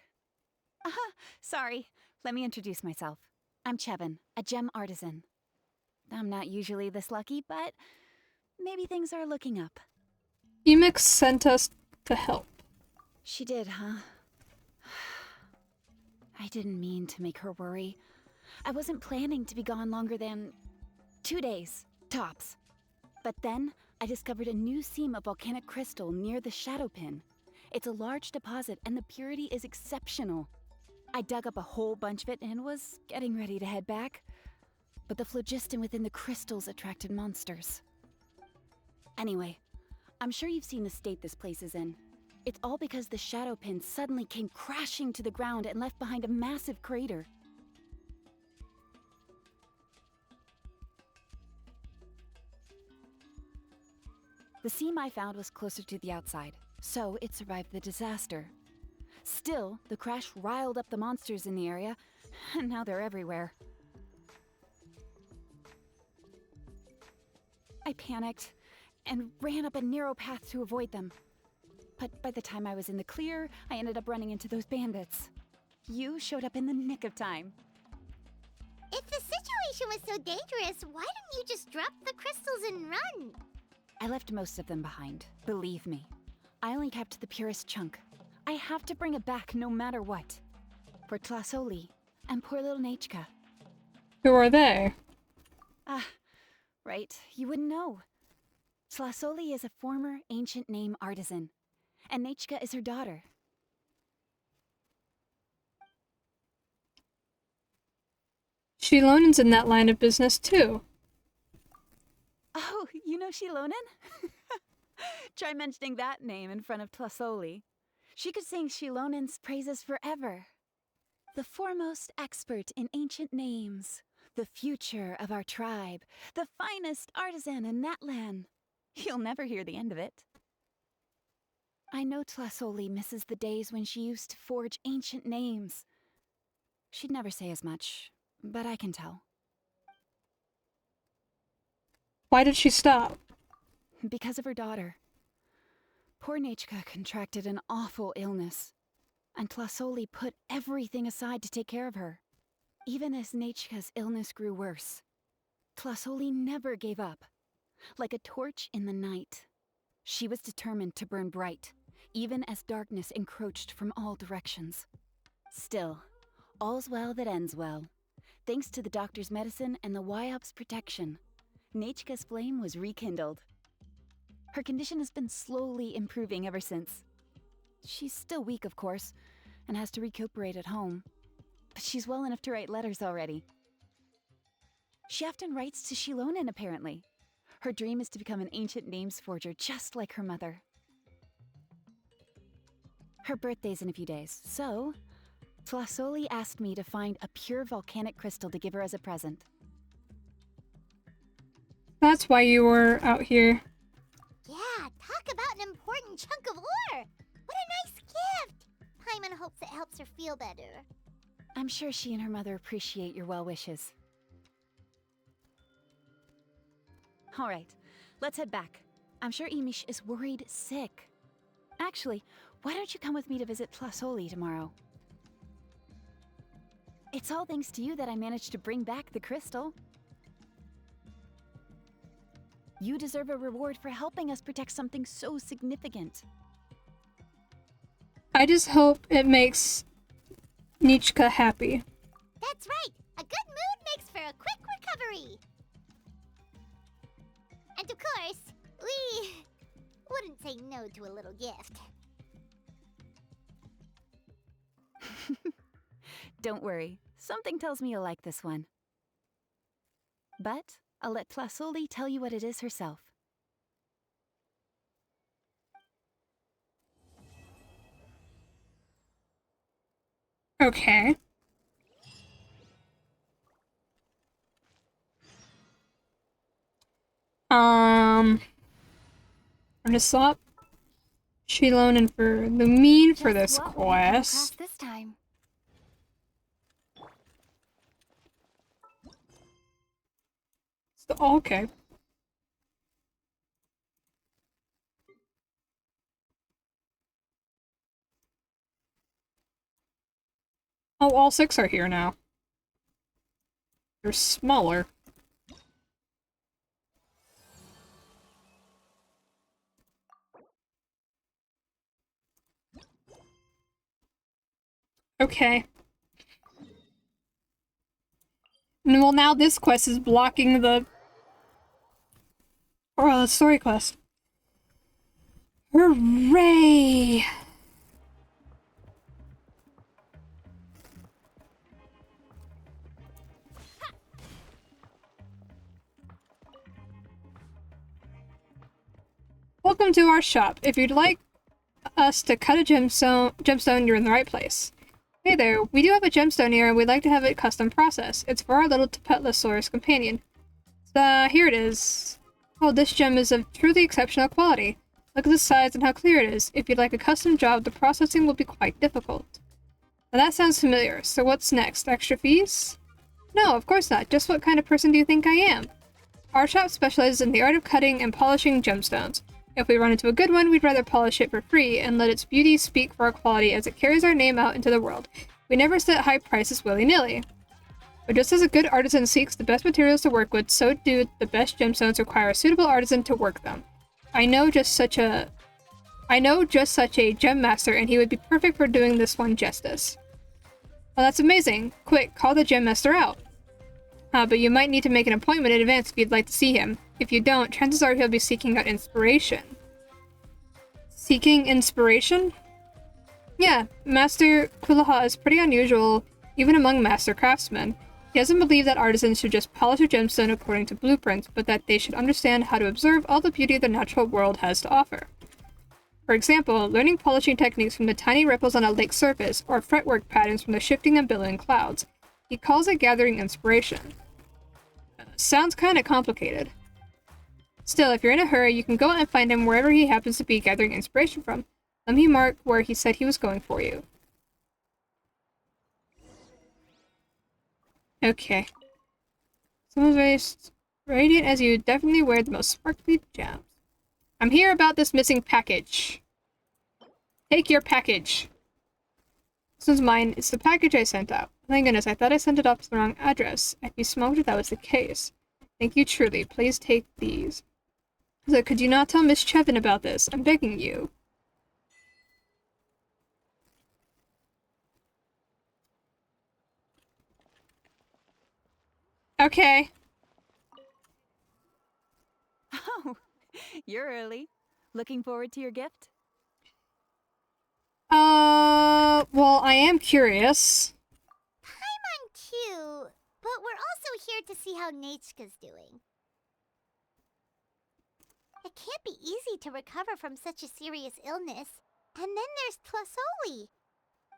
Speaker 8: Sorry. Let me introduce myself. I'm Chevin, a gem artisan. I'm not usually this lucky, but maybe things are looking up.
Speaker 3: Emix sent us to help.
Speaker 8: She did, huh? I didn't mean to make her worry. I wasn't planning to be gone longer than 2 days, tops. But then, I discovered a new seam of volcanic crystal near the Shadow Pin. It's a large deposit, and the purity is exceptional. I dug up a whole bunch of it and was getting ready to head back. But the phlogiston within the crystals attracted monsters. Anyway, I'm sure you've seen the state this place is in. It's all because the Shadow Pin suddenly came crashing to the ground and left behind a massive crater. The seam I found was closer to the outside, so it survived the disaster. Still, the crash riled up the monsters in the area, and now they're everywhere. I panicked and ran up a narrow path to avoid them. But by the time I was in the clear, I ended up running into those bandits. You showed up in the nick of time.
Speaker 10: If the situation was so dangerous, why didn't you just drop the crystals and run?
Speaker 8: I left most of them behind, believe me. I only kept the purest chunk. I have to bring it back no matter what. For Tlasoli and poor little Nechka.
Speaker 3: Who are they?
Speaker 8: Right, you wouldn't know. Tlasoli is a former ancient name artisan, and Nechka is her daughter.
Speaker 3: Shilonen's in that line of business too.
Speaker 8: Oh, you know Shilonen? Try mentioning that name in front of Tlasoli. She could sing Shilonen's praises forever. The foremost expert in ancient names, the future of our tribe, the finest artisan in Natlan. You'll never hear the end of it. I know Tlasoli misses the days when she used to forge ancient names. She'd never say as much, but I can tell.
Speaker 3: Why did she stop?
Speaker 8: Because of her daughter. Poor Nachka contracted an awful illness, and Tlasoli put everything aside to take care of her. Even as Nachka's illness grew worse, Tlasoli never gave up. Like a torch in the night, she was determined to burn bright, even as darkness encroached from all directions. Still, all's well that ends well. Thanks to the doctor's medicine and the Wyop's protection, Nachka's flame was rekindled. Her condition has been slowly improving ever since. She's still weak, of course, and has to recuperate at home. But she's well enough to write letters already. She often writes to Shilonen, apparently. Her dream is to become an ancient names forger just like her mother. Her birthday's in a few days, so Tlasoli asked me to find a pure volcanic crystal to give her as a present.
Speaker 3: That's why you were out here.
Speaker 10: Yeah, talk about an important chunk of ore! What a nice gift! Paimon hopes it helps her feel better.
Speaker 8: I'm sure she and her mother appreciate your well wishes. All right, let's head back. I'm sure Imish is worried sick. Actually, why don't you come with me to visit Tlasoli tomorrow? It's all thanks to you that I managed to bring back the crystal. You deserve a reward for helping us protect something so significant.
Speaker 3: I just hope it makes Nichka happy.
Speaker 10: That's right! A good mood makes for a quick recovery! And of course, we wouldn't say no to a little gift.
Speaker 8: Don't worry, something tells me you'll like this one. But I'll let Tlasoli tell you what it is herself.
Speaker 3: Okay. I'm gonna swap Shilonen for Lumine for this
Speaker 7: Just what will we come across
Speaker 3: quest.
Speaker 7: this time?
Speaker 3: Oh, okay. Oh, all 6 are here now. They're smaller. Okay. Well, now this quest is blocking the story quest. Hooray! Welcome to our shop. If you'd like us to cut a gemstone, you're in the right place. Hey there, we do have a gemstone here and we'd like to have it custom processed. It's for our little Tapetlosaurus companion. Here it is. Oh, this gem is of truly exceptional quality. Look at the size and how clear it is. If you'd like a custom job, the processing will be quite difficult. Now that sounds familiar, so what's next? Extra fees? No, of course not. Just what kind of person do you think I am? Our shop specializes in the art of cutting and polishing gemstones. If we run into a good one, we'd rather polish it for free and let its beauty speak for our quality as it carries our name out into the world. We never set high prices willy-nilly. But just as a good artisan seeks the best materials to work with, so do the best gemstones require a suitable artisan to work them. I know just such a gem master, and he would be perfect for doing this one justice. Well, that's amazing. Quick, call the gem master out. But you might need to make an appointment in advance if you'd like to see him. If you don't, chances are he'll be seeking out inspiration. Seeking inspiration? Yeah, Master Kulaha is pretty unusual, even among master craftsmen. He doesn't believe that artisans should just polish a gemstone according to blueprints, but that they should understand how to observe all the beauty the natural world has to offer. For example, learning polishing techniques from the tiny ripples on a lake's surface, or fretwork patterns from the shifting and billowing clouds. He calls it gathering inspiration. Sounds kinda complicated. Still, if you're in a hurry, you can go and find him wherever he happens to be gathering inspiration from. Let me mark where he said he was going for you. Okay. Someone's as radiant as you, definitely wear the most sparkly gems. I'm here about this missing package. Take your package. This one's mine. It's the package I sent out. Thank goodness, I thought I sent it off to the wrong address. I'd be smoked if that was the case. Thank you truly. Please take these. So, could you not tell Miss Chevin about this? I'm begging you. Okay.
Speaker 8: Oh, you're early. Looking forward to your gift?
Speaker 3: Well, I am curious.
Speaker 10: Paimon too, but we're also here to see how Nechka's doing. It can't be easy to recover from such a serious illness. And then there's Tlasoli.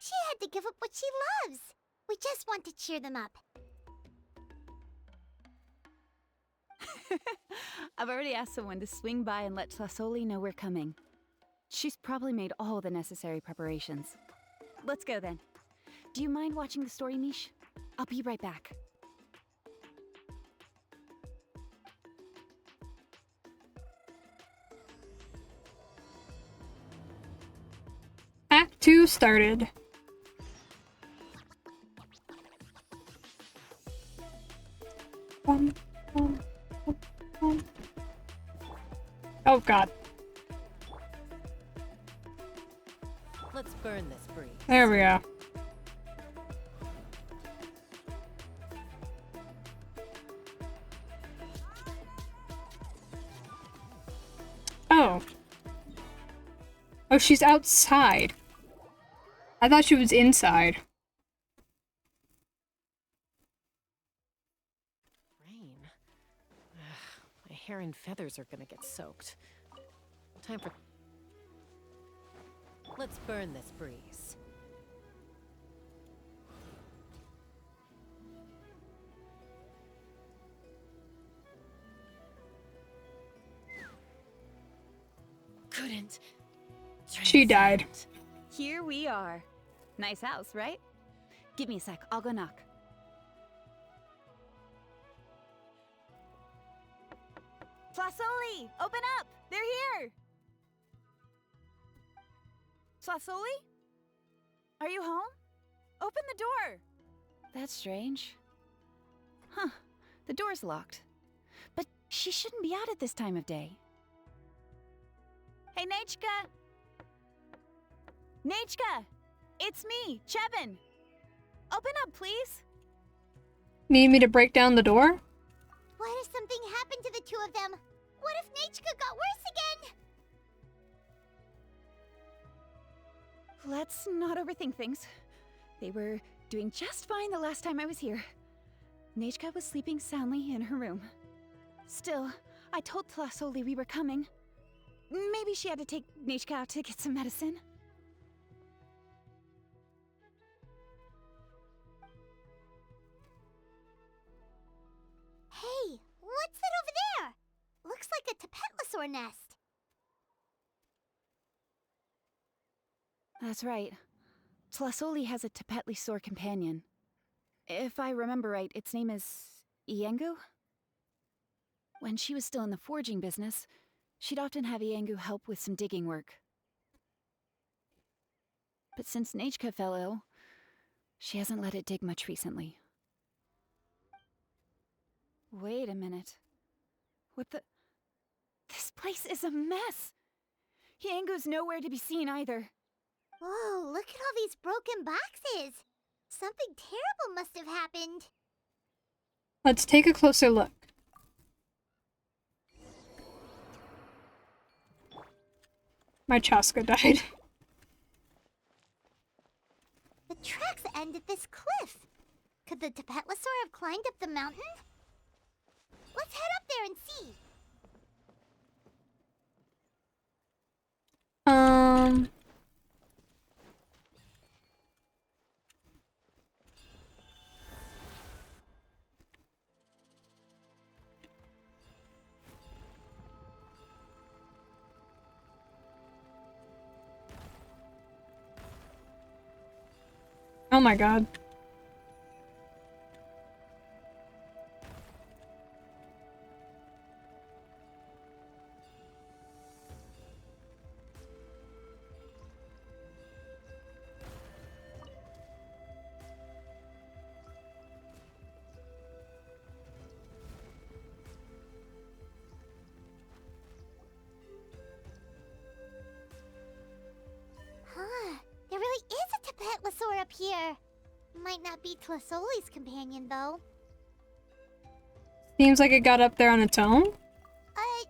Speaker 10: She had to give up what she loves. We just want to cheer them up.
Speaker 8: I've already asked someone to swing by and let Tlasoli know we're coming. She's probably made all the necessary preparations. Let's go then. Do you mind watching the story, Mish? I'll be right back.
Speaker 3: Act 2 started. Oh god.
Speaker 11: Let's burn this breeze.
Speaker 3: There we go. Oh. Oh, she's outside. I thought she was inside.
Speaker 11: Rain. My hair and feathers are gonna get soaked. Time for... Let's burn this breeze. Couldn't.
Speaker 3: She died.
Speaker 8: Here we are. Nice house, right? Give me a sec, I'll go knock. Tlasoli! Open up! They're here! Tlasoli? Are you home? Open the door! That's strange. Huh. The door's locked. But she shouldn't be out at this time of day. Hey, Nechka! Nechka! It's me, Chevin! Open up, please!
Speaker 3: Need me to break down the door?
Speaker 10: What if something happened to the two of them? What if Nechka got worse again?
Speaker 8: Let's not overthink things. They were doing just fine the last time I was here. Nechka was sleeping soundly in her room. Still, I told Tlasoli we were coming. Maybe she had to take Nechka out to get some medicine.
Speaker 10: Hey, what's that over there? Looks like a Tapetlosaur nest.
Speaker 8: That's right. Tlasoli has a Tapetlosaur companion. If I remember right, its name is Iengu? When she was still in the forging business, she'd often have Iengu help with some digging work. But since Nechka fell ill, she hasn't let it dig much recently. Wait a minute. What the... This place is a mess! Iengu's nowhere to be seen either.
Speaker 10: Whoa, look at all these broken boxes. Something terrible must have happened.
Speaker 3: Let's take a closer look. My Chaska died.
Speaker 10: The tracks end at this cliff. Could the Tapetlosaur have climbed up the mountain? Let's head up there and see.
Speaker 3: Oh my god.
Speaker 10: Huh. There really is a Tapetlosaur up here. Might not be Tlasoli's companion, though.
Speaker 3: Seems like it got up there on its own.
Speaker 10: Paimon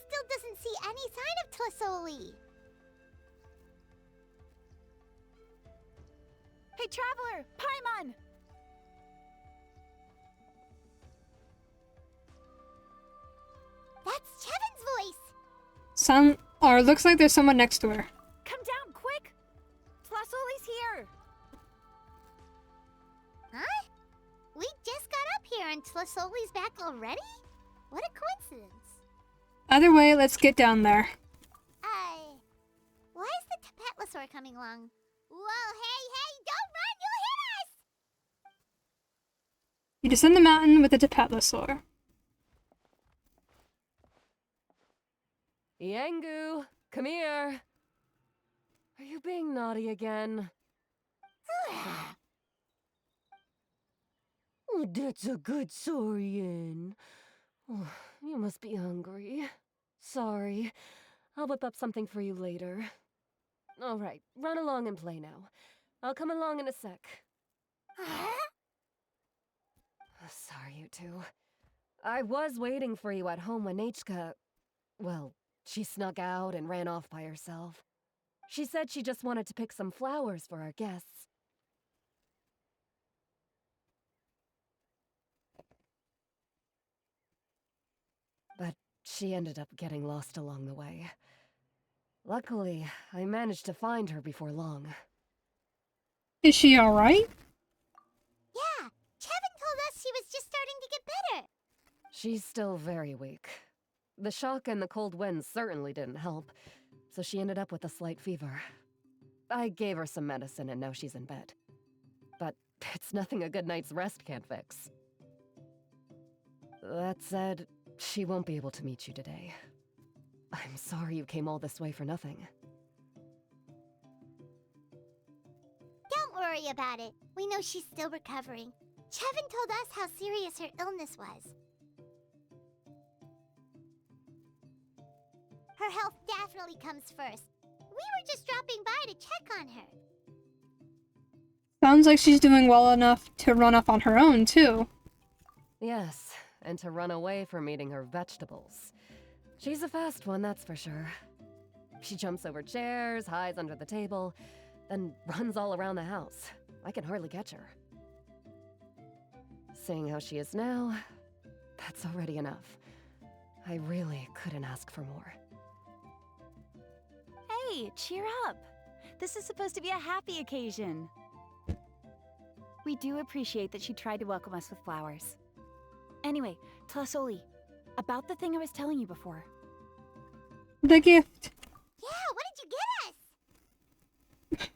Speaker 10: still doesn't see any sign of Tlasoli.
Speaker 8: Hey, Traveler! Paimon!
Speaker 10: That's Chevin's voice.
Speaker 3: Looks like there's someone next to her.
Speaker 8: Come down, quick! Tlasoli's here!
Speaker 10: Huh? We just got up here and Tlasoli's back already? What a coincidence.
Speaker 3: Either way, let's get down there.
Speaker 10: Why is the Tapetlosaur coming along? Whoa, hey, don't run, you'll hit us!
Speaker 3: You descend the mountain with the Tapetlosaur.
Speaker 11: Yangu, come here. Are you being naughty again? Oh, that's a good saurian. Oh, you must be hungry. Sorry. I'll whip up something for you later. All right, run along and play now. I'll come along in a sec. Sorry, you two. I was waiting for you at home when Hka... Well, she snuck out and ran off by herself. She said she just wanted to pick some flowers for our guests. But she ended up getting lost along the way. Luckily, I managed to find her before long.
Speaker 3: Is she alright?
Speaker 10: Yeah, Chevin told us she was just starting to get better.
Speaker 11: She's still very weak. The shock and the cold winds certainly didn't help, so she ended up with a slight fever. I gave her some medicine and now she's in bed. But it's nothing a good night's rest can't fix. That said, she won't be able to meet you today. I'm sorry you came all this way for nothing.
Speaker 10: Don't worry about it. We know she's still recovering. Chevin told us how serious her illness was. Her health definitely comes first. We were just dropping by to check on her.
Speaker 3: Sounds like she's doing well enough to run off on her own, too.
Speaker 11: Yes, and to run away from eating her vegetables. She's a fast one, that's for sure. She jumps over chairs, hides under the table, then runs all around the house. I can hardly catch her. Seeing how she is now, that's already enough. I really couldn't ask for more.
Speaker 8: Hey, cheer up! This is supposed to be a happy occasion. We do appreciate that she tried to welcome us with flowers. Anyway, Tlasoli, about the thing I was telling you before.
Speaker 3: The gift.
Speaker 10: Yeah, what did you get us?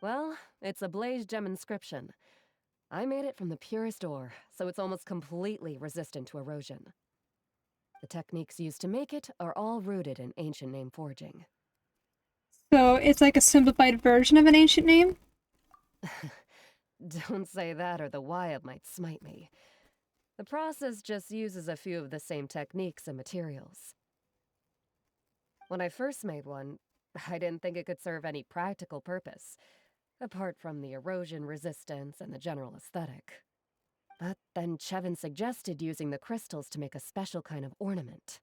Speaker 11: Well, it's a blaze gem inscription. I made it from the purest ore, so it's almost completely resistant to erosion. The techniques used to make it are all rooted in ancient name forging.
Speaker 3: So it's like a simplified version of an ancient name?
Speaker 11: Don't say that or the Wyab might smite me. The process just uses a few of the same techniques and materials. When I first made one, I didn't think it could serve any practical purpose, apart from the erosion resistance and the general aesthetic. But then Chevin suggested using the crystals to make a special kind of ornament.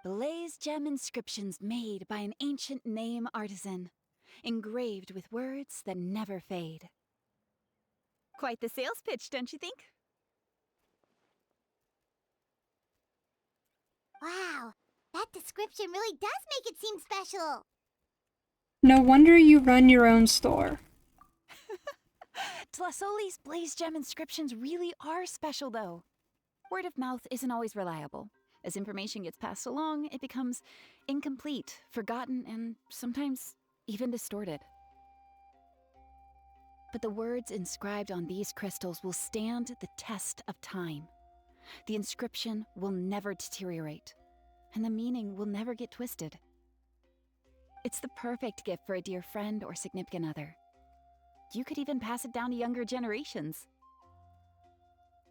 Speaker 8: Blaze gem inscriptions made by an ancient name artisan. engraved with words that never fade. Quite the sales pitch, don't you think?
Speaker 10: Wow, that description really does make it seem special.
Speaker 3: No wonder you run your own store.
Speaker 8: Tlassoli's Blaze Gem inscriptions really are special, though. Word of mouth isn't always reliable. As information gets passed along, it becomes incomplete, forgotten, and sometimes even distorted. But the words inscribed on these crystals will stand the test of time. The inscription will never deteriorate, and the meaning will never get twisted. It's the perfect gift for a dear friend or significant other. You could even pass it down to younger generations.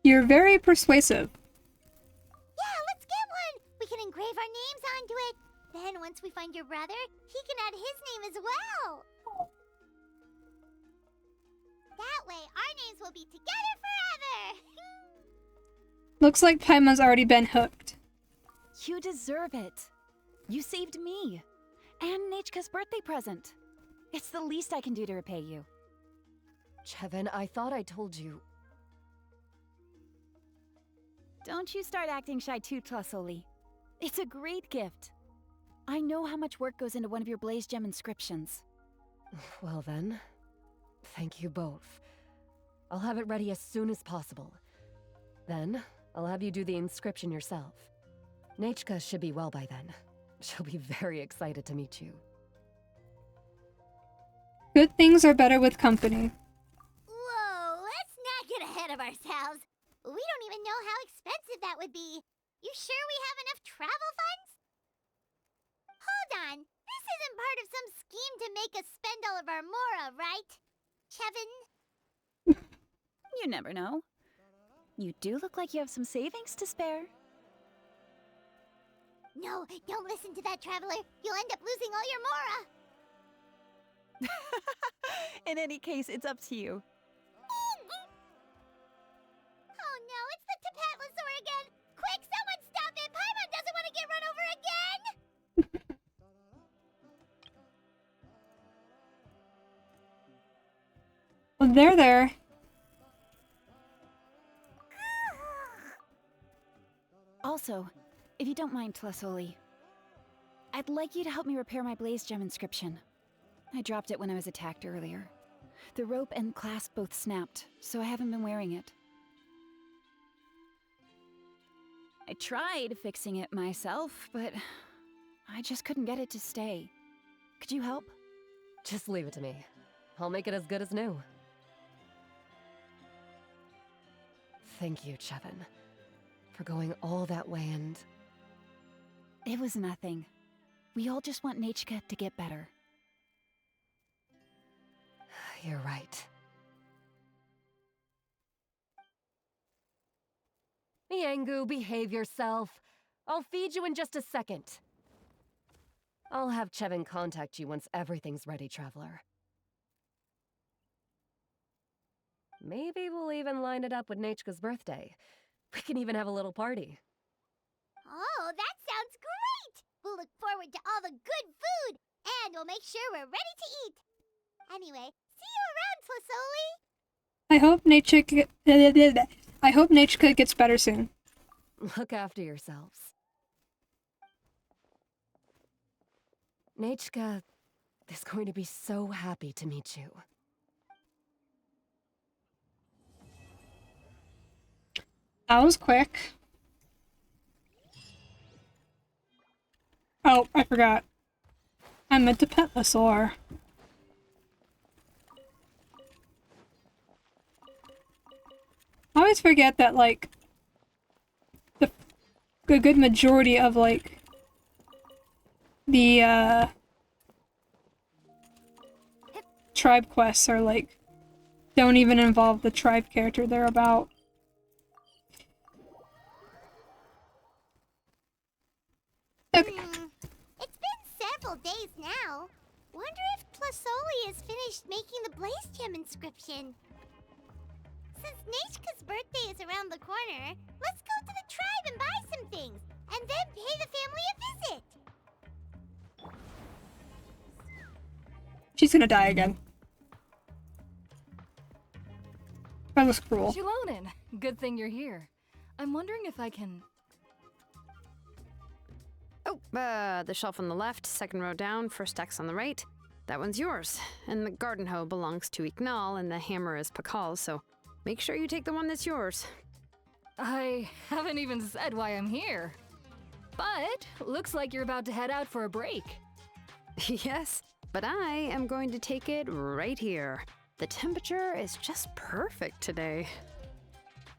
Speaker 3: You're very persuasive.
Speaker 10: Yeah, let's get one! We can engrave our names onto it. Then once we find your brother, he can add his name as well. That way, our names will be together forever!
Speaker 3: Looks like Paimon's already been hooked.
Speaker 8: You deserve it. You saved me. And Nechka's birthday present. It's the least I can do to repay you.
Speaker 11: Chevin, I thought I told you.
Speaker 8: Don't you start acting shy too, Tlassoli. It's a great gift. I know how much work goes into one of your Blaze Gem inscriptions.
Speaker 11: Well then, thank you both. I'll have it ready as soon as possible. Then, I'll have you do the inscription yourself. Nechka should be well by then. She'll be very excited to meet you.
Speaker 3: Good things are better with company.
Speaker 10: Whoa, let's not get ahead of ourselves. We don't even know how expensive that would be. You sure we have enough travel funds? Hold on, this isn't part of some scheme to make us spend all of our mora, right? Chevin?
Speaker 8: You never know. You do look like you have some savings to spare.
Speaker 10: No, don't listen to that, traveler. You'll end up losing all your mora.
Speaker 8: In any case, it's up to you.
Speaker 10: Oh no, it's the Tapatlosaur again! Quick, someone stop it! Paimon doesn't want to get run over again!
Speaker 3: Well, there.
Speaker 8: Also, if you don't mind, Tlassoli, I'd like you to help me repair my Blaze Gem inscription. I dropped it when I was attacked earlier. The rope and clasp both snapped, so I haven't been wearing it. I tried fixing it myself, but I just couldn't get it to stay. Could you help?
Speaker 11: Just leave it to me. I'll make it as good as new. Thank you, Chevin, for going all that way and...
Speaker 8: It was nothing. We all just want Nechka to get better.
Speaker 11: You're right. Miangu, behave yourself. I'll feed you in just a second. I'll have Chevin contact you once everything's ready, Traveler. Maybe we'll even line it up with Nechka's birthday. We can even have a little party.
Speaker 10: Oh, that sounds great! We'll look forward to all the good food, and we'll make sure we're ready to eat. Anyway, see you around, Tlassoli!
Speaker 3: I hope Nechka gets better soon.
Speaker 11: Look after yourselves. Nechka is going to be so happy to meet you.
Speaker 3: That was quick. Oh, I forgot. I meant to pet the Saur. I always forget that, like, a good majority of, like, the, tribe quests are, like, don't even involve the tribe character they're about. Okay.
Speaker 10: It's been several days now. Wonder if Tlassoli has finished making the Blaze Gem inscription. Since Nechka's birthday is around the corner, let's go to the tribe and buy some things, and then pay the family a visit.
Speaker 3: She's gonna die again. That was cruel.
Speaker 13: Shilonen, good thing you're here. I'm wondering if I can...
Speaker 14: Oh, the shelf on the left, second row down, first X on the right. That one's yours. And the garden hoe belongs to Ignal, and the hammer is Pakal's, so make sure you take the one that's yours.
Speaker 13: I haven't even said why I'm here. But looks like you're about to head out for a break.
Speaker 14: Yes, but I am going to take it right here. The temperature is just perfect today.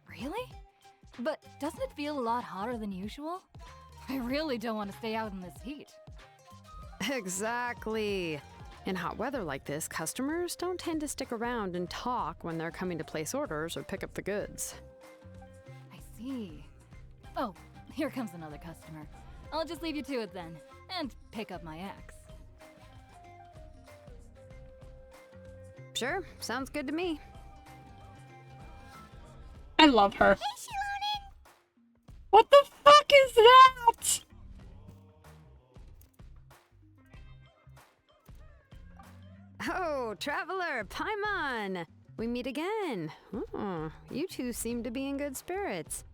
Speaker 13: Really? But doesn't it feel a lot hotter than usual? I really don't want to stay out in this heat.
Speaker 14: Exactly. In hot weather like this, customers don't tend to stick around and talk when they're coming to place orders or pick up the goods.
Speaker 13: I see. Oh, here comes another customer. I'll just leave you to it then, and pick up my axe.
Speaker 14: Sure, sounds good to me.
Speaker 3: I love her.
Speaker 10: Hey, Shilonen!
Speaker 3: What the fuck is that?
Speaker 14: Oh, Traveler, Paimon! We meet again. Oh, you two seem to be in good spirits.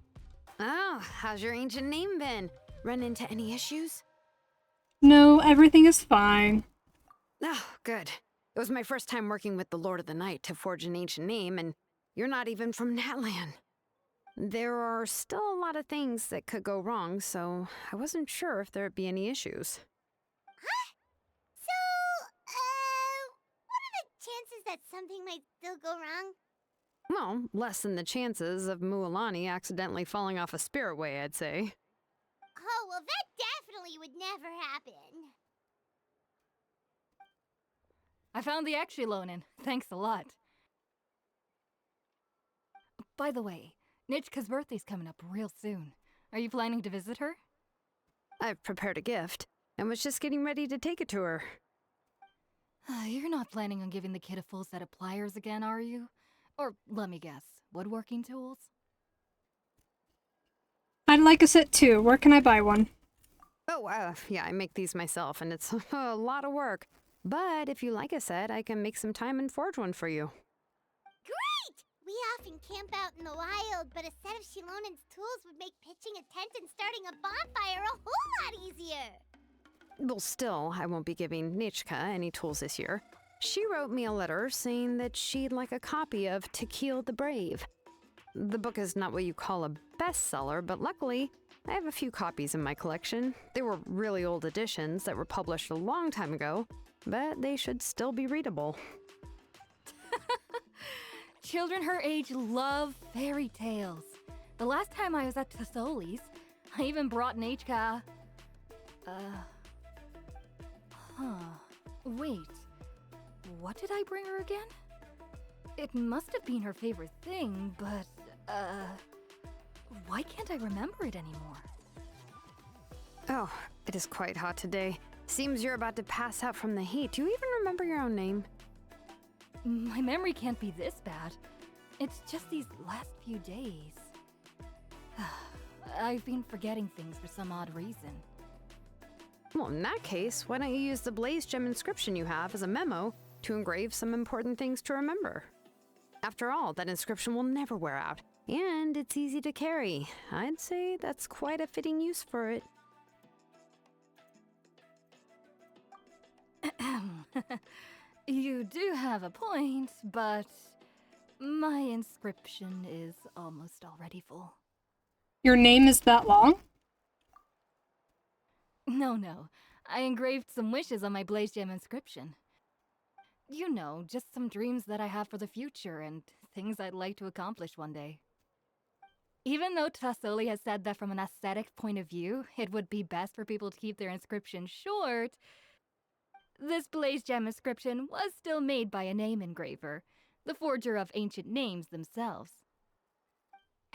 Speaker 14: Oh, how's your ancient name been? Run into any issues?
Speaker 3: No, everything is fine.
Speaker 14: Oh, good. It was my first time working with the Lord of the Night to forge an ancient name, and you're not even from Natlan. There are still a lot of things that could go wrong, so I wasn't sure if there'd be any issues.
Speaker 10: Huh? What are the chances that something might still go wrong?
Speaker 14: Well, less than the chances of Mualani accidentally falling off a spirit way, I'd say.
Speaker 10: Oh, well, that definitely would never happen.
Speaker 13: I found the axe, Shilonen. Thanks a lot. By the way, Nichka's birthday's coming up real soon. Are you planning to visit her?
Speaker 14: I've prepared a gift, and was just getting ready to take it to her.
Speaker 13: You're not planning on giving the kid a full set of pliers again, are you? Or, let me guess, woodworking tools?
Speaker 3: I'd like a set too. Where can I buy one?
Speaker 14: Oh, yeah, I make these myself, and it's a lot of work. But if you like a set, I can make some time and forge one for you.
Speaker 10: Great! We often camp out in the wild, but a set of Shilonen's tools would make pitching a tent and starting a bonfire a whole lot easier.
Speaker 14: Well, still, I won't be giving Nichka any tools this year. She wrote me a letter saying that she'd like a copy of To Kill the Brave. The book is not what you call a bestseller, but luckily, I have a few copies in my collection. They were really old editions that were published a long time ago, but they should still be readable.
Speaker 13: Children her age love fairy tales. The last time I was at Tassoli's, I even brought Nichka... Wait. What did I bring her again? It must have been her favorite thing, but, why can't I remember it anymore?
Speaker 14: Oh, it is quite hot today. Seems you're about to pass out from the heat. Do you even remember your own name?
Speaker 13: My memory can't be this bad. It's just these last few days. I've been forgetting things for some odd reason.
Speaker 14: Well, in that case, why don't you use the Blaze Gem inscription you have as a memo to engrave some important things to remember? After all, that inscription will never wear out, and it's easy to carry. I'd say that's quite a fitting use for it.
Speaker 13: You do have a point, but my inscription is almost already full.
Speaker 3: Your name is that long?
Speaker 13: No. I engraved some wishes on my Blaze Gem inscription. You know, just some dreams that I have for the future and things I'd like to accomplish one day. Even though Tassoli has said that from an aesthetic point of view, it would be best for people to keep their inscription short, this Blaze Gem inscription was still made by a name engraver, the forger of ancient names themselves.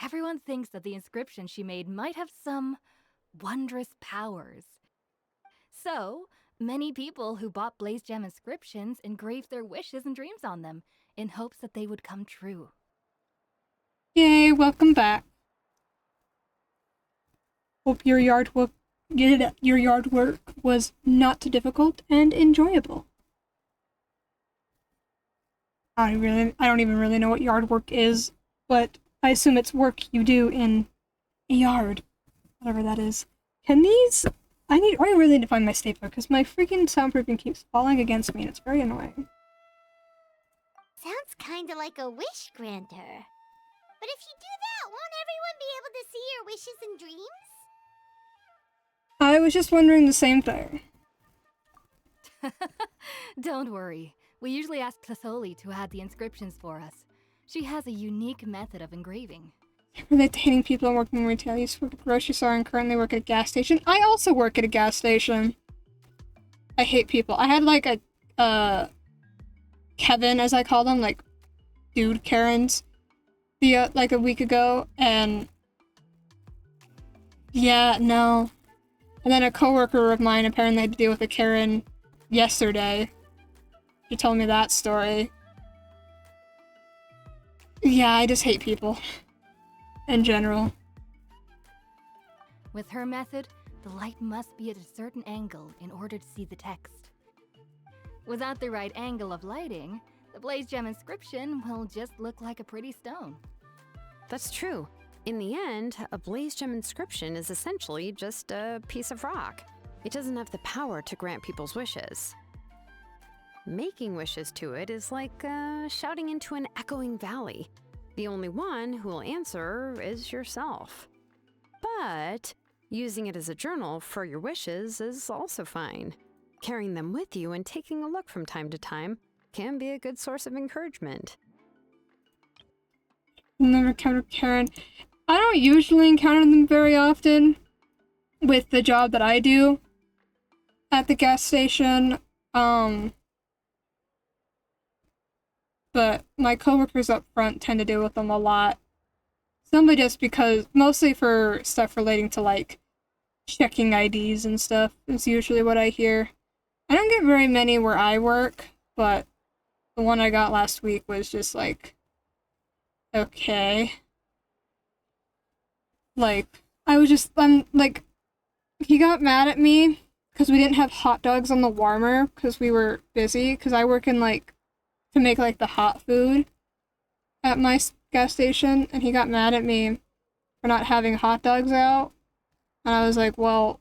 Speaker 13: Everyone thinks that the inscription she made might have some wondrous powers. So, many people who bought Blaze Gem inscriptions engraved their wishes and dreams on them, in hopes that they would come true.
Speaker 3: Yay, welcome back. Hope your yard work was not too difficult and enjoyable. I don't even really know what yard work is, but I assume it's work you do in a yard. Whatever that is. Can these... I really need to find my stapler, because my freaking soundproofing keeps falling against me, and it's very annoying.
Speaker 10: Sounds kinda like a wish granter. But if you do that, won't everyone be able to see your wishes and dreams?
Speaker 3: I was just wondering the same thing.
Speaker 13: Don't worry. We usually ask Clisoli to add the inscriptions for us. She has a unique method of engraving.
Speaker 3: I relate to hating people and working in retail. I used to work at a grocery store and currently work at a gas station. I also work at a gas station. I hate people. I had like a Kevin, as I call them, like dude Karens, like a week ago, and yeah, no. And then a coworker of mine apparently had to deal with a Karen yesterday. She told me that story. Yeah, I just hate people. In general.
Speaker 13: With her method, the light must be at a certain angle in order to see the text. Without the right angle of lighting, the blaze gem inscription will just look like a pretty stone.
Speaker 14: That's true. In the end, a blaze gem inscription is essentially just a piece of rock. It doesn't have the power to grant people's wishes. Making wishes to it is like shouting into an echoing valley. The only one who will answer is yourself. But using it as a journal for your wishes is also fine. Carrying them with you and taking a look from time to time can be a good source of encouragement.
Speaker 3: Never encountered Karen. I don't usually encounter them very often with the job that I do at the gas station. But my coworkers up front tend to deal with them a lot. Simply just because, mostly for stuff relating to like checking IDs and stuff is usually what I hear. I don't get very many where I work, but the one I got last week was just like, okay. Like, like, he got mad at me because we didn't have hot dogs on the warmer because we were busy, because I work in like, to make like the hot food at my gas station, and he got mad at me for not having hot dogs out. And I was like, well,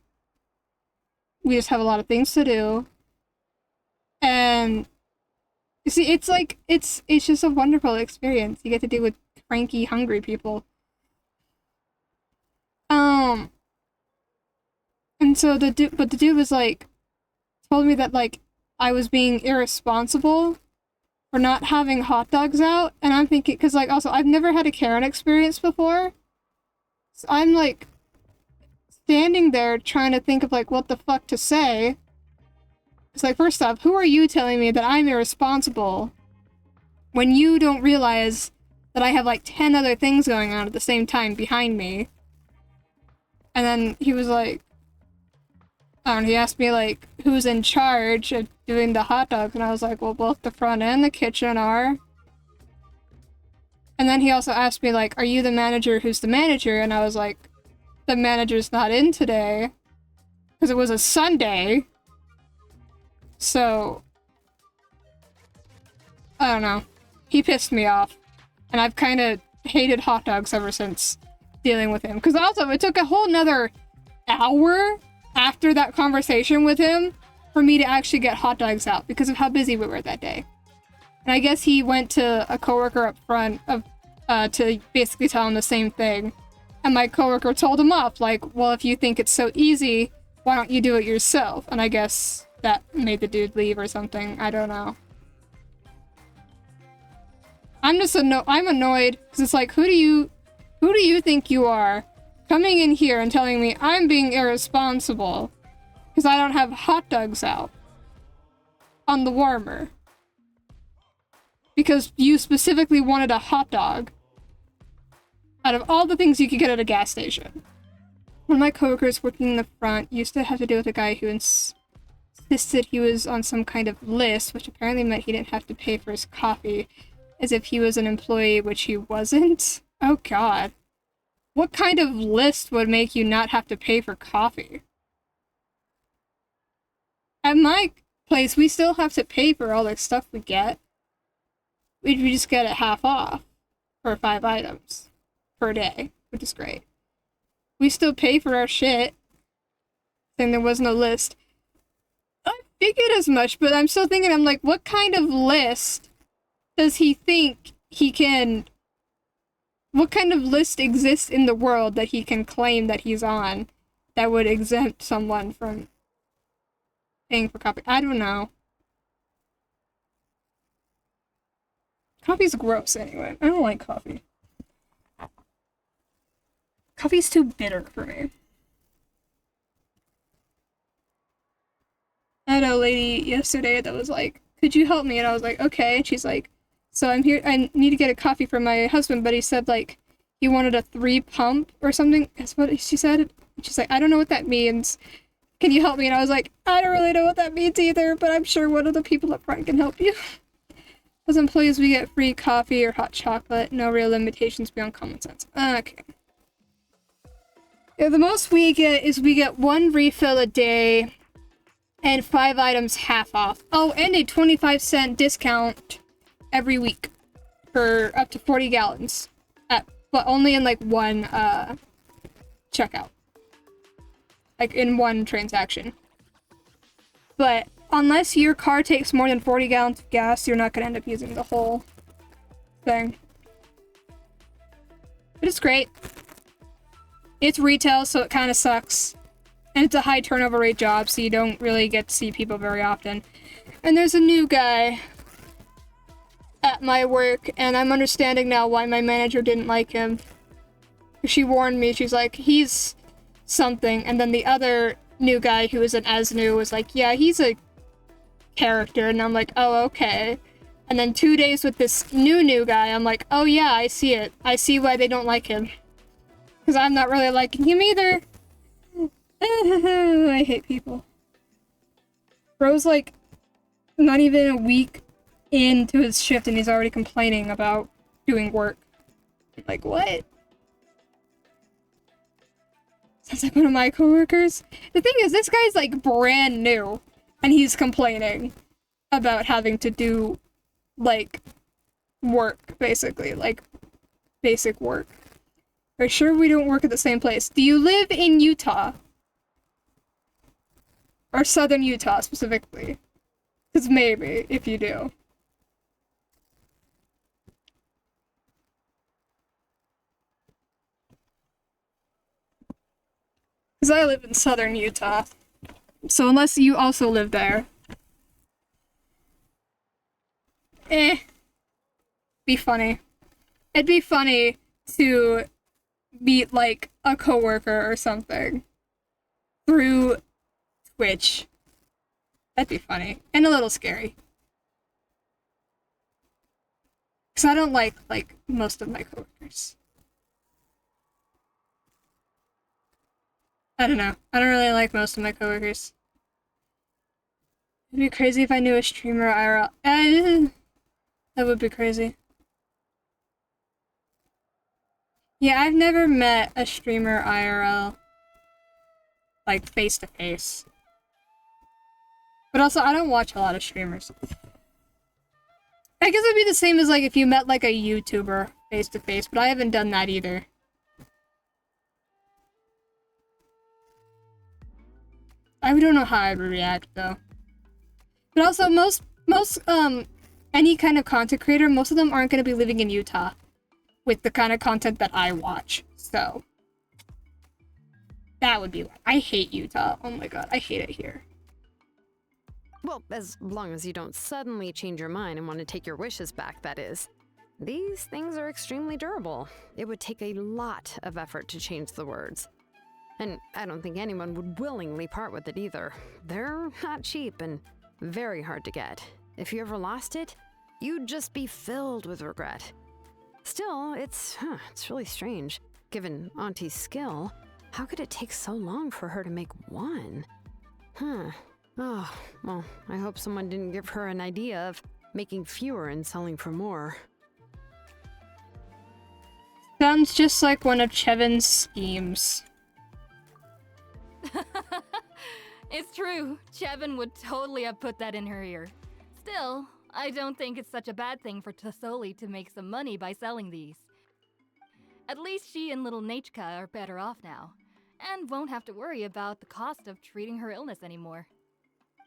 Speaker 3: we just have a lot of things to do. And you see, it's like, it's just a wonderful experience. You get to deal with cranky, hungry people. And so the dude was like, told me that like, I was being irresponsible for not having hot dogs out, and I'm thinking, because like, also, I've never had a Karen experience before, so I'm like, standing there trying to think of like, what the fuck to say. It's like, first off, who are you telling me that I'm irresponsible when you don't realize that I have like 10 other things going on at the same time behind me? And then he was like, I don't know, he asked me like, who's in charge of doing the hot dogs, and I was like, well, both the front and the kitchen are. And then he also asked me like, are you the manager who's the manager? And I was like, the manager's not in today, because it was a Sunday. So, I don't know. He pissed me off. And I've kind of hated hot dogs ever since dealing with him. Because also, it took a whole nother hour after that conversation with him for me to actually get hot dogs out because of how busy we were that day. And I guess he went to a coworker up front of to basically tell him the same thing. And my coworker told him off, like, well, if you think it's so easy, why don't you do it yourself? And I guess that made the dude leave or something. I don't know. I'm just I'm annoyed because it's like, who do you think you are coming in here and telling me I'm being irresponsible because I don't have hot dogs out on the warmer because you specifically wanted a hot dog out of all the things you could get at a gas station. One of my coworkers working in the front used to have to deal with a guy who insisted he was on some kind of list, which apparently meant he didn't have to pay for his coffee, as if he was an employee, which he wasn't. Oh god. What kind of list would make you not have to pay for coffee? At my place, we still have to pay for all the stuff we get. we just get it half off for 5 items per day, which is great. We still pay for our shit, saying there was no list. I figured as much, but I'm still thinking, I'm like, what kind of list does he think he can... What kind of list exists in the world that he can claim that he's on that would exempt someone from paying for coffee? I don't know. Coffee's gross anyway. I don't like coffee. Coffee's too bitter for me. I had a lady yesterday that was like, could you help me? And I was like, okay. And she's like, so I'm here, I need to get a coffee for my husband, but he said like, he wanted a 3 pump or something. That's what she said. She's like, I don't know what that means. Can you help me? And I was like, I don't really know what that means either, but I'm sure one of the people up front can help you. As employees, we get free coffee or hot chocolate. No real limitations beyond common sense. Okay. Yeah, the most we get is we get 1 refill a day and 5 items half off. Oh, and a 25-cent discount every week for up to 40 gallons. But only in like one checkout. Like in one transaction. But unless your car takes more than 40 gallons of gas, you're not going to end up using the whole thing. But it's great. It's retail, so it kind of sucks. And it's a high turnover rate job, so you don't really get to see people very often. And there's a new guy at my work, and I'm understanding now why my manager didn't like him. She warned me, she's like, he's something. And then the other new guy who was an Esnu was like, yeah, he's a character. And I'm like, oh, okay. And then 2 days with this new guy, I'm like, oh yeah, I see it. I see why they don't like him. Because I'm not really liking him either. I hate people. Bro's like, not even a week into his shift and he's already complaining about doing work. Like, what? Sounds like one of my coworkers. The thing is, this guy's like brand new and he's complaining about having to do like work, basically, like basic work. Are you sure we don't work at the same place? Do you live in Utah? Or southern Utah, specifically? Because maybe, if you do. Because I live in southern Utah. So unless you also live there. Be funny. It'd be funny to meet, like, a coworker or something. Through Twitch. That'd be funny. And a little scary. Because I don't like, most of my coworkers. I don't know. I don't really like most of my coworkers. It'd be crazy if I knew a streamer IRL. That would be crazy. Yeah, I've never met a streamer IRL. Like, face to face. But also, I don't watch a lot of streamers. I guess it'd be the same as, like, if you met, like, a YouTuber face to face, but I haven't done that either. I don't know how I'd react, though. But also, most, any kind of content creator, most of them aren't going to be living in Utah with the kind of content that I watch, so. That would be, I hate Utah. Oh my god, I hate it here.
Speaker 14: Well, as long as you don't suddenly change your mind and want to take your wishes back, that is. These things are extremely durable. It would take a lot of effort to change the words. And I don't think anyone would willingly part with it either. They're not cheap and very hard to get. If you ever lost it, you'd just be filled with regret. Still, it's really strange. Given Auntie's skill, how could it take so long for her to make one? Oh, well, I hope someone didn't give her an idea of making fewer and selling for more.
Speaker 3: Sounds just like one of Chevin's schemes.
Speaker 13: It's true. Chevin would totally have put that in her ear. Still, I don't think it's such a bad thing for Tasoli to make some money by selling these. At least she and little Nachka are better off now, and won't have to worry about the cost of treating her illness anymore.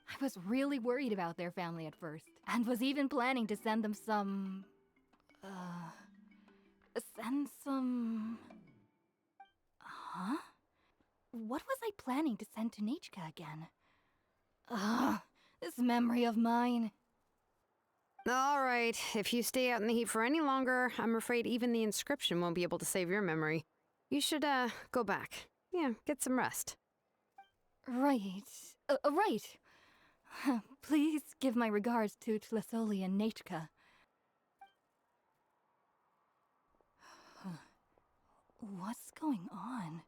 Speaker 13: I was really worried about their family at first, and was even planning to send them some... Huh? What was I planning to send to Nachka again? Ugh, this memory of mine.
Speaker 14: All right, if you stay out in the heat for any longer, I'm afraid even the inscription won't be able to save your memory. You should, go back. Yeah, get some rest.
Speaker 13: Right. Right. Please give my regards to Tlasoli and Nachka. What's going on?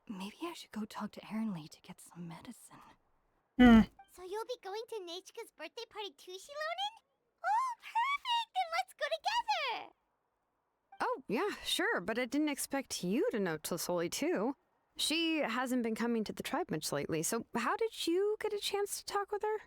Speaker 13: Maybe I should go talk to Ernly to get some medicine.
Speaker 10: So you'll be going to Nachka's birthday party too, Shilonen? Oh, perfect! Then let's go together!
Speaker 14: Oh, yeah, sure, but I didn't expect you to know Tlasoli too. She hasn't been coming to the tribe much lately, so how did you get a chance to talk with her?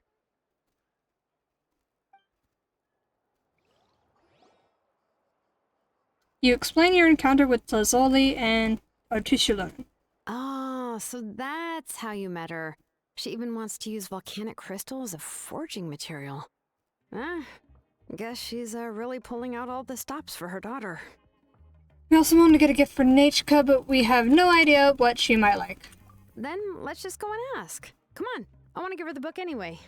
Speaker 3: You explain your encounter with Tlasoli and Artishulon.
Speaker 14: Oh, so that's how you met her. She even wants to use volcanic crystal as a forging material. Guess she's really pulling out all the stops for her daughter.
Speaker 3: We also want to get a gift for Nachka, but we have no idea what she might like.
Speaker 14: Then let's just go and ask. Come on, I want to give her the book anyway.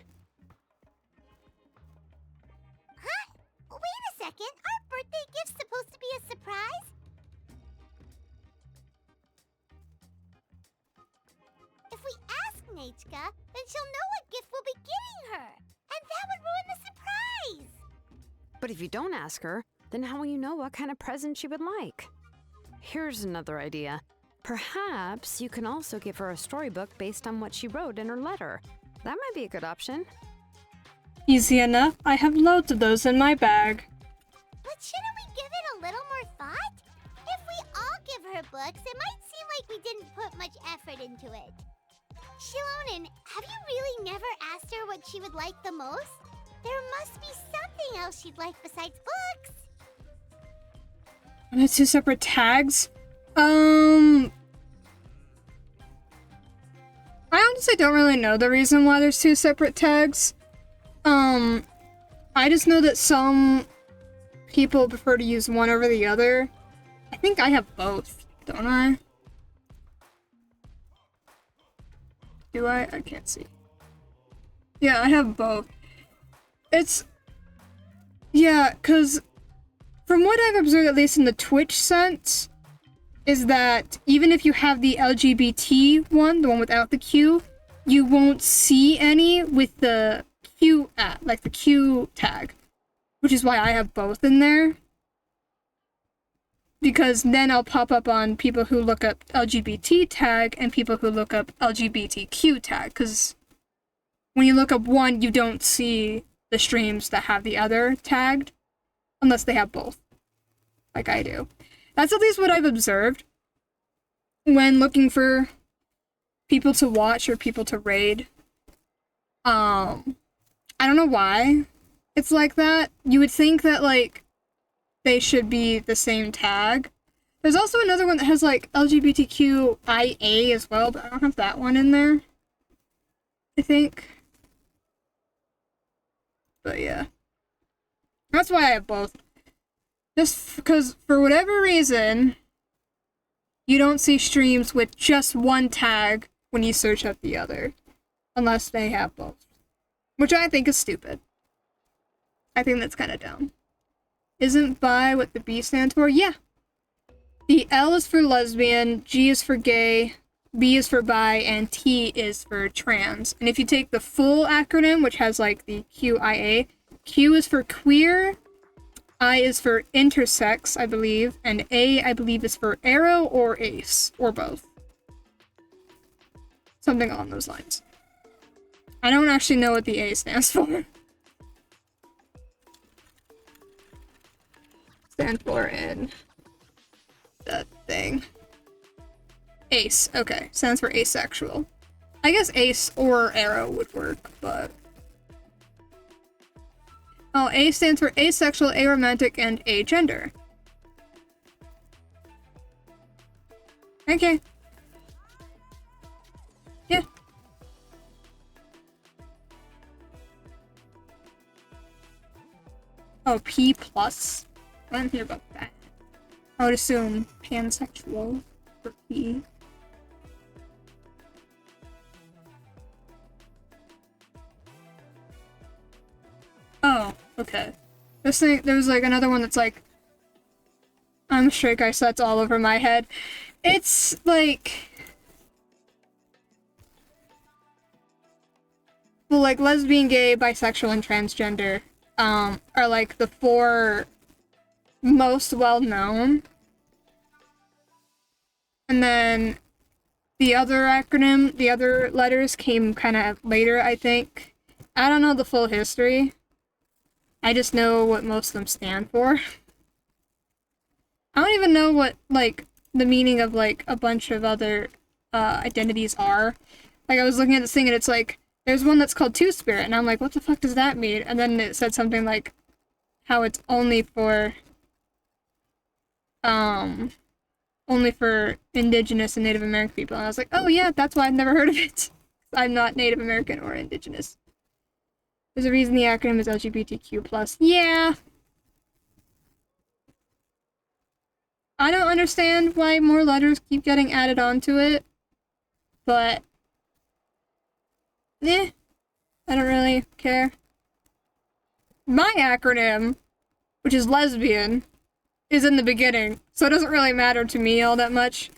Speaker 10: Huh? Wait a second, aren't birthday gifts supposed to be a surprise? If we ask Nachka, then she'll know what gift we'll be getting her, and that would ruin the surprise!
Speaker 14: But if you don't ask her, then how will you know what kind of present she would like? Here's another idea. Perhaps you can also give her a storybook based on what she wrote in her letter. That might be a good option.
Speaker 3: Easy enough. I have loads of those in my bag.
Speaker 10: But shouldn't we give it a little more thought? If we all give her books, it might seem like we didn't put much effort into it. Shilonen, have you really never asked her what she would like the most? There must be something else she'd like besides books.
Speaker 3: And it's 2 separate tags? I honestly don't really know the reason why there's 2 separate tags. I just know that some people prefer to use one over the other. I think I have both, don't I? Do I? I can't see. Yeah, I have both. Yeah, because from what I've observed, at least in the Twitch sense, is that even if you have the LGBT one, the one without the Q, you won't see any with the Q at, like the Q tag. Which is why I have both in there. Because then I'll pop up on people who look up LGBT tag and people who look up LGBTQ tag. Because when you look up one, you don't see the streams that have the other tagged. Unless they have both. Like I do. That's at least what I've observed when looking for people to watch or people to raid. I don't know why it's like that. You would think that, like, they should be the same tag. There's also another one that has, like, LGBTQIA as well, but I don't have that one in there, I think. But yeah. That's why I have both. Just because, for whatever reason, you don't see streams with just one tag when you search up the other. Unless they have both. Which I think is stupid. I think that's kind of dumb. Isn't bi what the B stands for? Yeah. The L is for lesbian, G is for gay, B is for bi, and T is for trans. And if you take the full acronym, which has like the QIA, Q is for queer, I is for intersex, I believe, and A, I believe, is for arrow or ace, or both. Something along those lines. I don't actually know what the A stands for. Stand for in that thing. Ace, okay. Stands for asexual. I guess ace or arrow would work, but Oh, A stands for asexual, aromantic, and agender. Okay. Yeah. Oh, P plus? I didn't hear about that. I would assume pansexual for P. Oh, okay. There was like another one that's like, I'm straight guy, so that's all over my head. It's like, well, like lesbian, gay, bisexual, and transgender are like the four most well known. And then the other acronym, the other letters came kind of later, I think. I don't know the full history. I just know what most of them stand for. I don't even know what, like, the meaning of, like, a bunch of other identities are. Like, I was looking at this thing and it's like, there's one that's called Two-Spirit, and I'm like, what the fuck does that mean? And then it said something like, how it's only for Indigenous and Native American people. And I was like, oh yeah, that's why I've never heard of it. I'm not Native American or Indigenous. There's a reason the acronym is LGBTQ+. Yeah. I don't understand why more letters keep getting added onto it, but I don't really care. My acronym, which is lesbian, is in the beginning, so it doesn't really matter to me all that much.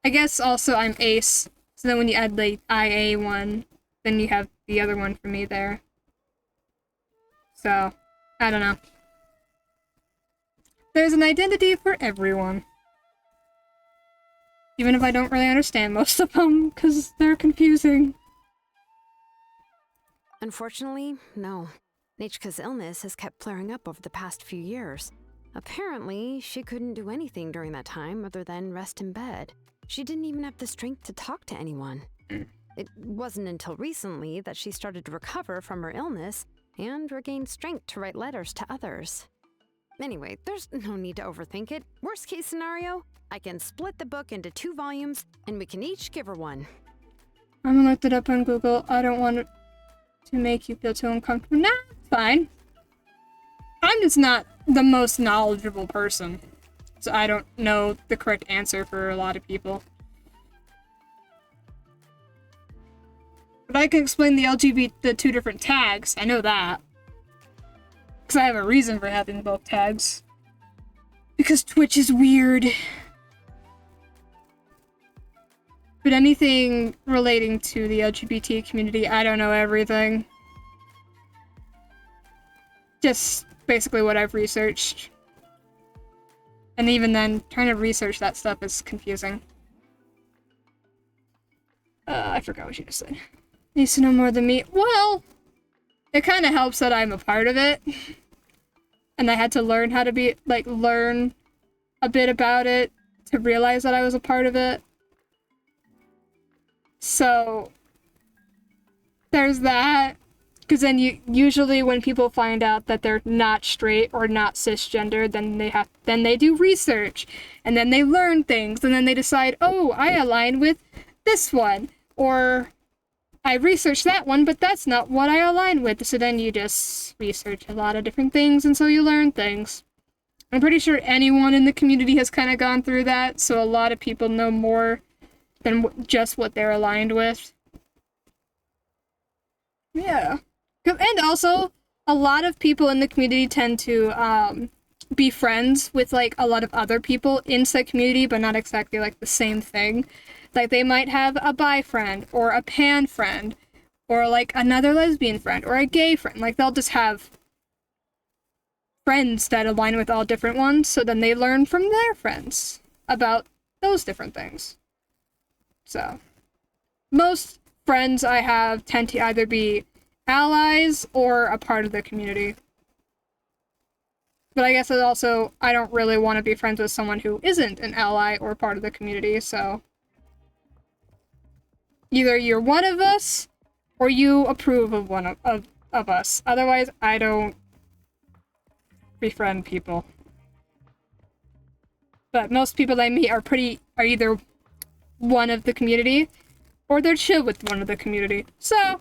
Speaker 3: I guess also I'm ace, so then when you add the IA one, then you have the other one for me there. So, I don't know. There's an identity for everyone. Even if I don't really understand most of them, because they're confusing.
Speaker 14: Unfortunately, no. Nichka's illness has kept flaring up over the past few years. Apparently, she couldn't do anything during that time other than rest in bed. She didn't even have the strength to talk to anyone. It wasn't until recently that she started to recover from her illness and regain strength to write letters to others. Anyway, there's no need to overthink it. Worst case scenario, I can split the book into 2 volumes and we can each give her one.
Speaker 3: I'm gonna look it up on Google. I don't want to make you feel too uncomfortable. Nah, it's fine. I'm just not the most knowledgeable person, so I don't know the correct answer for a lot of people. But I can explain the 2 different tags. I know that. Because I have a reason for having both tags. Because Twitch is weird. But anything relating to the LGBT community, I don't know everything. Just basically what I've researched. And even then, trying to research that stuff is confusing. I forgot what you just said. Needs to know more than me. Well, it kind of helps that I'm a part of it. And I had to learn how to be, like, learn a bit about it to realize that I was a part of it. So, there's that. Because then usually when people find out that they're not straight or not cisgender, then they do research. And then they learn things. And then they decide, oh, I align with this one. Or I researched that one, but that's not what I align with. So then you just research a lot of different things, and so you learn things. I'm pretty sure anyone in the community has kind of gone through that, so a lot of people know more than just what they're aligned with. Yeah. And also, a lot of people in the community tend to be friends with, like, a lot of other people in said community, but not exactly, like, the same thing. Like, they might have a bi friend, or a pan friend, or, like, another lesbian friend, or a gay friend. Like, they'll just have friends that align with all different ones, so then they learn from their friends about those different things. So, most friends I have tend to either be allies or a part of the community. But I guess it's also, I don't really want to be friends with someone who isn't an ally or part of the community, so either you're one of us, or you approve of of us. Otherwise, I don't befriend people. But most people I meet are either one of the community, or they're chill with one of the community. So,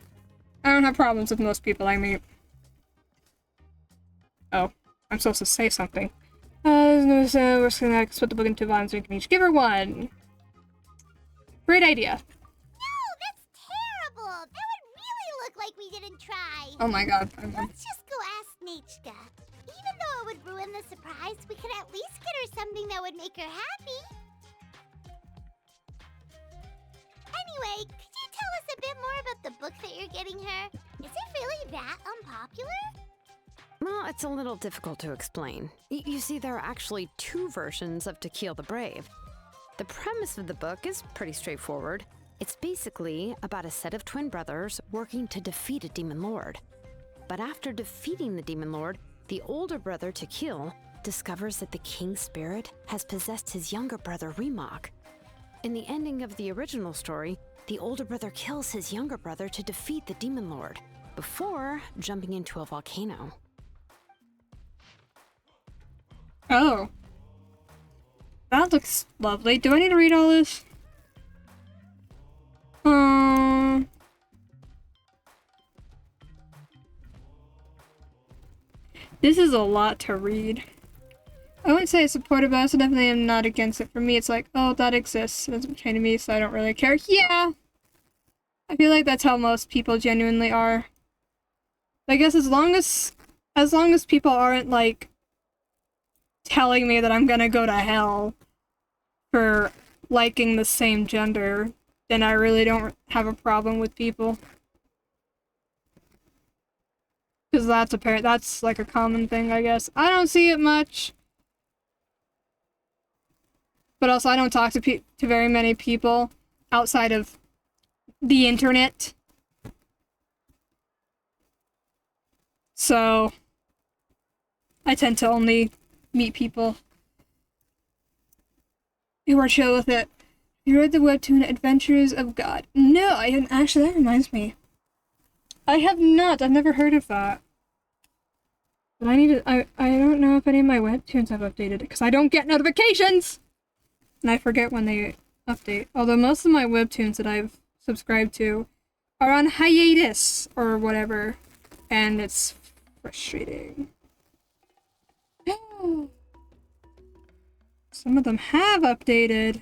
Speaker 3: I don't have problems with most people I meet. Oh, I'm supposed to say something. We're just gonna split the book into 2 volumes, we can each give her 1. Great idea.
Speaker 10: No, that's terrible! That would really look like we didn't try!
Speaker 3: Oh my god.
Speaker 10: Let's just go ask Nichka. Even though it would ruin the surprise, we could at least get her something that would make her happy. Anyway, could you tell us a bit more about the book that you're getting her? Is it really that unpopular?
Speaker 14: Well, it's a little difficult to explain. You see, there are actually 2 versions of To Kill the Brave. The premise of the book is pretty straightforward. It's basically about a set of twin brothers working to defeat a demon lord. But after defeating the demon lord, the older brother, To Kill, discovers that the king's spirit has possessed his younger brother, Remok. In the ending of the original story, the older brother kills his younger brother to defeat the demon lord, before jumping into a volcano.
Speaker 3: Oh. That looks lovely. Do I need to read all this? This is a lot to read. I wouldn't say I support it, but I also definitely am not against it. For me, it's like, oh, that exists. It doesn't pertain to me, so I don't really care. Yeah! I feel like that's how most people genuinely are. I guess as long as people aren't, like, telling me that I'm gonna go to hell for liking the same gender, then I really don't have a problem with people. Because that's like a common thing, I guess. I don't see it much. But also, I don't talk to very many people outside of the internet. So, I tend to only meet people who are chill with it. You read the webtoon Adventures of God? No, I haven't. Actually, that reminds me. I have not. I've never heard of that. But I need to. I don't know if any of my webtoons have updated it because I don't get notifications! And I forget when they update. Although most of my webtoons that I've subscribed to are on hiatus or whatever. And it's frustrating. Some of them have updated.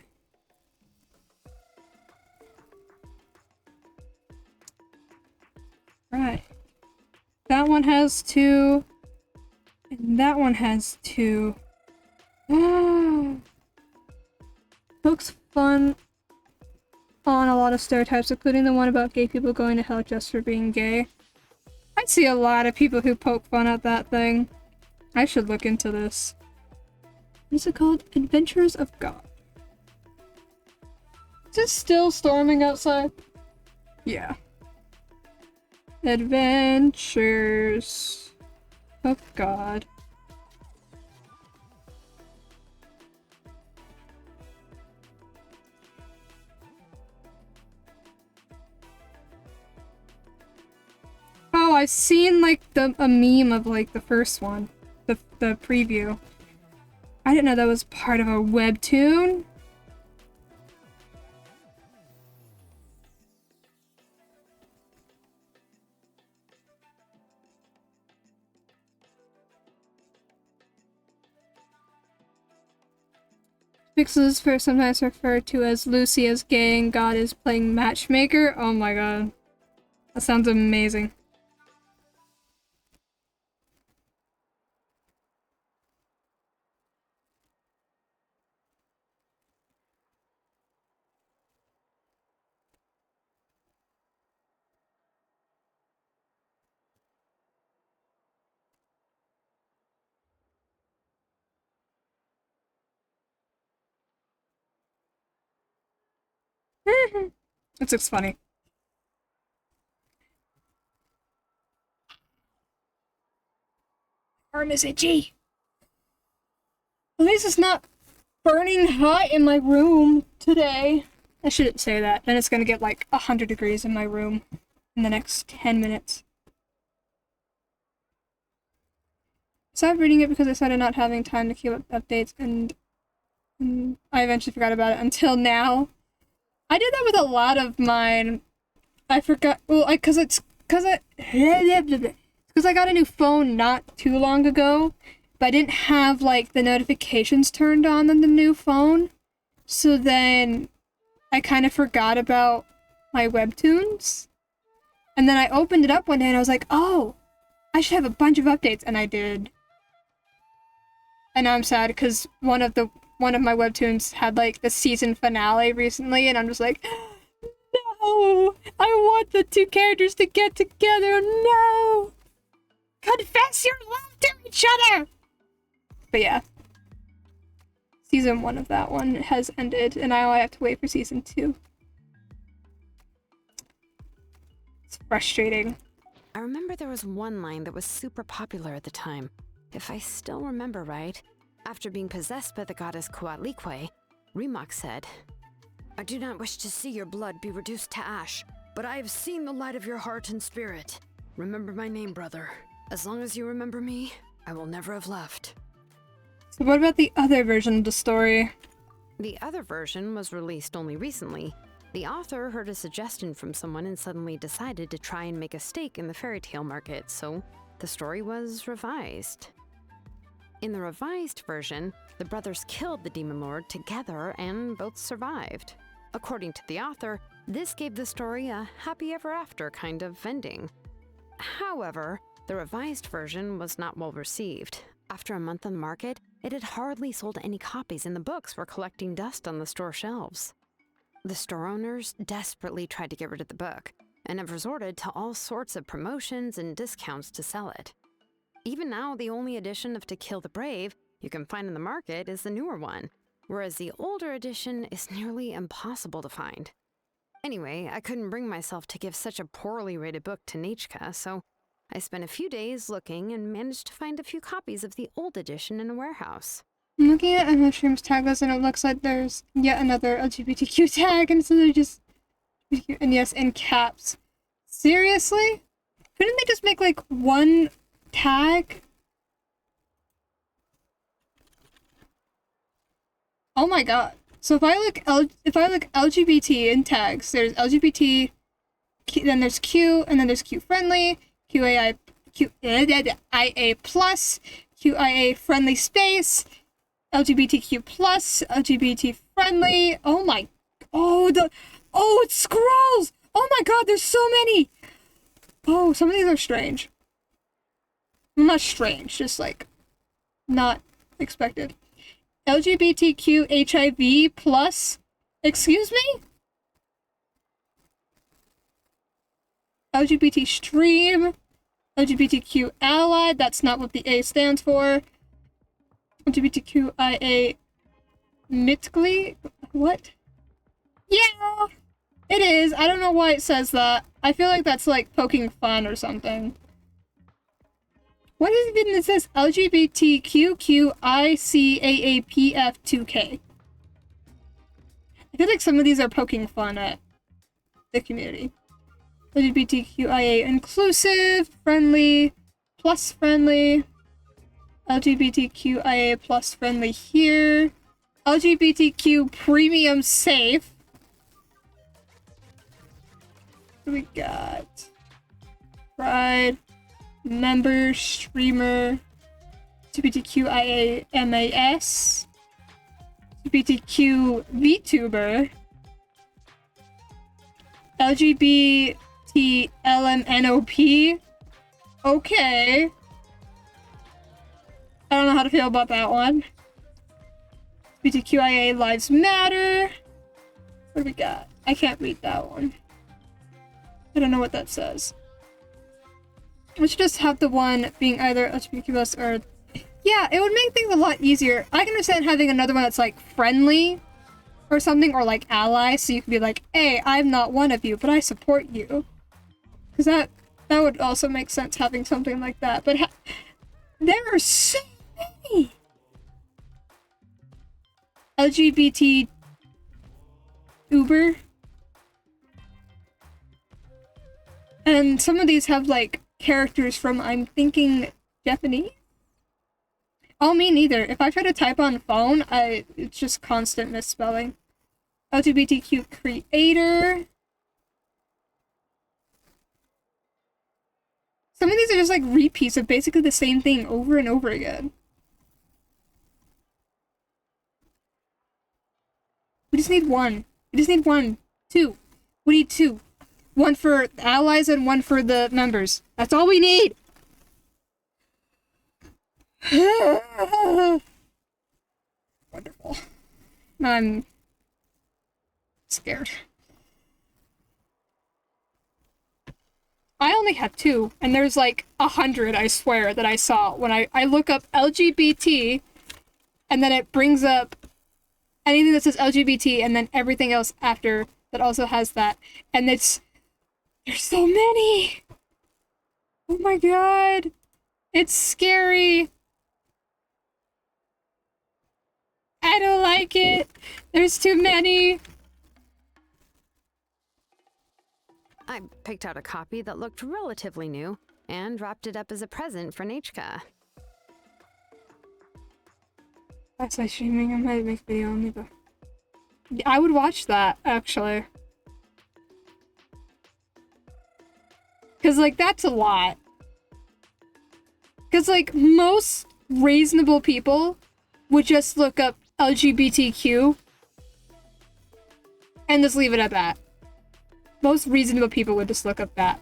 Speaker 3: Right. That one has 2. And that one has 2. Looks fun on a lot of stereotypes, including the one about gay people going to hell just for being gay. I see a lot of people who poke fun at that thing. I should look into this. What's it called? Adventures of God. Is it still storming outside? Yeah. Adventures of God. Oh, I've seen like a meme of like the first one, the preview. I didn't know that was part of a webtoon. Pixel is sometimes referred to as Lucy as gay and God is playing matchmaker. Oh my god. That sounds amazing. It looks funny. Arm is itchy. At least it's not burning hot in my room today. I shouldn't say that. Then it's gonna get like 100 degrees in my room in the next 10 minutes. stopped reading it because I started not having time to keep up updates, and I eventually forgot about it until now. I did that with a lot of mine. I forgot. Well, because I got a new phone not too long ago, but I didn't have like the notifications turned on the new phone. So then I kind of forgot about my webtoons. And then I opened it up one day and I was like, oh, I should have a bunch of updates, and I did. And now I'm sad because one of my webtoons had like the season finale recently, and I'm just like, no, I want the two characters to get together. No, confess your love to each other. But yeah, season 1 of that one has ended, and now I have to wait for season 2. It's frustrating.
Speaker 14: I remember there was one line that was super popular at the time. If I still remember right, after being possessed by the goddess Coatlicue, Remox said, "I do not wish to see your blood be reduced to ash, but I have seen the light of your heart and spirit. Remember my name, brother. As long as you remember me, I will never have left."
Speaker 3: So what about the other version of the story?
Speaker 14: The other version was released only recently. The author heard a suggestion from someone and suddenly decided to try and make a stake in the fairy tale market, so the story was revised. In the revised version, the brothers killed the demon lord together and both survived. According to the author, this gave the story a happy ever after kind of ending. However, the revised version was not well received. After a month on the market, it had hardly sold any copies, and the books were collecting dust on the store shelves. The store owners desperately tried to get rid of the book, and have resorted to all sorts of promotions and discounts to sell it. Even now, the only edition of To Kill the Brave you can find in the market is the newer one, whereas the older edition is nearly impossible to find. Anyway, I couldn't bring myself to give such a poorly rated book to Nichka, so I spent a few days looking and managed to find a few copies of the old edition in a warehouse.
Speaker 3: I'm looking at Mushroom's tag list, and it looks like there's yet another LGBTQ tag, and so they're just... And yes, in caps. Seriously? Couldn't they just make, like, one tag? Oh my god. So if I look LGBT in tags, there's LGBT, then there's Q, and then there's Q friendly, QIA plus, QIA friendly space, LGBTQ plus, LGBT friendly. Oh my, it scrolls. Oh my god, there's so many. Oh, some of these are strange. Well, not strange, just like not expected. LGBTQ HIV plus. Excuse me? LGBT stream. LGBTQ ally. That's not what the A stands for. LGBTQIA mythically? What? Yeah! It is. I don't know why it says that. I feel like that's like poking fun or something. What is this? LGBTQQICAAPF2K. I feel like some of these are poking fun at the community. LGBTQIA inclusive, friendly, plus friendly. LGBTQIA plus friendly here. LGBTQ premium safe. What do we got? Pride. Member, streamer, LGBTQIA MAS, LGBTQ VTuber, LGBT LMNOP. Okay. I don't know how to feel about that one. LGBTQIA Lives Matter. What do we got? I can't read that one. I don't know what that says. We should just have the one being either LGBTQ+ or... Yeah, it would make things a lot easier. I can understand having another one that's like friendly or something, or like ally, so you can be like, hey, I'm not one of you, but I support you. Because that would also make sense having something like that. But there are so many! LGBT Uber. And some of these have like characters from, I'm thinking, Japanese? Oh, me neither. If I try to type on phone, it's just constant misspelling. LGBTQ creator. Some of these are just like repeats of basically the same thing over and over again. We just need one. We just need one. Two. We need two. One for the allies and one for the members. That's all we need! Wonderful. I'm scared. I only have two, and there's like 100, I swear, that I saw when I look up LGBT, and then it brings up anything that says LGBT, and then everything else after that also has that. And there's so many! Oh my god! It's scary! I don't like it! There's too many!
Speaker 14: I picked out a copy that looked relatively new and wrapped it up as a present for Nichka.
Speaker 3: That's like streaming. I might make a video on me, but I would watch that, actually. Cause like that's a lot. Cause like most reasonable people would just look up LGBTQ and just leave it at that. Most reasonable people would just look up that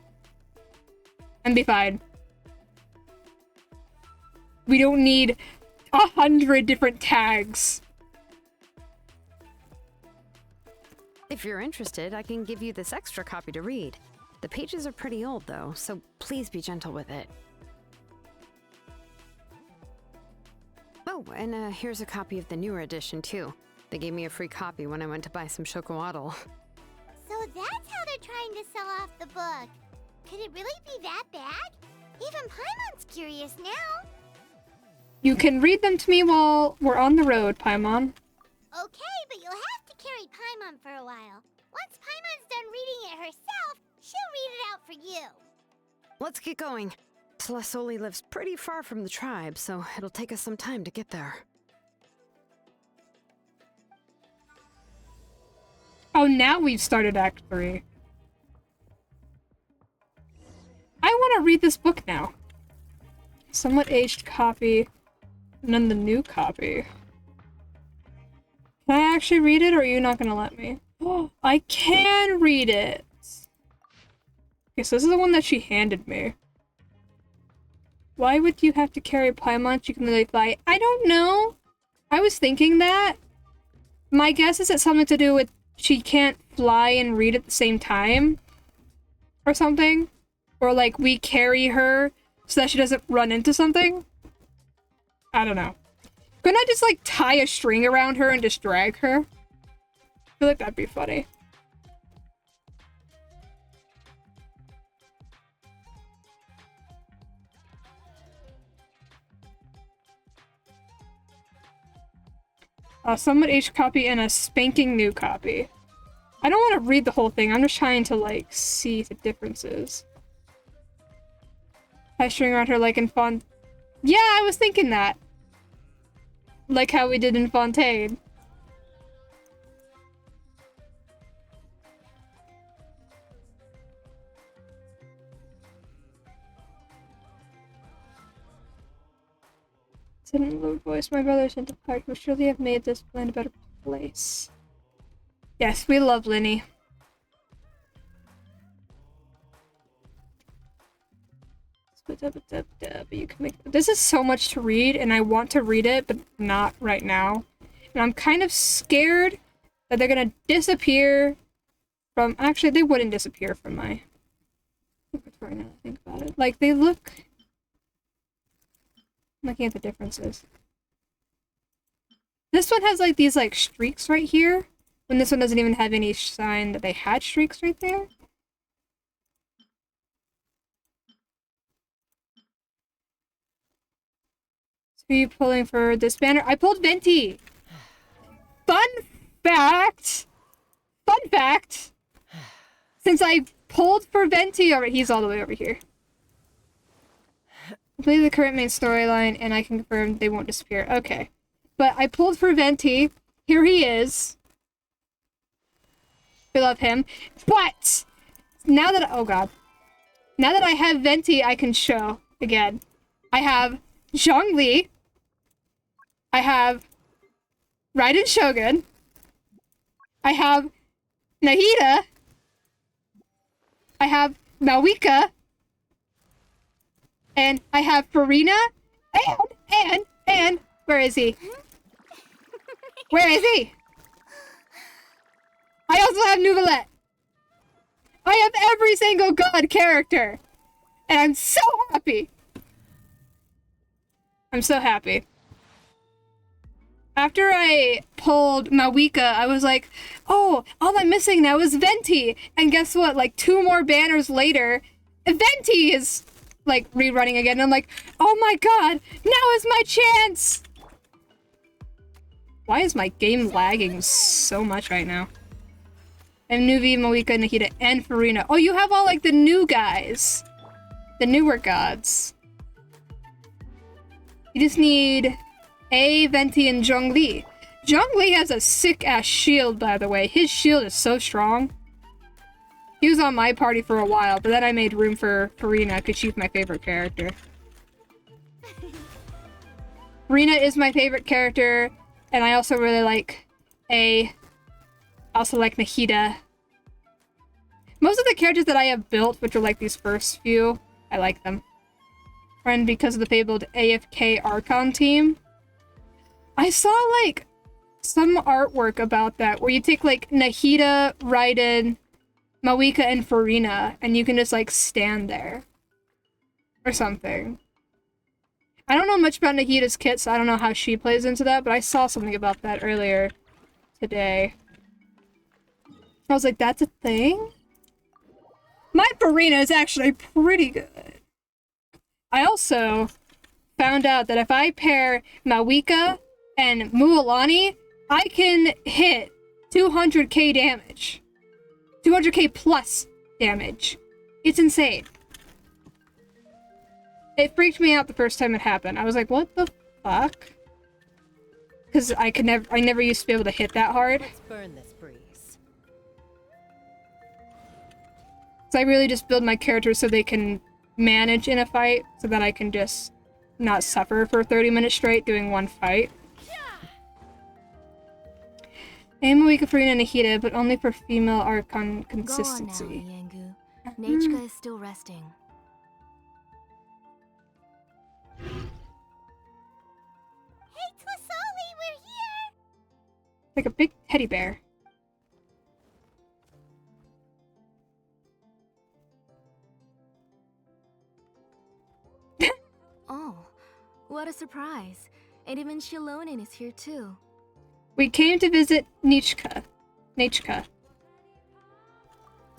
Speaker 3: and be fine. We don't need 100 different tags.
Speaker 14: If you're interested, I can give you this extra copy to read. The pages are pretty old though, so please be gentle with it. Oh, and here's a copy of the newer edition too. They gave me a free copy when I went to buy some chocowaddle.
Speaker 10: So that's how they're trying to sell off the book. Could it really be that bad? Even Paimon's curious now.
Speaker 3: You can read them to me while we're on the road, Paimon.
Speaker 10: Okay, but you'll have to carry Paimon for a while. Once Paimon's done reading it herself, she'll read it out for you.
Speaker 14: Let's get going. Tlasoli lives pretty far from the tribe, so it'll take us some time to get there.
Speaker 3: Oh, now we've started Act 3. I want to read this book now. Somewhat aged copy, and then the new copy. Can I actually read it, or are you not going to let me? Oh, I can read it! Okay, so this is the one that she handed me. Why would you have to carry Paimon? You can literally fly. I don't know! I was thinking that. My guess is it's something to do with she can't fly and read at the same time. Or something. Or like we carry her so that she doesn't run into something. I don't know. Couldn't I just like tie a string around her and just drag her? I feel like that'd be funny. Somewhat aged copy and a spanking new copy. I don't want to read the whole thing. I'm just trying to, like, see the differences. I string around her like in Yeah, I was thinking that. Like how we did in Fontaine. Didn't low voice my brother sent to park. We surely have made this land a better place. Yes, we love Linny. You can make this is so much to read, and I want to read it, but not right now. And I'm kind of scared that they're gonna disappear from. Actually, they wouldn't disappear from my inventory now that I think about it. Like they look. I'm looking at the differences. This one has like these like streaks right here, when this one doesn't even have any sign that they had streaks right there. So are you pulling for this banner? I pulled Venti! Fun fact! Fun fact! Since I pulled for Venti already, he's all the way over here. Completed the current main storyline, and I can confirm they won't disappear. Okay. But I pulled for Venti. Here he is. We love him. But now that oh god. Now that I have Venti, I can show again. I have Zhongli. I have Raiden Shogun. I have Nahida. I have Malwika. And I have Farina. And where is he? Where is he? I also have Nouvelette. I have every single god character. And I'm so happy. I'm so happy. After I pulled Malwika, I was like, oh, all I'm missing now is Venti. And guess what? Like 2 more banners later, Venti is like rerunning again. And I'm like, oh my god, now is my chance. Why is my game lagging so much right now? I have Nuvi, Malwika, Nahida, and Farina. Oh, you have all like the new guys. The newer gods. You just need Venti, and Zhongli. Zhongli has a sick-ass shield, by the way. His shield is so strong. He was on my party for a while, but then I made room for Farina because she's my favorite character. Farina is my favorite character, and I also really like I also like Nahida. Most of the characters that I have built, which are like these first few, I like them. And because of the fabled AFK Archon team, I saw like some artwork about that where you take like Nahida, Raiden, Malwika, and Farina, and you can just like stand there. Or something. I don't know much about Nahida's kit, so I don't know how she plays into that, but I saw something about that earlier today. I was like, that's a thing? My Farina is actually pretty good. I also found out that if I pair Malwika and Mualani, I can hit 200k damage. 200k plus damage. It's insane. It freaked me out the first time it happened. I was like, what the fuck? Because I never used to be able to hit that hard.
Speaker 15: Let's burn this breeze.
Speaker 3: So I really just build my characters so they can manage in a fight, so that I can just not suffer for 30 minutes straight doing one fight. I am a weak Farina and Nahida, but only for female Archon consistency.
Speaker 8: Go on now, Yengu. Nechka is still resting.
Speaker 10: Hey, Twasoli, we're here!
Speaker 3: Like a big teddy bear.
Speaker 8: Oh, what a surprise. And even Shilonin is here too.
Speaker 3: We came to visit Nechka.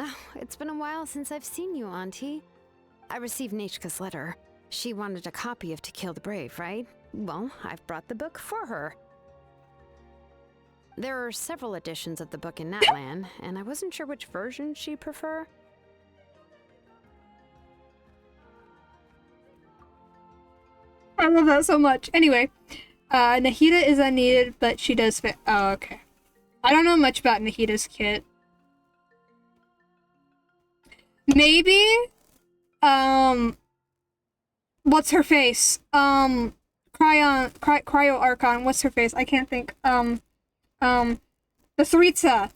Speaker 14: Oh, it's been a while since I've seen you, Auntie. I received Nechka's letter. She wanted a copy of To Kill the Brave, right? Well, I've brought the book for her. There are several editions of the book in Natlan, and I wasn't sure which version she'd prefer.
Speaker 3: I love that so much. Anyway, Nahida is unneeded, but she does fit. Oh, okay. I don't know much about Nahida's kit. Maybe, what's her face? Cryo Archon, what's her face? I can't think. The Tsaritsa.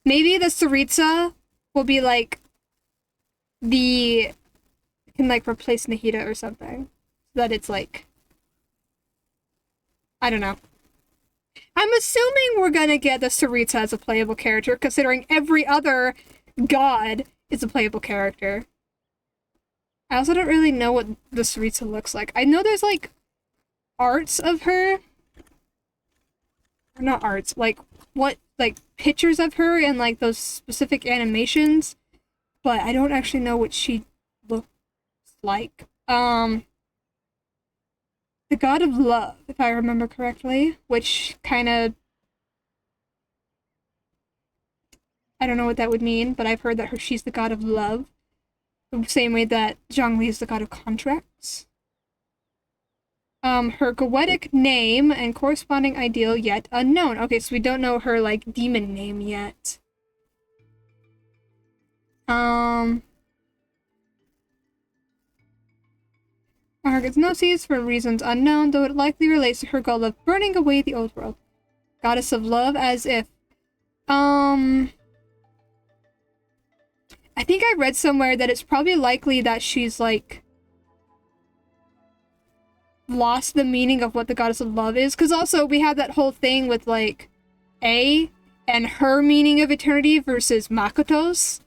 Speaker 3: Maybe the Tsaritsa will be like, can like replace Nahida or something. So that it's like, I don't know. I'm assuming we're gonna get the Tsaritsa as a playable character, considering every other god is a playable character. I also don't really know what the Tsaritsa looks like. I know there's like arts of her. Or not arts, like what, like pictures of her and like those specific animations, but I don't actually know what she looks like. The god of love, if I remember correctly, which kind of, I don't know what that would mean, but I've heard that she's the god of love. The same way that Zhongli is the god of contracts. Her goetic name and corresponding ideal yet unknown. Okay, so we don't know her, like, demon name yet. Our gets no seeds for reasons unknown, though it likely relates to her goal of burning away the old world. Goddess of love, as if. I think I read somewhere that it's probably likely that she's, like, lost the meaning of what the goddess of love is, because also we have that whole thing with, like, A and her meaning of eternity versus Makoto's.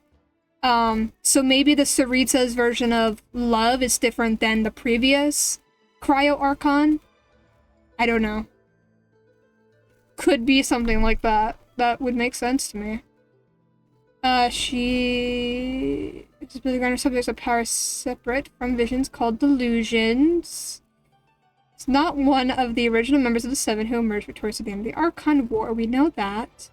Speaker 3: So maybe the Sarita's version of love is different than the previous Cryo Archon. I don't know. Could be something like that. That would make sense to me. She is granted subjects of power separate from visions called delusions. It's not one of the original members of the Seven who emerged victorious at the end of the Archon War. We know that.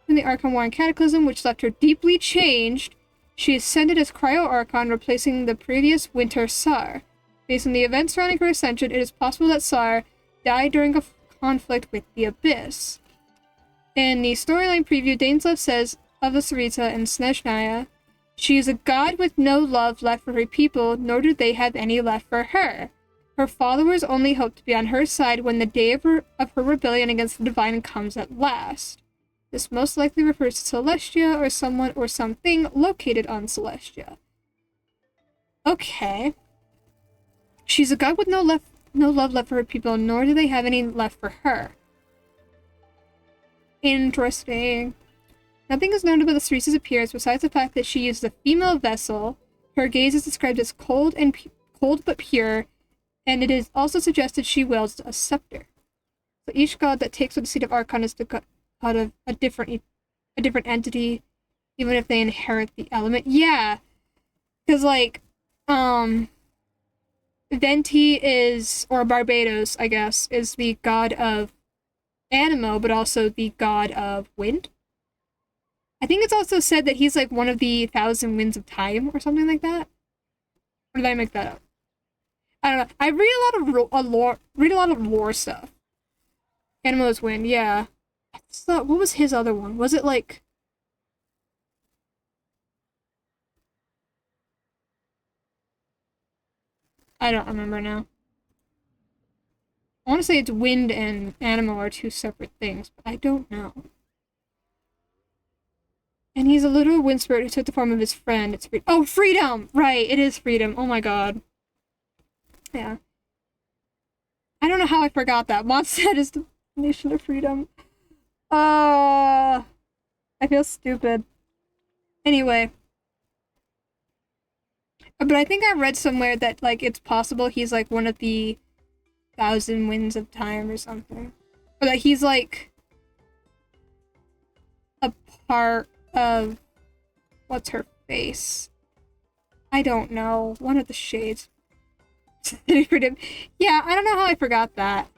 Speaker 3: In the Archon War and Cataclysm, which left her deeply changed, she ascended as Cryo Archon, replacing the previous Winter Sar. Based on the events surrounding her ascension, it is possible that Sar died during a conflict with the Abyss. In the storyline preview, Dainslev says of the Sarita and Snezhnaya, she is a god with no love left for her people, nor do they have any left for her. Her followers only hope to be on her side when the day of her rebellion against the divine comes at last. This most likely refers to Celestia or someone or something located on Celestia. Okay. She's a god with no love left for her people, nor do they have any left for her. Interesting. Nothing is known about the Cerisi's appearance besides the fact that she used a female vessel. Her gaze is described as cold but pure, and it is also suggested she wields a scepter. So each god that takes the seat of Archon is the god of a different entity, even if they inherit the element. Yeah, because like, Venti is, or Barbados, I guess, is the god of Animo, but also the god of wind. I think it's also said that he's like one of the 1,000 winds of time or something like that. Or did I make that up? I don't know. I read a lot of lore stuff. Animo's wind, yeah. What was his other one? Was it like... I don't remember now. I want to say it's wind and Animo are two separate things, but I don't know. And he's a literal wind spirit who took the form of his friend. It's freedom! Right, it is freedom. Oh my god. Yeah. I don't know how I forgot that. Mondstadt is the nation of freedom. I feel stupid. Anyway. But I think I read somewhere that, like, it's possible he's, like, one of the 1,000 winds of time or something. Or that he's, like, a part of... What's her face? I don't know. One of the shades. Yeah, I don't know how I forgot that.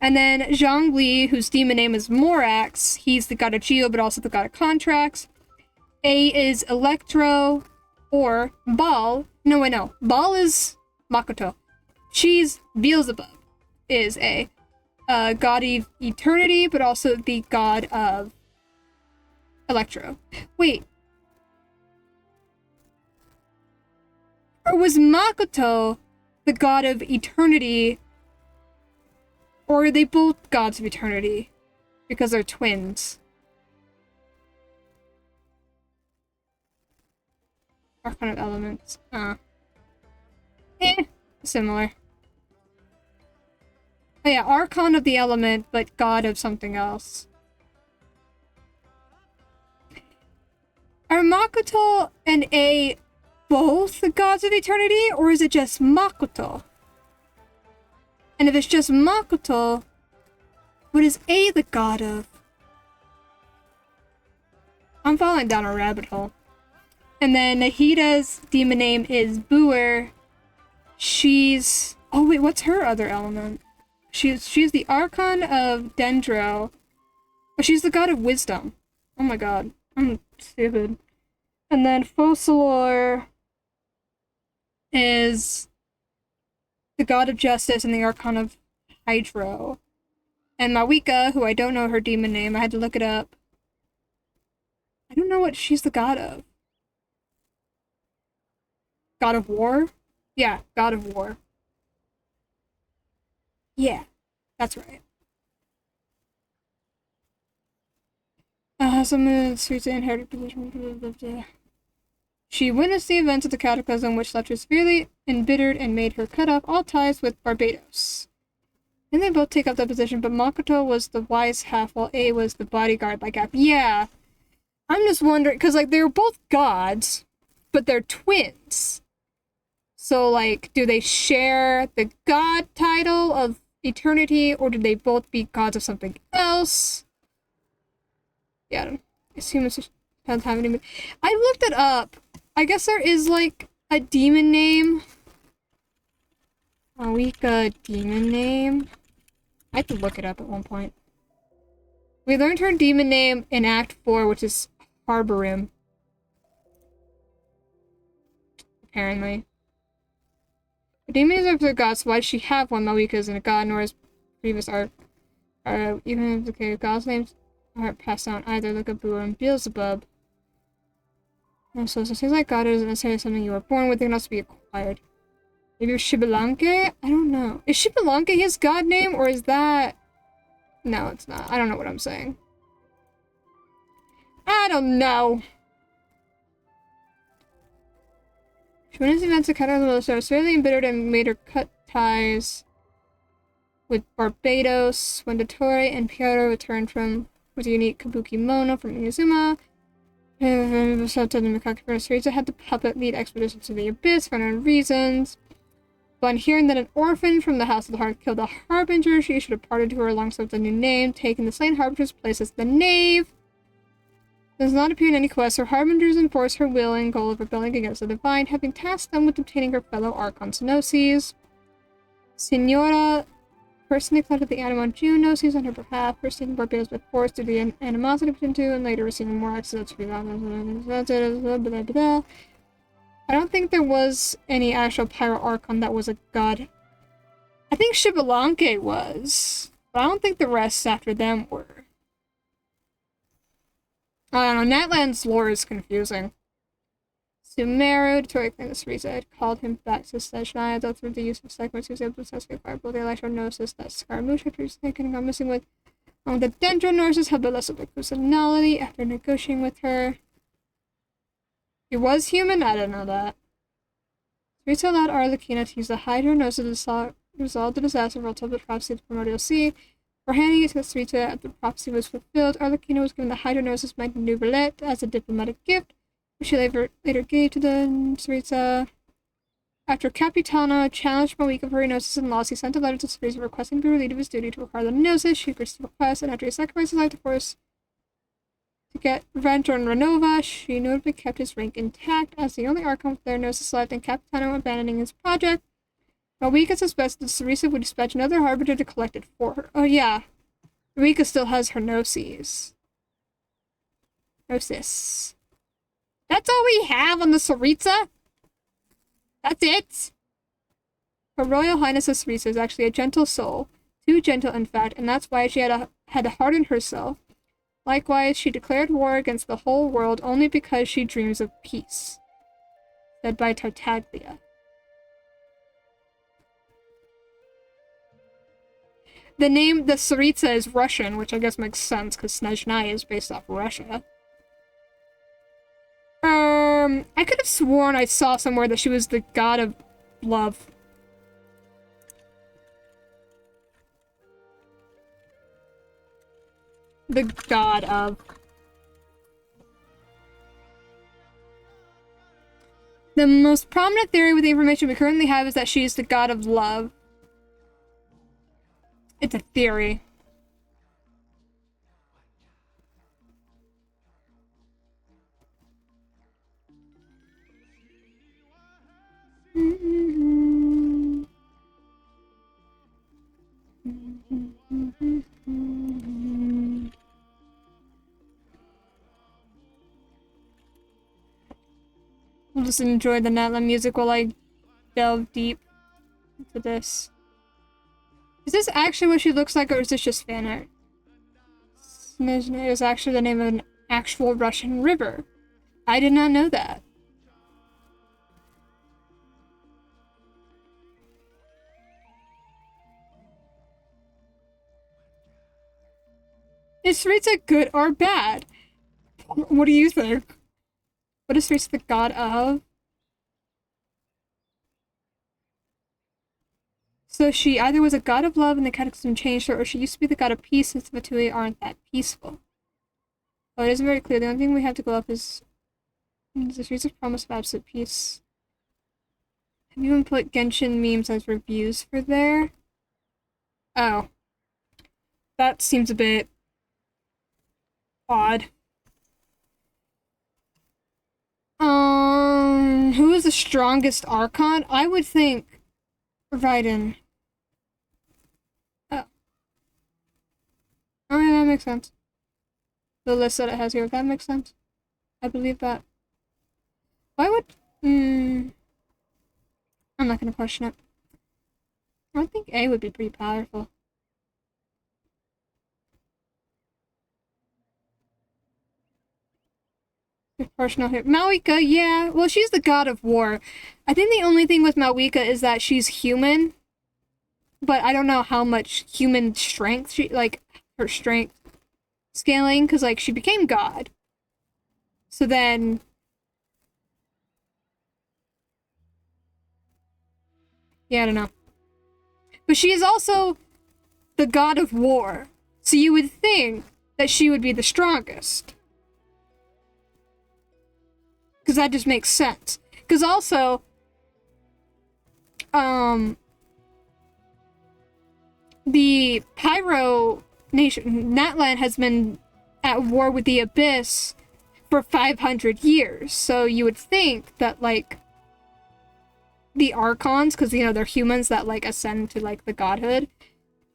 Speaker 3: And then Zhongli, whose demon name is Morax, he's the god of Geo, but also the god of contracts. A is Electro, or Baal. No, wait, no. Baal is Makoto. She's Beelzebub, is a god of eternity, but also the god of Electro. Wait. Or was Makoto the god of eternity? Or are they both gods of eternity? Because they're twins. Archon of elements. Similar. Oh yeah, Archon of the element, but god of something else. Are Makoto and A both the gods of eternity, or is it just Makoto? And if it's just Makoto, what is A the god of? I'm falling down a rabbit hole. And then Nahida's demon name is Buer. She's... Oh wait, what's her other element? She's the Archon of Dendro. Oh, she's the god of wisdom. Oh my god. I'm stupid. And then Focalor is the god of justice and the archon of Hydro. And Mawika, who I don't know her demon name, I had to look it up. I don't know what she's the god of. God of War? Yeah, God of War. Yeah, that's right. Some sweets inherited position. She witnessed the events of the Cataclysm, which left her severely embittered and made her cut off all ties with Barbados. Then they both take up that position, but Makoto was the wise half, while A was the bodyguard like Gap. Yeah, I'm just wondering, because, like, they're both gods, but they're twins. So, like, do they share the god title of eternity, or do they both be gods of something else? Yeah, I don't know. It's humans don't have any. I looked it up. I guess there is, like, a demon name. Awika demon name. I had to look it up at one point. We learned her demon name in Act 4, which is Harborim. Apparently. The demon is of the gods, so why does she have one? Mawika isn't a god, nor is previous art. Even if the gods' names aren't passed down either, look at Boo and Beelzebub. And so it seems like God isn't necessarily something you were born with, it can also be acquired. Maybe you're Shibalanke? I don't know. Is Shibalanke his god name, or is that... No, it's not. I don't know what I'm saying. I don't know. She witnessed events of Cataclysm, so severely embittered and made her cut ties with Barbados when Dottore and Piero returned with a unique kabuki mono from Inazuma. Sarita had the puppet lead expeditions to the abyss for unknown reasons. Upon hearing that an orphan from the House of the Heart killed a Harbinger, she issued a pardon to her alongside with a new name, taking the slain Harbinger's place as the Knave. Does not appear in any quest. Her Harbingers enforce her will and goal of rebelling against the Divine, having tasked them with obtaining her fellow Archon's Gnosis. Signora personally collected the Animon June Gnosis on her behalf, first taking Barbados by force due to the animosity between two, and later receiving more access to I don't think there was any actual Pyro Archon that was a god. I think Shibalanke was, but I don't think the rest after them were. I don't know, Natlan's lore is confusing. Sumeru, Tori claimed that Sarisa had called him back to Snezhnaya, though through the use of segments he was able to successfully acquire both the electro-gnosis that Scaramouche had recently gone missing with, along with the dendro-gnosis had the less of a personality after negotiating with her. He was human? I didn't know that. Sarisa allowed Arlecchino to use the hydro-gnosis to resolve the disaster of the prophecy of the Primordial Sea. For handing it to Sarita after the prophecy was fulfilled, Arlecchino was given the hydro-gnosis Magna Nouvellette as a diplomatic gift, which she later gave to the Sarita. After Capitano challenged Mawika for her gnosis and loss, he sent a letter to Sarita requesting to be relieved of his duty to acquire the gnosis. She agreed to the request, and after he sacrificed his life to force to get revenge on Renova, she notably kept his rank intact as the only Archon with their gnosis left, and Capitano abandoning his project. Mawika suspects that Sarisa would dispatch another Harbinger to collect it for her. Oh yeah, Mawika still has her gnosis. Gnosis. That's all we have on the Sarita? That's it? Her Royal Highness of Sarisa is actually a gentle soul. Too gentle, in fact, and that's why she had to harden herself. Likewise, she declared war against the whole world only because she dreams of peace. Said by Tartaglia. The name, the Sarita is Russian, which I guess makes sense because Snezhnaya is based off Russia. I could have sworn I saw somewhere that she was the god of love. The god of. The most prominent theory with the information we currently have is that she is the god of love. It's a theory. We'll just enjoy the Natlan music while I delve deep. into this. Is this actually what she looks like, or is this just fan art? Snezhny is actually the name of an actual Russian river. I did not know that. Is Srita good or bad? What do you think? What is Srita the god of? So she either was a god of love and the cataclysm changed her, or she used to be the god of peace since the Fatui aren't that peaceful. Oh, it isn't very clear. The only thing we have to go up is the streets of promise of absolute peace. Have you even put Genshin memes as reviews for there? Oh. That seems a bit odd. Who is the strongest Archon? I would think Raiden. Oh. Oh yeah, that makes sense. The list that it has here, that makes sense. I believe that. Why would... I'm not gonna question it. I think A would be pretty powerful. Proportional here. Malwika, yeah. Well, she's the god of war. I think the only thing with Malwika is that she's human. But I don't know how much human strength she, like, her strength scaling, because, like, she became god. So then... yeah, I don't know. But she is also the god of war. So you would think that she would be the strongest. Because that just makes sense. Because also, the Pyro nation, Natlan, has been at war with the Abyss for 500 years. So you would think that, like, the Archons, because, you know, they're humans that, like, ascend to, like, the godhood,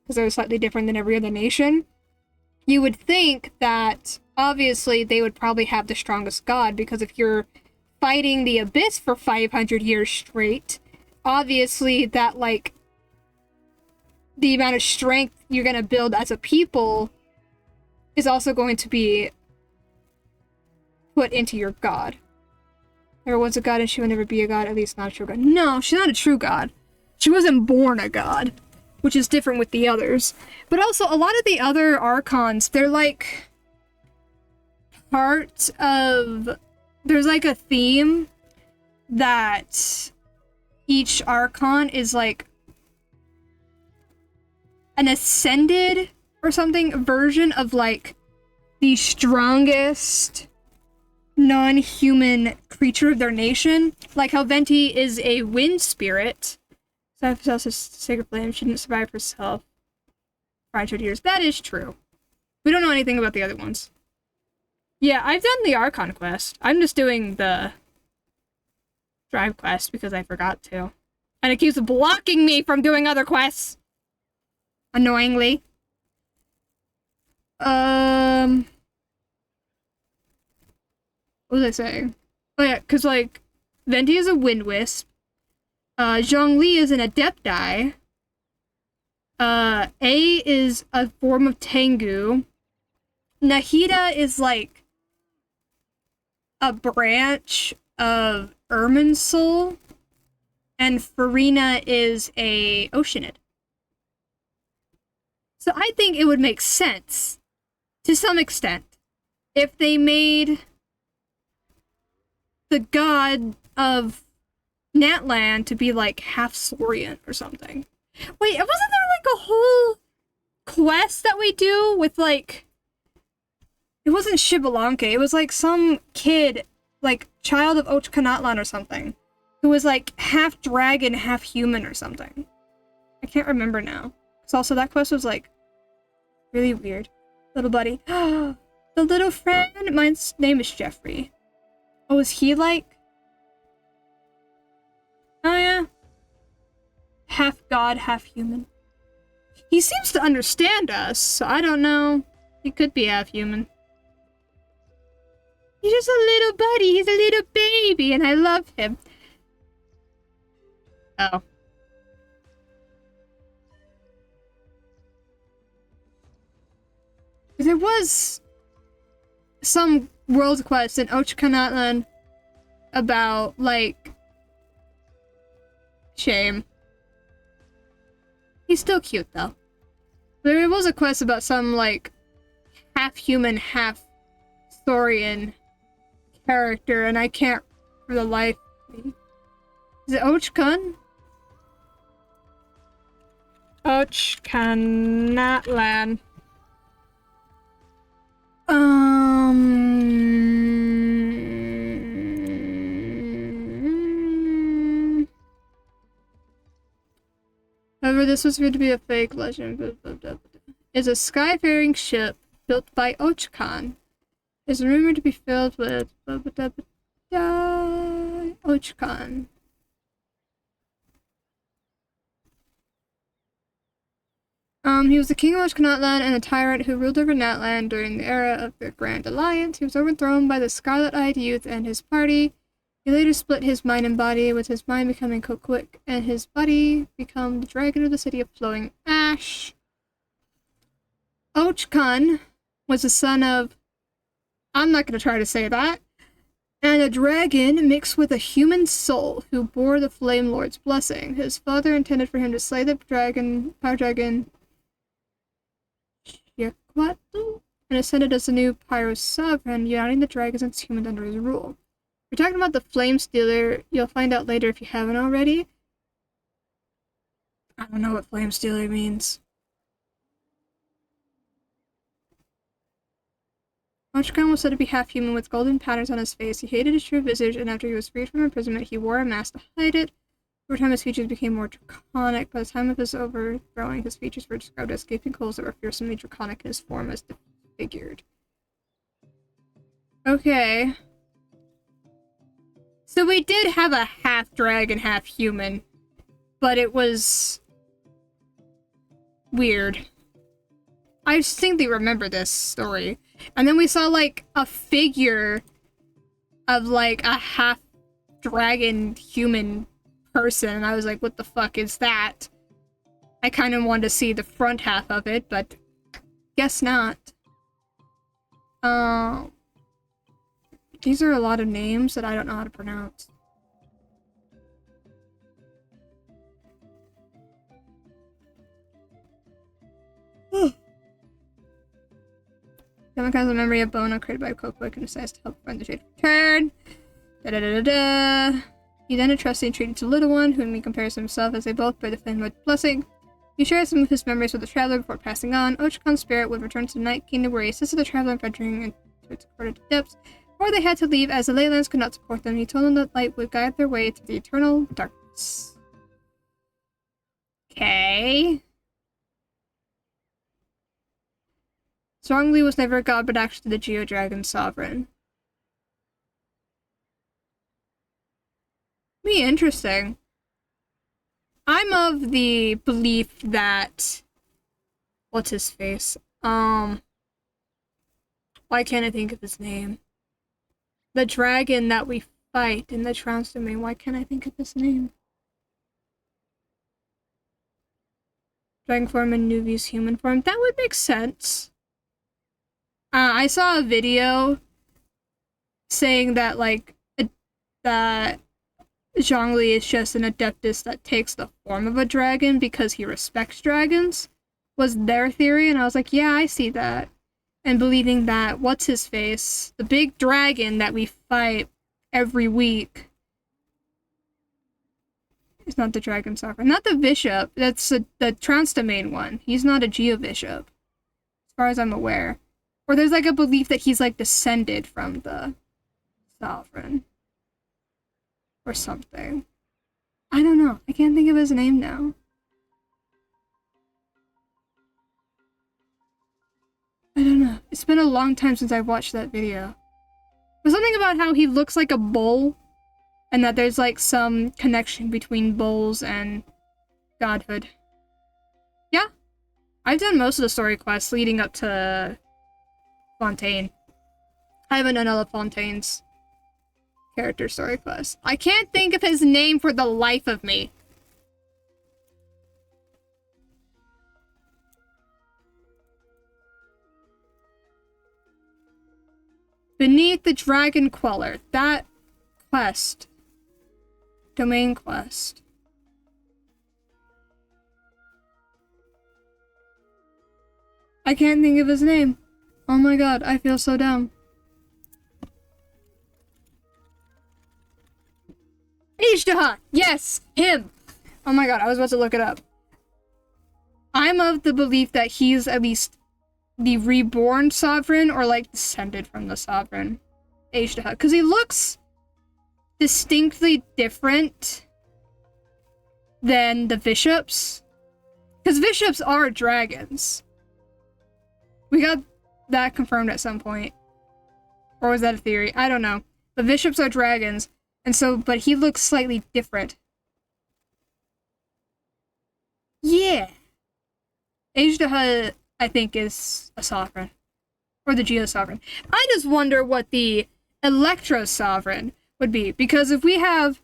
Speaker 3: because they're slightly different than every other nation, you would think that, obviously, they would probably have the strongest god, because if you're fighting the Abyss for 500 years straight, obviously that, like, the amount of strength you're going to build as a people is also going to be put into your god. There was a god and she would never be a god, at least not a true god. No, she's not a true god. She wasn't born a god, which is different with the others. But also, a lot of the other Archons, they're like part of... there's like a theme that each Archon is like an ascended or something version of like the strongest non-human creature of their nation. Like how Venti is a wind spirit. So if it's a sacred flame, she didn't survive herself for 500 years. That is true. We don't know anything about the other ones. Yeah, I've done the Archon quest. I'm just doing the Drive quest because I forgot to. And it keeps blocking me from doing other quests. Annoyingly. What was I saying? Oh yeah, because, like, Venti is a wind wisp. Zhongli is an adepti. A is a form of Tengu. Nahida is, like, a branch of Irminsul. And Farina is a Oceanid. So I think it would make sense, to some extent, if they made the god of Natlan to be like half Saurian or something. Wait, wasn't there like a whole quest that we do with like... it wasn't Shibalanke, it was like some kid, like child of Ochkanatlan or something, who was like half dragon, half human or something. I can't remember now. Because also that quest was like really weird. Little buddy. The little friend? My name is Jeffrey. Oh, is he like... oh yeah. Half god, half human. He seems to understand us, so I don't know. He could be half human. He's just a little buddy. He's a little baby, and I love him. Oh. There was some world quest in Ochkanatlan about, like... Shame. He's still cute, though. There was a quest about some, like, half-human, half-Thorian character, and I can't for the life of me. Is it Ochkun? Ochkanatlan. However, this was viewed to be a fake legend. It's a skyfaring ship built by Ochkan. It's rumored to be filled with Ochkan. He was the king of Ochkanatlan and a tyrant who ruled over Natlan during the era of the Grand Alliance. He was overthrown by the Scarlet-Eyed Youth and his party. He later split his mind and body, with his mind becoming Kokwick and his body become the dragon of the city of Flowing Ash. Ochkan was the son of... I'm not going to try to say that. And a dragon mixed with a human soul who bore the Flame Lord's blessing. His father intended for him to slay the dragon, power dragon... Yakwatu, and ascended as the new Pyro Sovereign, uniting the dragons and humans under his rule. We're talking about the Flame Stealer. You'll find out later if you haven't already. I don't know what Flame Stealer means. Ochkan was said to be half-human with golden patterns on his face. He hated his true visage, and after he was freed from imprisonment, he wore a mask to hide it. Over time, his features became more draconic. By the time of his overthrowing, his features were described as gaping holes that were fearsomely draconic in his form as disfigured. Okay. So we did have a half-dragon, half-human, but it was... weird. I distinctly remember this story. And then we saw, like, a figure of, like, a half-dragon human person, and I was like, what the fuck is that? I kind of wanted to see the front half of it, but guess not. These are a lot of names that I don't know how to pronounce. Someone has a memory of Bono created by Kokwick and decides to help find the Shade return. Da-da-da-da-da. He then entrusted and treated to Little One, whom he compares to himself as they both bear the Flame Lord's blessing. He shares some of his memories with the traveler before passing on. Ochkan's spirit would return to the Night Kingdom, where he assisted the traveler in venturing into its recorded depths, or they had to leave as the Leylands could not support them. He told them that light would guide their way to the eternal darkness. Okay. Zhongli was never a god, but actually the Geo-Dragon sovereign. Be interesting. I'm of the belief that... What's his face? Why can't I think of his name? The dragon that we fight in the Trance Domain. Why can't I think of his name? Dragon form and Nuvi's human form. That would make sense. I saw a video saying that, like, that Zhongli is just an adeptus that takes the form of a dragon because he respects dragons, was their theory, and I was like, yeah, I see that. And believing that, what's his face? The big dragon that we fight every week is not the Dragon Sovereign. Not the Bishop, that's the Trance Domain one. He's not a Geo-Bishop, as far as I'm aware. Or there's like a belief that he's like descended from the Sovereign. Or something. I don't know. I can't think of his name now. I don't know. It's been a long time since I watched that video. There's something about how he looks like a bull, and that there's like some connection between bulls and godhood. Yeah. I've done most of the story quests leading up to Fontaine. I haven't done all of Fontaine's character story quest. I can't think of his name for the life of me. Beneath the Dragon Queller. That quest. Domain quest. I can't think of his name. Oh my god, I feel so dumb. Ishtaha! Yes! Him! Oh my god, I was about to look it up. I'm of the belief that he's at least the reborn sovereign or like descended from the sovereign. Ishtaha. Because he looks distinctly different than the bishops. Because bishops are dragons. We got that confirmed at some point. Or was that a theory? I don't know. The bishops are dragons. And so, but he looks slightly different. Yeah. Ajdaha, I think, is a sovereign. Or the Geo sovereign. I just wonder what the Electro sovereign would be. Because if we have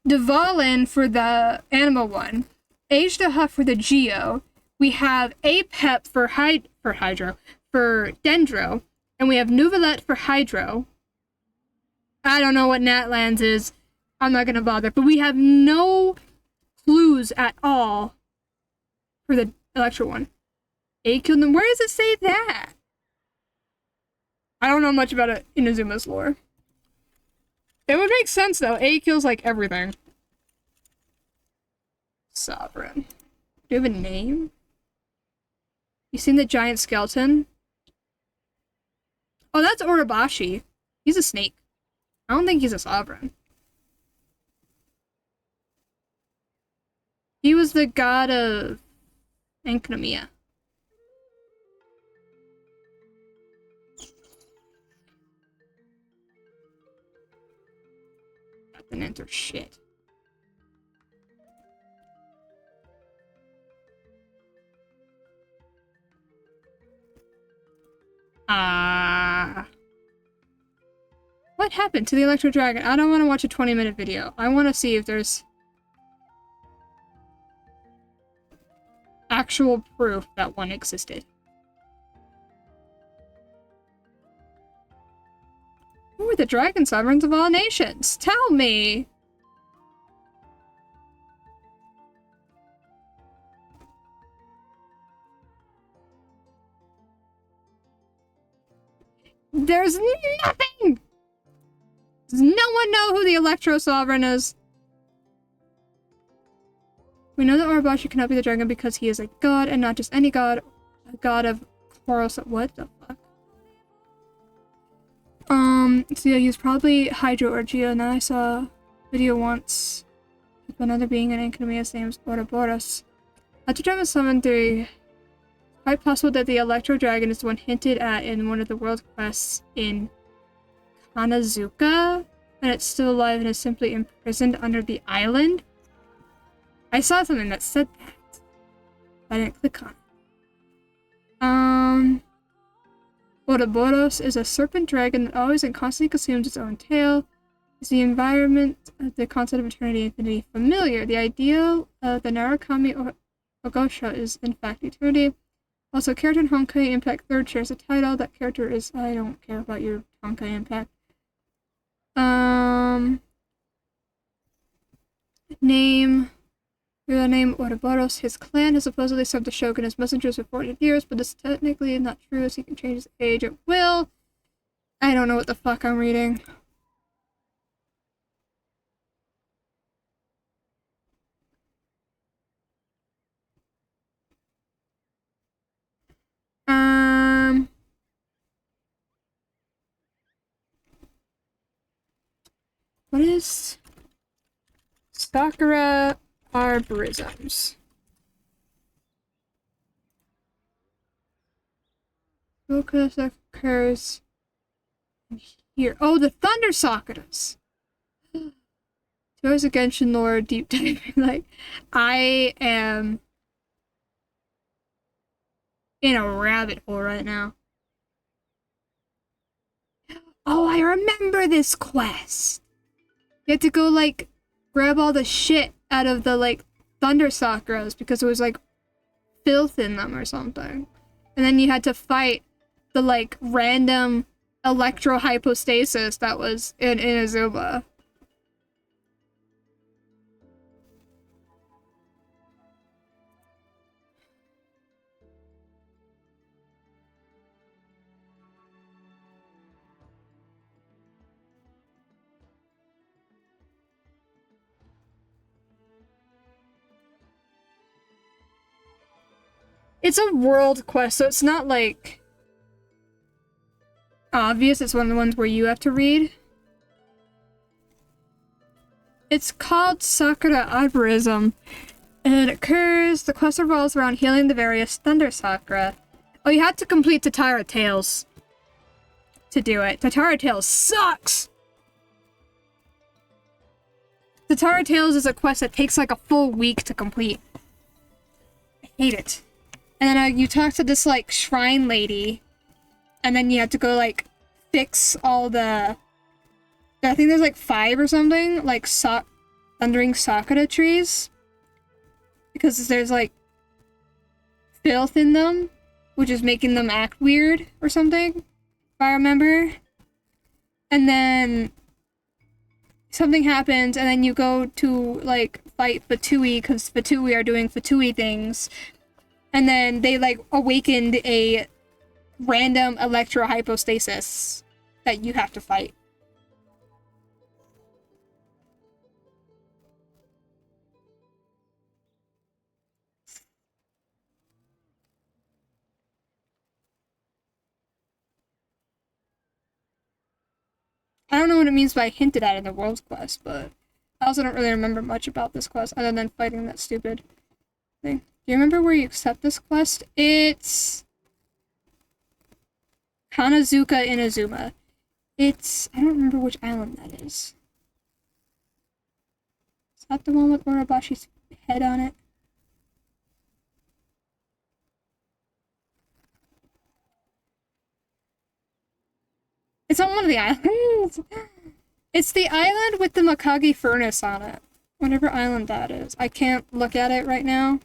Speaker 3: Dvalin for the animal one, Ajdaha for the Geo, we have Apep for Hydro, for Dendro, and we have Nuvalet for Hydro. I don't know what Natlands is. I'm not gonna bother. But we have no clues at all for the Electro one. Akil, where does it say that? I don't know much about Inazuma's lore. It would make sense though. Akil's like everything. Sovereign. Do you have a name? You seen the giant skeleton? Oh, that's Orobashi. He's a snake. I don't think he's a sovereign. He was the god of Enkanomiya. Didn't enter shit. What happened to the Electro Dragon? I don't want to watch a 20-minute video. I want to see if there's actual proof that one existed. Who were the dragon sovereigns of all nations? Tell me! There's nothing! Does no one know who the Electro Sovereign is? We know that Orobashi cannot be the dragon because he is a god, and not just any god. A god of Horos. What the fuck? So yeah, he's probably Hydro or Geo. Now I saw a video once of another being in Enkanomiya's name is Ouroboros. After Dragon Summon 3, quite possible that the Electro Dragon is the one hinted at in one of the world quests in Kanazuka, and it's still alive and is simply imprisoned under the island. I saw something that said that. I didn't click on it. Ouroboros is a serpent dragon that always and constantly consumes its own tail. Is the environment of the concept of eternity and infinity familiar? The ideal of the Narukami Ogosha is in fact eternity. Also, character in Honkai Impact 3rd shares a title. That character is... I don't care about your Honkai Impact. Name... Real name Ouroboros. His clan has supposedly served the Shogun as messengers for 400 years, but this is technically not true as he can change his age at will. I don't know what the fuck I'm reading. What is Sakura Arborisms? Focus occurs here. Oh, the Thunder Sakuras! There's a Genshin lore deep diving. Like, I am in a rabbit hole right now. Oh, I remember this quest! You had to go, like, grab all the shit out of the, like, Thunder Sakuras because it was, like, filth in them or something. And then you had to fight the, like, random electrohypostasis that was in Inazuma. It's a world quest, so it's not like obvious. It's one of the ones where you have to read. It's called Sakura Arborism, and it occurs. The quest revolves around healing the various Thunder Sakura. Oh, you had to complete Tatara Tales to do it. Tatara Tales sucks! Tatara Tales is a quest that takes like a full week to complete. I hate it. And then you talk to this, like, shrine lady, and then you have to go, like, fix all the... I think there's, like, 5 or something, like, thundering Sakura trees. Because there's, like, filth in them, which is making them act weird or something, if I remember. And then something happens, and then you go to, like, fight Fatui, because Fatui are doing Fatui things. And then they, like, awakened a random electrohypostasis that you have to fight. I don't know what it means by hinted at in the world's quest, but I also don't really remember much about this quest other than fighting that stupid thing. Do you remember where you accept this quest? It's Kanazuka Inazuma. It's... I don't remember which island that is. Is that the one with Urabashi's head on it? It's on one of the islands. It's the island with the Makagi furnace on it. Whatever island that is. I can't look at it right now.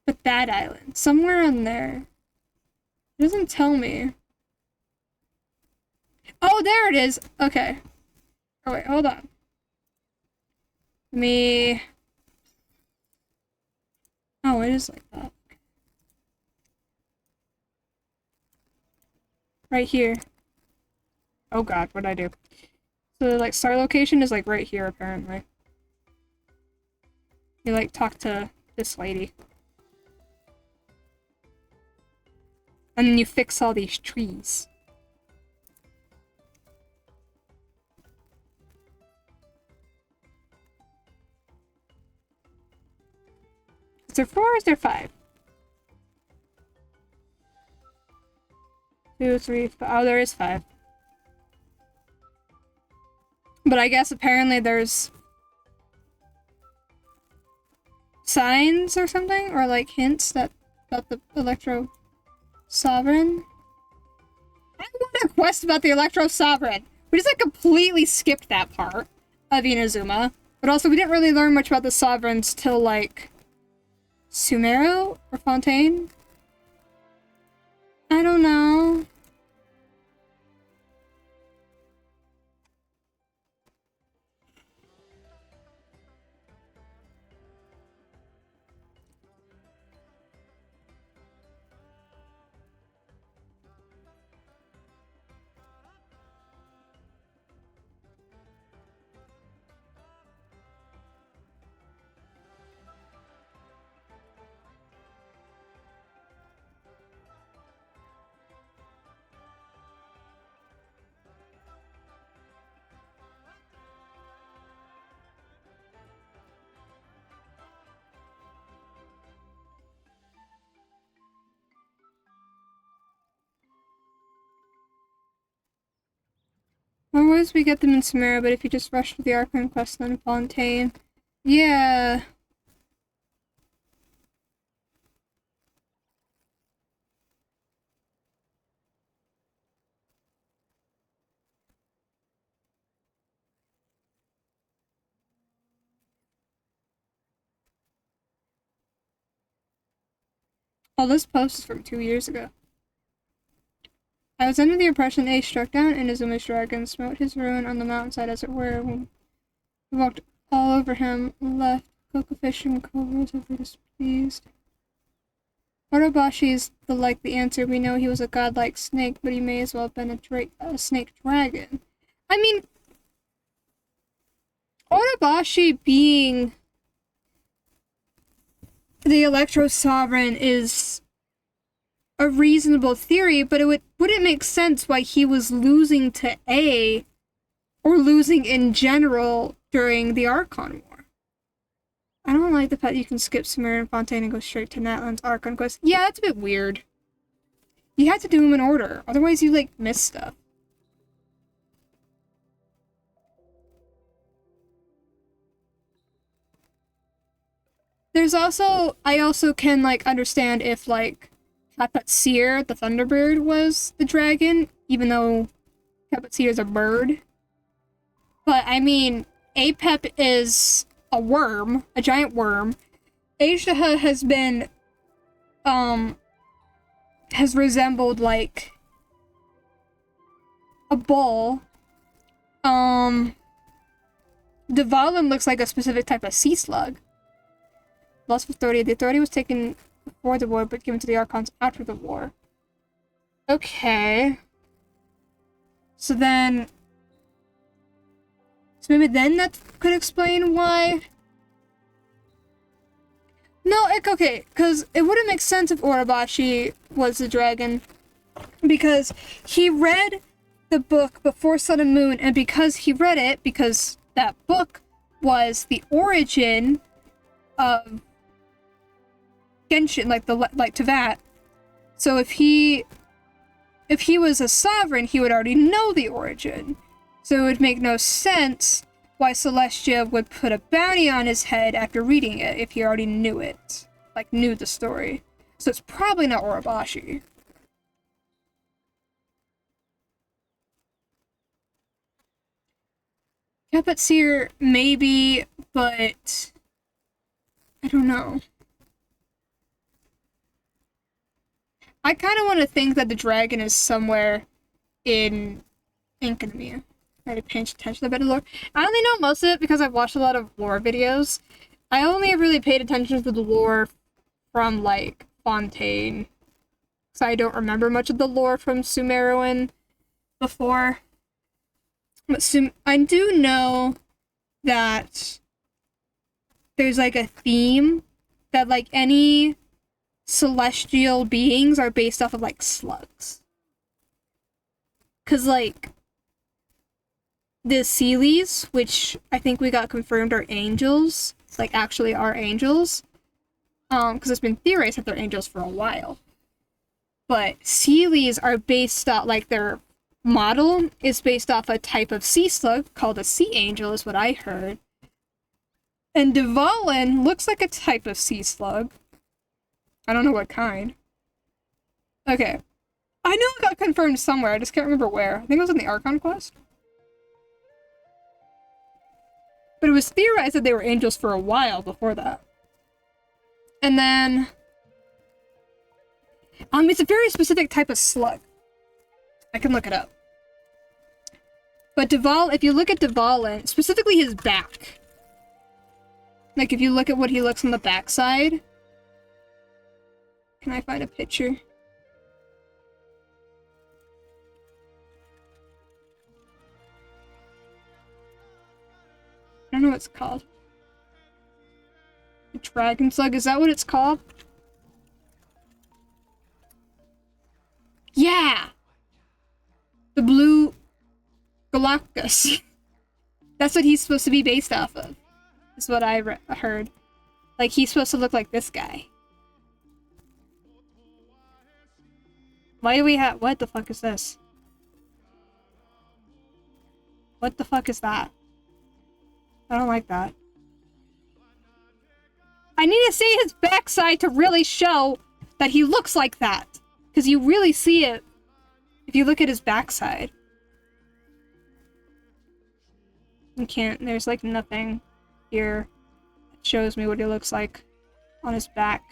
Speaker 3: But that island. Somewhere on there. It doesn't tell me. Oh, there it is! Okay. Oh, wait, hold on. Oh, it is like that. Right here. Oh god, what'd I do? So, like, star location is, like, right here, apparently. You, like, talk to this lady. And then you fix all these trees. Is there 4 or is there 5? 2, 3, 5. Oh, there is 5. But I guess apparently there's signs or something, or like hints that about the Electro Sovereign. I want a quest about the Electro Sovereign. We just like completely skipped that part of Inazuma. But also we didn't really learn much about the Sovereigns till like Sumeru or Fontaine. I don't know. Otherwise we get them in Sumeru, but if you just rush to the Arcane quest then Fontaine. Yeah. Oh, this post is from 2 years ago. I was under the impression Ace struck down Inazuma's dragon, smote his ruin on the mountainside as it were. When he walked all over him, left Kokofish and Cobras over displeased. Orobashi the answer. We know he was a godlike snake, but he may as well have been a snake dragon. I mean, Orobashi being the Electro Sovereign is a reasonable theory, but wouldn't make sense why he was losing to A or losing in general during the Archon War. I don't like the fact you can skip Sumer and Fontaine and go straight to Natlan's Archon quest. Yeah, that's a bit weird. You have to do them in order, otherwise you, like, miss stuff. There's also, I also can, like, understand if, like, Kapatseer, the Thunderbird, was the dragon, even though Kapatseer is a bird. But, I mean, Apep is a worm, a giant worm. Aisha has been, has resembled, like, a bull. Dvalin looks like a specific type of sea slug. Lost authority. The authority was taken before the war, but given to the Archons after the war. Okay. So then... So maybe then that could explain why... No, okay, because it wouldn't make sense if Orobashi was the dragon. Because he read the book Before Sun and Moon, and because he read it, because that book was the origin of Genshin, like Tevat. So if he was a sovereign, he would already know the origin. So it would make no sense why Celestia would put a bounty on his head after reading it if he already knew it. Like, knew the story. So it's probably not Orobashi. Kapatseer, maybe, but... I don't know. I kind of want to think that the dragon is somewhere in Academia. I had to pay attention to a bit of lore. I only know most of it because I've watched a lot of lore videos. I only really paid attention to the lore from, like, Fontaine. So I don't remember much of the lore from Sumeruan before. But I do know that there's, like, a theme that, like, any celestial beings are based off of, like, slugs. 'Cause, like, the Sealies, which I think we got confirmed are angels, like, actually are angels, because it's been theorized that they're angels for a while. But Sealies are based off, like, their model is based off a type of sea slug called a sea angel, is what I heard. And Dvalin looks like a type of sea slug. I don't know what kind. Okay. I know it got confirmed somewhere, I just can't remember where. I think it was in the Archon quest. But it was theorized that they were angels for a while before that. And then... it's a very specific type of slug. I can look it up. But if you look at Dvalin, specifically his back, like if you look at what he looks on the backside, can I find a picture? I don't know what it's called. The dragon slug, is that what it's called? Yeah! The blue Galactus. That's what he's supposed to be based off of. Is what I heard. Like, he's supposed to look like this guy. Why do we have- what the fuck is this? What the fuck is that? I don't like that. I need to see his backside to really show that he looks like that. Because you really see it if you look at his backside. You can't, there's like nothing here that shows me what he looks like on his back.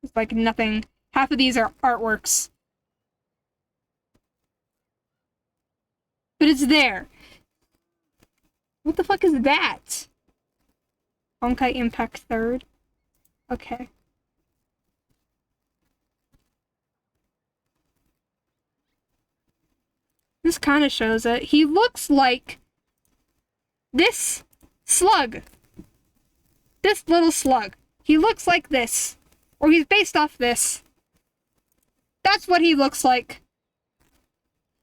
Speaker 3: It's like nothing. Half of these are artworks. But it's there. What the fuck is that? Honkai Impact 3rd. Okay. This kind of shows it. He looks like this slug. This little slug. He looks like this. Or he's based off this. That's what he looks like.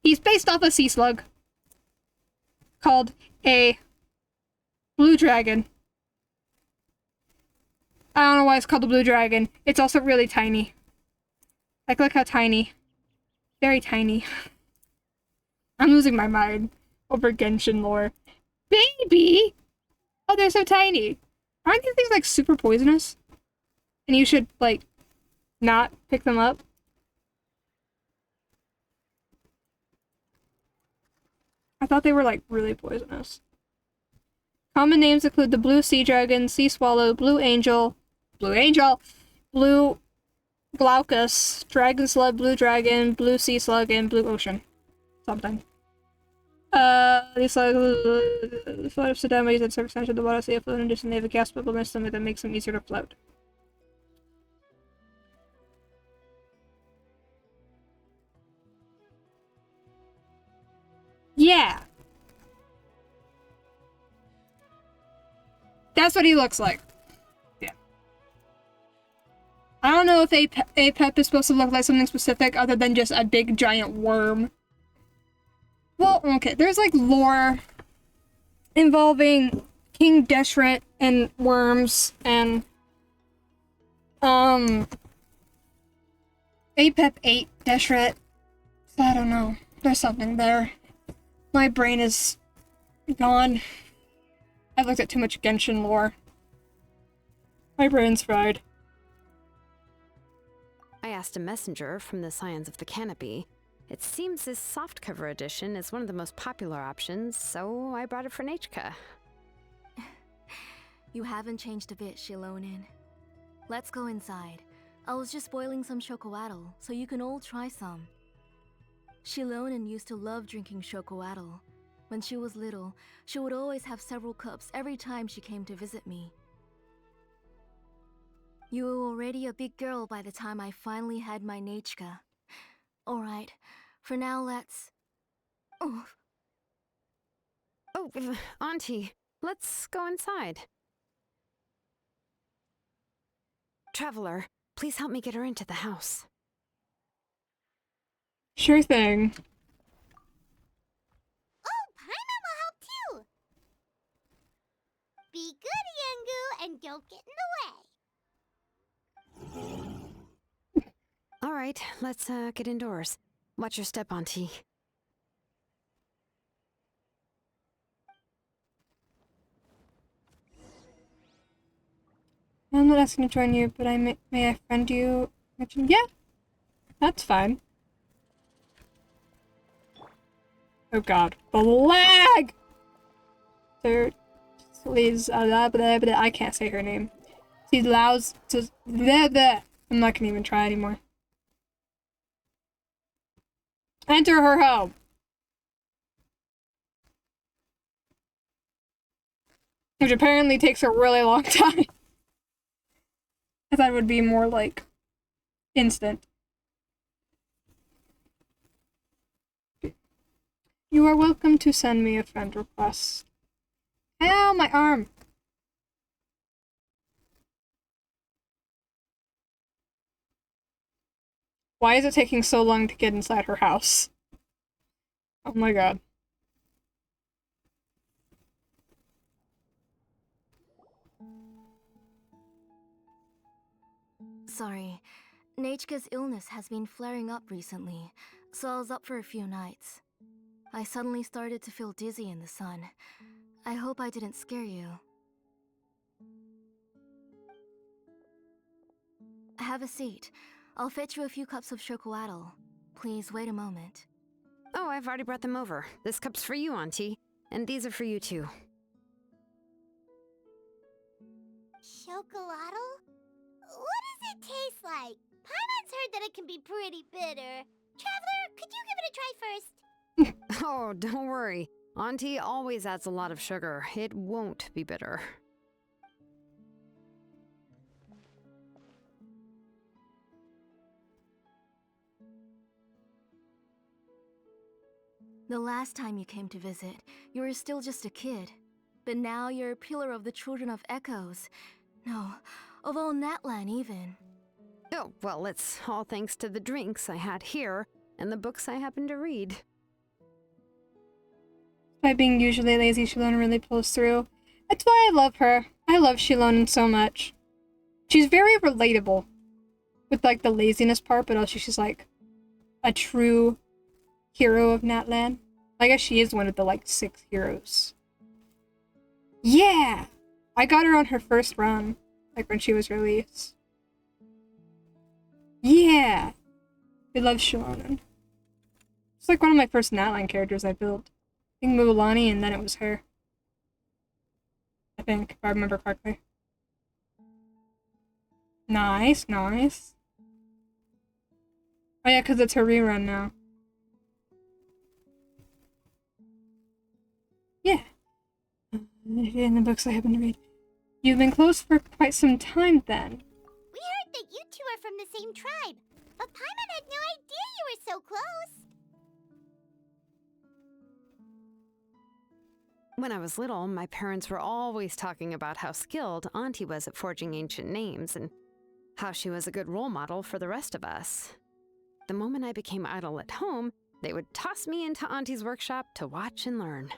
Speaker 3: He's based off a sea slug. Called a blue dragon. I don't know why it's called a blue dragon. It's also really tiny. Like, look how tiny. Very tiny. I'm losing my mind over Genshin lore. Baby! Oh, they're so tiny. Aren't these things, like, super poisonous? And you should, like, not pick them up? I thought they were, like, really poisonous. Common names include the blue sea dragon, sea swallow, blue angel, blue glaucus, dragon slug, blue dragon, blue sea slug, and blue ocean. Something. These slugs float up to down by using surface tension of the water, so they float in addition they have a gas bubble in their stomach that makes them easier to float. Yeah! That's what he looks like. Yeah. I don't know if Apep is supposed to look like something specific other than just a big giant worm. Well, okay, there's like lore involving King Deshret and worms and Apep ate Deshret. So I don't know. There's something there. My brain is gone. I've looked at too much Genshin lore. My brain's fried.
Speaker 14: I asked a messenger from the Scions of the Canopy. It seems this softcover edition is one of the most popular options, so I brought it for Nachka.
Speaker 15: You haven't changed a bit, Shilonin. Let's go inside. I was just boiling some chocoatl, so you can all try some. Shilonin used to love drinking chocoatl. When she was little, she would always have several cups every time she came to visit me. You were already a big girl by the time I finally had my Nachka. Alright, for now let's...
Speaker 14: Oh, Auntie, let's go inside. Traveler, please help me get her into the house.
Speaker 3: Sure thing.
Speaker 10: Oh, Paimon will help too! Be good, Yangu, and don't get in the way.
Speaker 14: All right, let's get indoors. Watch your step, Auntie.
Speaker 3: I'm not asking to join you, but may I friend you? Yeah, that's fine. Oh god, the lag! Sir, please, I can't say her name. She allows to. I'm not gonna even try anymore. Enter her home. Which apparently takes a really long time. I thought it would be more like instant. You are welcome to send me a friend request. Ow, my arm! Why is it taking so long to get inside her house? Oh my god.
Speaker 15: Sorry. Nachka's illness has been flaring up recently, so I was up for a few nights. I suddenly started to feel dizzy in the sun. I hope I didn't scare you. Have a seat. I'll fetch you a few cups of chocoatl. Please wait a moment.
Speaker 14: Oh, I've already brought them over. This cup's for you, Auntie. And these are for you, too.
Speaker 10: Chocolatl? What is it taste like? Paimon's heard that it can be pretty bitter. Traveler, could you give it a try first?
Speaker 14: Oh, don't worry. Auntie always adds a lot of sugar. It won't be bitter.
Speaker 15: The last time you came to visit, you were still just a kid. But now you're a pillar of the Children of Echoes. No, of all Natlan even.
Speaker 14: Oh, well, it's all thanks to the drinks I had here and the books I happen to read.
Speaker 3: By being usually lazy, Shilonen really pulls through. That's why I love her. I love Shilonen so much. She's very relatable. With, like, the laziness part, but also she's, like, a true hero of Natlan. I guess she is one of the, like, 6 heroes. Yeah! I got her on her first run, like, when she was released. Yeah! I love Shilonen. It's like one of my first Natlan characters I built. I think Mulan, and then it was her. I think, if I remember correctly. Nice, nice. Oh yeah, because it's her rerun now. Yeah. In the books I happen to read. You've been close for quite some time then.
Speaker 10: We heard that you two are from the same tribe, but Paimon had no idea you were so close.
Speaker 14: When I was little, my parents were always talking about how skilled Auntie was at forging ancient names and how she was a good role model for the rest of us. The moment I became idle at home, they would toss me into Auntie's workshop to watch and learn.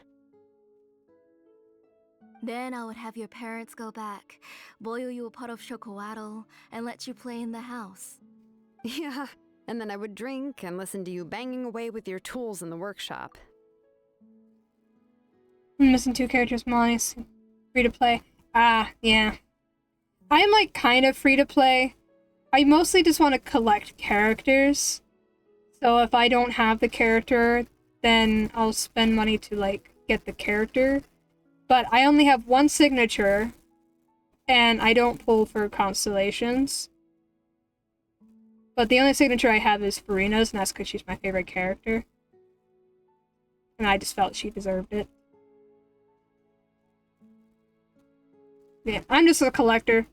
Speaker 15: Then I would have your parents go back, boil you a pot of chocolatl, and let you play in the house.
Speaker 14: Yeah, and then I would drink and listen to you banging away with your tools in the workshop.
Speaker 3: I'm missing 2 characters. Molly's free to play. Ah, yeah. I'm like kind of free to play. I mostly just want to collect characters. So if I don't have the character, then I'll spend money to like get the character. But I only have 1 signature, and I don't pull for constellations. But the only signature I have is Farina's, and that's because she's my favorite character. And I just felt she deserved it. Yeah, I'm just a collector.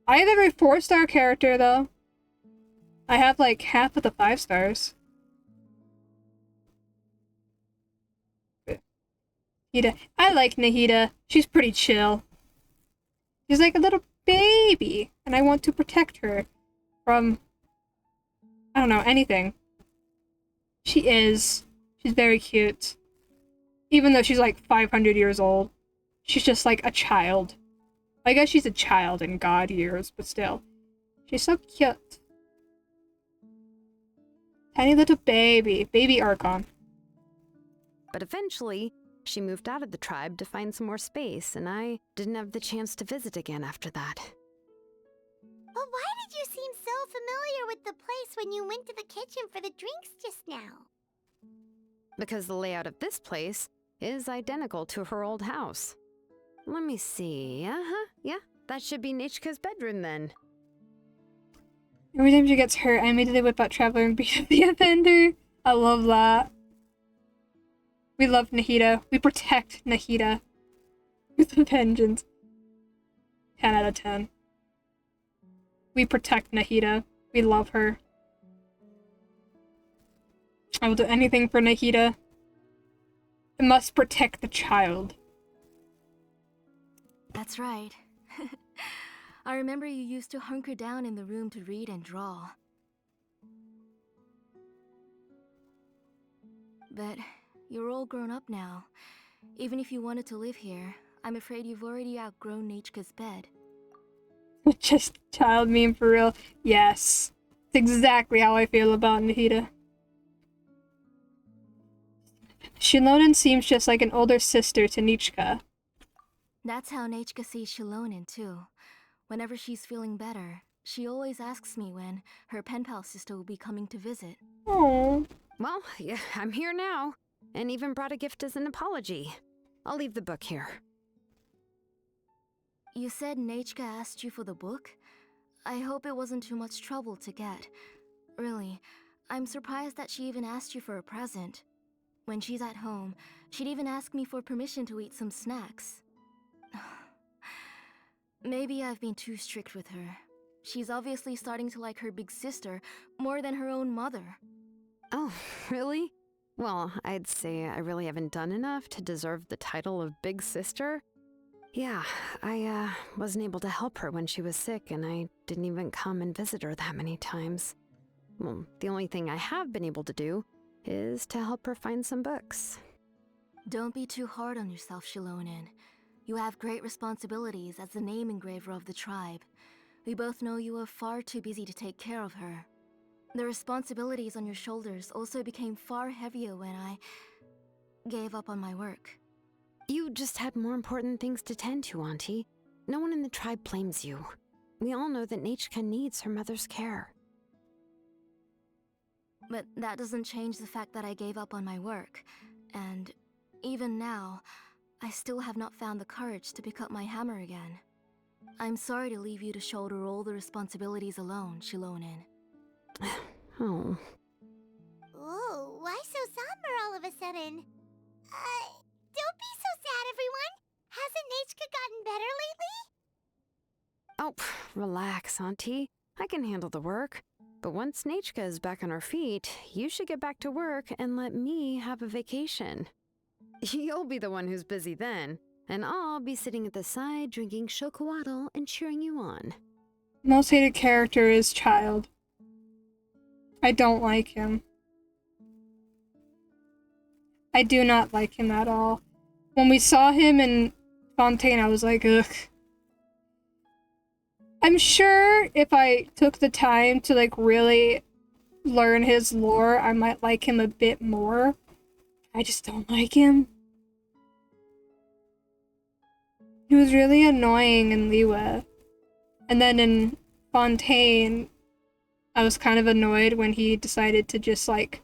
Speaker 3: I have every 4-star character, though. I have, like, half of the 5 stars. Nahida. I like Nahida. She's pretty chill. She's like a little baby, and I want to protect her from, I don't know, anything. She is. She's very cute. Even though she's like 500 years old. She's just like a child. I guess she's a child in God years, but still. She's so cute. Tiny little baby. Baby Archon.
Speaker 14: But eventually, she moved out of the tribe to find some more space, and I didn't have the chance to visit again after that.
Speaker 10: But why did you seem so familiar with the place when you went to the kitchen for the drinks just now?
Speaker 14: Because the layout of this place is identical to her old house. Let me see. Yeah, that should be Nichka's bedroom then.
Speaker 3: Every time she gets hurt, I immediately whip out Traveler and beat up the offender. I love that. We love Nahida. We protect Nahida. With a vengeance. 10 out of 10. We protect Nahida. We love her. I will do anything for Nahida. I must protect the child.
Speaker 15: That's right. I remember you used to hunker down in the room to read and draw. But you're all grown up now. Even if you wanted to live here, I'm afraid you've already outgrown Nichka's bed.
Speaker 3: Just child meme for real. Yes. It's exactly how I feel about Nahida. Shilonen seems just like an older sister to Nichka.
Speaker 15: That's how Nichka sees Shilonen too. Whenever she's feeling better, she always asks me when her pen pal sister will be coming to visit.
Speaker 3: Oh.
Speaker 14: Well, yeah, I'm here now, and even brought a gift as an apology. I'll leave the book here.
Speaker 15: You said Nichka asked you for the book? I hope it wasn't too much trouble to get. Really, I'm surprised that she even asked you for a present. When she's at home, she'd even ask me for permission to eat some snacks. Maybe I've been too strict with her. She's obviously starting to like her big sister more than her own mother.
Speaker 14: Oh, really? Well, I'd say I really haven't done enough to deserve the title of Big Sister. Yeah, I wasn't able to help her when she was sick, and I didn't even come and visit her that many times. Well, the only thing I have been able to do is to help her find some books.
Speaker 15: Don't be too hard on yourself, Shilonen. You have great responsibilities as the name engraver of the tribe. We both know you are far too busy to take care of her. The responsibilities on your shoulders also became far heavier when I gave up on my work.
Speaker 14: You just had more important things to tend to, Auntie. No one in the tribe blames you. We all know that Nachka needs her mother's care.
Speaker 15: But that doesn't change the fact that I gave up on my work. And even now, I still have not found the courage to pick up my hammer again. I'm sorry to leave you to shoulder all the responsibilities alone, Shilonen.
Speaker 14: Oh.
Speaker 10: Ooh, why so somber all of a sudden? Don't be so sad, everyone! Hasn't Nachka gotten better lately?
Speaker 14: Oh, relax, Auntie. I can handle the work. But once Nachka is back on her feet, you should get back to work and let me have a vacation. You'll be the one who's busy then, and I'll be sitting at the side drinking chocolatl and cheering you on.
Speaker 3: Most hated character is Child. I don't like him. I do not like him at all. When we saw him in Fontaine, I was like, ugh. I'm sure if I took the time to, like, really learn his lore, I might like him a bit more. I just don't like him. He was really annoying in Liyue. And then in Fontaine, I was kind of annoyed when he decided to just, like,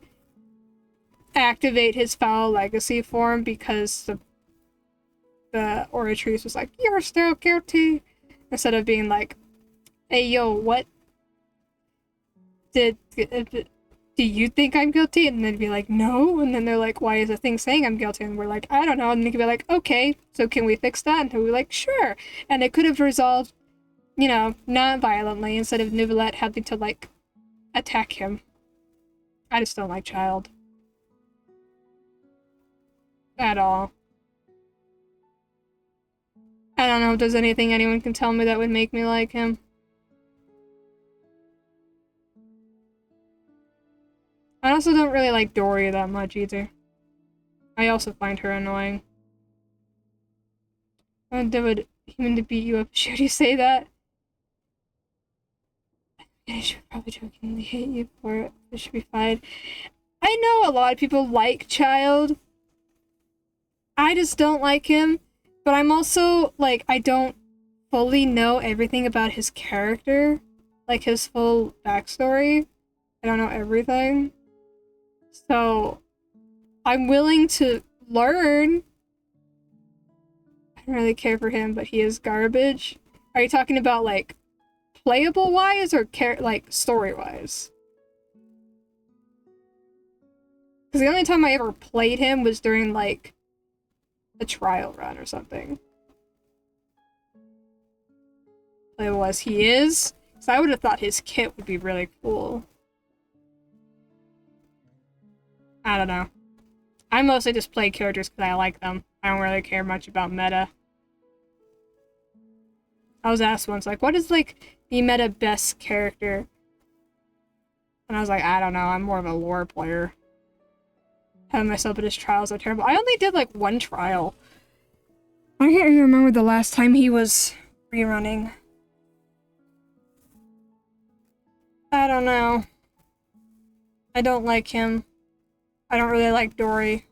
Speaker 3: activate his foul legacy form because the Oratrice was like, "You're still guilty," instead of being like, "Hey, yo, what? Do you think I'm guilty?" And they'd be like, "No." And then they're like, "Why is the thing saying I'm guilty?" And we're like, "I don't know." And they could be like, "Okay, so can we fix that?" And we're like, "Sure." And it could have resolved, you know, non-violently instead of Neuvillette having to, like, attack him. I just don't like Child. At all. I don't know if there's anything anyone can tell me that would make me like him. I also don't really like Dory that much either. I also find her annoying. And they would even to beat you up. Should you say that? I should probably jokingly hate you for it. It should be fine. I know a lot of people like Child. I just don't like him. But I'm also, like, I don't fully know everything about his character. Like, his full backstory. I don't know everything. So, I'm willing to learn. I don't really care for him, but he is garbage. Are you talking about, like, playable-wise or, like, story-wise? Because the only time I ever played him was during, like, a trial run or something. Playable-wise, he is. So I would have thought his kit would be really cool. I don't know. I mostly just play characters because I like them. I don't really care much about meta. I was asked once, like, what is, like, the meta best character? And I was like, I don't know, I'm more of a lore player. Having myself at his trials are terrible. I only did, like, one trial. I can't even remember the last time he was rerunning. I don't know. I don't like him. I don't really like Dory.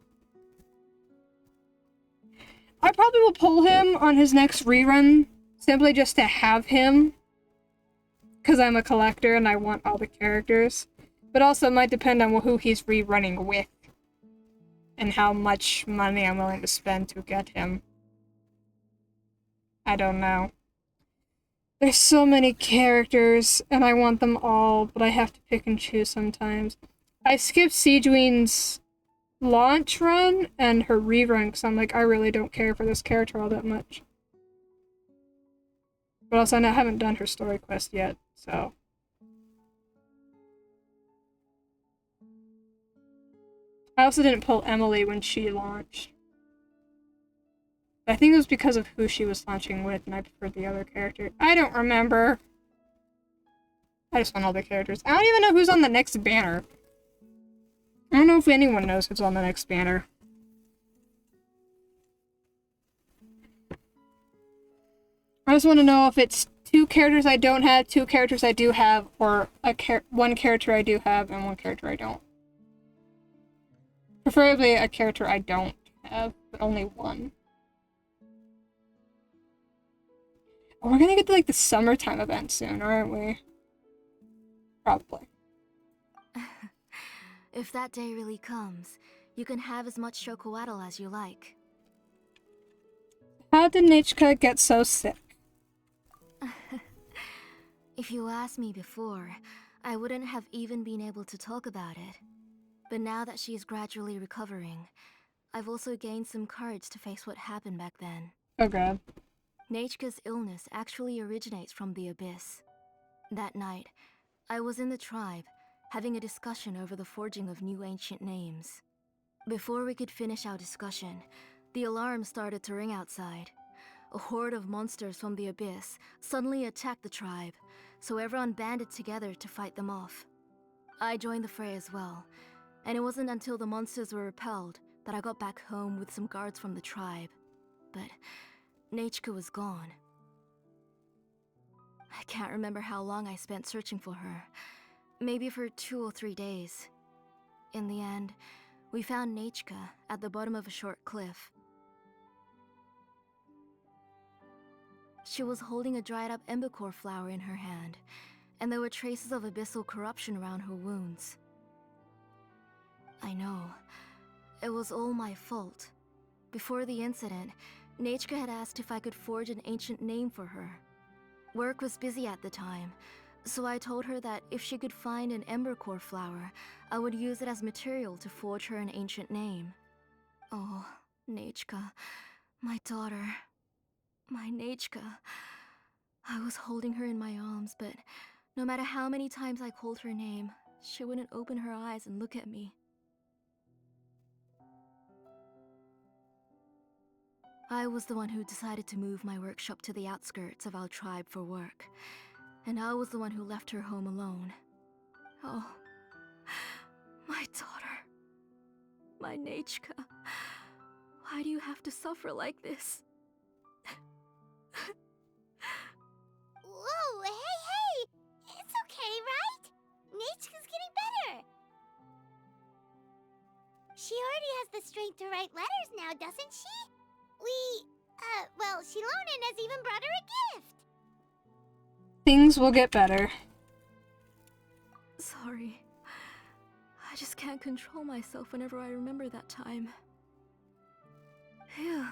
Speaker 3: I probably will pull him on his next rerun, simply just to have him. Because I'm a collector and I want all the characters. But also it might depend on who he's rerunning with. And how much money I'm willing to spend to get him. I don't know. There's so many characters, and I want them all, but I have to pick and choose sometimes. I skipped Siegewene's launch run and her rerun because I'm like, I really don't care for this character all that much. But also, I haven't done her story quest yet, so. I also didn't pull Emily when she launched. I think it was because of who she was launching with, and I preferred the other character. I don't remember. I just want all the characters. I don't even know who's on the next banner. I don't know if anyone knows who's on the next banner. I just want to know if it's 2 characters I don't have, 2 characters I do have, or one character I do have and 1 character I don't. Preferably a character I don't have, but only 1. We're gonna get to, like, the summertime event soon, aren't we? Probably.
Speaker 15: If that day really comes, you can have as much chocolatl as you like.
Speaker 3: How did Nichka get so sick?
Speaker 15: If you asked me before, I wouldn't have even been able to talk about it. But now that she is gradually recovering, I've also gained some courage to face what happened back then.
Speaker 3: Oh god.
Speaker 15: Nichka's illness actually originates from the Abyss. That night, I was in the tribe, having a discussion over the forging of new ancient names. Before we could finish our discussion, the alarm started to ring outside. A horde of monsters from the Abyss suddenly attacked the tribe, so everyone banded together to fight them off. I joined the fray as well, and it wasn't until the monsters were repelled that I got back home with some guards from the tribe. But Nichka was gone. I can't remember how long I spent searching for her. Maybe for 2 or 3 days. In the end, we found Nichka at the bottom of a short cliff. She was holding a dried up embercore flower in her hand, and there were traces of abyssal corruption around her wounds. I know. It was all my fault. Before the incident, Nichka had asked if I could forge an ancient name for her. Work was busy at the time, so I told her that if she could find an embercore flower, I would use it as material to forge her an ancient name. Oh, Nichka, my daughter. My Nichka. I was holding her in my arms, but no matter how many times I called her name, she wouldn't open her eyes and look at me. I was the one who decided to move my workshop to the outskirts of our tribe for work, and I was the one who left her home alone. Oh, my daughter. My Nichka. Why do you have to suffer like this?
Speaker 10: Whoa, hey! It's okay, right? Nichka's getting better. She already has the strength to write letters now, doesn't she? Well, Shilonen has even brought her a gift.
Speaker 3: Things will get better.
Speaker 15: Sorry. I just can't control myself whenever I remember that time. Phew.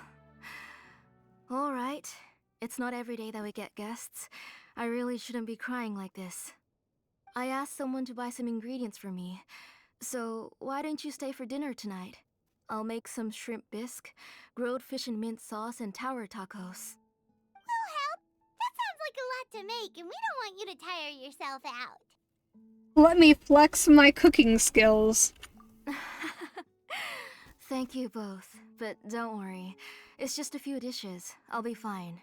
Speaker 15: Alright. It's not every day that we get guests. I really shouldn't be crying like this. I asked someone to buy some ingredients for me. So, why don't you stay for dinner tonight? I'll make some shrimp bisque, grilled fish and mint sauce, and tower tacos.
Speaker 10: We'll help. That sounds like a lot to make, and we don't want you to tire yourself out.
Speaker 3: Let me flex my cooking skills.
Speaker 15: Thank you both, but don't worry. It's just a few dishes. I'll be fine.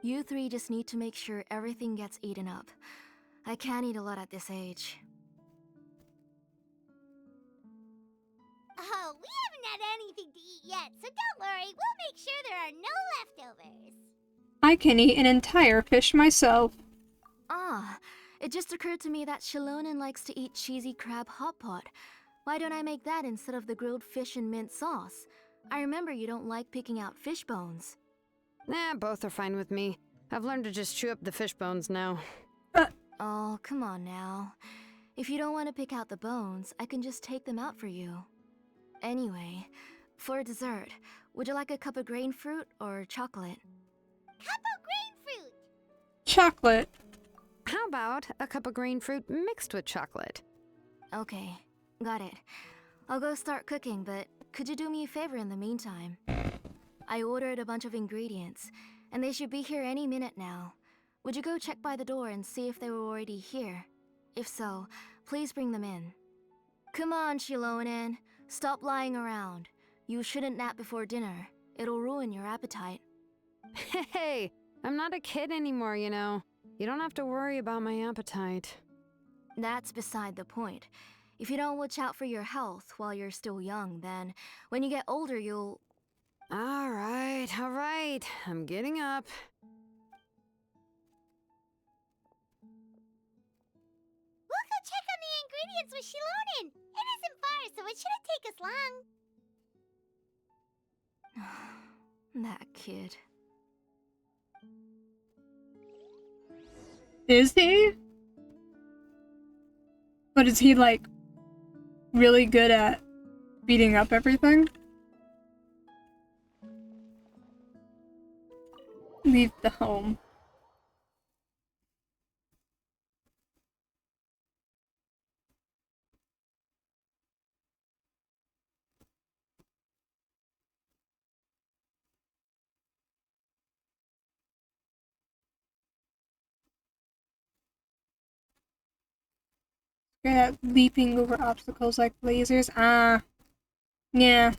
Speaker 15: You 3 just need to make sure everything gets eaten up. I can't eat a lot at this age.
Speaker 10: Oh, we haven't had anything to eat yet, so don't worry. We'll make sure there are no leftovers.
Speaker 3: I can eat an entire fish myself.
Speaker 15: Ah, it just occurred to me that Shilonen likes to eat cheesy crab hot pot. Why don't I make that instead of the grilled fish and mint sauce? I remember you don't like picking out fish bones.
Speaker 14: Nah, both are fine with me. I've learned to just chew up the fish bones now.
Speaker 15: Oh, come on now. If you don't want to pick out the bones, I can just take them out for you. Anyway, for dessert, would you like a cup of grain fruit or chocolate?
Speaker 10: Cup of grain fruit!
Speaker 3: chocolate.
Speaker 14: How about a cup of green fruit mixed with chocolate?
Speaker 15: Okay, got it. I'll go start cooking, but could you do me a favor in the meantime? I ordered a bunch of ingredients, and they should be here any minute now. Would you go check by the door and see if they were already here? If so, please bring them in. Come on, Shilonen. Stop lying around. You shouldn't nap before dinner. It'll ruin your appetite.
Speaker 14: Hey, I'm not a kid anymore, you know. You don't have to worry about my appetite.
Speaker 15: That's beside the point. If you don't watch out for your health while you're still young, then when you get older, you'll...
Speaker 14: All right. I'm getting up.
Speaker 10: We'll go check on the ingredients with Shilonen. It isn't far, so it shouldn't take us long.
Speaker 15: That kid.
Speaker 3: Is he? But is he, like, really good at beating up everything? Leave the home. Good at leaping over obstacles like lasers. Yeah.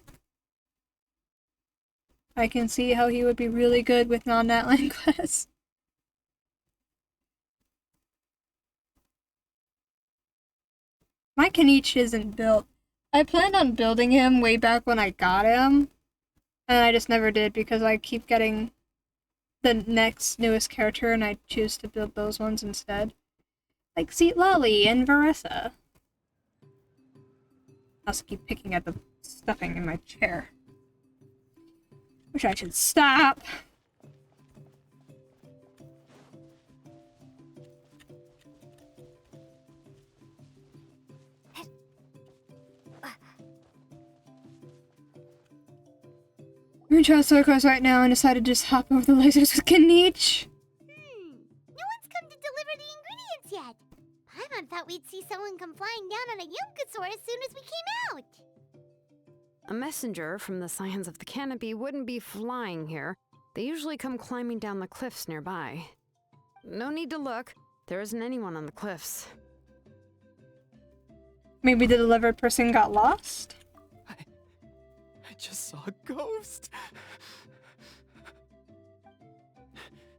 Speaker 3: I can see how he would be really good with non-nat language. My Kenichi isn't built. I planned on building him way back when I got him, and I just never did because I keep getting the next newest character and I choose to build those ones instead. Like Seat Lolly and Varessa. I also keep picking at the stuffing in my chair. Which I should stop. I'm in Charles Circus right now and decided to just hop over the lasers with Kenichi.
Speaker 10: No one's come to deliver the ingredients yet. Paimon thought we'd see someone come flying down on a Yunkasaur as soon as we came out.
Speaker 14: A messenger from the Scions of the Canopy wouldn't be flying here. They usually come climbing down the cliffs nearby. No need to look. There isn't anyone on the cliffs.
Speaker 3: Maybe the delivered person got lost?
Speaker 16: I just saw a ghost.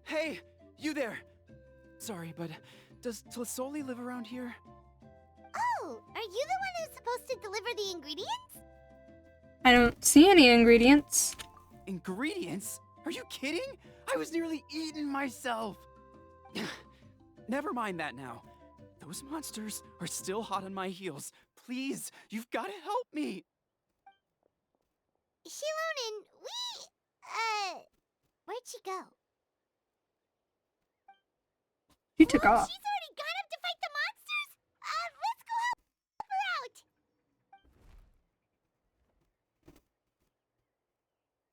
Speaker 16: Hey, you there. Sorry, but does Tlisoli live around here?
Speaker 10: Oh, are you the one who's supposed to deliver the ingredients?
Speaker 3: I don't see any ingredients.
Speaker 16: Ingredients? Are you kidding? I was nearly eaten myself. Never mind that now. Those monsters are still hot on my heels. Please, you've got to help me.
Speaker 10: Shilonen, where'd she go?
Speaker 3: She took off.
Speaker 10: She's already gone up to fight the monsters? Let's go help her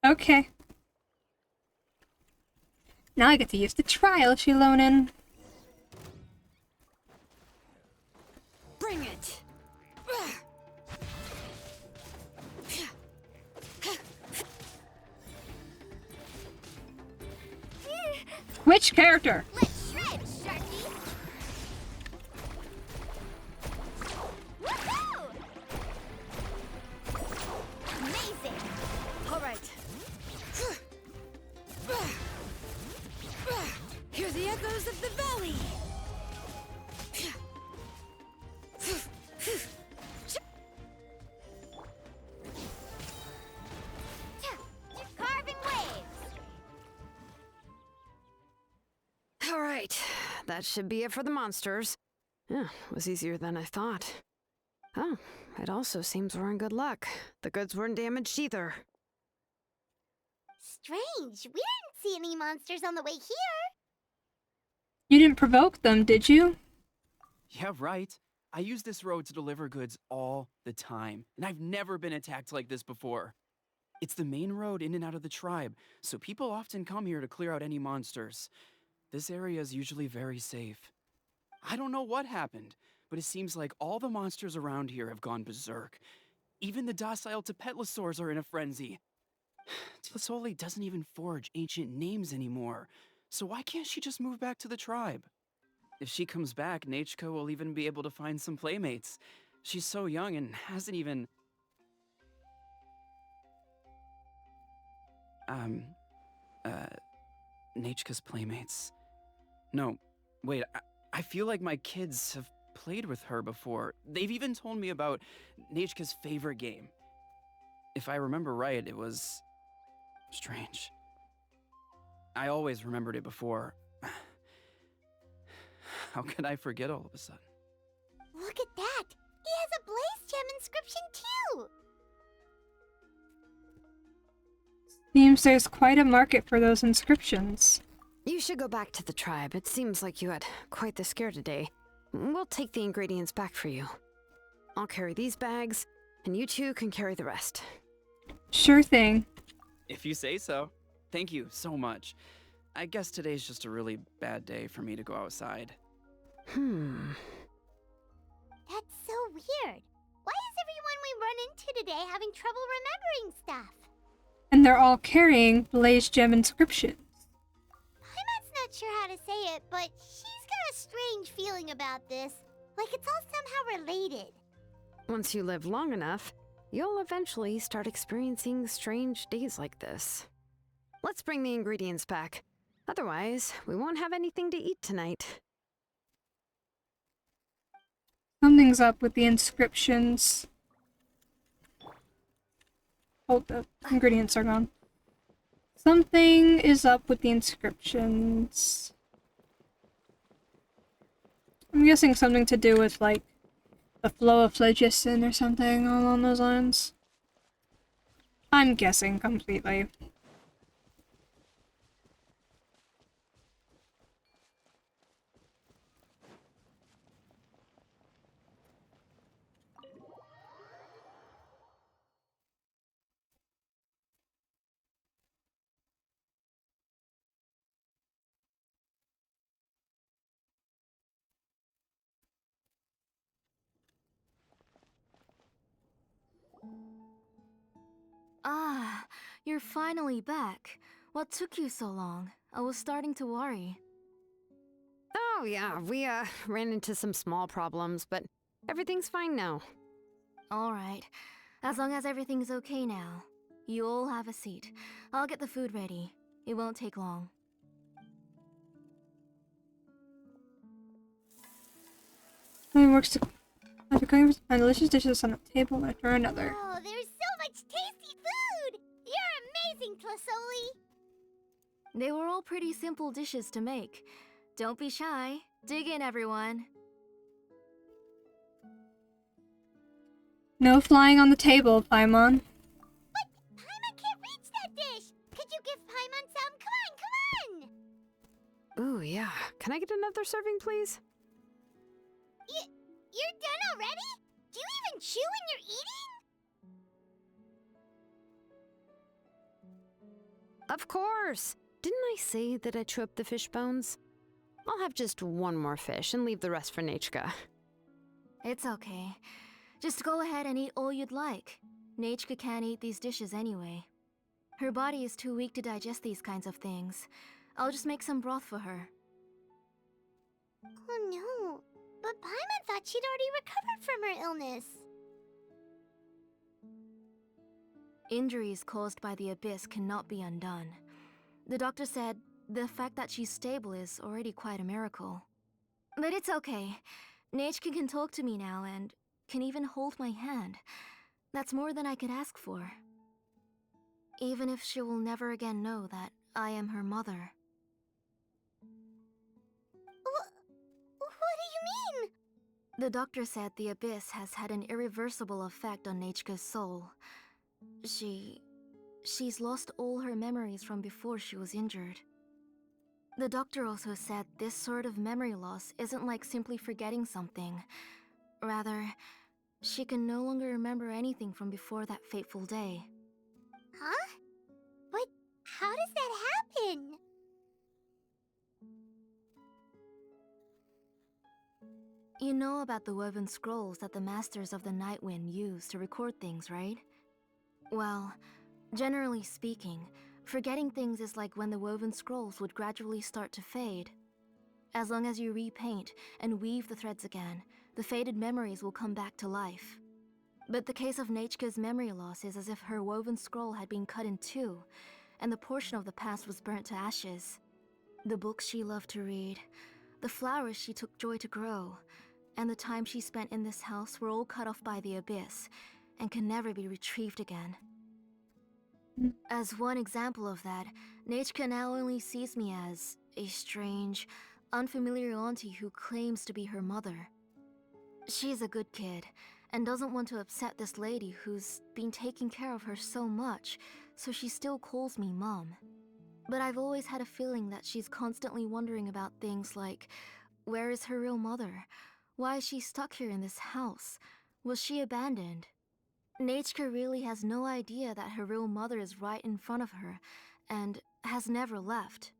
Speaker 10: out.
Speaker 3: Okay. Now I get to use the trial, Shilonen.
Speaker 14: Bring it!
Speaker 3: Which character?
Speaker 10: Let's shred, Sharky! Woohoo! Amazing!
Speaker 14: Alright. Hear the echoes of the valley!
Speaker 10: Carving waves!
Speaker 14: Alright, that should be it for the monsters. Yeah, it was easier than I thought. Oh, it also seems we're in good luck. The goods weren't damaged either.
Speaker 10: Strange, we didn't see any monsters on the way here.
Speaker 3: You didn't provoke them, did you?
Speaker 16: Yeah, right. I use this road to deliver goods all the time, and I've never been attacked like this before. It's the main road in and out of the tribe, so people often come here to clear out any monsters. This area is usually very safe. I don't know what happened, but it seems like all the monsters around here have gone berserk. Even the docile Tepetlosaurs are in a frenzy. Tlisoli doesn't even forge ancient names anymore, so why can't she just move back to the tribe? If she comes back, Nachka will even be able to find some playmates. She's so young and hasn't even... Nachka's playmates. No, wait, I feel like my kids have played with her before. They've even told me about Nachka's favorite game. If I remember right, it was... strange. I always remembered it before. How could I forget all of a sudden?
Speaker 10: Look at that! He has a Blaze Gem inscription too!
Speaker 3: Seems there's quite a market for those inscriptions.
Speaker 14: You should go back to the tribe. It seems like you had quite the scare today. We'll take the ingredients back for you. I'll carry these bags, and you two can carry the rest.
Speaker 3: Sure thing.
Speaker 16: If you say so. Thank you so much. I guess today's just a really bad day for me to go outside.
Speaker 10: That's so weird. Why is everyone we run into today having trouble remembering stuff?
Speaker 3: And they're all carrying Blaze Gem inscriptions.
Speaker 10: Paimon's not sure how to say it, but she's got a strange feeling about this. Like it's all somehow related.
Speaker 14: Once you live long enough, you'll eventually start experiencing strange days like this. Let's bring the ingredients back. Otherwise, we won't have anything to eat tonight.
Speaker 3: Something's up with the inscriptions. Oh, the ingredients are gone. Something is up with the inscriptions. I'm guessing something to do with, like, the flow of phlogiston or something along those lines. I'm guessing completely.
Speaker 15: Ah, you're finally back. What took you so long? I was starting to worry.
Speaker 14: Oh yeah, we ran into some small problems, but everything's fine now.
Speaker 15: Alright, as long as everything's okay now. You all have a seat. I'll get the food ready. It won't take long.
Speaker 3: It works to after cooking my delicious dishes on a table after another.
Speaker 10: Oh, there's so much tasty food! You're amazing, Tlisoli!
Speaker 15: They were all pretty simple dishes to make. Don't be shy. Dig in, everyone.
Speaker 3: No flying on the table, Paimon.
Speaker 10: But Paimon can't reach that dish! Could you give Paimon some? Come on!
Speaker 14: Ooh, yeah. Can I get another serving, please?
Speaker 10: You're done already? Do you even chew when you're eating?
Speaker 14: Of course! Didn't I say that I chew up the fish bones? I'll have just one more fish and leave the rest for Nachka.
Speaker 15: It's okay. Just go ahead and eat all you'd like. Nachka can't eat these dishes anyway. Her body is too weak to digest these kinds of things. I'll just make some broth for her.
Speaker 10: Oh no. But Paimon thought she'd already recovered from her illness.
Speaker 15: Injuries caused by the Abyss cannot be undone. The doctor said the fact that she's stable is already quite a miracle. But it's okay. Nachka can talk to me now and can even hold my hand. That's more than I could ask for. Even if she will never again know that I am her mother.
Speaker 10: What do you mean?
Speaker 15: The doctor said the Abyss has had an irreversible effect on Nachka's soul. She's lost all her memories from before she was injured. The doctor also said this sort of memory loss isn't like simply forgetting something. Rather, she can no longer remember anything from before that fateful day.
Speaker 10: Huh? But how does that happen?
Speaker 15: You know about the woven scrolls that the Masters of the Night Wind use to record things, right? Well, generally speaking, forgetting things is like when the woven scrolls would gradually start to fade. As long as you repaint and weave the threads again, the faded memories will come back to life. But the case of Nechka's memory loss is as if her woven scroll had been cut in two, and the portion of the past was burnt to ashes. The books she loved to read, the flowers she took joy to grow, and the time she spent in this house were all cut off by the abyss, and can never be retrieved again. As one example of that, Nechka now only sees me as a strange, unfamiliar auntie who claims to be her mother. She's a good kid, and doesn't want to upset this lady who's been taking care of her so much, so she still calls me Mom. But I've always had a feeling that she's constantly wondering about things like, where is her real mother? Why is she stuck here in this house? Was she abandoned? Nechka really has no idea that her real mother is right in front of her, and has never left.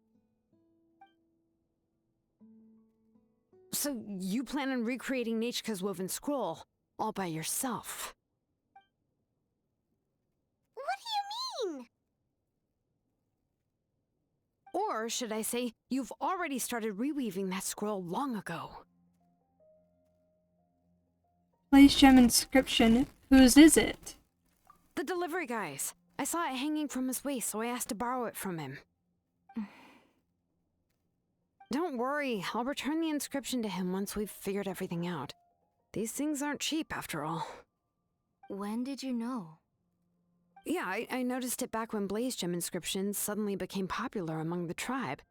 Speaker 14: So you plan on recreating Nechka's woven scroll all by yourself?
Speaker 10: What do you mean?
Speaker 14: Or should I say, you've already started reweaving that scroll long ago?
Speaker 3: Blaze gem inscription. Whose is it?
Speaker 14: The delivery guy's. I saw it hanging from his waist, so I asked to borrow it from him. Don't worry, I'll return the inscription to him once we've figured everything out. These things aren't cheap, after all.
Speaker 15: When did you know?
Speaker 14: Yeah, I noticed it back when Blaze Gem inscriptions suddenly became popular among the tribe.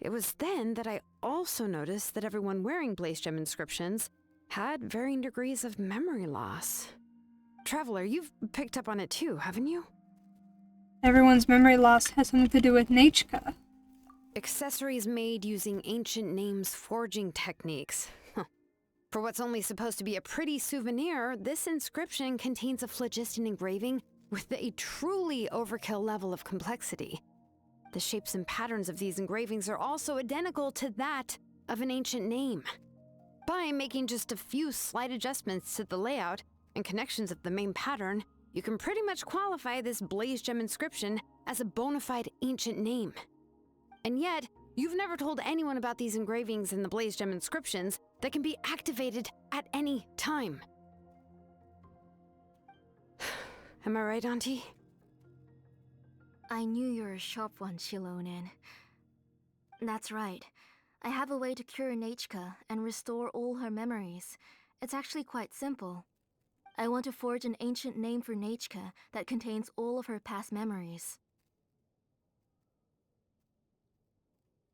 Speaker 14: It was then that I also noticed that everyone wearing Blaze Gem inscriptions had varying degrees of memory loss. Traveler, you've picked up on it too, haven't you?
Speaker 3: Everyone's memory loss has something to do with Nechka.
Speaker 14: Accessories made using ancient names forging techniques. For what's only supposed to be a pretty souvenir, this inscription contains a phlogiston engraving with a truly overkill level of complexity. The shapes and patterns of these engravings are also identical to that of an ancient name. By making just a few slight adjustments to the layout and connections of the main pattern, you can pretty much qualify this Blaze Gem inscription as a bona fide ancient name. And yet, you've never told anyone about these engravings in the Blaze Gem inscriptions that can be activated at any time. Am I right, Auntie?
Speaker 15: I knew you were a sharp one, Shilonin. That's right. I have a way to cure Nechka and restore all her memories. It's actually quite simple. I want to forge an ancient name for Nechka that contains all of her past memories.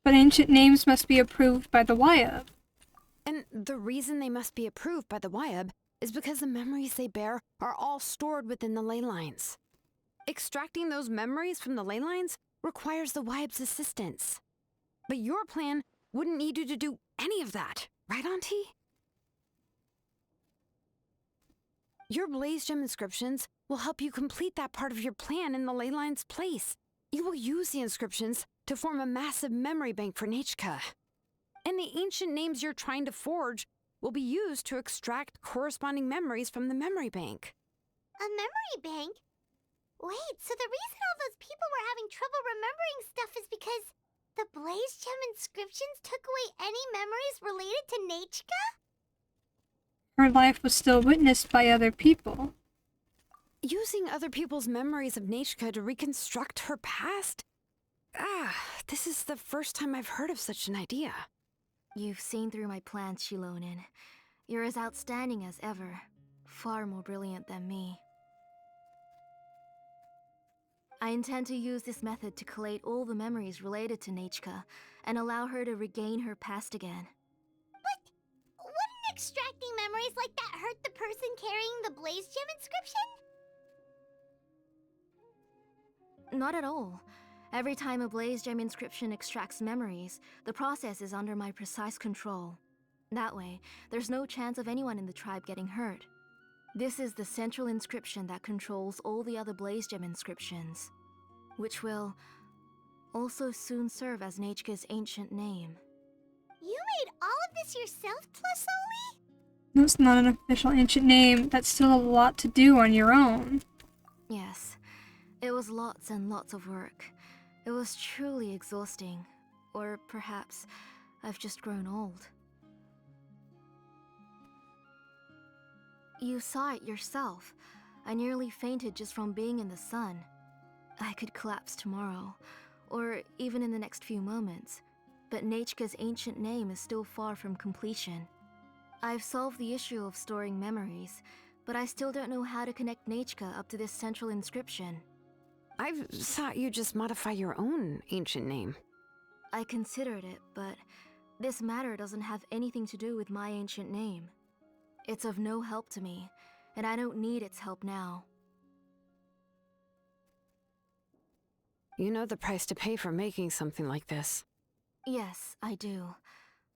Speaker 3: But ancient names must be approved by the Wyab.
Speaker 14: And the reason they must be approved by the Wyab is because the memories they bear are all stored within the ley lines. Extracting those memories from the ley lines requires the Wyab's assistance. But your plan wouldn't need you to do any of that, right, Auntie? Your Blaze Gem inscriptions will help you complete that part of your plan in the ley line's place. You will use the inscriptions to form a massive memory bank for Nechka. And the ancient names you're trying to forge will be used to extract corresponding memories from the memory bank.
Speaker 10: A memory bank? Wait, so the reason all those people were having trouble remembering stuff is because the Blaze Gem inscriptions took away any memories related to Nechka?
Speaker 3: Her life was still witnessed by other people.
Speaker 14: Using other people's memories of Nechka to reconstruct her past? This is the first time I've heard of such an idea.
Speaker 15: You've seen through my plans, Shilonin. You're as outstanding as ever. Far more brilliant than me. I intend to use this method to collate all the memories related to Nechka and allow her to regain her past again.
Speaker 10: But wouldn't extracting memories like that hurt the person carrying the Blaze Gem inscription?
Speaker 15: Not at all. Every time a Blaze Gem inscription extracts memories, the process is under my precise control. That way, there's no chance of anyone in the tribe getting hurt. This is the central inscription that controls all the other Blaze Gem inscriptions, which will also soon serve as Nechka's ancient name.
Speaker 10: You made all of this yourself, Tlasoli?
Speaker 3: No, it's not an official ancient name. That's still a lot to do on your own.
Speaker 15: Yes, it was lots and lots of work. It was truly exhausting. Or perhaps I've just grown old. You saw it yourself. I nearly fainted just from being in the sun. I could collapse tomorrow, or even in the next few moments, but Nechka's ancient name is still far from completion. I've solved the issue of storing memories, but I still don't know how to connect Nechka up to this central inscription.
Speaker 14: I thought you'd just modify your own ancient name.
Speaker 15: I considered it, but this matter doesn't have anything to do with my ancient name. It's of no help to me, and I don't need its help now.
Speaker 14: You know the price to pay for making something like this.
Speaker 15: Yes, I do.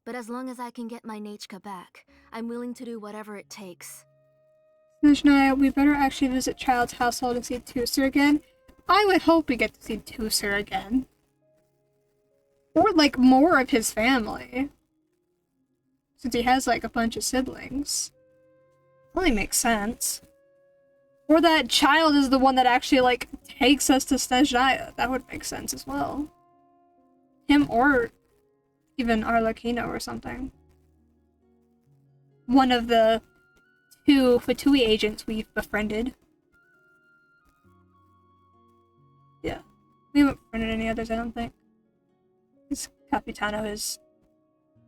Speaker 15: But as long as I can get my Nechka back, I'm willing to do whatever it takes.
Speaker 3: Snezhnaya, we better actually visit Child's household and see Tusser again. I would hope we get to see Tusser again. Or, like, more of his family. Since he has, like, a bunch of siblings. Only makes sense. Or that Child is the one that actually, like, takes us to Snezhnaya. That would make sense as well. Him or even Arlecchino or something. One of the 2 Fatui agents we've befriended. Yeah. We haven't befriended any others, I don't think. This Capitano is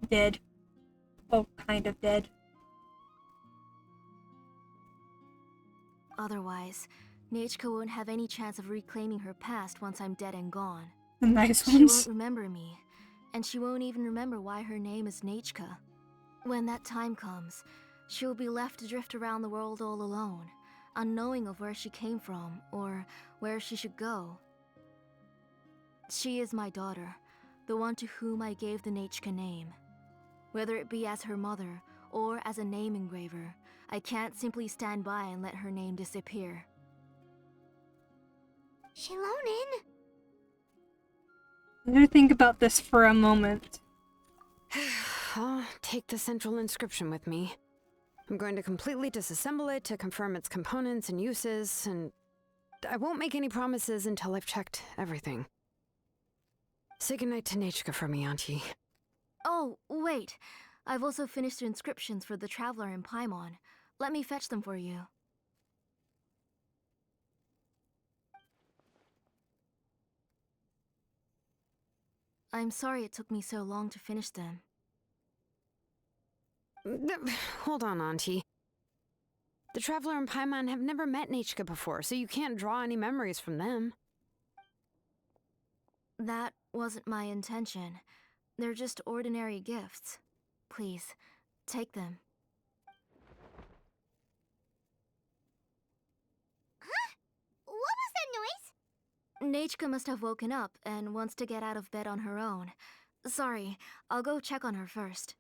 Speaker 3: dead. Well, kind of dead.
Speaker 15: Otherwise, Nechka won't have any chance of reclaiming her past once I'm dead and gone.
Speaker 3: The nice
Speaker 15: She
Speaker 3: ones.
Speaker 15: won't remember me, and she won't even remember why her name is Nechka. When that time comes, she'll be left to drift around the world all alone, unknowing of where she came from or where she should go. She is my daughter, the one to whom I gave the Nechka name. Whether it be as her mother or as a name engraver, I can't simply stand by and let her name disappear.
Speaker 10: Shilonen?
Speaker 3: Let her think about this for a moment.
Speaker 14: I'll take the central inscription with me. I'm going to completely disassemble it to confirm its components and uses, and I won't make any promises until I've checked everything. Say goodnight to Nechka for me, Auntie.
Speaker 15: Oh, wait. I've also finished the inscriptions for the Traveler in Paimon. Let me fetch them for you. I'm sorry it took me so long to finish them.
Speaker 14: Hold on, Auntie. The Traveler and Paimon have never met Nechka before, so you can't draw any memories from them.
Speaker 15: That wasn't my intention. They're just ordinary gifts. Please, take them.
Speaker 10: Huh? What was that noise?
Speaker 15: Nechka must have woken up and wants to get out of bed on her own. Sorry, I'll go check on her first.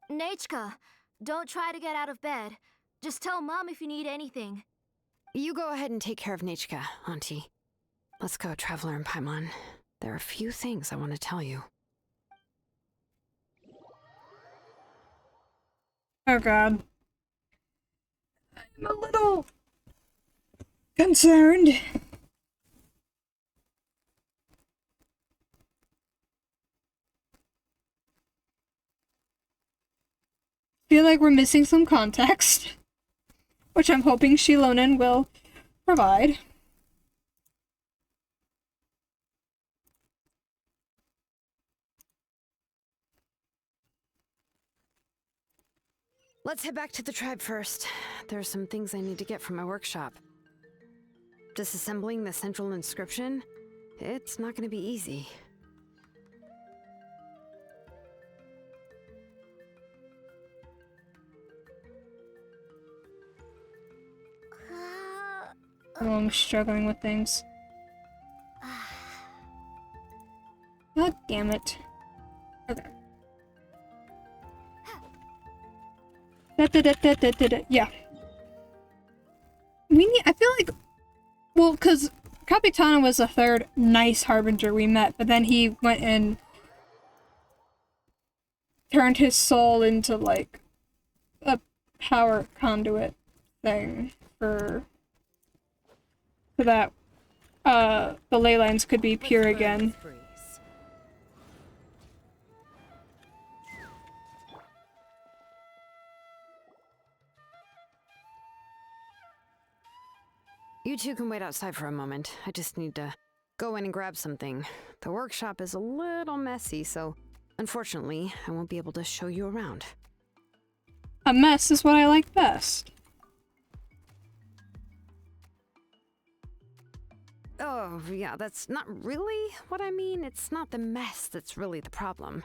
Speaker 15: Nechka, don't try to get out of bed. Just tell Mom if you need anything.
Speaker 14: You go ahead and take care of Nechka, Auntie. Let's go, Traveler and Paimon. There are a few things I want to tell you.
Speaker 3: Oh god. I'm a little concerned. Feel like we're missing some context, which I'm hoping Shilonen will provide.
Speaker 14: Let's head back to the tribe first. There are some things I need to get from my workshop. Disassembling the central inscription? It's not going to be easy.
Speaker 3: Oh, I'm struggling with things. God damn it. Okay. Yeah. We need, I feel like, well, because Capitano was the third nice harbinger we met, but then he went and turned his soul into like a power conduit thing for so that the ley lines could be pure again.
Speaker 14: You two can wait outside for a moment. I just need to go in and grab something. The workshop is a little messy, so unfortunately, I won't be able to show you around.
Speaker 3: A mess is what I like best.
Speaker 14: Oh, yeah, that's not really what I mean. It's not the mess that's really the problem.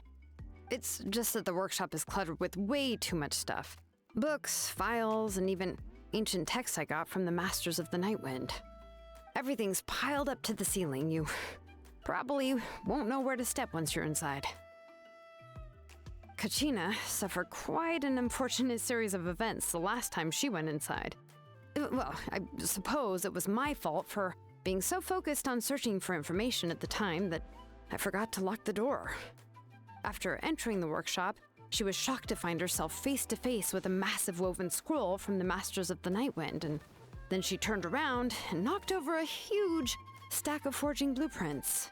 Speaker 14: It's just that the workshop is cluttered with way too much stuff. Books, files, and even ancient texts I got from the Masters of the Nightwind. Everything's piled up to the ceiling. You probably won't know where to step once you're inside. Kachina suffered quite an unfortunate series of events the last time she went inside. Well, I suppose it was my fault for being so focused on searching for information at the time that I forgot to lock the door. After entering the workshop, she was shocked to find herself face to face with a massive woven scroll from the Masters of the Nightwind, and then she turned around and knocked over a huge stack of forging blueprints.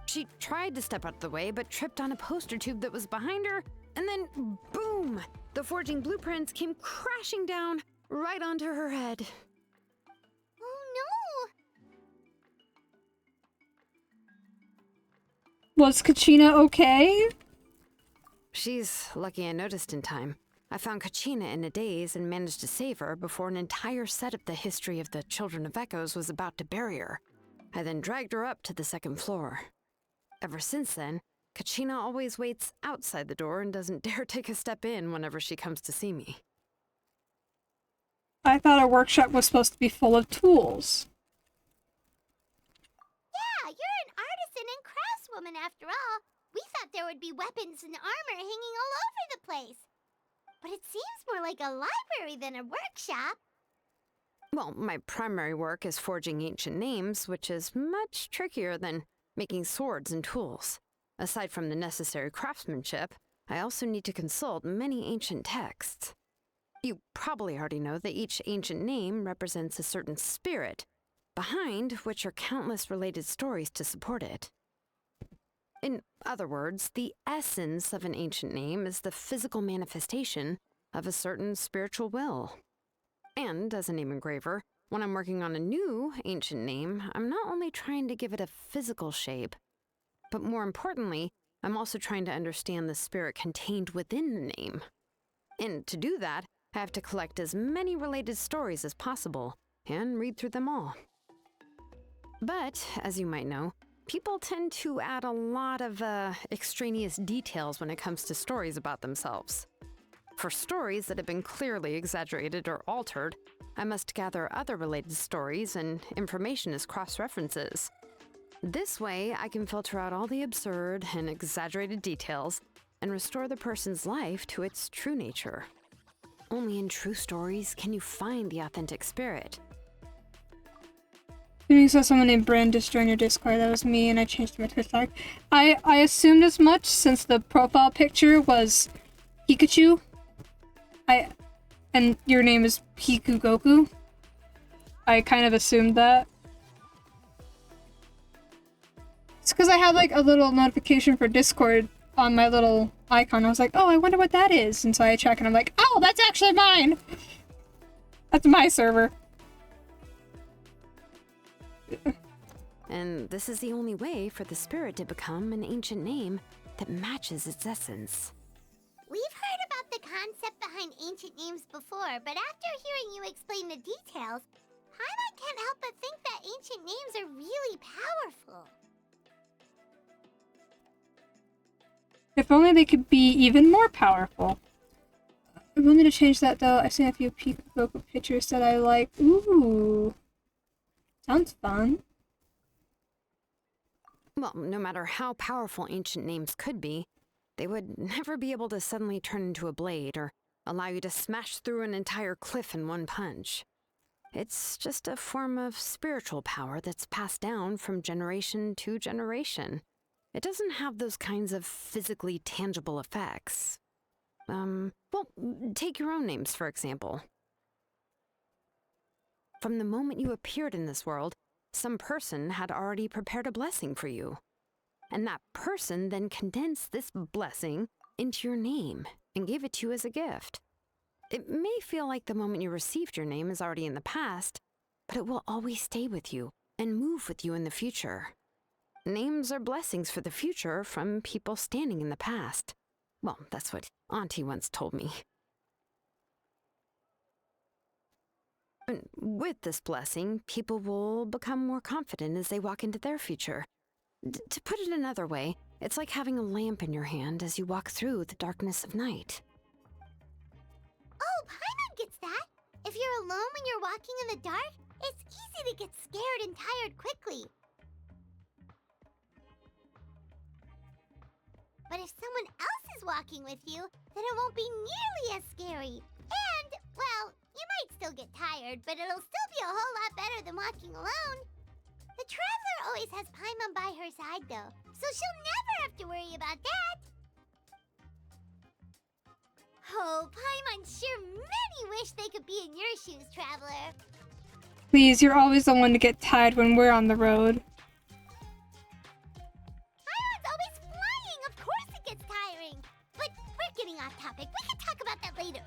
Speaker 14: She tried to step out of the way, but tripped on a poster tube that was behind her, and then boom! The forging blueprints came crashing down right onto her head.
Speaker 10: Oh
Speaker 3: no! Was Kachina okay?
Speaker 14: She's lucky I noticed in time. I found Kachina in a daze and managed to save her before an entire set of the history of the Children of Echoes was about to bury her. I then dragged her up to the second floor. Ever since then, Kachina always waits outside the door and doesn't dare take a step in whenever she comes to see me.
Speaker 3: I thought a workshop was supposed to be full of tools.
Speaker 10: Yeah, you're an artisan and craftswoman after all. We thought there would be weapons and armor hanging all over the place. But it seems more like a library than a workshop.
Speaker 14: Well, my primary work is forging ancient names, which is much trickier than making swords and tools. Aside from the necessary craftsmanship, I also need to consult many ancient texts. You probably already know that each ancient name represents a certain spirit, behind which are countless related stories to support it. In other words, the essence of an ancient name is the physical manifestation of a certain spiritual will. And as a name engraver, when I'm working on a new ancient name, I'm not only trying to give it a physical shape, but more importantly, I'm also trying to understand the spirit contained within the name. And to do that, I have to collect as many related stories as possible and read through them all. But, as you might know, people tend to add a lot of extraneous details when it comes to stories about themselves. For stories that have been clearly exaggerated or altered, I must gather other related stories and information as cross-references. This way, I can filter out all the absurd and exaggerated details and restore the person's life to its true nature. Only in true stories can you find the authentic spirit.
Speaker 3: You saw someone named Brandis join your Discord. That was me, and I changed my Twitch tag. I assumed as much since the profile picture was Pikachu. And your name is Piku Goku. I kind of assumed that. It's because I had like a little notification for Discord on my little icon. I was like, oh, I wonder what that is. And so I check and I'm like, oh, that's actually mine. That's my server.
Speaker 14: And this is the only way for the spirit to become an ancient name that matches its essence.
Speaker 10: We've heard about the concept behind ancient names before, but after hearing you explain the details, Paimon can't help but think that ancient names are really powerful.
Speaker 3: If only they could be even more powerful. I wanted to change that though. I've seen a few Piku Goku pictures that I like. Ooh. Sounds fun.
Speaker 14: Well, no matter how powerful ancient names could be, they would never be able to suddenly turn into a blade or allow you to smash through an entire cliff in one punch. It's just a form of spiritual power that's passed down from generation to generation. it doesn't have those kinds of physically tangible effects. Well, take your own names, for example. From the moment you appeared in this world, some person had already prepared a blessing for you. And that person then condensed this blessing into your name and gave it to you as a gift. It may feel like the moment you received your name is already in the past, but it will always stay with you and move with you in the future. Names are blessings for the future from people standing in the past. Well, that's what Auntie once told me. And with this blessing, people will become more confident as they walk into their future. To put it another way, it's like having a lamp in your hand as you walk through the darkness of night.
Speaker 10: Oh, Paimon gets that. If you're alone when you're walking in the dark, it's easy to get scared and tired quickly. But if someone else is walking with you, then it won't be nearly as scary. And, well, you might still get tired, but it'll still be a whole lot better than walking alone. The Traveler always has Paimon by her side, though, so she'll never have to worry about that. Oh, Paimon sure many wish they could be in your shoes, Traveler.
Speaker 3: Please, you're always the one to get tired when we're on the road.
Speaker 10: Paimon's always flying, of course it gets tiring. But we're getting off topic. We can talk about that later.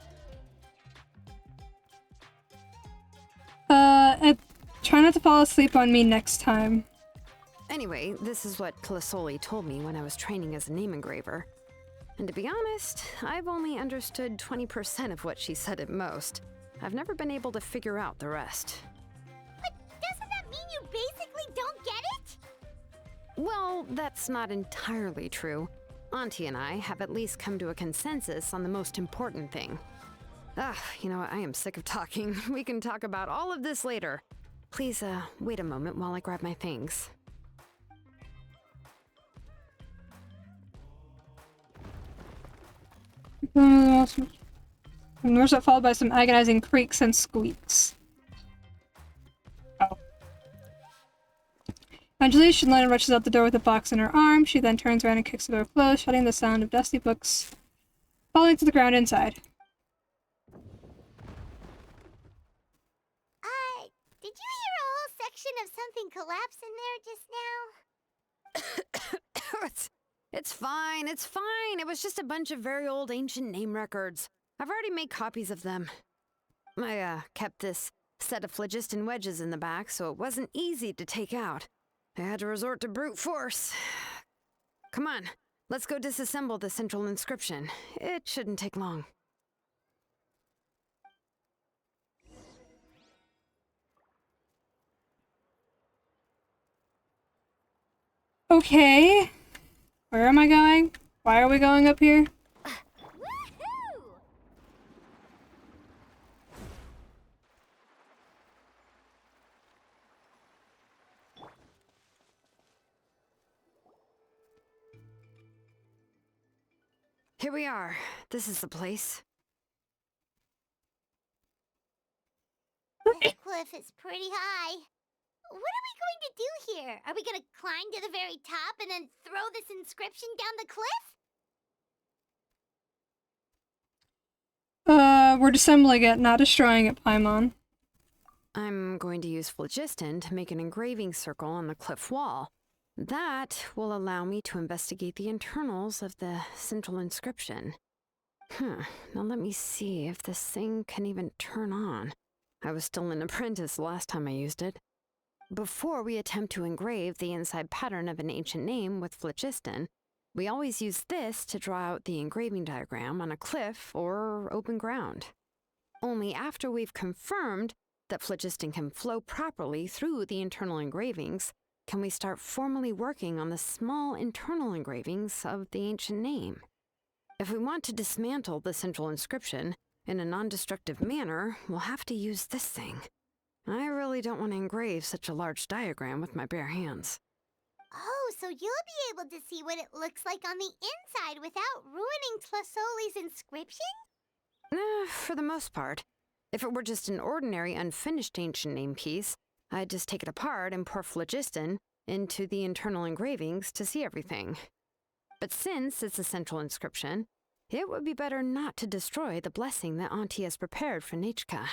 Speaker 3: Try not to fall asleep on me next time.
Speaker 14: Anyway, this is what Clisoli told me when I was training as a name engraver. And to be honest, I've only understood 20% of what she said at most. I've never been able to figure out the rest.
Speaker 10: But doesn't that mean you basically don't get it?
Speaker 14: Well, that's not entirely true. Auntie and I have at least come to a consensus on the most important thing. You know what? I am sick of talking. We can talk about all of this later. Please, wait a moment while I grab my things.
Speaker 3: Noise that followed by some agonizing creaks and squeaks. Oh. Eventually, Shalana rushes out the door with a box in her arm. She then turns around and kicks the door closed, shutting the sound of dusty books falling to the ground inside.
Speaker 10: Did you hear a whole section of something collapse in there just now?
Speaker 14: It's fine, it's fine. It was just a bunch of very old ancient name records. I've already made copies of them. I, kept this set of phlogiston wedges in the back, so it wasn't easy to take out. I had to resort to brute force. Come on, let's go disassemble the central inscription. It shouldn't take long.
Speaker 3: Okay. Where am I going? Why are we going up here?
Speaker 14: Here we are. This is the place.
Speaker 10: This cliff is pretty high. What are we going to do here? Are we going to climb to the very top and then throw this inscription down the cliff?
Speaker 3: We're disassembling it, not destroying it, Paimon.
Speaker 14: I'm going to use phlogiston to make an engraving circle on the cliff wall. That will allow me to investigate the internals of the central inscription. Now let me see if this thing can even turn on. I was still an apprentice last time I used it. Before we attempt to engrave the inside pattern of an ancient name with phlogiston, we always use this to draw out the engraving diagram on a cliff or open ground. Only after we've confirmed that phlogiston can flow properly through the internal engravings can we start formally working on the small internal engravings of the ancient name. If we want to dismantle the central inscription in a non-destructive manner, we'll have to use this thing. I really don't want to engrave such a large diagram with my bare hands.
Speaker 10: Oh, so you'll be able to see what it looks like on the inside without ruining Tlasoli's inscription?
Speaker 14: For the most part. If it were just an ordinary unfinished ancient name piece, I'd just take it apart and pour phlogiston, into the internal engravings to see everything. But since it's a central inscription, it would be better not to destroy the blessing that Auntie has prepared for Nichka.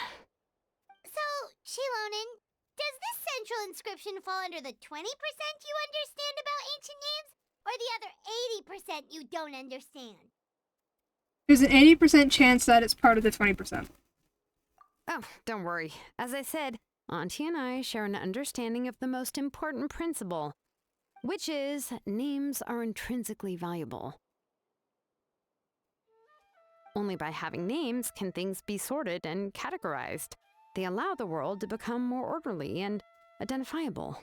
Speaker 10: So, Shilonin, does this central inscription fall under the 20% you understand about ancient names, or the other 80% you don't understand?
Speaker 3: There's an 80% chance that it's part of the 20%.
Speaker 14: Oh, don't worry. As I said, Auntie and I share an understanding of the most important principle, which is names are intrinsically valuable. Only by having names can things be sorted and categorized. They allow the world to become more orderly and identifiable.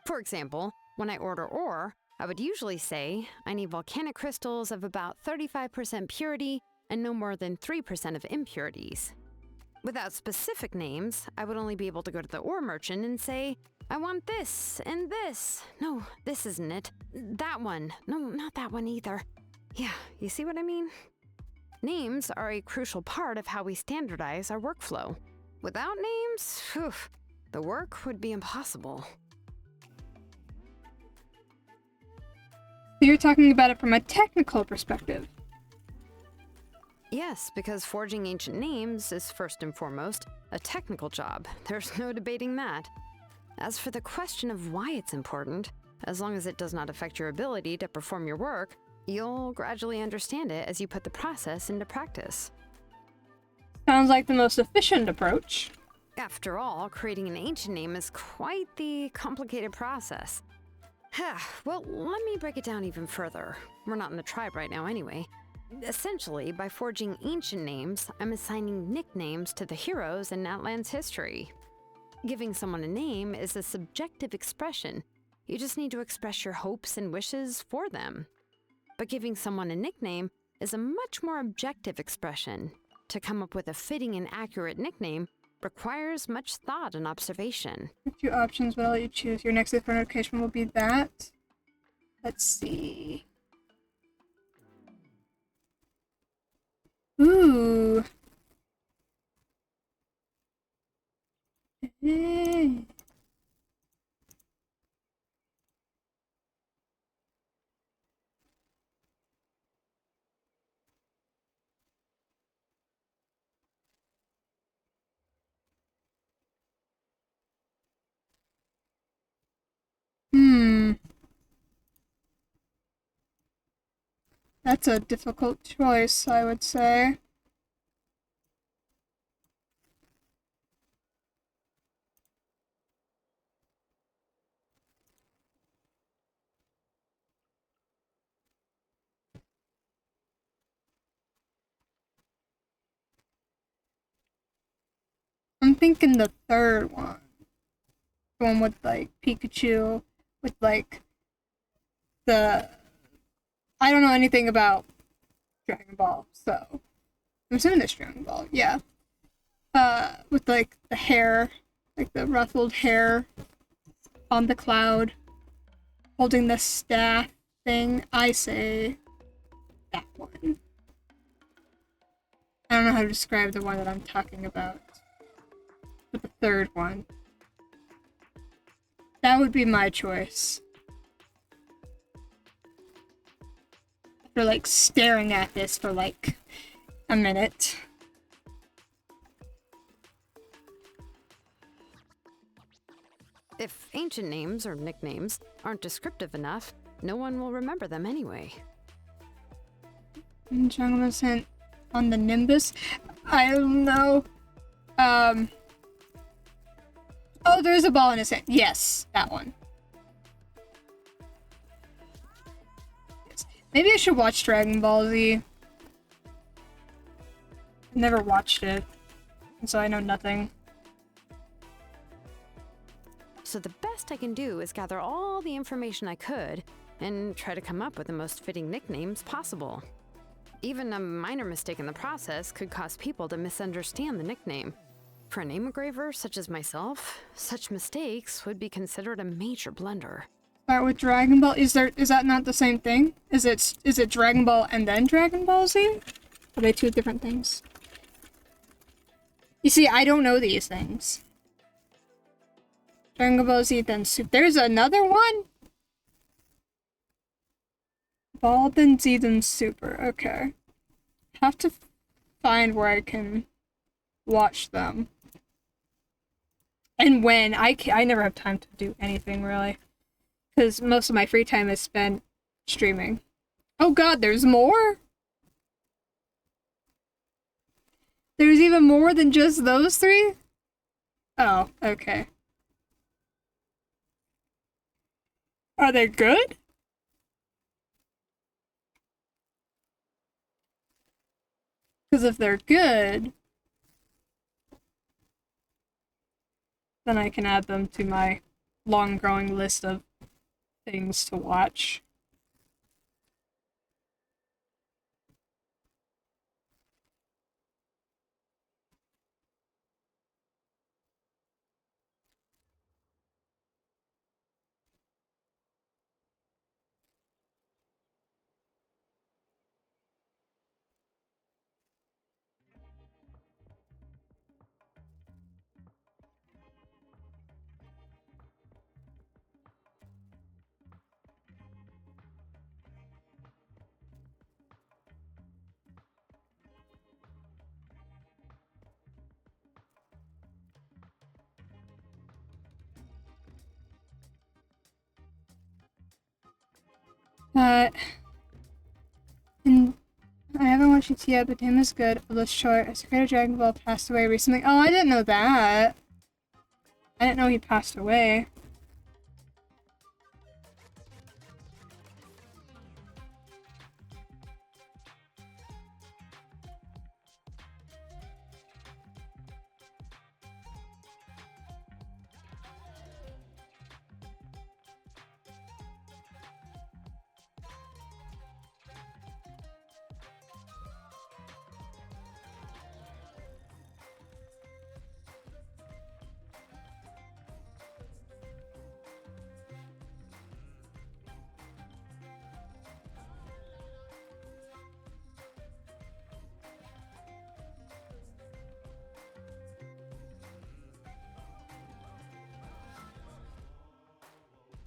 Speaker 14: For example, when I order ore, I would usually say I need volcanic crystals of about 35% purity and no more than 3% of impurities. Without specific names, I would only be able to go to the ore merchant and say, I want this and this. No, this isn't it. That one. No, not that one either. Yeah, you see what I mean? Names are a crucial part of how we standardize our workflow. Without names, phew, the work would be impossible.
Speaker 3: So you're talking about it from a technical perspective.
Speaker 14: Yes, because forging ancient names is first and foremost a technical job. There's no debating that. As for the question of why it's important, as long as it does not affect your ability to perform your work, you'll gradually understand it as you put the process into practice.
Speaker 3: Sounds like the most efficient approach.
Speaker 14: After all, creating an ancient name is quite the complicated process. Well, let me break it down even further. We're not in the tribe right now anyway. Essentially, by forging ancient names, I'm assigning nicknames to the heroes in Natlan's history. Giving someone a name is a subjective expression. You just need to express your hopes and wishes for them. But giving someone a nickname is a much more objective expression. To come up with a fitting and accurate nickname requires much thought and observation.
Speaker 3: A few options, but I'll let you choose. Your next different notification will be that. Let's see. Ooh. Hey. That's a difficult choice, I would say. I'm thinking the third one. The one with, like, Pikachu, with, like, the... I don't know anything about Dragon Ball, so... I'm assuming there's Dragon Ball, yeah. With, like, the hair, like, the ruffled hair on the cloud, holding the staff thing. I say that one. I don't know how to describe the one that I'm talking about. But the third one. That would be my choice. After, like, staring at this for, like, a minute.
Speaker 14: If ancient names or nicknames aren't descriptive enough, no one will remember them anyway.
Speaker 3: Jungleman's hint on the Nimbus? I don't know. Oh, there's a ball in his hand. Yes, that one. Yes. Maybe I should watch Dragon Ball Z. I never watched it, and so I know nothing.
Speaker 14: So the best I can do is gather all the information I could and try to come up with the most fitting nicknames possible. Even a minor mistake in the process could cause people to misunderstand the nickname. For a name engraver such as myself, such mistakes would be considered a major blunder.
Speaker 3: Start with Dragon Ball. Is that not the same thing? Is it Dragon Ball and then Dragon Ball Z? Are they two different things? You see, I don't know these things. Dragon Ball Z then Super. There's another one? Ball then Z then Super. Okay. Have to find where I can watch them. And when. I never have time to do anything, really. Because most of my free time is spent streaming. Oh god, there's more? There's even more than just those three? Oh, okay. Are they good? Because if they're good, then I can add them to my long-growing list of things to watch. And I haven't watched it yet, but damn is good. Although short, as creator Dragon Ball passed away recently. Oh, I didn't know that. I didn't know he passed away.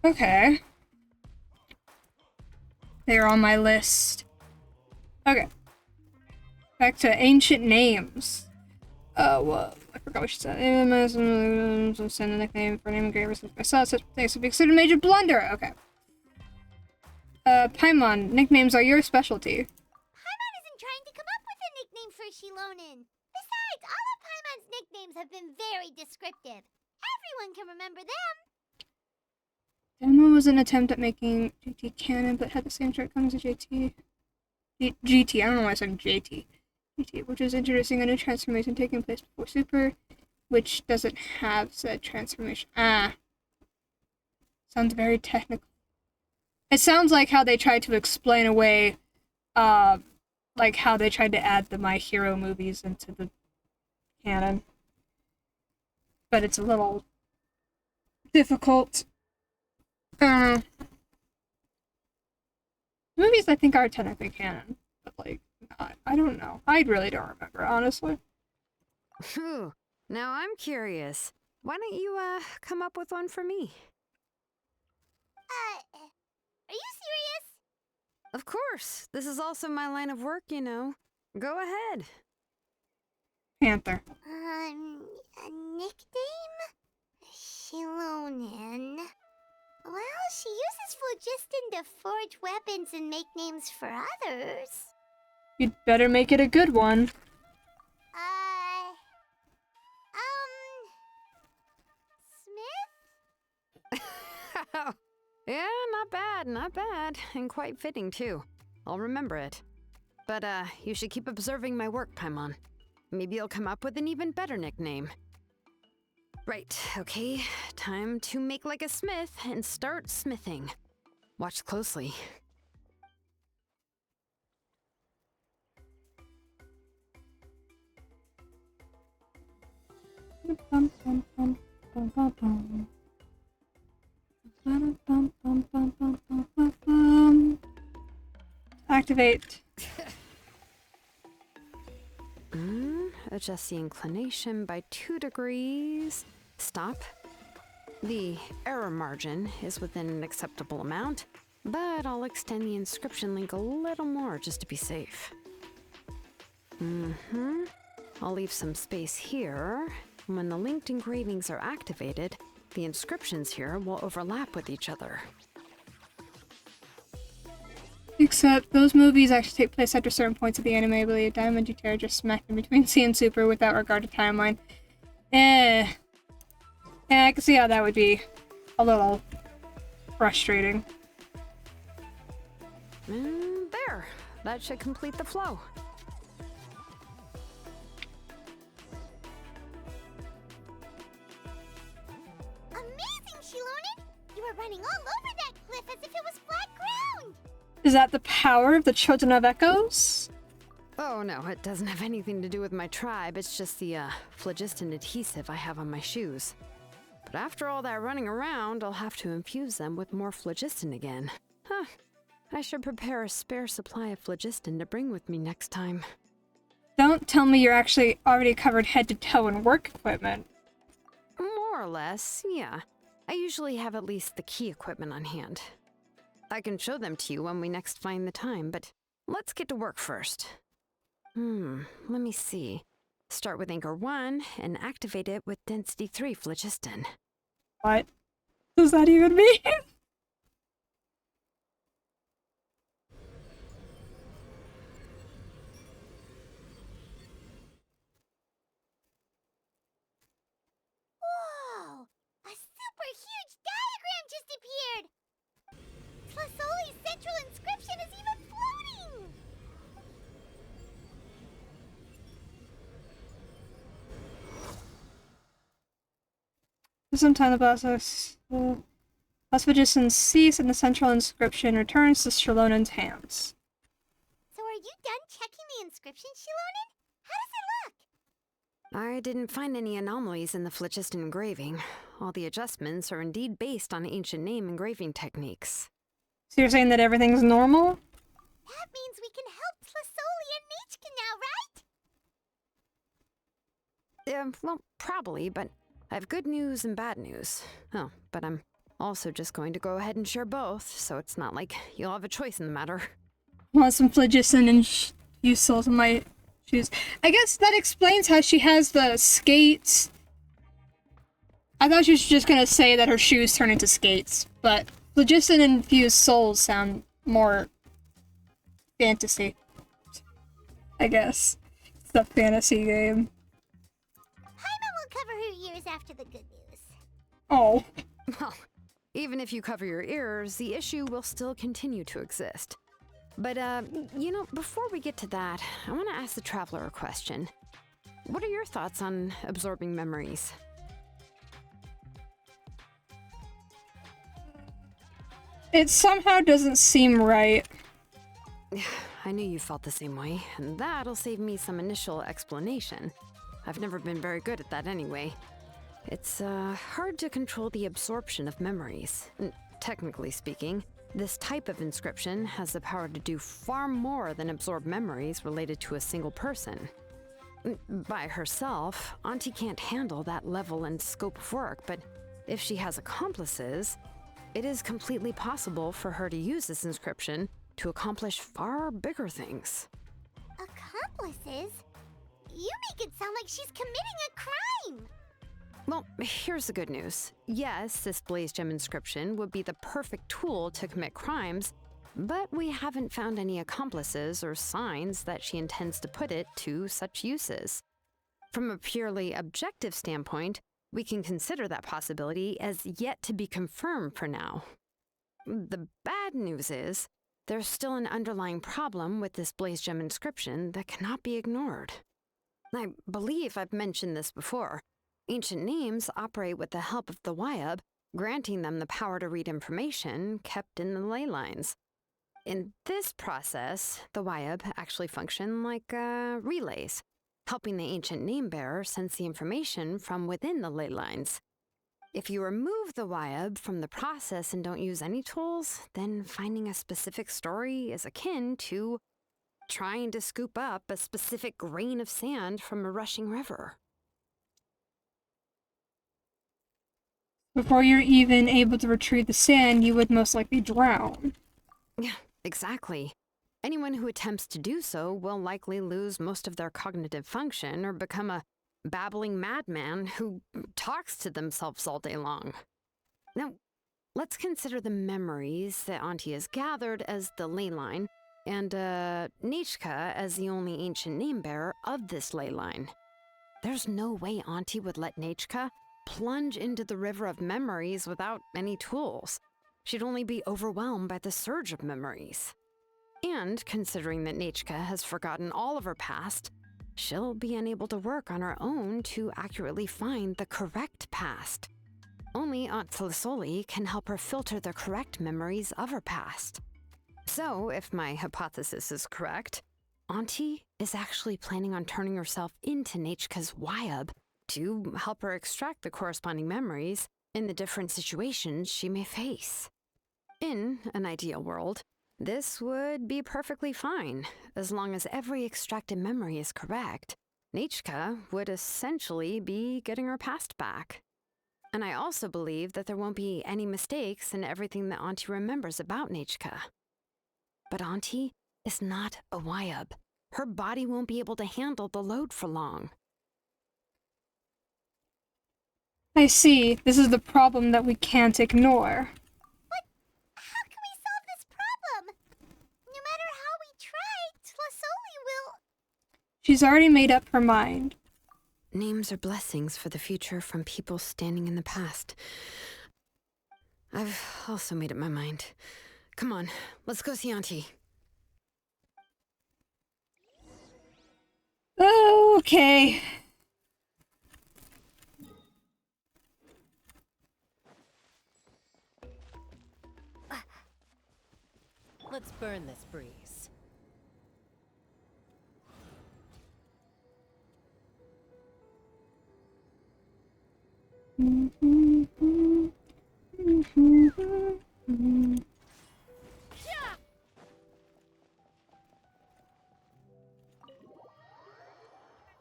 Speaker 3: Okay. They're on my list. Okay. Back to ancient names. Well, I forgot what she said. I'm sending a nickname for a name great since I saw such things would be considered a major blunder. Okay. Paimon, nicknames are your specialty.
Speaker 10: Paimon isn't trying to come up with a nickname for Shilonen. Besides, all of Paimon's nicknames have been very descriptive. Everyone can remember them.
Speaker 3: Demo was an attempt at making GT canon, but had the same shortcomings as JT. GT, I don't know why I said JT. GT, which is introducing a new transformation taking place before Super, which doesn't have said transformation. Sounds very technical. It sounds like how they tried to explain away, like how they tried to add the My Hero movies into the canon. But it's a little difficult. Movies I think are technically canon, but like, I don't know. I really don't remember, honestly.
Speaker 14: Phew. Now I'm curious. Why don't you, come up with one for me?
Speaker 10: Are you serious?
Speaker 14: Of course. This is also my line of work, you know. Go ahead.
Speaker 3: Panther.
Speaker 10: A nickname? Shilonen. Well, she uses phlogiston to forge weapons and make names for others.
Speaker 3: You'd better make it a good one.
Speaker 10: Smith?
Speaker 14: Yeah, not bad, and quite fitting too. I'll remember it. But, you should keep observing my work, Paimon. Maybe you'll come up with an even better nickname. Right, okay. Time to make like a smith and start smithing. Watch closely.
Speaker 3: Activate.
Speaker 14: Adjust the inclination by 2 degrees. Stop. The error margin is within an acceptable amount, but I'll extend the inscription link a little more just to be safe. I'll leave some space here. When the linked engravings are activated, the inscriptions here will overlap with each other.
Speaker 3: Except those movies actually take place after certain points of the anime. I believe Diamond Terra just smacked in between C and Super without regard to timeline. Yeah, I can see how that would be a little frustrating.
Speaker 14: And there. That should complete the flow.
Speaker 10: Amazing, Shilonen! You were running all over that cliff as if it was flat ground!
Speaker 3: Is that the power of the Children of Echoes?
Speaker 14: Oh no, it doesn't have anything to do with my tribe. It's just the phlogiston adhesive I have on my shoes. But after all that running around, I'll have to infuse them with more phlogiston again. Huh. I should prepare a spare supply of phlogiston to bring with me next time.
Speaker 3: Don't tell me you're actually already covered head to toe in work equipment.
Speaker 14: More or less, yeah. I usually have at least the key equipment on hand. I can show them to you when we next find the time, but let's get to work first. Let me see. Start with Anchor 1 and activate it with Density 3 phlogiston.
Speaker 3: What does that even mean?
Speaker 10: Whoa! A super huge diagram just appeared! Tlasoli's central inscription is even floating!
Speaker 3: Sometimes the process phlogiston cease and the central inscription returns to Shilonen's hands.
Speaker 10: So are you done checking the inscription, Shilonen? How does it look?
Speaker 14: I didn't find any anomalies in the phlogiston engraving. All the adjustments are indeed based on ancient name engraving techniques.
Speaker 3: So you're saying that everything's normal?
Speaker 10: That means we can help Tlasoli and Nichka now, right?
Speaker 14: Well, probably, but I have good news and bad news. Oh, but I'm also just going to go ahead and share both, so it's not like you'll have a choice in the matter.
Speaker 3: Want some phlogiston and use souls in my shoes. I guess that explains how she has the skates. I thought she was just gonna say that her shoes turn into skates, but phlogiston infused souls sound more fantasy. I guess. It's the fantasy game.
Speaker 10: Paimon will cover her ears after the good news.
Speaker 3: Oh.
Speaker 14: Well, even if you cover your ears, the issue will still continue to exist. But, you know, before we get to that, I want to ask the Traveler a question. What are your thoughts on absorbing memories?
Speaker 3: It somehow doesn't seem right.
Speaker 14: I knew you felt the same way, and that'll save me some initial explanation. I've never been very good at that anyway. It's, hard to control the absorption of memories. Technically speaking, this type of inscription has the power to do far more than absorb memories related to a single person. By herself, Auntie can't handle that level and scope of work, but if she has accomplices, it is completely possible for her to use this inscription to accomplish far bigger things.
Speaker 10: Accomplices? You make it sound like she's committing a crime!
Speaker 14: Well, here's the good news. Yes, this Blaze Gem inscription would be the perfect tool to commit crimes, but we haven't found any accomplices or signs that she intends to put it to such uses. From a purely objective standpoint, we can consider that possibility as yet to be confirmed for now. The bad news is, there's still an underlying problem with this Blaze Gem inscription that cannot be ignored. I believe I've mentioned this before. Ancient names operate with the help of the Wyab, granting them the power to read information kept in the ley lines. In this process, the Wyab actually function like relays, helping the ancient name bearer sense the information from within the ley lines. If you remove the Wyab from the process and don't use any tools, then finding a specific story is akin to trying to scoop up a specific grain of sand from a rushing river.
Speaker 3: Before you're even able to retrieve the sand, you would most likely drown.
Speaker 14: Yeah, exactly. Anyone who attempts to do so will likely lose most of their cognitive function or become a babbling madman who talks to themselves all day long. Now, let's consider the memories that Auntie has gathered as the ley line, and Nichka as the only ancient name-bearer of this ley line. There's no way Auntie would let Nichka plunge into the river of memories without any tools. She'd only be overwhelmed by the surge of memories. And considering that Nichka has forgotten all of her past, she'll be unable to work on her own to accurately find the correct past. Only Aunt Flisoli can help her filter the correct memories of her past. So, if my hypothesis is correct, Auntie is actually planning on turning herself into Nichka's Wyab to help her extract the corresponding memories in the different situations she may face. In an ideal world, this would be perfectly fine, as long as every extracted memory is correct. Nichka would essentially be getting her past back. And I also believe that there won't be any mistakes in everything that Auntie remembers about Nichka. But Auntie is not a Wyab. Her body won't be able to handle the load for long.
Speaker 3: I see. This is the problem that we can't ignore.
Speaker 10: But how can we solve this problem? No matter how we try, Tlasoli will...
Speaker 3: She's already made up her mind.
Speaker 14: Names are blessings for the future from people standing in the past. I've also made up my mind. Come on, let's go see Auntie.
Speaker 3: Okay.
Speaker 17: Let's burn this breeze.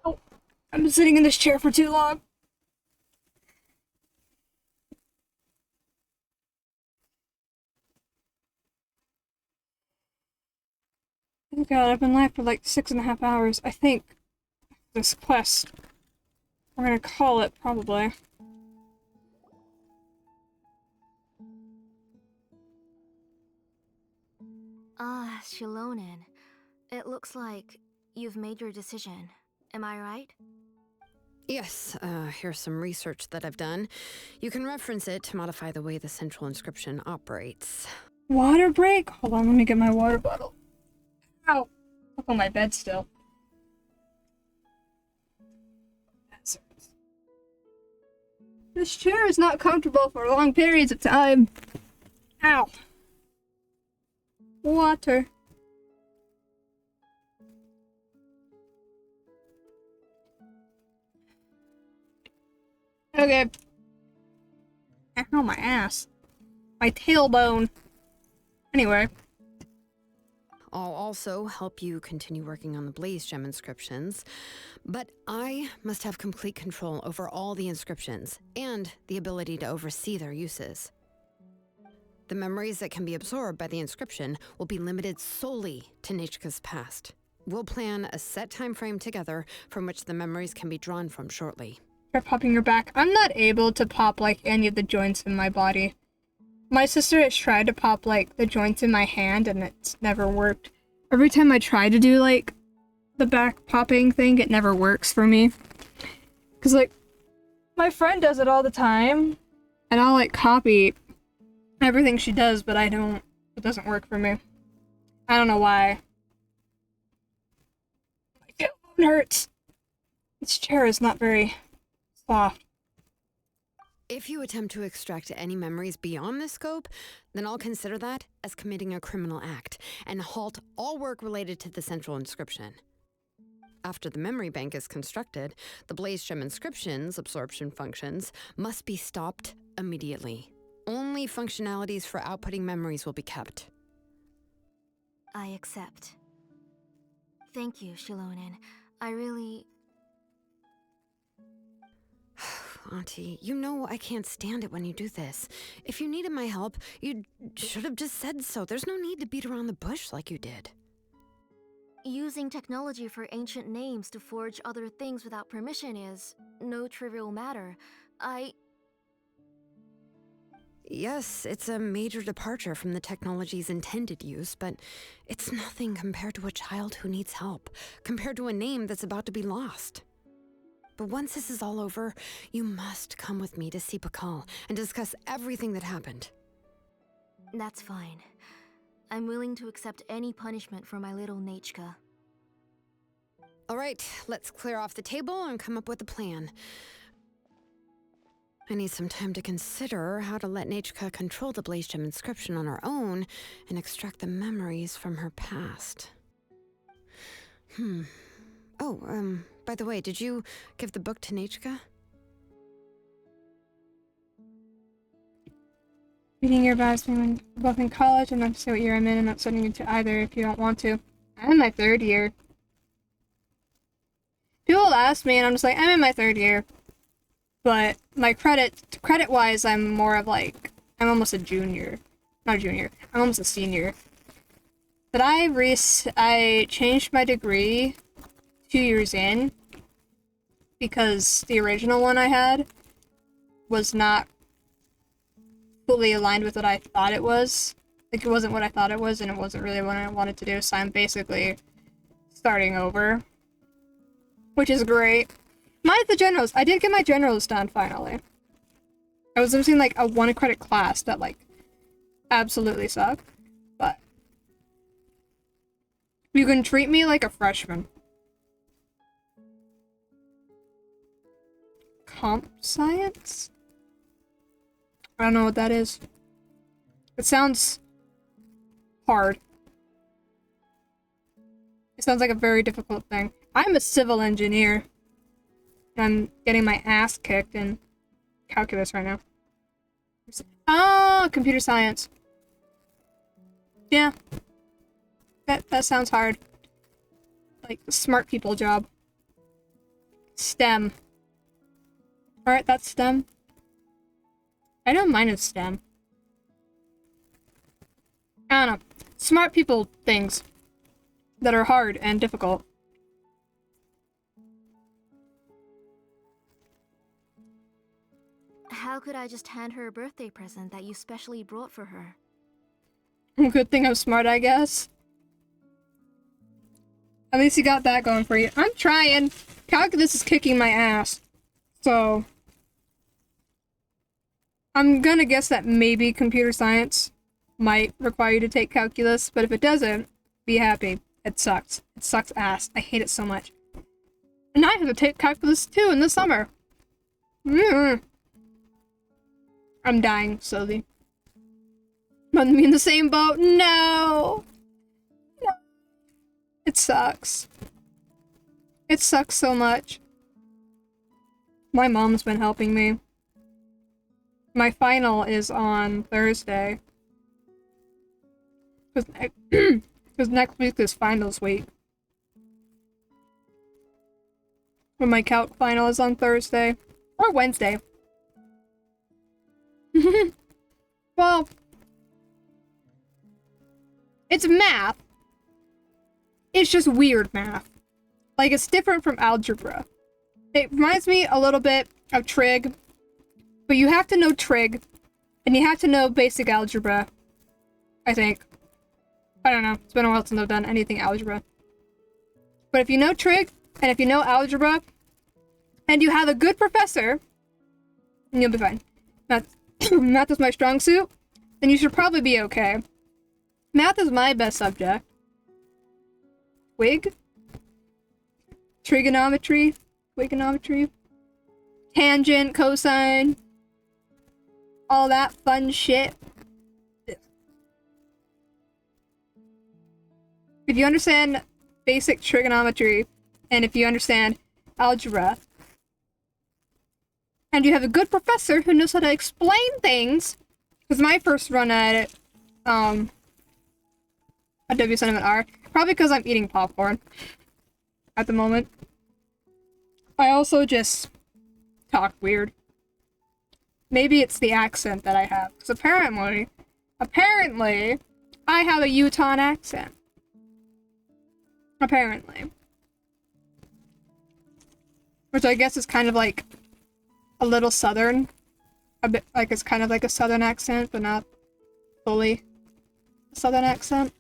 Speaker 3: Oh, I've been sitting in this chair for too long. Oh god, I've been live for like 6.5 hours. I think this quest, we're gonna call it, probably.
Speaker 15: Ah, Shilonen. It looks like you've made your decision. Am I right?
Speaker 14: Yes, here's some research that I've done. You can reference it to modify the way the central inscription operates.
Speaker 3: Water break? Hold on, let me get my water bottle. Ow! Up on my bed still. This chair is not comfortable for long periods of time. Ow. Water. Okay. Ow, my ass. My tailbone. Anyway.
Speaker 14: I'll also help you continue working on the Blaze Gem inscriptions, but I must have complete control over all the inscriptions and the ability to oversee their uses. The memories that can be absorbed by the inscription will be limited solely to Nichka's past. We'll plan a set time frame together from which the memories can be drawn from shortly.
Speaker 3: Try popping your back. I'm not able to pop like any of the joints in my body. My sister has tried to pop like the joints in my hand and it's never worked. Every time I try to do like the back popping thing, it never works for me. Cause like my friend does it all the time and I'll like copy everything she does, but it doesn't work for me. I don't know why. My tailbone hurts. This chair is not very soft.
Speaker 14: If you attempt to extract any memories beyond this scope, then I'll consider that as committing a criminal act and halt all work related to the central inscription. After the memory bank is constructed, the Blaze Gem inscription's absorption functions must be stopped immediately. Only functionalities for outputting memories will be kept.
Speaker 15: I accept. Thank you, Shilonen. I really...
Speaker 14: Auntie, you know I can't stand it when you do this. If you needed my help, you should have just said so. There's no need to beat around the bush like you did.
Speaker 15: Using technology for ancient names to forge other things without permission is no trivial matter.
Speaker 14: Yes, it's a major departure from the technology's intended use, but it's nothing compared to a child who needs help, compared to a name that's about to be lost. But once this is all over, you must come with me to see Pakal and discuss everything that happened.
Speaker 15: That's fine. I'm willing to accept any punishment for my little Nachka.
Speaker 14: All right, let's clear off the table and come up with a plan. I need some time to consider how to let Nachka control the Blaze Gem inscription on her own and extract the memories from her past. Oh, by the way, did you give the book to Nachka?
Speaker 3: Reading your best when both in college. I'm not to say what year I'm in. I'm not sending you to either if you don't want to. I'm in my 3rd year. People ask me and I'm just like, I'm in my 3rd year. But my credit-wise, I'm more of like, I'm almost a junior. Not a junior. I'm almost a senior. But I changed my degree 2 years in because the original one I had was not fully aligned with what I thought it was. Like, it wasn't what I thought it was, and it wasn't really what I wanted to do, so I'm basically starting over. Which is great. Minus the generals. I did get my generals done, finally. I was losing, like, a 1-credit class that, like, absolutely sucked. But you can treat me like a freshman. Comp science? I don't know what that is. It sounds hard. It sounds like a very difficult thing. I'm a civil engineer. I'm getting my ass kicked in calculus right now. Oh, computer science. Yeah. That sounds hard. Like the smart people job. STEM. Alright, that's STEM. I know mine is STEM. I don't know. Smart people things that are hard and difficult.
Speaker 15: How could I just hand her a birthday present that you specially brought for her?
Speaker 3: Good thing I'm smart, I guess. At least you got that going for you. I'm trying. Calculus is kicking my ass. So I'm gonna guess that maybe computer science might require you to take calculus, but if it doesn't, be happy. It sucks. It sucks ass. I hate it so much. And I have to take calculus too in the summer. I'm dying slowly. Run me in the same boat. No! No. It sucks. It sucks so much. My mom's been helping me. My final is on Thursday. Because next week is finals week. But my calc final is on Thursday. Or Wednesday. Well, it's math. It's just weird math. Like, it's different from algebra. It reminds me a little bit of trig, but you have to know trig, and you have to know basic algebra, I think. I don't know. It's been a while since I've done anything algebra. But if you know trig, and if you know algebra, and you have a good professor, then you'll be fine. Math is my strong suit, then you should probably be okay. Math is my best subject. Twig? Trigonometry? Twigonometry? Tangent, cosine? All that fun shit. If you understand basic trigonometry, and if you understand algebra, and you have a good professor who knows how to explain things, because my first run at it, at W7R, probably because I'm eating popcorn at the moment. I also just talk weird. maybe it's the accent that I have. Because apparently, I have a Utah accent. Apparently. Which I guess is kind of like a little southern. A bit like it's kind of like a southern accent, but not fully a southern accent.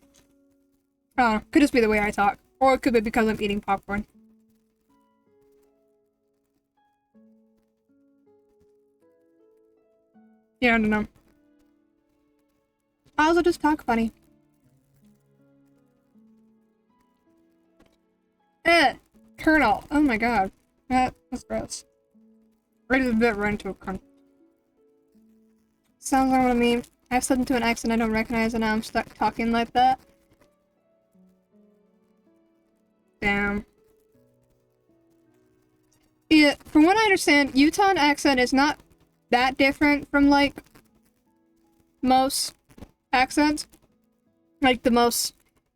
Speaker 3: I don't know. Could just be the way I talk. Or it could be because I'm eating popcorn. Yeah, I don't know. I also just talk funny. Colonel. Oh my god. That's gross. Right a bit right into a cunt. Sounds like what I mean. I've slipped into an accent I don't recognize and now I'm stuck talking like that. Damn. Yeah, from what I understand, Utah accent is not that different from, like, most accents. Like, the most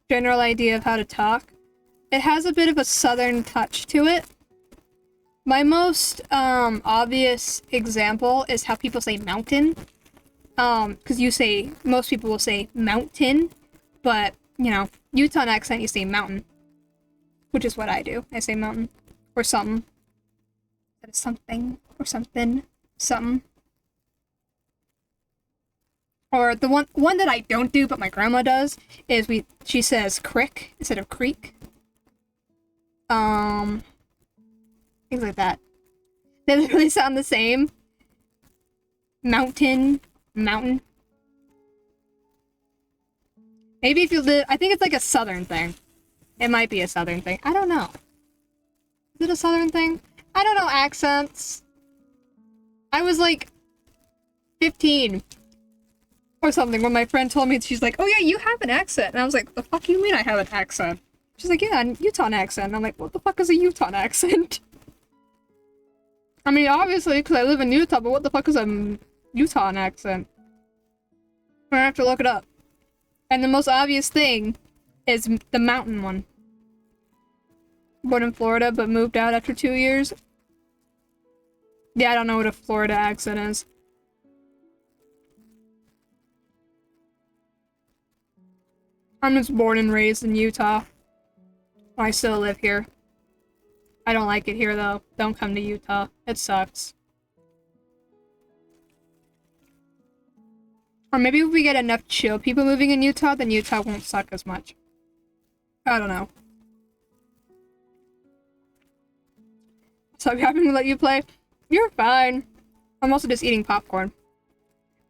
Speaker 3: general idea of how to talk. It has a bit of a southern touch to it. My most, obvious example is how people say mountain. Because most people will say mountain, but, you know, Utah accent, you say mountain. Which is what I do. I say mountain. Or something. That is something. Or something. Something. Or the one that I don't do, but my grandma does, is she says crick instead of creek. Things like that. They literally sound the same. Mountain. Mountain. Maybe if you live, I think it's like a southern thing. It might be a southern thing. I don't know. Is it a southern thing? I don't know accents. I was like 15 or something when my friend told me, she's like, oh yeah, you have an accent. And I was like, the fuck you mean I have an accent? She's like, yeah, a Utah accent. And I'm like, what the fuck is a Utah accent? I mean, obviously, because I live in Utah, but what the fuck is a Utah accent? I'm gonna have to look it up. And the most obvious thing is the mountain one. Born in Florida, but moved out after 2 years. Yeah, I don't know what a Florida accent is. I'm just born and raised in Utah. I still live here. I don't like it here, though. Don't come to Utah. It sucks. Or maybe if we get enough chill people moving in Utah, then Utah won't suck as much. I don't know. So I'm happy to let you play. You're fine. I'm also just eating popcorn.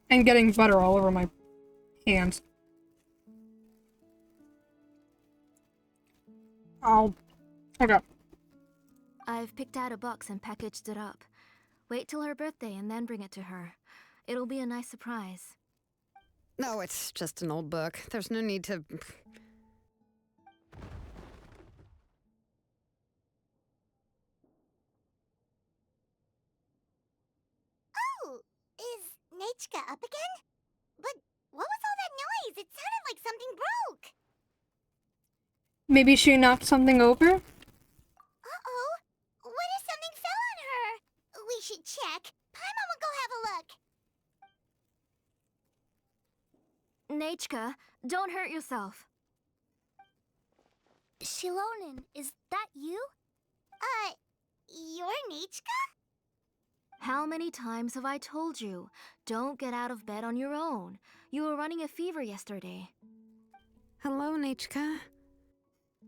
Speaker 3: And getting butter all over my hands. Oh. Okay.
Speaker 15: I've picked out a box and packaged it up. Wait till her birthday and then bring it to her. It'll be a nice surprise.
Speaker 14: No, it's just an old book. There's no need to...
Speaker 10: Oh, is Nechka up again? But what was all that noise? It sounded like something broke.
Speaker 3: Maybe she knocked something over?
Speaker 10: Uh-oh. What if something fell on her? We should check. Paimon will go have a look.
Speaker 15: Nechka, don't hurt yourself.
Speaker 10: Shilonen, is that you? You're Nechka?
Speaker 15: How many times have I told you? Don't get out of bed on your own. You were running a fever yesterday.
Speaker 14: Hello, Nechka.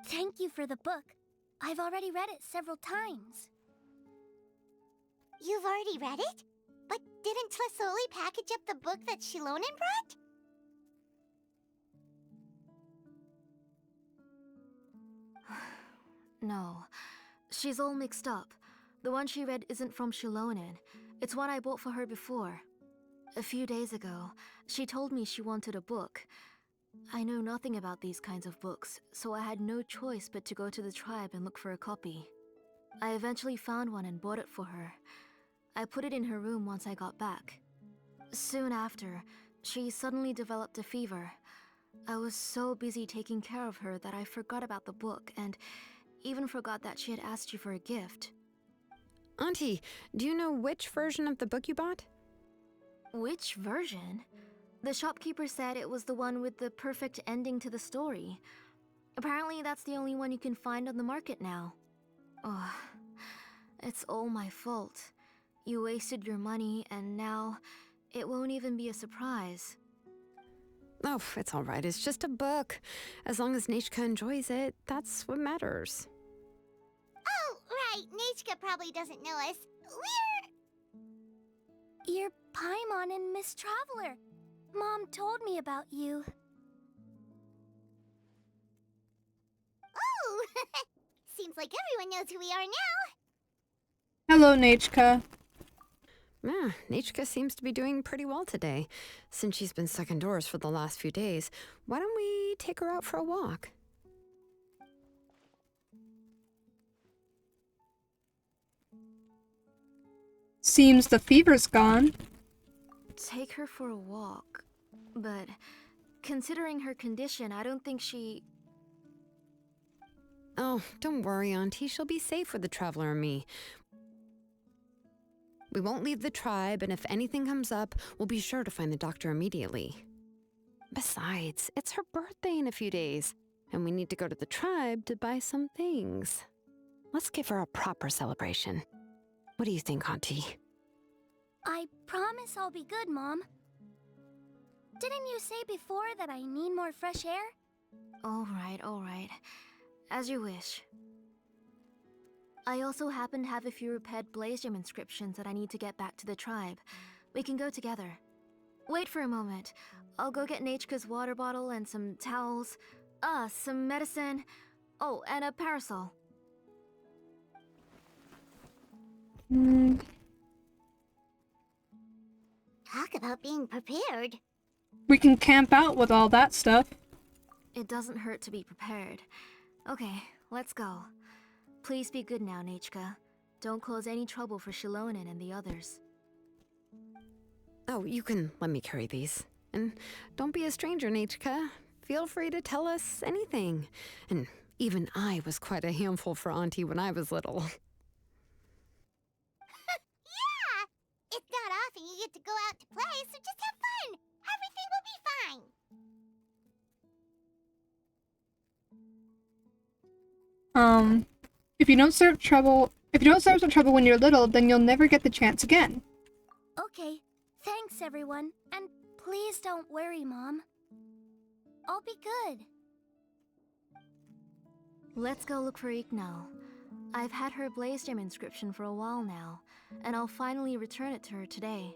Speaker 10: Thank you for the book. I've already read it several times. You've already read it? But didn't Tlesoli package up the book that Shilonen brought?
Speaker 15: No. She's all mixed up. The one she read isn't from Shilonen. It's one I bought for her before. A few days ago, she told me she wanted a book. I know nothing about these kinds of books, so I had no choice but to go to the tribe and look for a copy. I eventually found one and bought it for her. I put it in her room once I got back. Soon after, she suddenly developed a fever. I was so busy taking care of her that I forgot about the book and even forgot that she had asked you for a gift.
Speaker 14: Auntie, do you know which version of the book you bought?
Speaker 15: Which version? The shopkeeper said it was the one with the perfect ending to the story. Apparently that's the only one you can find on the market now. Ugh. It's all my fault. You wasted your money, and now it won't even be a surprise.
Speaker 14: Oh, it's all right. It's just a book. As long as Nichka enjoys it, that's what matters.
Speaker 10: Oh, right. Nichka probably doesn't know us.
Speaker 2: You're Paimon and Miss Traveler. Mom told me about you.
Speaker 10: Oh! Seems like everyone knows who we are now.
Speaker 3: Hello, Nachka.
Speaker 14: Yeah, Nichka seems to be doing pretty well today. Since she's been stuck indoors for the last few days, why don't we take her out for a walk?
Speaker 3: Seems the fever's gone.
Speaker 15: Take her for a walk. But considering her condition, I don't think she...
Speaker 14: Oh, don't worry, Auntie. She'll be safe with the Traveler and me. We won't leave the tribe, and if anything comes up, we'll be sure to find the doctor immediately. Besides, it's her birthday in a few days, and we need to go to the tribe to buy some things. Let's give her a proper celebration. What do you think, Auntie?
Speaker 2: I promise I'll be good, Mom. Didn't you say before that I need more fresh air?
Speaker 15: All right. As you wish. I also happen to have a few repaired Blaze Gem inscriptions that I need to get back to the tribe. We can go together. Wait for a moment. I'll go get Nachka's water bottle and some towels. Some medicine. Oh, and a parasol.
Speaker 10: Talk about being prepared.
Speaker 3: We can camp out with all that stuff.
Speaker 15: It doesn't hurt to be prepared. Okay, let's go. Please be good now, Nachka. Don't cause any trouble for Shilonen and the others.
Speaker 14: Oh, you can let me carry these. And don't be a stranger, Nachka. Feel free to tell us anything. And even I was quite a handful for Auntie when I was little.
Speaker 10: Yeah! It's not often you get to go out to play, so just have fun. Everything will be fine.
Speaker 3: If you don't start some trouble when you're little, then you'll never get the chance again.
Speaker 2: Okay, thanks everyone. And please don't worry, Mom. I'll be good.
Speaker 15: Let's go look for Ignal. I've had her Blaze Gem inscription for a while now, and I'll finally return it to her today.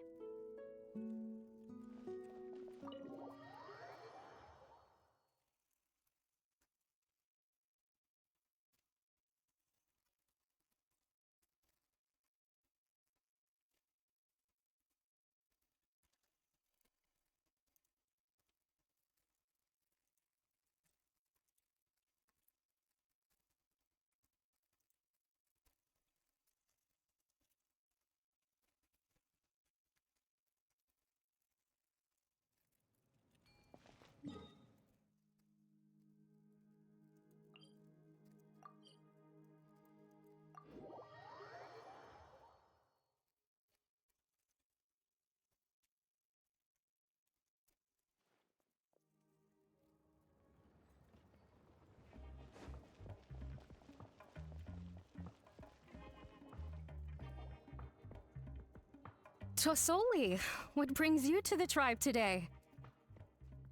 Speaker 18: Tosoli, what brings you to the tribe today?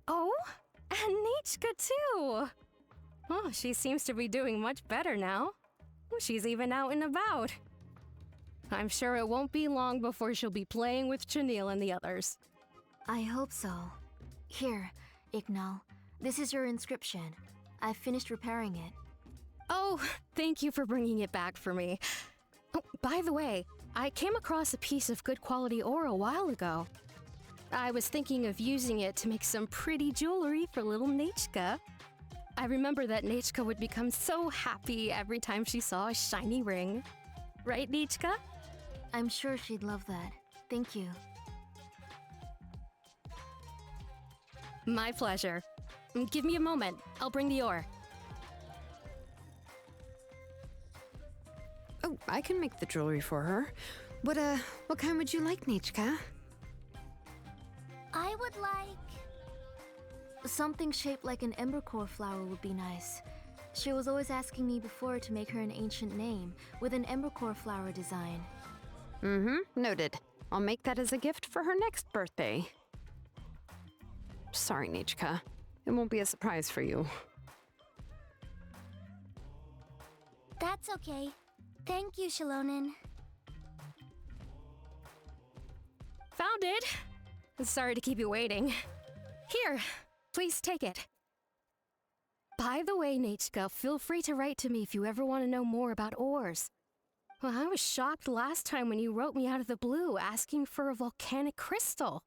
Speaker 18: Oh, and Nichka too! Oh, she seems to be doing much better now. She's even out and about. I'm sure it won't be long before she'll be playing with Chanil and the others.
Speaker 15: I hope so. Here, Ignal. This is your inscription. I've finished repairing it.
Speaker 18: Oh, thank you for bringing it back for me. Oh, by the way, I came across a piece of good quality ore a while ago. I was thinking of using it to make some pretty jewelry for little Nachka. I remember that Nachka would become so happy every time she saw a shiny ring. Right, Nachka?
Speaker 15: I'm sure she'd love that. Thank you.
Speaker 18: My pleasure. Give me a moment. I'll bring the ore.
Speaker 14: Oh, I can make the jewelry for her. What kind would you like, Nichka?
Speaker 15: would like...
Speaker 4: Something shaped like an embercore flower would be nice. She was always asking me before to make her an ancient name with an embercore flower design.
Speaker 14: Noted. I'll make that as a gift for her next birthday. Sorry, Nichka. It won't be a surprise for you.
Speaker 10: That's okay. Thank you, Shilonen.
Speaker 18: Found it! Sorry to keep you waiting. Here, please take it. By the way, Nichka, feel free to write to me if you ever want to know more about ores. Well, I was shocked last time when you wrote me out of the blue asking for a volcanic crystal.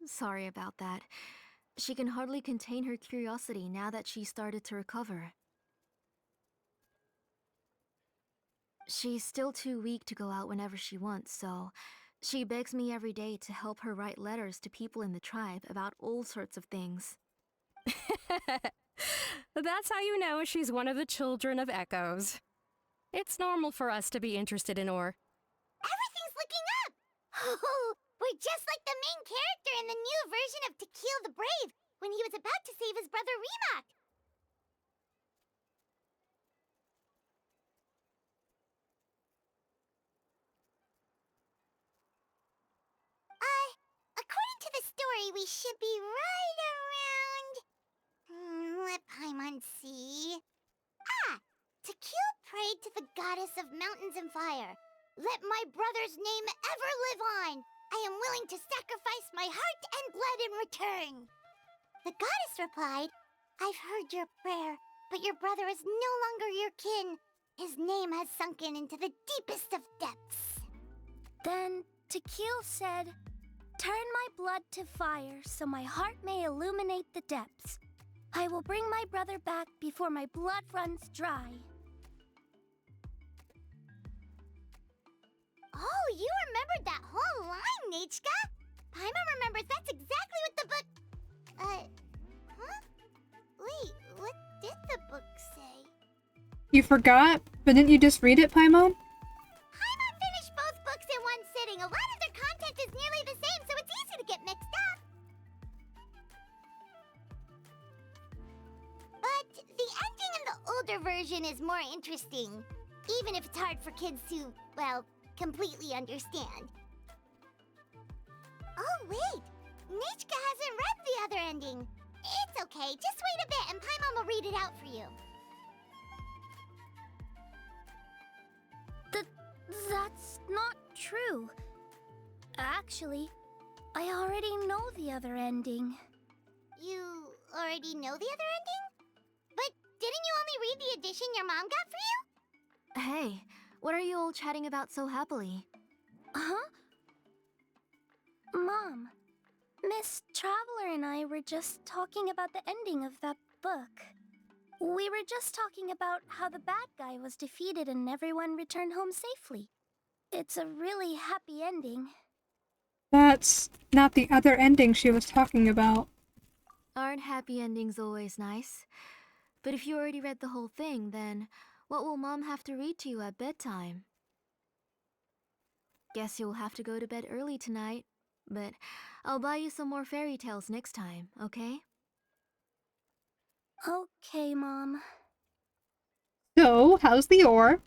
Speaker 4: Sorry about that. She can hardly contain her curiosity now that she started to recover. She's still too weak to go out whenever she wants, so she begs me every day to help her write letters to people in the tribe about all sorts of things.
Speaker 18: That's how you know she's one of the children of Echoes. It's normal for us to be interested in ore.
Speaker 10: Everything's looking up! Oh, we're just like the main character in the new version of To Kill the Brave, when he was about to save his brother Rimac. According to the story, we should be right around... let Paimon see... To kill prayed to the goddess of mountains and fire. Let my brother's name ever live on. I am willing to sacrifice my heart and blood in return. The goddess replied, I've heard your prayer, but your brother is no longer your kin. His name has sunken into the deepest of depths. Then Tequil said, turn my blood to fire so my heart may illuminate the depths. I will bring my brother back before my blood runs dry. Oh, you remembered that whole line, Nichka! Paimon remembers that's exactly what the book... huh? Wait, what did the book say?
Speaker 3: You forgot? But didn't you just read it, Paimon?
Speaker 10: Paimon finished both books in one sitting. A lot of their content is nearly the same, so it's easy to get mixed up. But the ending in the older version is more interesting, even if it's hard for kids to, well, completely understand. Oh, wait! Nichka hasn't read the other ending. It's okay, just wait a bit and Paimon will read it out for you. That's not true. Actually, I already know the other ending. You already know the other ending? But didn't you only read the edition your mom got for you?
Speaker 4: Hey, what are you all chatting about so happily?
Speaker 10: Huh? Mom, Miss Traveler and I were just talking about the ending of that book. We were just talking about how the bad guy was defeated and everyone returned home safely. It's a really happy ending.
Speaker 3: That's not the other ending she was talking about.
Speaker 4: Aren't happy endings always nice? But if you already read the whole thing, then what will Mom have to read to you at bedtime? Guess you'll have to go to bed early tonight, but I'll buy you some more fairy tales next time, okay?
Speaker 10: Okay, Mom.
Speaker 3: So, how's the ore?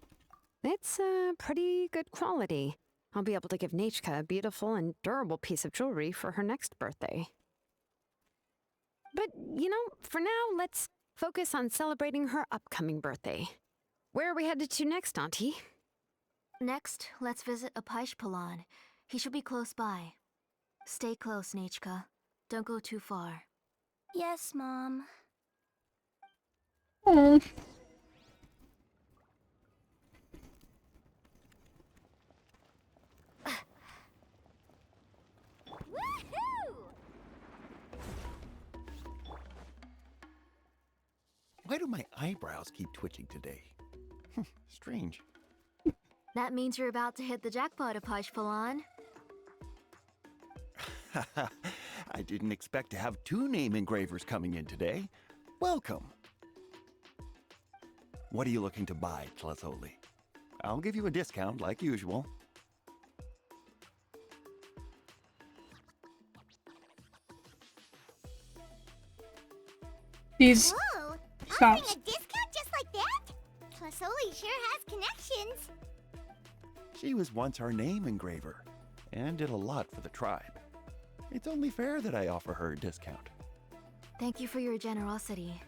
Speaker 14: It's pretty good quality. I'll be able to give Nichka a beautiful and durable piece of jewelry for her next birthday. But, you know, for now, let's focus on celebrating her upcoming birthday. Where are we headed to next, Auntie?
Speaker 4: Next, let's visit Apishpalan. He should be close by. Stay close, Nichka. Don't go too far.
Speaker 10: Yes, Mom.
Speaker 3: Oh.
Speaker 19: Why do my eyebrows keep twitching today? Strange.
Speaker 4: That means you're about to hit the jackpot, Apishpalan.
Speaker 19: I didn't expect to have 2 name engravers coming in today. Welcome. What are you looking to buy, Tlazoli? I'll give you a discount like usual.
Speaker 3: He's
Speaker 10: Whoa! Offering
Speaker 3: stops.
Speaker 10: a discount just like that? Tlasoli sure has connections.
Speaker 19: She was once our name engraver and did a lot for the tribe. It's only fair that I offer her a discount.
Speaker 15: Thank you for your generosity.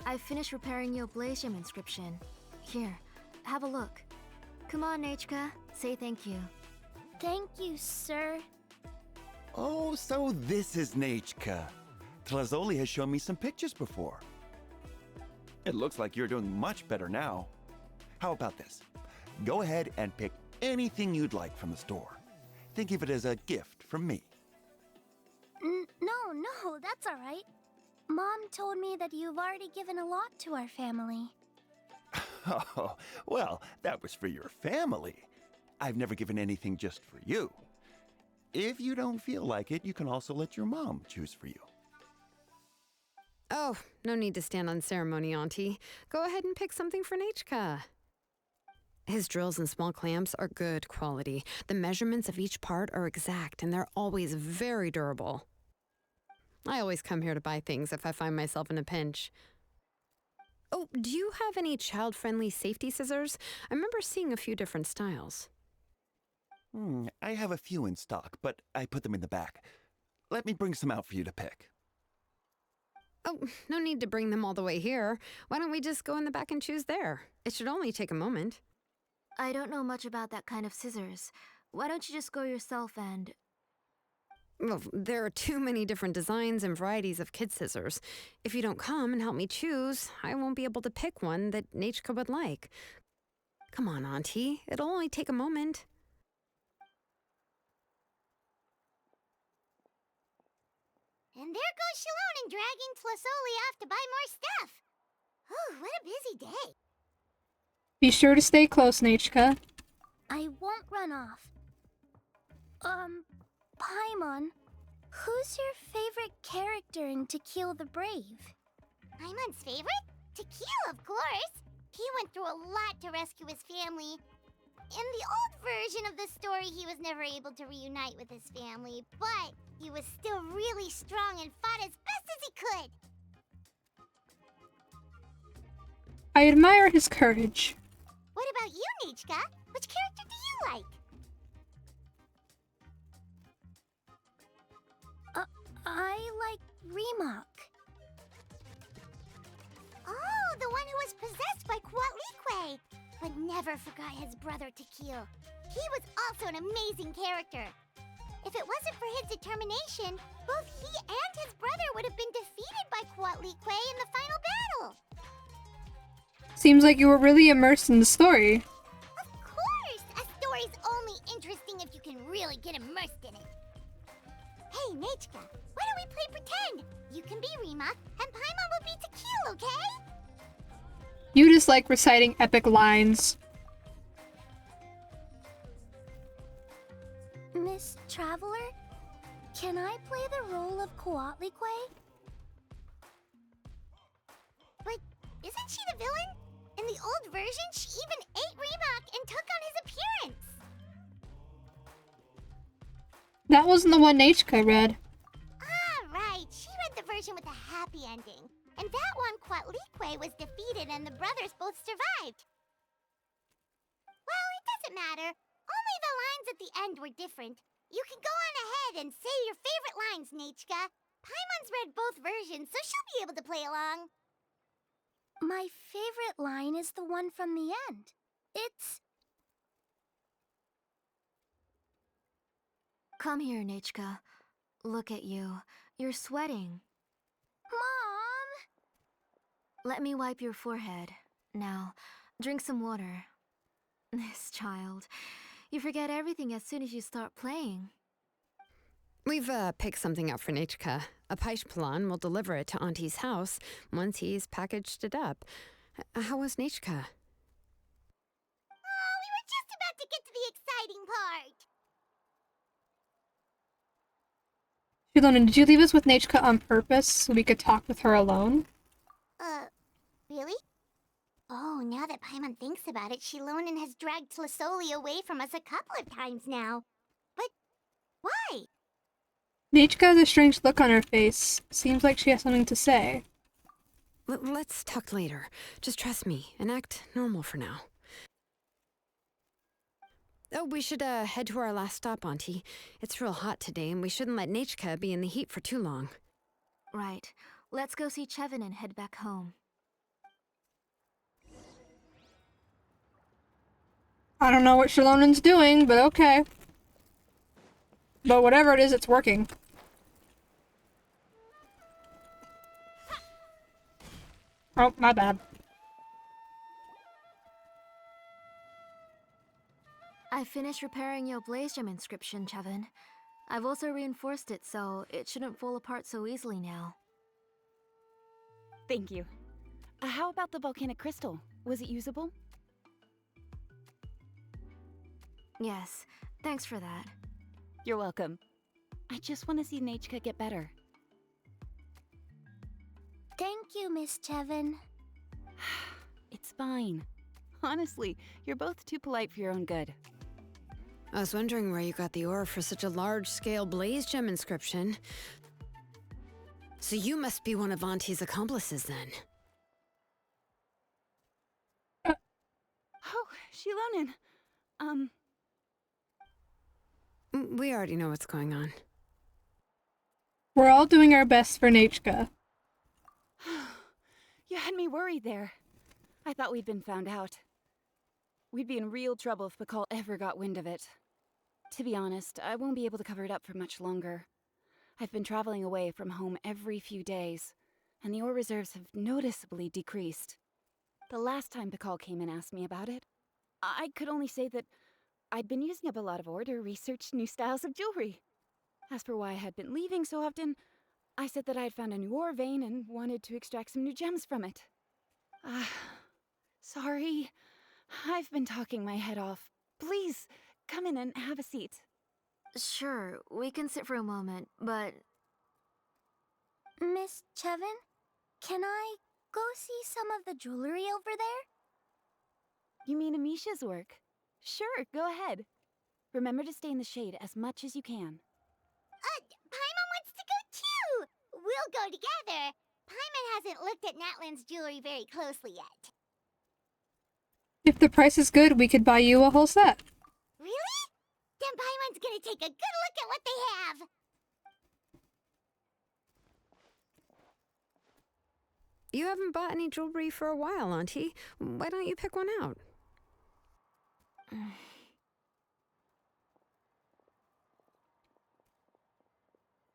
Speaker 15: I've finished repairing your Blasium inscription. Here, have a look. Come on, Nechka, say thank you.
Speaker 10: Thank you, sir.
Speaker 19: Oh, so this is Nechka. Tlazoli has shown me some pictures before. It looks like you're doing much better now. How about this? Go ahead and pick anything you'd like from the store. Think of it as a gift from me.
Speaker 10: No, that's all right. Mom told me that you've already given a lot to our family.
Speaker 19: Oh, well, that was for your family. I've never given anything just for you. If you don't feel like it, you can also let your mom choose for you.
Speaker 14: Oh, no need to stand on ceremony, Auntie. Go ahead and pick something for Nechka. His drills and small clamps are good quality. The measurements of each part are exact, and they're always very durable. I always come here to buy things if I find myself in a pinch. Oh, do you have any child-friendly safety scissors? I remember seeing a few different styles.
Speaker 19: I have a few in stock, but I put them in the back. Let me bring some out for you to pick.
Speaker 14: Oh, no need to bring them all the way here. Why don't we just go in the back and choose there? It should only take a moment.
Speaker 15: I don't know much about that kind of scissors. Why don't you just go yourself and...
Speaker 14: Well, there are too many different designs and varieties of kid scissors. If you don't come and help me choose, I won't be able to pick one that Nechka would like. Come on, Auntie. It'll only take a moment.
Speaker 10: And there goes Shalone dragging Tlasoli off to buy more stuff. Oh, what a busy day.
Speaker 3: Be sure to stay close, Nechka.
Speaker 10: I won't run off. Paimon, who's your favorite character in To Kill the Brave? Paimon's favorite? To Kill, of course. He went through a lot to rescue his family. In the old version of the story, he was never able to reunite with his family, but he was still really strong and fought as best as he could.
Speaker 3: I admire his courage.
Speaker 10: What about you, Nechka? Which character do you like? I like Remak. Oh, the one who was possessed by Quatlique, but never forgot his brother Tequil. He was also an amazing character. If it wasn't for his determination, both he and his brother would have been defeated by Quatlique in the final battle.
Speaker 3: Seems like you were really immersed in the story.
Speaker 10: Of course! A story's only interesting if you can really get immersed in it. Hey, Nechka, why don't we play pretend? You can be Remak, and Paimon will be Tequil, okay?
Speaker 3: You just like reciting epic lines.
Speaker 10: Miss Traveler, can I play the role of Quatlique? But isn't she the villain? In the old version, she even ate Remak and took on his appearance.
Speaker 3: That wasn't the one Nechka read.
Speaker 10: Ah, right. She read the version with a happy ending. And that one, Quatlique was defeated and the brothers both survived. Well, it doesn't matter. Only the lines at the end were different. You can go on ahead and say your favorite lines, Nechka. Paimon's read both versions, so she'll be able to play along. My favorite line is the one from the end. It's...
Speaker 15: Come here, Nechka. Look at you. You're sweating.
Speaker 10: Mom!
Speaker 15: Let me wipe your forehead. Now, drink some water. This child. You forget everything as soon as you start playing.
Speaker 14: We've picked something up for Nechka. A Paishpalan will deliver it to Auntie's house once he's packaged it up. How was Nechka?
Speaker 10: Oh, we were just about to get to the exciting part.
Speaker 3: Shilona, did you leave us with Nechka on purpose so we could talk with her alone?
Speaker 10: Really? Oh, now that Paimon thinks about it, Shilonen has dragged Tlasoli away from us a couple of times now. But why?
Speaker 3: Nechka has a strange look on her face. Seems like she has something to say.
Speaker 14: Let's talk later. Just trust me and act normal for now. Oh, we should head to our last stop, Auntie. It's real hot today, and we shouldn't let Nechka be in the heat for too long.
Speaker 15: Right. Let's go see Chevin and head back home.
Speaker 3: I don't know what Shalonen's doing, but okay. But whatever it is, it's working. Oh, my bad.
Speaker 15: I finished repairing your Blaze Gem inscription, Chevin. I've also reinforced it so it shouldn't fall apart so easily now.
Speaker 8: Thank you. How about the volcanic crystal? Was it usable?
Speaker 15: Yes, thanks for that.
Speaker 8: You're welcome. I just want to see Nechka get better.
Speaker 10: Thank you, Miss Chevin.
Speaker 8: It's fine. Honestly, you're both too polite for your own good.
Speaker 14: I was wondering where you got the ore for such a large-scale Blaze Gem inscription. So you must be one of Auntie's accomplices, then.
Speaker 8: Oh, Shilonen.
Speaker 14: We already know what's going on.
Speaker 3: We're all doing our best for Nechka.
Speaker 8: You had me worried there. I thought we'd been found out. We'd be in real trouble if Bakal ever got wind of it. To be honest, I won't be able to cover it up for much longer. I've been traveling away from home every few days, and the ore reserves have noticeably decreased. The last time Bakal came and asked me about it, I could only say that I'd been using up a lot of ore to research new styles of jewelry. As for why I had been leaving so often, I said that I had found a new ore vein and wanted to extract some new gems from it. Sorry. I've been talking my head off. Please, come in and have a seat.
Speaker 15: Sure, we can sit for a moment, but...
Speaker 10: Miss Chevin, can I go see some of the jewelry over there?
Speaker 8: You mean Amisha's work? Sure, go ahead. Remember to stay in the shade as much as you can.
Speaker 10: Paimon wants to go too! We'll go together. Paimon hasn't looked at Natlan's jewelry very closely yet.
Speaker 3: If the price is good, we could buy you a whole set.
Speaker 10: Really? Then Paimon's gonna take a good look at what they have.
Speaker 14: You haven't bought any jewelry for a while, Auntie. Why don't you pick one out?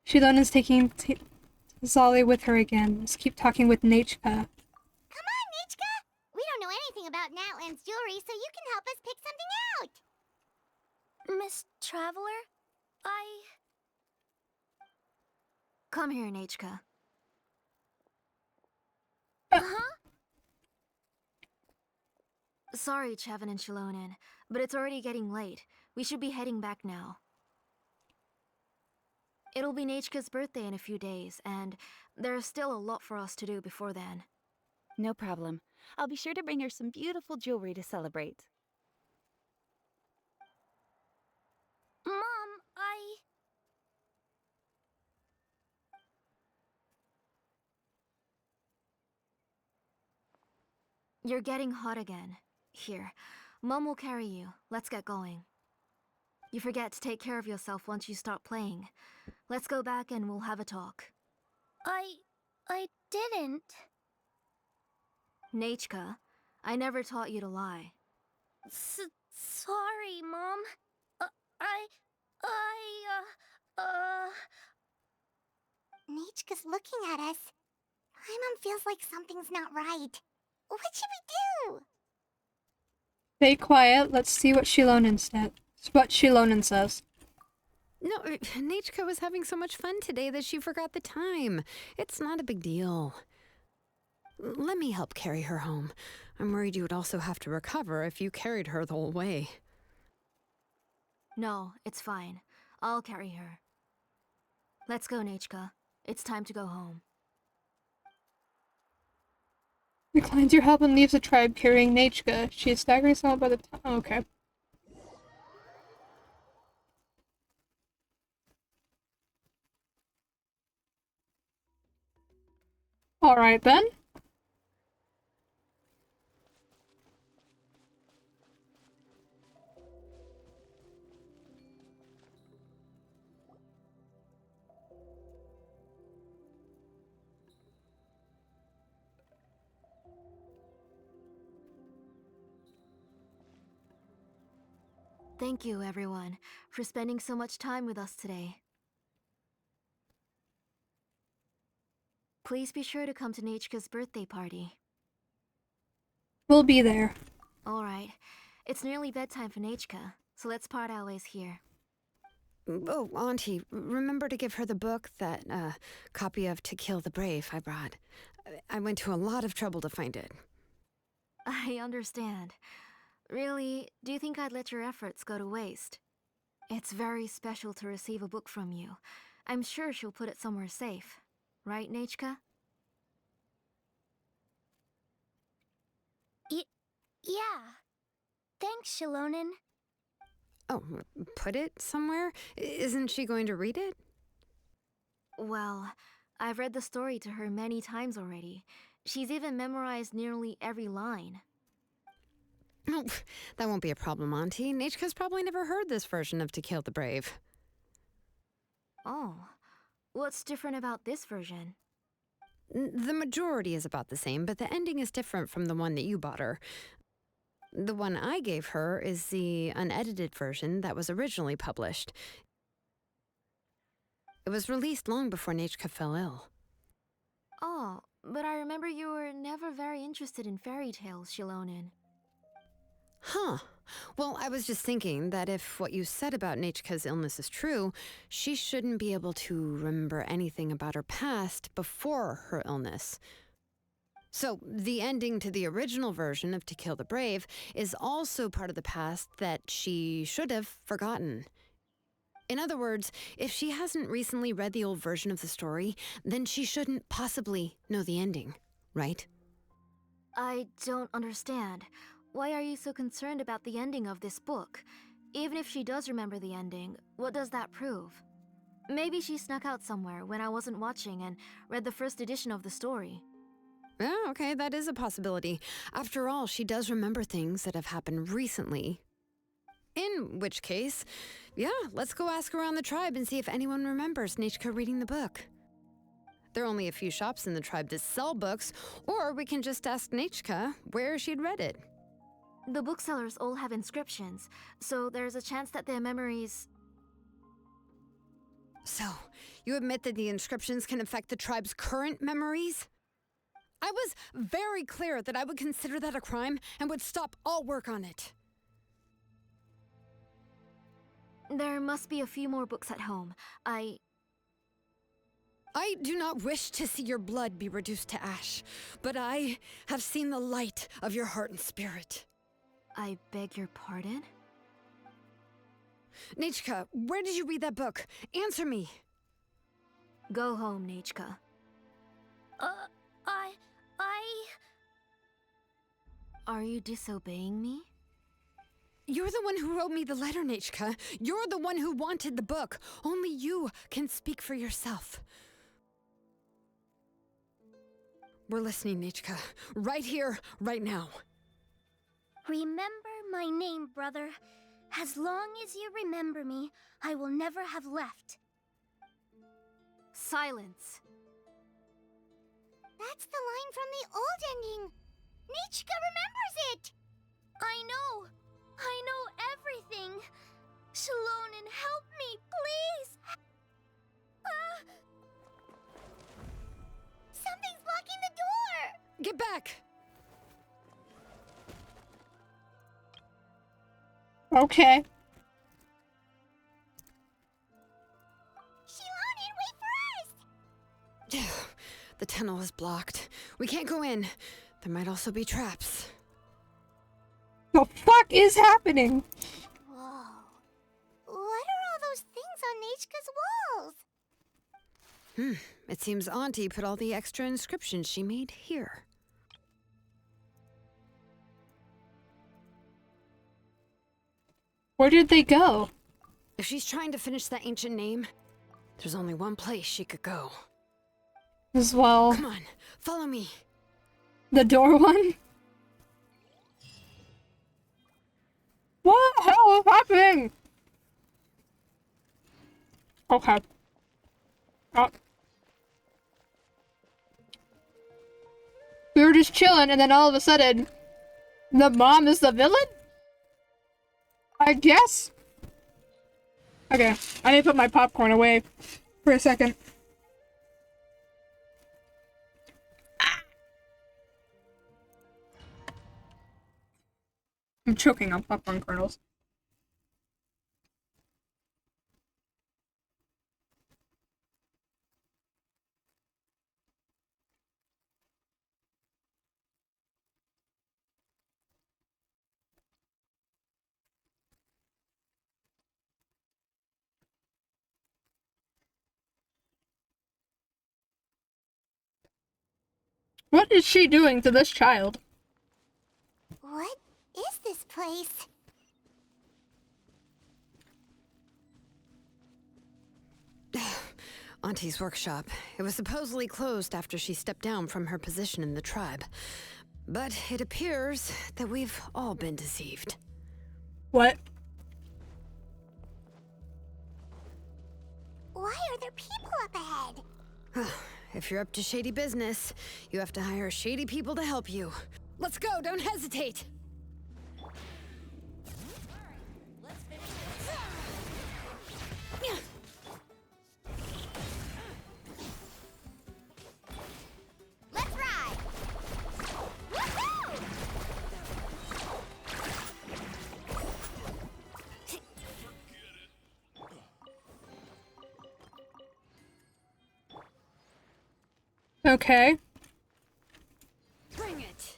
Speaker 3: Shilonen's taking Zali with her again. Let's keep talking with Nechka.
Speaker 10: Come on, Nechka! We don't know anything about Natlan's jewelry, so you can help us pick something out.
Speaker 15: Miss Traveler? Come here, Nechka.
Speaker 10: Huh?
Speaker 15: Sorry, Chevin and Shilonen, but it's already getting late. We should be heading back now. It'll be Nechka's birthday in a few days, and there's still a lot for us to do before then.
Speaker 8: No problem. I'll be sure to bring her some beautiful jewelry to celebrate.
Speaker 10: Mom,
Speaker 15: You're getting hot again. Here, Mom will carry you. Let's get going. You forget to take care of yourself once you start playing. Let's go back and we'll have a talk.
Speaker 10: I didn't.
Speaker 15: Nechka, I never taught you to lie.
Speaker 10: Sorry, Mom. Nechka's looking at us. Paimon feels like something's not right. What should we do?
Speaker 3: Stay quiet. Let's see what Shilonen says.
Speaker 14: No, Nechka was having so much fun today that she forgot the time. It's not a big deal. Let me help carry her home. I'm worried you would also have to recover if you carried her the whole way.
Speaker 15: No, it's fine. I'll carry her. Let's go, Nechka. It's time to go home.
Speaker 3: Declines your help and leaves the tribe carrying Nechka. She is staggering somewhat by the time. Oh, okay. Alright then.
Speaker 15: Thank you, everyone, for spending so much time with us today. Please be sure to come to Nechka's birthday party.
Speaker 3: We'll be there.
Speaker 15: Alright, it's nearly bedtime for Nechka, so let's part our ways here.
Speaker 14: Oh, Auntie, remember to give her the book, that copy of To Kill the Brave I brought. I went to a lot of trouble to find it.
Speaker 15: I understand. Really, do you think I'd let your efforts go to waste? It's very special to receive a book from you. I'm sure she'll put it somewhere safe. Right, Nechka?
Speaker 10: Yeah. Thanks, Shilonen.
Speaker 14: Oh, put it somewhere? Isn't she going to read it?
Speaker 15: Well, I've read the story to her many times already. She's even memorized nearly every line.
Speaker 14: Oh, that won't be a problem, Auntie. Nechka's probably never heard this version of To Kill the Brave.
Speaker 15: Oh. What's different about this version?
Speaker 14: The majority is about the same, but the ending is different from the one that you bought her. The one I gave her is the unedited version that was originally published. It was released long before Nechka fell ill.
Speaker 15: Oh, but I remember you were never very interested in fairy tales, Shilonen.
Speaker 14: Huh. Well, I was just thinking that if what you said about Nechka's illness is true, she shouldn't be able to remember anything about her past before her illness. So, the ending to the original version of To Kill the Brave is also part of the past that she should have forgotten. In other words, if she hasn't recently read the old version of the story, then she shouldn't possibly know the ending, right?
Speaker 15: I don't understand. Why are you so concerned about the ending of this book? Even if she does remember the ending, what does that prove? Maybe she snuck out somewhere when I wasn't watching and read the first edition of the story.
Speaker 14: Yeah, okay, that is a possibility. After all, she does remember things that have happened recently. In which case, yeah, let's go ask around the tribe and see if anyone remembers Nechka reading the book. There are only a few shops in the tribe that sell books, or we can just ask Nechka where she'd read it.
Speaker 15: The booksellers all have inscriptions, so there's a chance that their memories...
Speaker 14: So, you admit that the inscriptions can affect the tribe's current memories? I was very clear that I would consider that a crime and would stop all work on it.
Speaker 15: There must be a few more books at home. I
Speaker 14: do not wish to see your blood be reduced to ash, but I have seen the light of your heart and spirit.
Speaker 15: I beg your pardon?
Speaker 14: Nechka, where did you read that book? Answer me.
Speaker 15: Go home, Nechka. Are you disobeying me?
Speaker 14: You're the one who wrote me the letter, Nechka. You're the one who wanted the book. Only you can speak for yourself. We're listening, Nechka. Right here, right now.
Speaker 10: Remember my name, brother. As long as you remember me, I will never have left.
Speaker 15: Silence.
Speaker 10: That's the line from the old ending. Nechka remembers it. I know everything. Shilonen, help me, please. Something's blocking the door.
Speaker 14: Get back.
Speaker 3: Okay.
Speaker 10: Shilonen, wait for us.
Speaker 14: The tunnel is blocked. We can't go in. There might also be traps.
Speaker 3: The fuck is happening?
Speaker 10: Whoa. What are all those things on Nechka's walls?
Speaker 14: It seems Auntie put all the extra inscriptions she made here.
Speaker 3: Where did they go?
Speaker 14: If she's trying to finish that ancient name, there's only one place she could go.
Speaker 3: As well.
Speaker 14: Come on, follow me.
Speaker 3: The door one? What the hell is happening? Okay. Oh. We were just chilling and then all of a sudden, the mom is the villain? I guess. Okay, I need to put my popcorn away for a second. I'm choking on popcorn kernels. What is she doing to this child?
Speaker 10: What is this place?
Speaker 14: Auntie's workshop. It was supposedly closed after she stepped down from her position in the tribe. But it appears that we've all been deceived.
Speaker 3: What?
Speaker 10: Why are there people up ahead?
Speaker 14: If you're up to shady business, you have to hire shady people to help you. Let's go, don't hesitate!
Speaker 10: Let's ride! Woohoo!
Speaker 3: Okay.
Speaker 14: Bring it!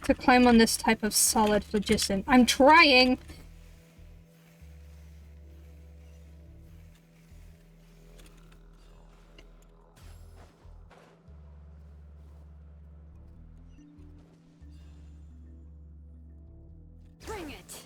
Speaker 3: To climb on this type of solid phlogiston. I'm trying!
Speaker 14: Bring it!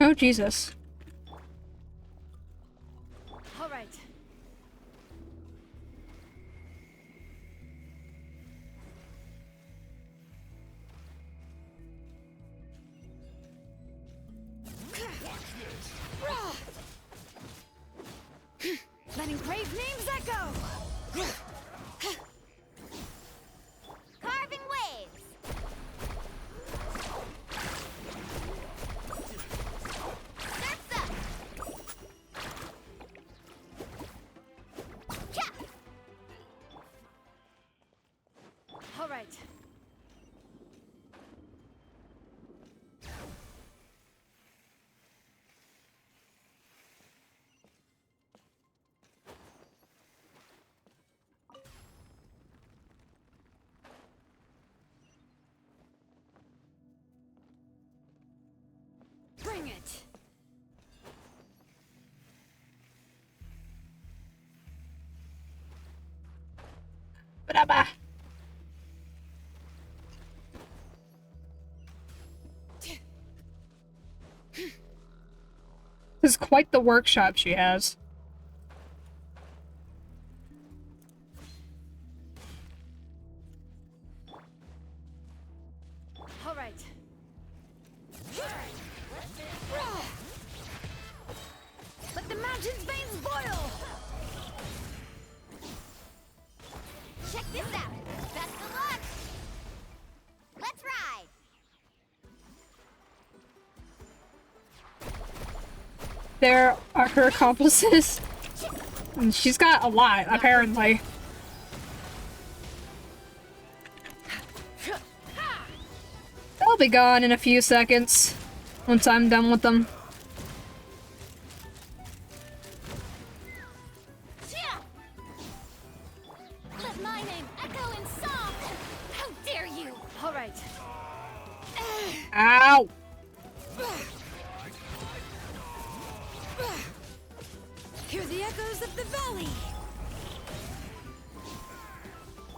Speaker 3: Oh, Jesus.
Speaker 14: All right. Letting brave names echo!
Speaker 10: Carving waves! Surf's up! Cha!
Speaker 14: All right. Bring it!
Speaker 3: Ba-da-ba. This is quite the workshop she has.
Speaker 14: All right. Let the mountain's veins boil!
Speaker 10: Check this out! Best of luck! Let's ride!
Speaker 3: There are her accomplices. And she's got a lot, apparently. They'll be gone in a few seconds. Once I'm done with them.
Speaker 10: Let my name echo in song! How dare you!
Speaker 14: All right.
Speaker 3: Ow!
Speaker 14: Hear the echoes of the valley!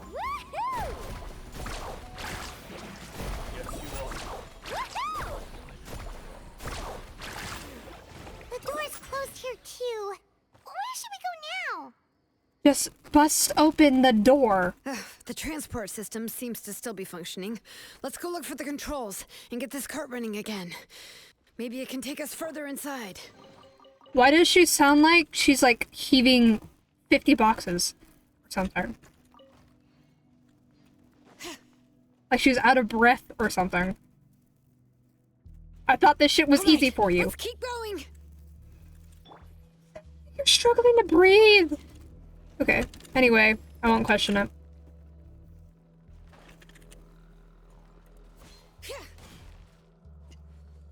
Speaker 10: Woohoo! Woohoo! The door's closed here too. Where should we go now?
Speaker 3: Just bust open the door.
Speaker 14: The transport system seems to still be functioning. Let's go look for the controls and get this cart running again. Maybe it can take us further inside.
Speaker 3: Why does she sound like she's like heaving 50 boxes or something? Like she's out of breath or something. I thought this shit was easy for you.
Speaker 14: Let's keep going.
Speaker 3: You're struggling to breathe. Okay, anyway, I won't question it.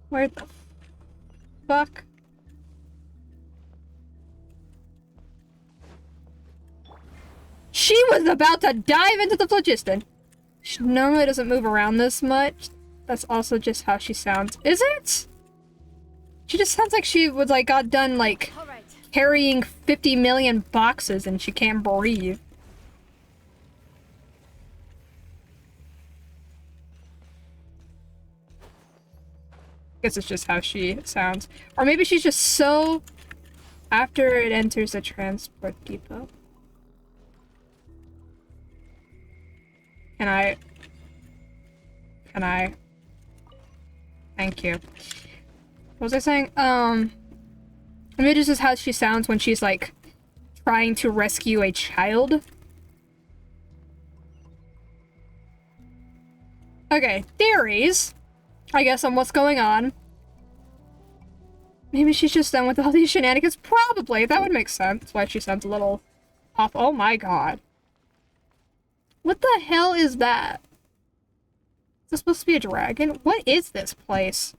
Speaker 3: Where the fuck? She was about to dive into the phlogiston. She normally doesn't move around this much. That's also just how she sounds. Is it? She just sounds like she was like got done like carrying 50 million boxes and she can't breathe. Guess it's just how she sounds. Or maybe she's just so... After it enters the transport depot. Can I... Thank you. What was I saying? Maybe this is how she sounds when she's, like, trying to rescue a child. Okay, theories. I guess on what's going on. Maybe she's just done with all these shenanigans. Probably. That would make sense. Why she sounds a little off. Oh my god. What the hell is that? Is this supposed to be a dragon? What is this place?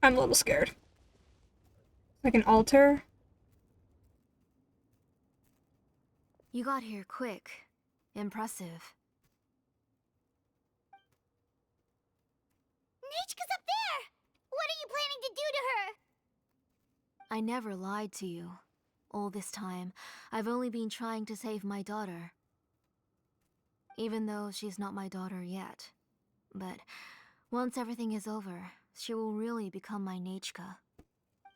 Speaker 3: I'm a little scared. Like an altar?
Speaker 15: You got here quick. Impressive.
Speaker 10: Nechka's up there! What are you planning to do to her?
Speaker 15: I never lied to you. All this time, I've only been trying to save my daughter. Even though she's not my daughter yet. But once everything is over, she will really become my Nechka.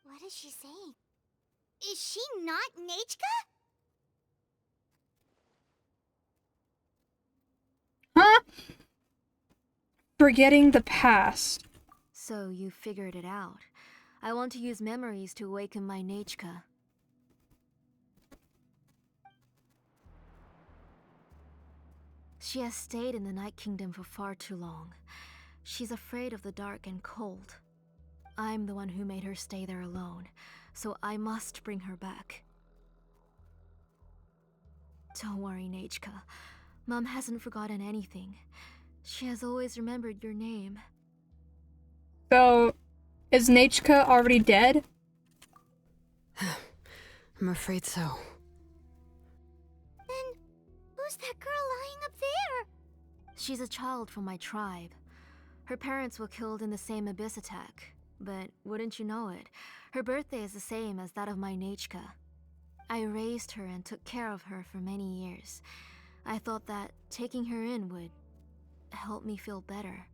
Speaker 10: What is she saying? Is she not Nechka?
Speaker 3: Huh? Forgetting the past.
Speaker 15: So you figured it out. I want to use memories to awaken my Nechka. She has stayed in the Night Kingdom for far too long. She's afraid of the dark and cold. I'm the one who made her stay there alone, so I must bring her back. Don't worry, Nechka. Mom hasn't forgotten anything. She has always remembered your name.
Speaker 3: So, is Nechka already dead?
Speaker 14: I'm afraid so.
Speaker 10: Then, who's that girl lying up there?
Speaker 15: She's a child from my tribe. Her parents were killed in the same abyss attack. But wouldn't you know it, her birthday is the same as that of my Nechka. I raised her and took care of her for many years. I thought that taking her in would help me feel better.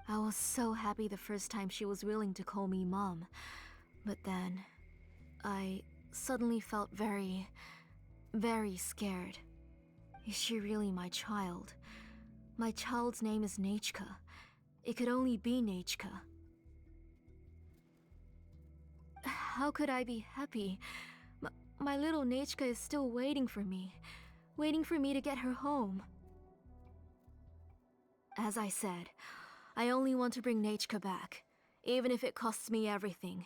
Speaker 15: I was so happy the first time she was willing to call me Mom. But then, I suddenly felt very, very scared. Is she really my child? My child's name is Nechka. It could only be Nechka. How could I be happy? My little Nechka is still waiting for me to get her home. As I said, I only want to bring Nechka back, even if it costs me everything.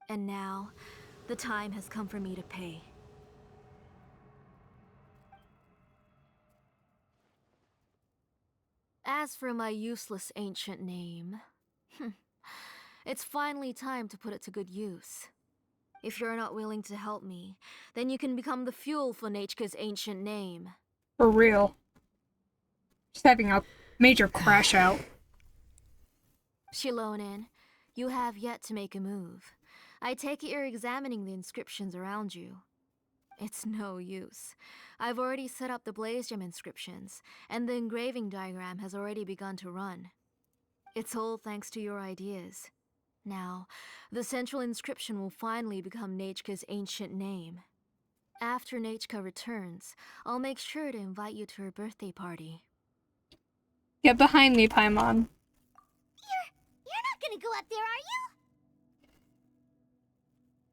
Speaker 15: And now, the time has come for me to pay. As for my useless ancient name, it's finally time to put it to good use. If you're not willing to help me, then you can become the fuel for Nechka's ancient name.
Speaker 3: For real. Just having a major crash out.
Speaker 15: Shilonen, you have yet to make a move. I take it you're examining the inscriptions around you. It's no use. I've already set up the blaze gem inscriptions, and the engraving diagram has already begun to run. It's all thanks to your ideas. Now, the central inscription will finally become Nechka's ancient name. After Nechka returns, I'll make sure to invite you to her birthday party.
Speaker 3: Get behind me, Paimon.
Speaker 10: You're not gonna go up there, are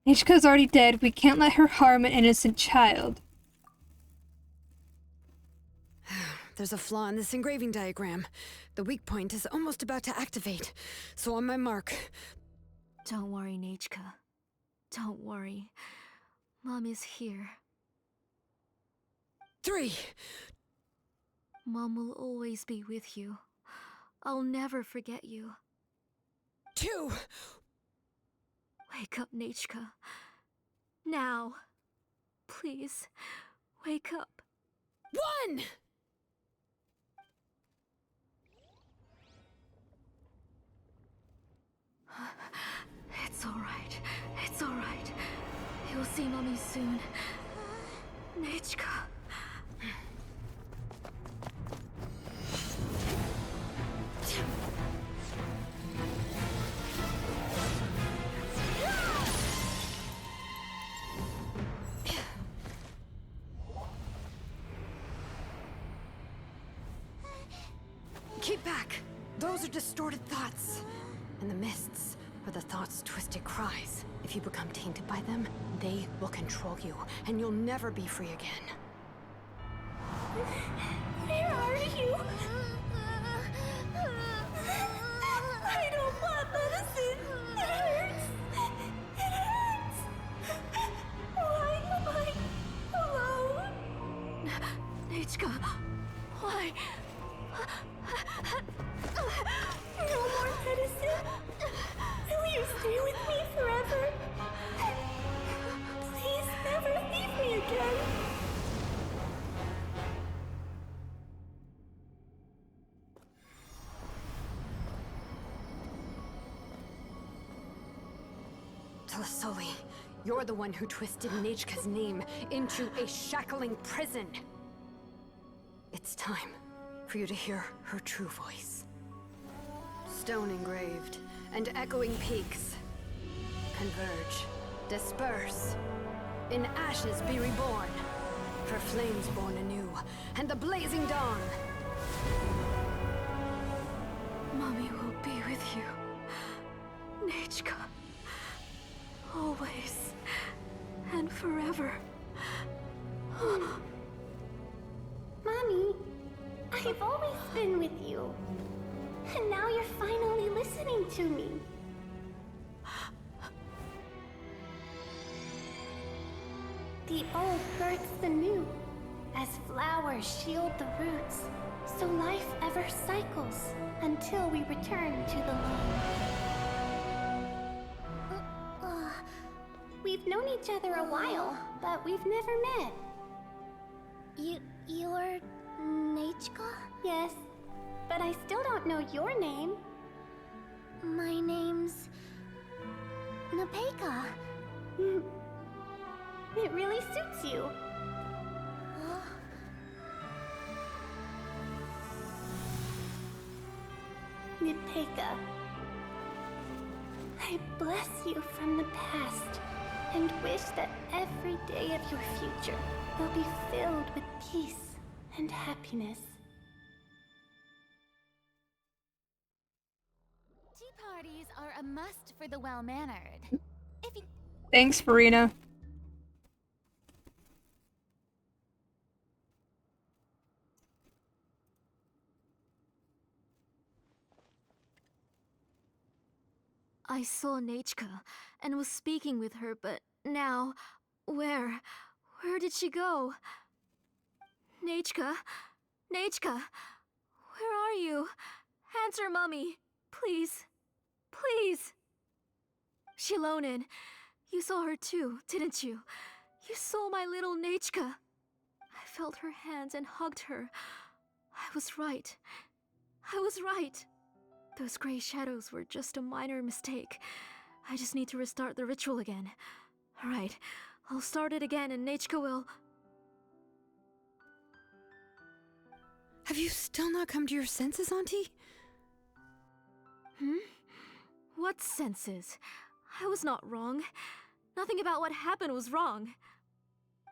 Speaker 10: you?
Speaker 3: Nechka's already dead. We can't let her harm an innocent child.
Speaker 14: There's a flaw in this engraving diagram. The weak point is almost about to activate. So on my mark.
Speaker 15: Don't worry, Nechka. Don't worry. Mom is here.
Speaker 14: 3.
Speaker 15: Mom will always be with you. I'll never forget you.
Speaker 14: 2.
Speaker 15: Wake up, Nechka. Now. Please, wake up.
Speaker 14: 1!
Speaker 15: It's alright. It's alright. You'll see Mommy soon. Nechka.
Speaker 14: Keep back! Those are distorted thoughts. And the mists are the thoughts' twisted cries. If you become tainted by them, they will control you, and you'll never be free again.
Speaker 10: Where are you? I don't want medicine. It hurts. It hurts. Why am I alone?
Speaker 15: Nechka, why?
Speaker 10: No more medicine. Will you stay with me forever? Please never leave me again.
Speaker 14: Telasoli, you're the one who twisted Nechka's name into a shackling prison. It's time for you to hear her true voice. Stone engraved and echoing peaks. Converge, disperse. In ashes be reborn. For flames born anew, and the blazing dawn.
Speaker 15: Mommy will be with you. Nechka. Always. And forever.
Speaker 10: Mommy, I've always been with you. And now you're finally listening to me. The old births the new, as flowers shield the roots, so life ever cycles until we return to the loam. We've known each other a while, but we've never met. You're Nechka? Yes, but I still don't know your name. My name's Nepeka. It really suits you. Nepeka, I bless you from the past and wish that every day of your future will be filled with peace and happiness.
Speaker 20: Tea parties are a must for the well-mannered. If you...
Speaker 3: Thanks, Farina.
Speaker 15: I saw Nechka and was speaking with her, but now, where did she go? Nechka? Nechka? Where are you? Answer, Mummy. Please. Please. Shilonen, you saw her too, didn't you? You saw my little Nechka. I felt her hands and hugged her. I was right. I was right. Those gray shadows were just a minor mistake. I just need to restart the ritual again. Alright, I'll start it again and Nechka will...
Speaker 18: Have you still not come to your senses, Auntie?
Speaker 15: What senses? I was not wrong. Nothing about what happened was wrong.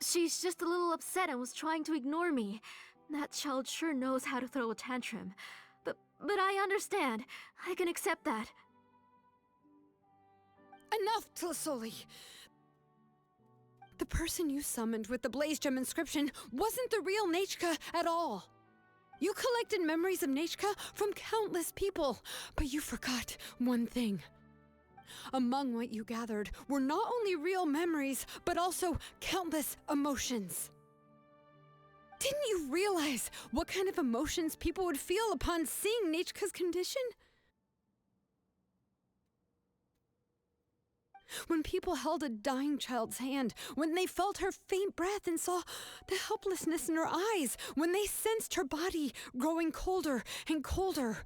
Speaker 15: She's just a little upset and was trying to ignore me. That child sure knows how to throw a tantrum. But I understand. I can accept that.
Speaker 18: Enough, Tlasoli! The person you summoned with the Blaze Gem inscription wasn't the real Nechka at all. You collected memories of Nechka from countless people, but you forgot one thing. Among what you gathered were not only real memories, but also countless emotions. Didn't you realize what kind of emotions people would feel upon seeing Nechka's condition? When people held a dying child's hand, when they felt her faint breath and saw the helplessness in her eyes, when they sensed her body growing colder and colder,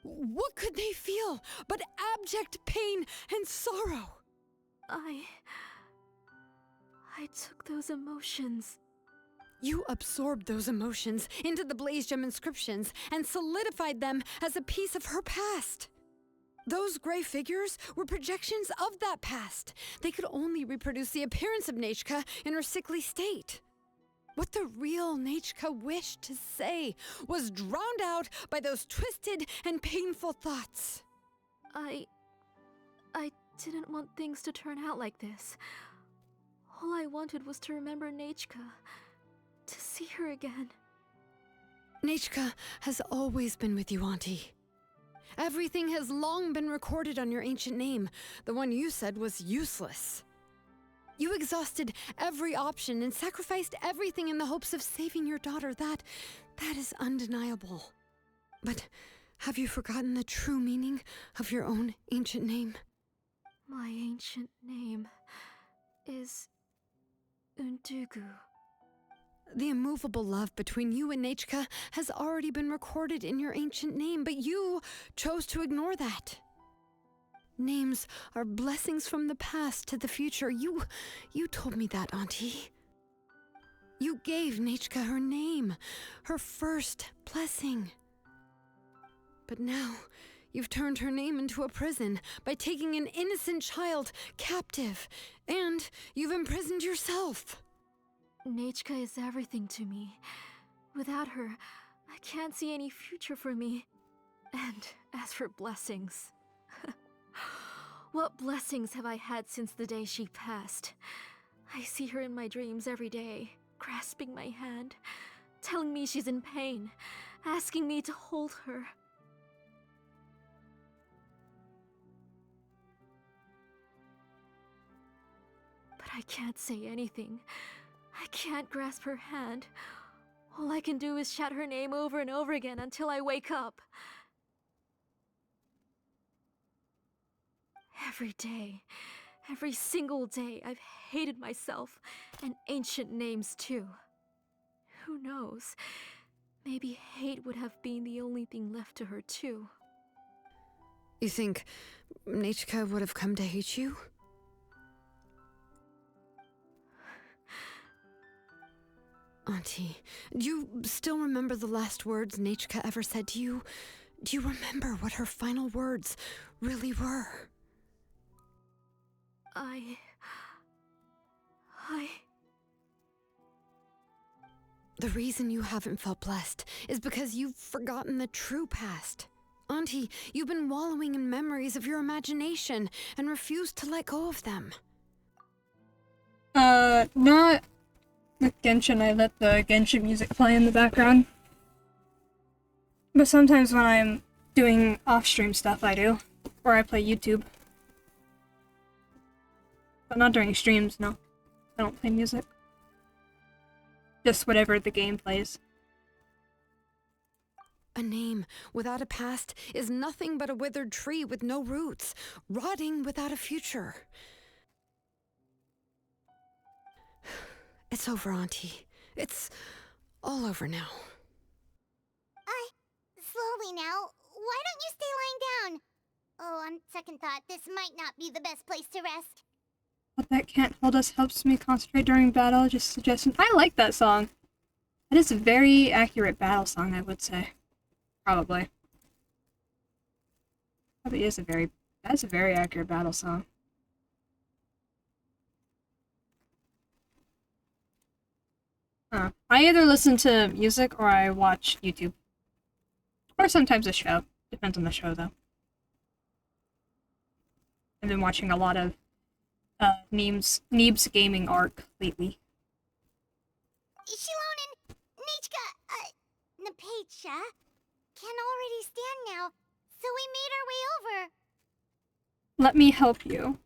Speaker 18: what could they feel but abject pain and sorrow?
Speaker 15: I took those emotions.
Speaker 18: You absorbed those emotions into the Blaze Gem inscriptions and solidified them as a piece of her past. Those gray figures were projections of that past. They could only reproduce the appearance of Nechka in her sickly state. What the real Nechka wished to say was drowned out by those twisted and painful thoughts.
Speaker 15: I didn't want things to turn out like this. All I wanted was to remember Nechka, to see her again.
Speaker 18: Nechka has always been with you, Auntie. Everything has long been recorded on your ancient name, the one you said was useless. You exhausted every option and sacrificed everything in the hopes of saving your daughter. That is undeniable. But have you forgotten the true meaning of your own ancient name?
Speaker 15: My ancient name is Undugu.
Speaker 18: The immovable love between you and Nechka has already been recorded in your ancient name, but you chose to ignore that. Names are blessings from the past to the future. You told me that, Auntie. You gave Nechka her name, her first blessing. But now, you've turned her name into a prison by taking an innocent child captive, and you've imprisoned yourself.
Speaker 15: Nechka is everything to me. Without her, I can't see any future for me. And as for blessings... what blessings have I had since the day she passed? I see her in my dreams every day, grasping my hand, telling me she's in pain, asking me to hold her. But I can't say anything. I can't grasp her hand. All I can do is shout her name over and over again until I wake up. Every day, every single day, I've hated myself, and ancient names too. Who knows? Maybe hate would have been the only thing left to her too.
Speaker 18: You think Nechka would have come to hate you? Auntie, do you still remember the last words Nechka ever said to you? Do you remember what her final words really were? The reason you haven't felt blessed is because you've forgotten the true past. Auntie, you've been wallowing in memories of your imagination and refused to let go of them.
Speaker 3: Not with Genshin. I let the Genshin music play in the background. But sometimes when I'm doing off-stream stuff, I do. Or I play YouTube. But not during streams, no. I don't play music. Just whatever the game plays.
Speaker 18: A name without a past is nothing but a withered tree with no roots, rotting without a future. It's over, Auntie. It's all over now.
Speaker 10: thought this might not be the best place to rest.
Speaker 3: What that can't hold us helps me concentrate during battle. Just suggestion. I like that song. That is a very accurate battle song, I would say. Probably. Probably is a very. That's a very accurate battle song. I either listen to music or I watch YouTube. Or sometimes a show. Depends on the show, though. I've been watching a lot of Neeb's Gaming Arc lately.
Speaker 10: Shilonen, Nichka, Napecha can already stand now, so we made our way over.
Speaker 3: Let me help you.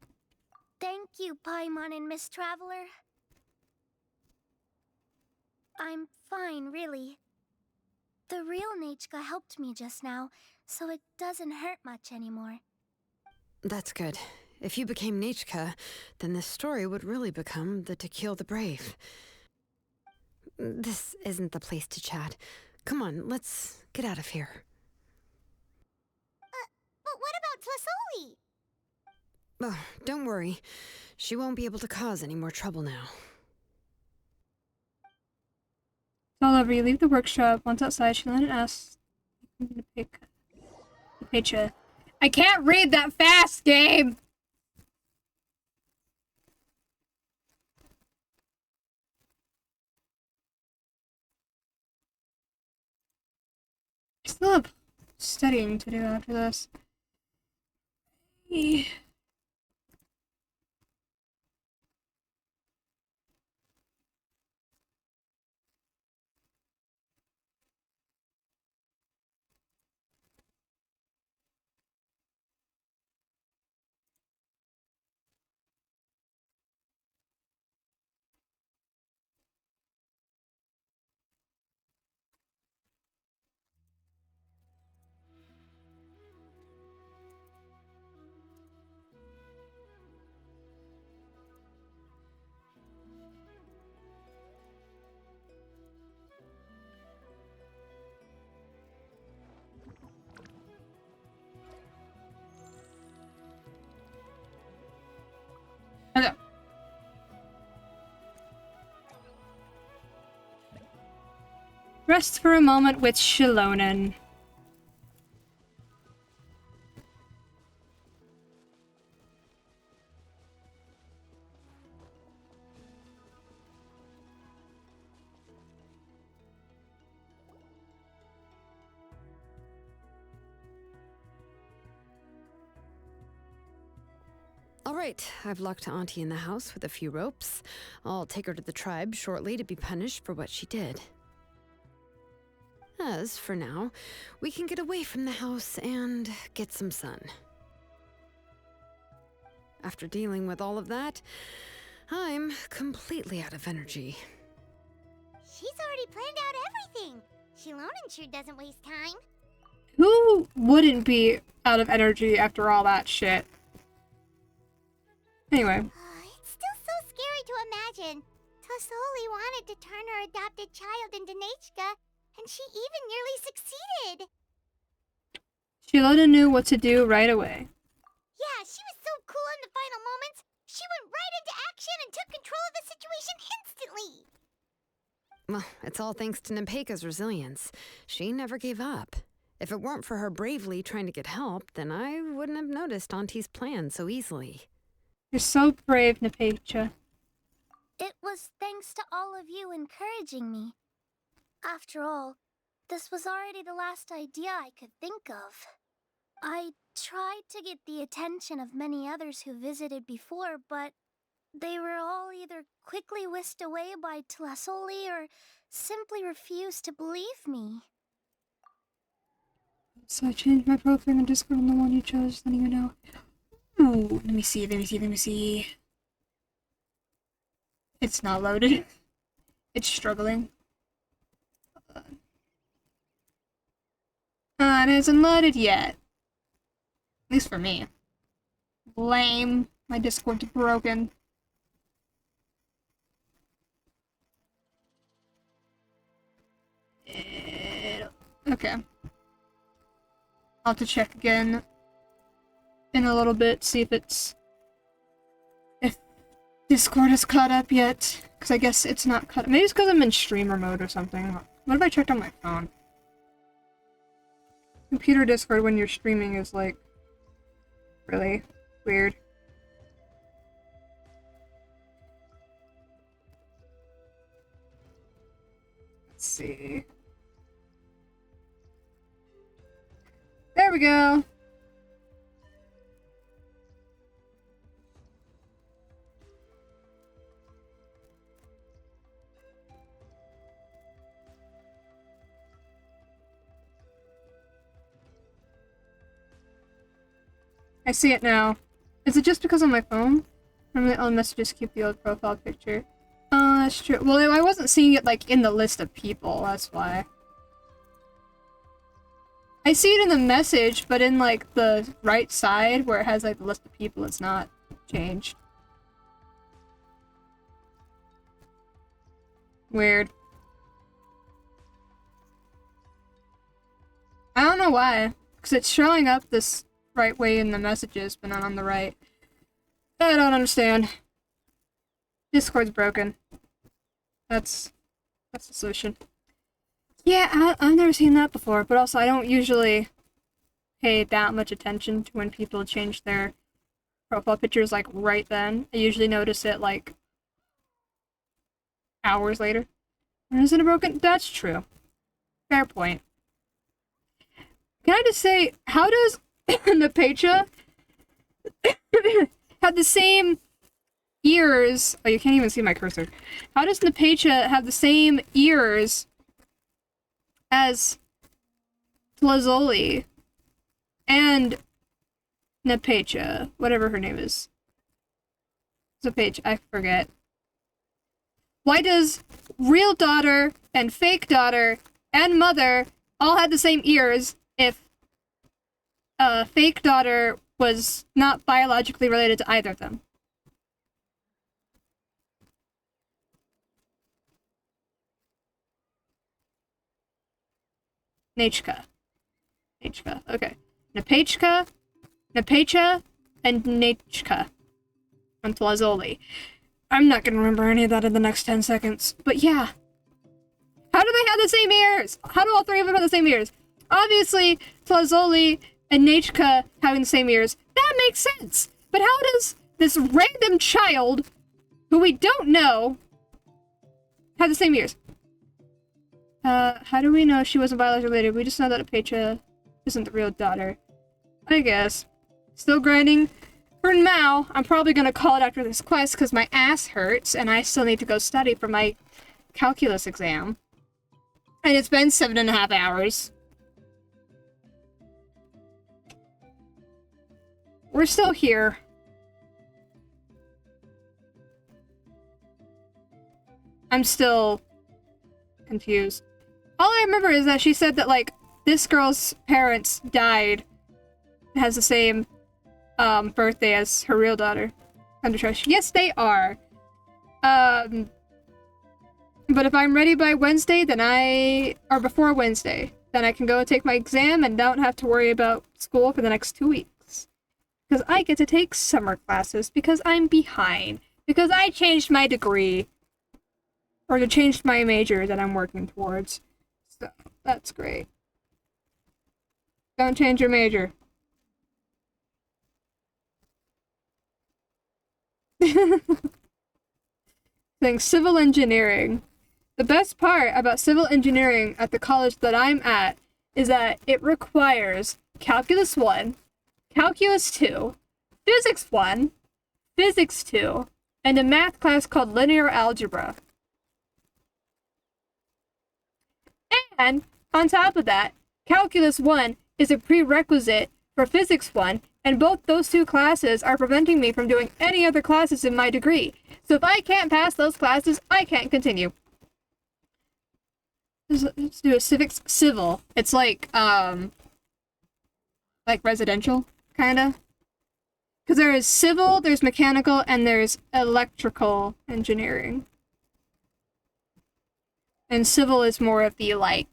Speaker 9: Thank you, Paimon and Miss Traveler. I'm fine, really. The real Nichka helped me just now, so it doesn't hurt much anymore.
Speaker 14: That's good. If you became Nichka, then this story would really become the To Kill the Brave. This isn't the place to chat. Come on, let's get out of here.
Speaker 10: But what about Tlasoli?
Speaker 14: Oh, don't worry. She won't be able to cause any more trouble now.
Speaker 3: It's all over. You leave the workshop. Once outside, Shilonen asks Napecha. I can't read that fast, Gabe! I still have studying to do after this. Okay. Rest for a moment with Shilonen.
Speaker 14: All right, I've locked Auntie in the house with a few ropes. I'll take her to the tribe shortly to be punished for what she did. As for now, we can get away from the house and get some sun. After dealing with all of that, I'm completely out of energy.
Speaker 10: She's already planned out everything. Shilonen sure doesn't waste time.
Speaker 3: Who wouldn't be out of energy after all that shit? Anyway.
Speaker 10: It's still so scary to imagine. Tlasoli wanted to turn her adopted child into Nichka, and she even nearly succeeded.
Speaker 3: Shilonen knew what to do right away.
Speaker 10: Yeah, she was so cool in the final moments. She went right into action and took control of the situation instantly.
Speaker 14: Well, it's all thanks to Napecha's resilience. She never gave up. If it weren't for her bravely trying to get help, then I wouldn't have noticed Auntie's plan so easily.
Speaker 3: You're so brave, Napecha.
Speaker 9: It was thanks to all of you encouraging me. After all, this was already the last idea I could think of. I tried to get the attention of many others who visited before, but they were all either quickly whisked away by Tlasoli or simply refused to believe me.
Speaker 3: So I changed my profile in Discord on the one you chose, letting you know. Ooh, let me see. It's not loaded. It's struggling. It hasn't loaded yet. At least for me. Lame. My Discord's broken. Okay. I'll have to check again in a little bit, see if Discord is caught up yet. Because I guess it's not caught up. Maybe it's because I'm in streamer mode or something. What if I checked on my phone? Computer Discord when you're streaming is like really weird. Let's see. There we go. I see it now. Is it just because of my phone? Normally all messages keep the old profile picture. Oh, that's true. Well, I wasn't seeing it like in the list of people, that's why. I see it in the message, but in like the right side where it has like the list of people, it's not changed. Weird. I don't know why, because it's showing up this right way in the messages, but not on the right. I don't understand. Discord's broken. That's the solution. Yeah, I've never seen that before, but also I don't usually pay that much attention to when people change their profile pictures like right then. I usually notice it like hours later. Isn't it broken? That's true. Fair point. Can I just say, how does Napecha have the same ears? Oh, you can't even see my cursor. How does Napecha have the same ears as Tlazoli and Napecha, whatever her name is? Zapage, I forget. Why does real daughter and fake daughter and mother all have the same ears if fake daughter was not biologically related to either of them? Nachka. Okay. Napecha, and Nachka. And Tlazoli. I'm not gonna remember any of that in the next 10 seconds. But yeah. How do they have the same ears? How do all three of them have the same ears? Obviously, Tlazoli and Nachka having the same ears. That makes sense. But how does this random child, who we don't know, have the same ears? How do we know she wasn't biologically related? We just know that Apetra isn't the real daughter. I guess. Still grinding for Mao. I'm probably gonna call it after this quest because my ass hurts and I still need to go study for my calculus exam. And it's been 7.5 hours. We're still here. I'm still confused. All I remember is that she said that, like, this girl's parents died, has the same, birthday as her real daughter. Under trash. Yes, they are. But if I'm ready by Wednesday, then or before Wednesday, then I can go take my exam and don't have to worry about school for the next 2 weeks. Because I get to take summer classes because I'm behind. Because I changed my degree. Or to change my major that I'm working towards. So, that's great. Don't change your major. Think civil engineering. The best part about civil engineering at the college that I'm at is that it requires Calculus 1, Calculus 2, Physics 1, Physics 2, and a math class called Linear Algebra. And, on top of that, Calculus 1 is a prerequisite for Physics 1, and both those two classes are preventing me from doing any other classes in my degree. So if I can't pass those classes, I can't continue. Let's do a civil. It's like residential, kinda. Because there is civil, there's mechanical, and there's electrical engineering. And civil is more of the, like,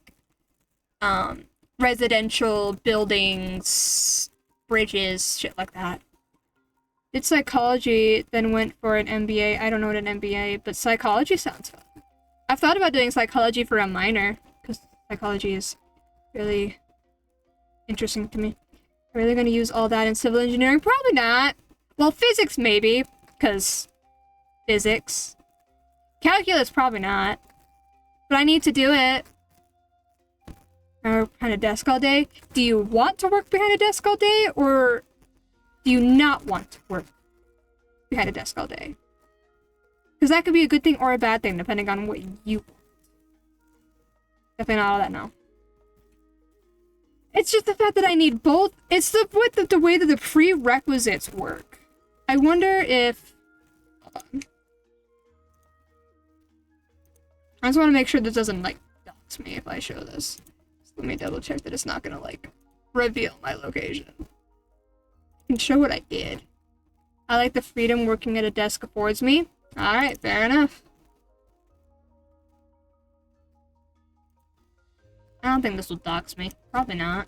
Speaker 3: residential buildings, bridges, shit like that. Did psychology, then went for an MBA. I don't know what an MBA, but psychology sounds fun. I've thought about doing psychology for a minor, because psychology is really interesting to me. Are they going to use all that in civil engineering? Probably not. Well, physics maybe, because physics. Calculus, probably not. But I need to do it. Or behind a desk all day. Do you want to work behind a desk all day, or do you not want to work behind a desk all day? Because that could be a good thing or a bad thing, depending on what you want. Definitely not all that now. It's just the fact that I need both. It's the way that the prerequisites work. I wonder if... I just want to make sure this doesn't, like, dox me if I show this. So let me double check that it's not gonna, like, reveal my location. I can show what I did. I like the freedom working at a desk affords me. Alright, fair enough. I don't think this will dox me. Probably not.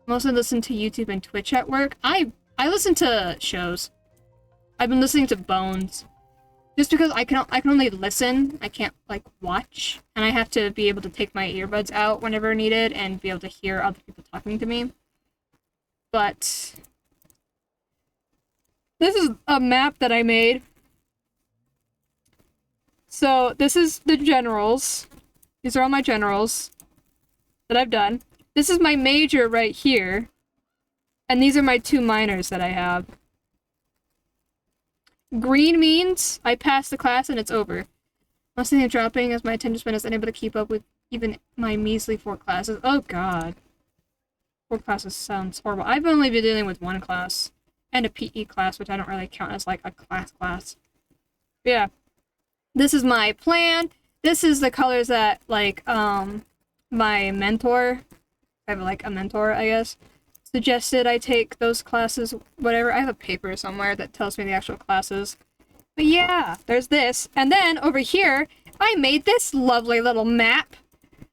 Speaker 3: Mostly listen to YouTube and Twitch at work. I listen to shows. I've been listening to Bones. Just because I can only listen, I can't, like, watch. And I have to be able to take my earbuds out whenever needed and be able to hear other people talking to me. But this is a map that I made. So this is the generals. These are all my generals that I've done. This is my major right here. And these are my 2 minors that I have. Green means I pass the class and it's over. Mostly dropping as my attention span is unable to keep up with even my measly 4 classes. Oh god. 4 classes sounds horrible. I've only been dealing with 1 class. And a PE class, which I don't really count as like a class. Yeah. This is my plan. This is the colors that, like, my mentor, I have, like, a mentor, I guess, suggested I take those classes, whatever. I have a paper somewhere that tells me the actual classes. But yeah, there's this. And then, over here, I made this lovely little map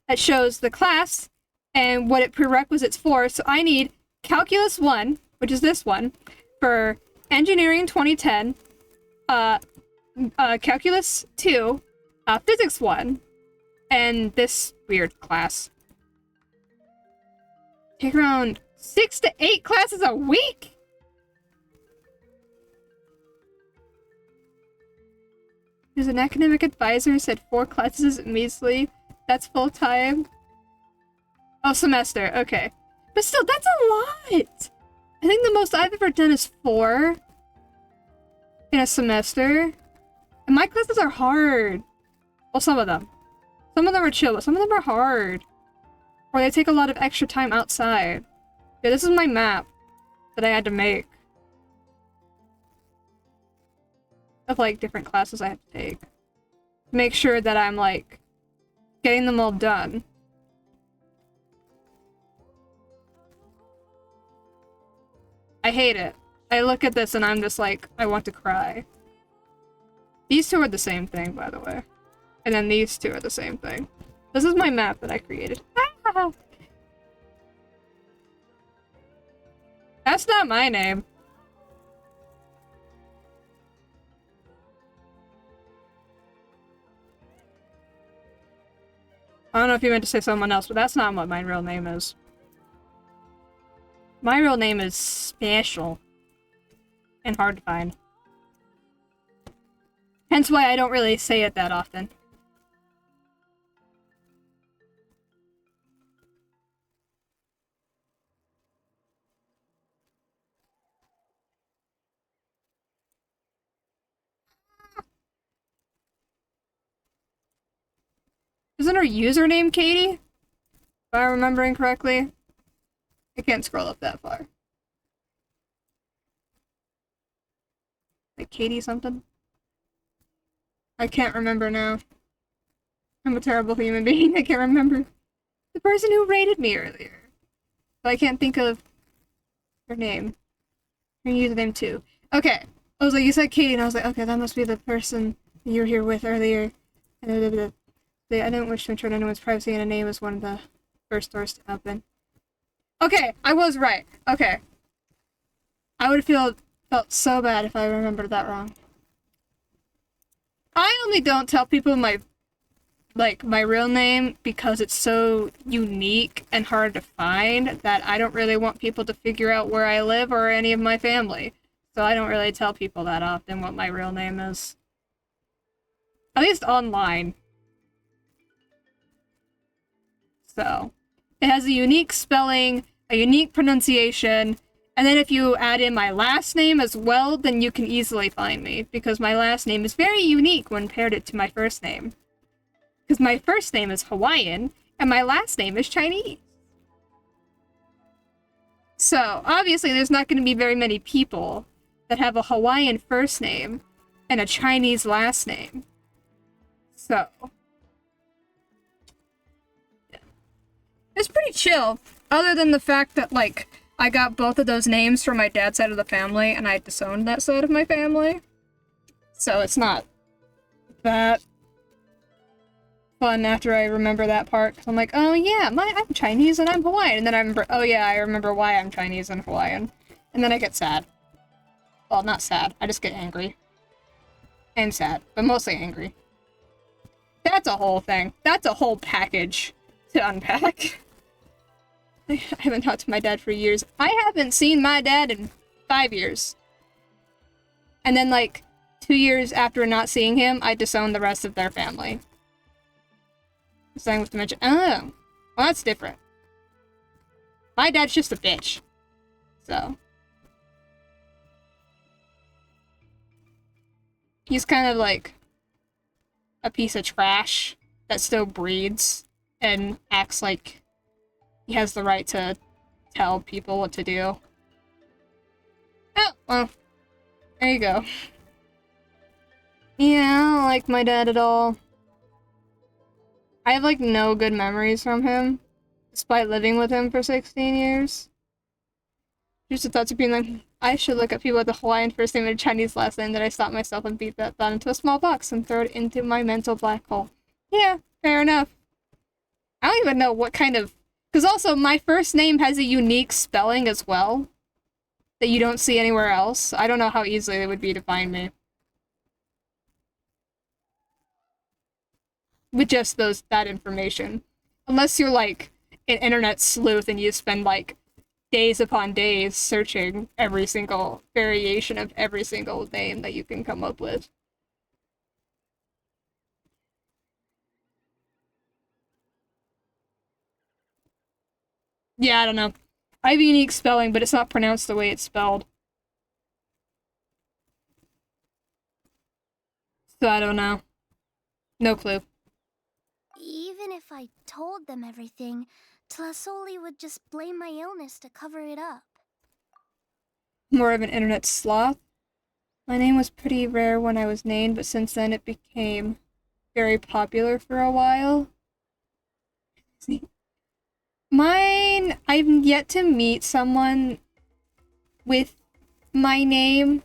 Speaker 3: that shows the class and what it prerequisites for. So I need Calculus 1, which is this one, for Engineering 2010, Calculus 2, Physics 1, and this weird class. Take around 6 to 8 classes a week? There's an academic advisor who said 4 classes is measly. That's full-time. Oh, semester. Okay. But still, that's a lot! I think the most I've ever done is 4 in a semester. And my classes are hard. Well, some of them. Some of them are chill, but some of them are hard. Or they take a lot of extra time outside. Yeah, this is my map that I had to make. Of, like, different classes I have to take. Make sure that I'm, like, getting them all done. I hate it. I look at this and I'm just like, I want to cry. These 2 are the same thing, by the way. And then these 2 are the same thing. This is my map that I created. That's not my name. I don't know if you meant to say someone else, but that's not what my real name is. My real name is special. And hard to find. Hence why I don't really say it that often. Isn't her username Katie? If I'm remembering correctly. I can't scroll up that far. Like Katie something? I can't remember now. I'm a terrible human being. I can't remember. The person who rated me earlier. But I can't think of her name. Her username too. Okay. I was like, you said Katie, and I was like, okay, that must be the person you were here with earlier. I didn't wish to intrude anyone's privacy, and a name is one of the first doors to open. Okay, I was right. Okay. I would felt so bad if I remembered that wrong. I only don't tell people my real name because it's so unique and hard to find that I don't really want people to figure out where I live or any of my family. So I don't really tell people that often what my real name is. At least online. So, it has a unique spelling, a unique pronunciation, and then if you add in my last name as well, then you can easily find me, because my last name is very unique when paired it to my first name. Because my first name is Hawaiian, and my last name is Chinese. So, obviously there's not going to be very many people that have a Hawaiian first name and a Chinese last name. So, yeah. It's pretty chill, other than the fact that, like, I got both of those names from my dad's side of the family, and I disowned that side of my family. So it's not that fun after I remember that part, because I'm like, oh yeah, I'm Chinese and I'm Hawaiian, and then I remember, oh yeah, I remember why I'm Chinese and Hawaiian. And then I get sad. Well, not sad, I just get angry. And sad, but mostly angry. That's a whole thing. That's a whole package to unpack. I haven't talked to my dad for years. I haven't seen my dad in 5 years. And then, like, 2 years after not seeing him, I disowned the rest of their family. Starting with dementia. Oh, well, that's different. My dad's just a bitch. So. He's kind of like a piece of trash that still breeds and acts like he has the right to tell people what to do. Oh, well. There you go. Yeah, I don't like my dad at all. I have, like, no good memories from him, despite living with him for 16 years. Just the thoughts of being like, I should look at people with a Hawaiian first name and a Chinese last name, that I stop myself and beat that thought into a small box and throw it into my mental black hole. Yeah, fair enough. I don't even know what kind of... Because also, my first name has a unique spelling as well, that you don't see anywhere else. I don't know how easily it would be to find me. With just that information. Unless you're, like, an internet sleuth and you spend, like, days upon days searching every single variation of every single name that you can come up with. Yeah, I don't know. I have a unique spelling, but it's not pronounced the way it's spelled. So I don't know. No clue.
Speaker 10: Even if I told them everything, Tlasoli would just blame my illness to cover it up.
Speaker 3: More of an internet sloth. My name was pretty rare when I was named, but since then it became very popular for a while. Mine, I've yet to meet someone with my name,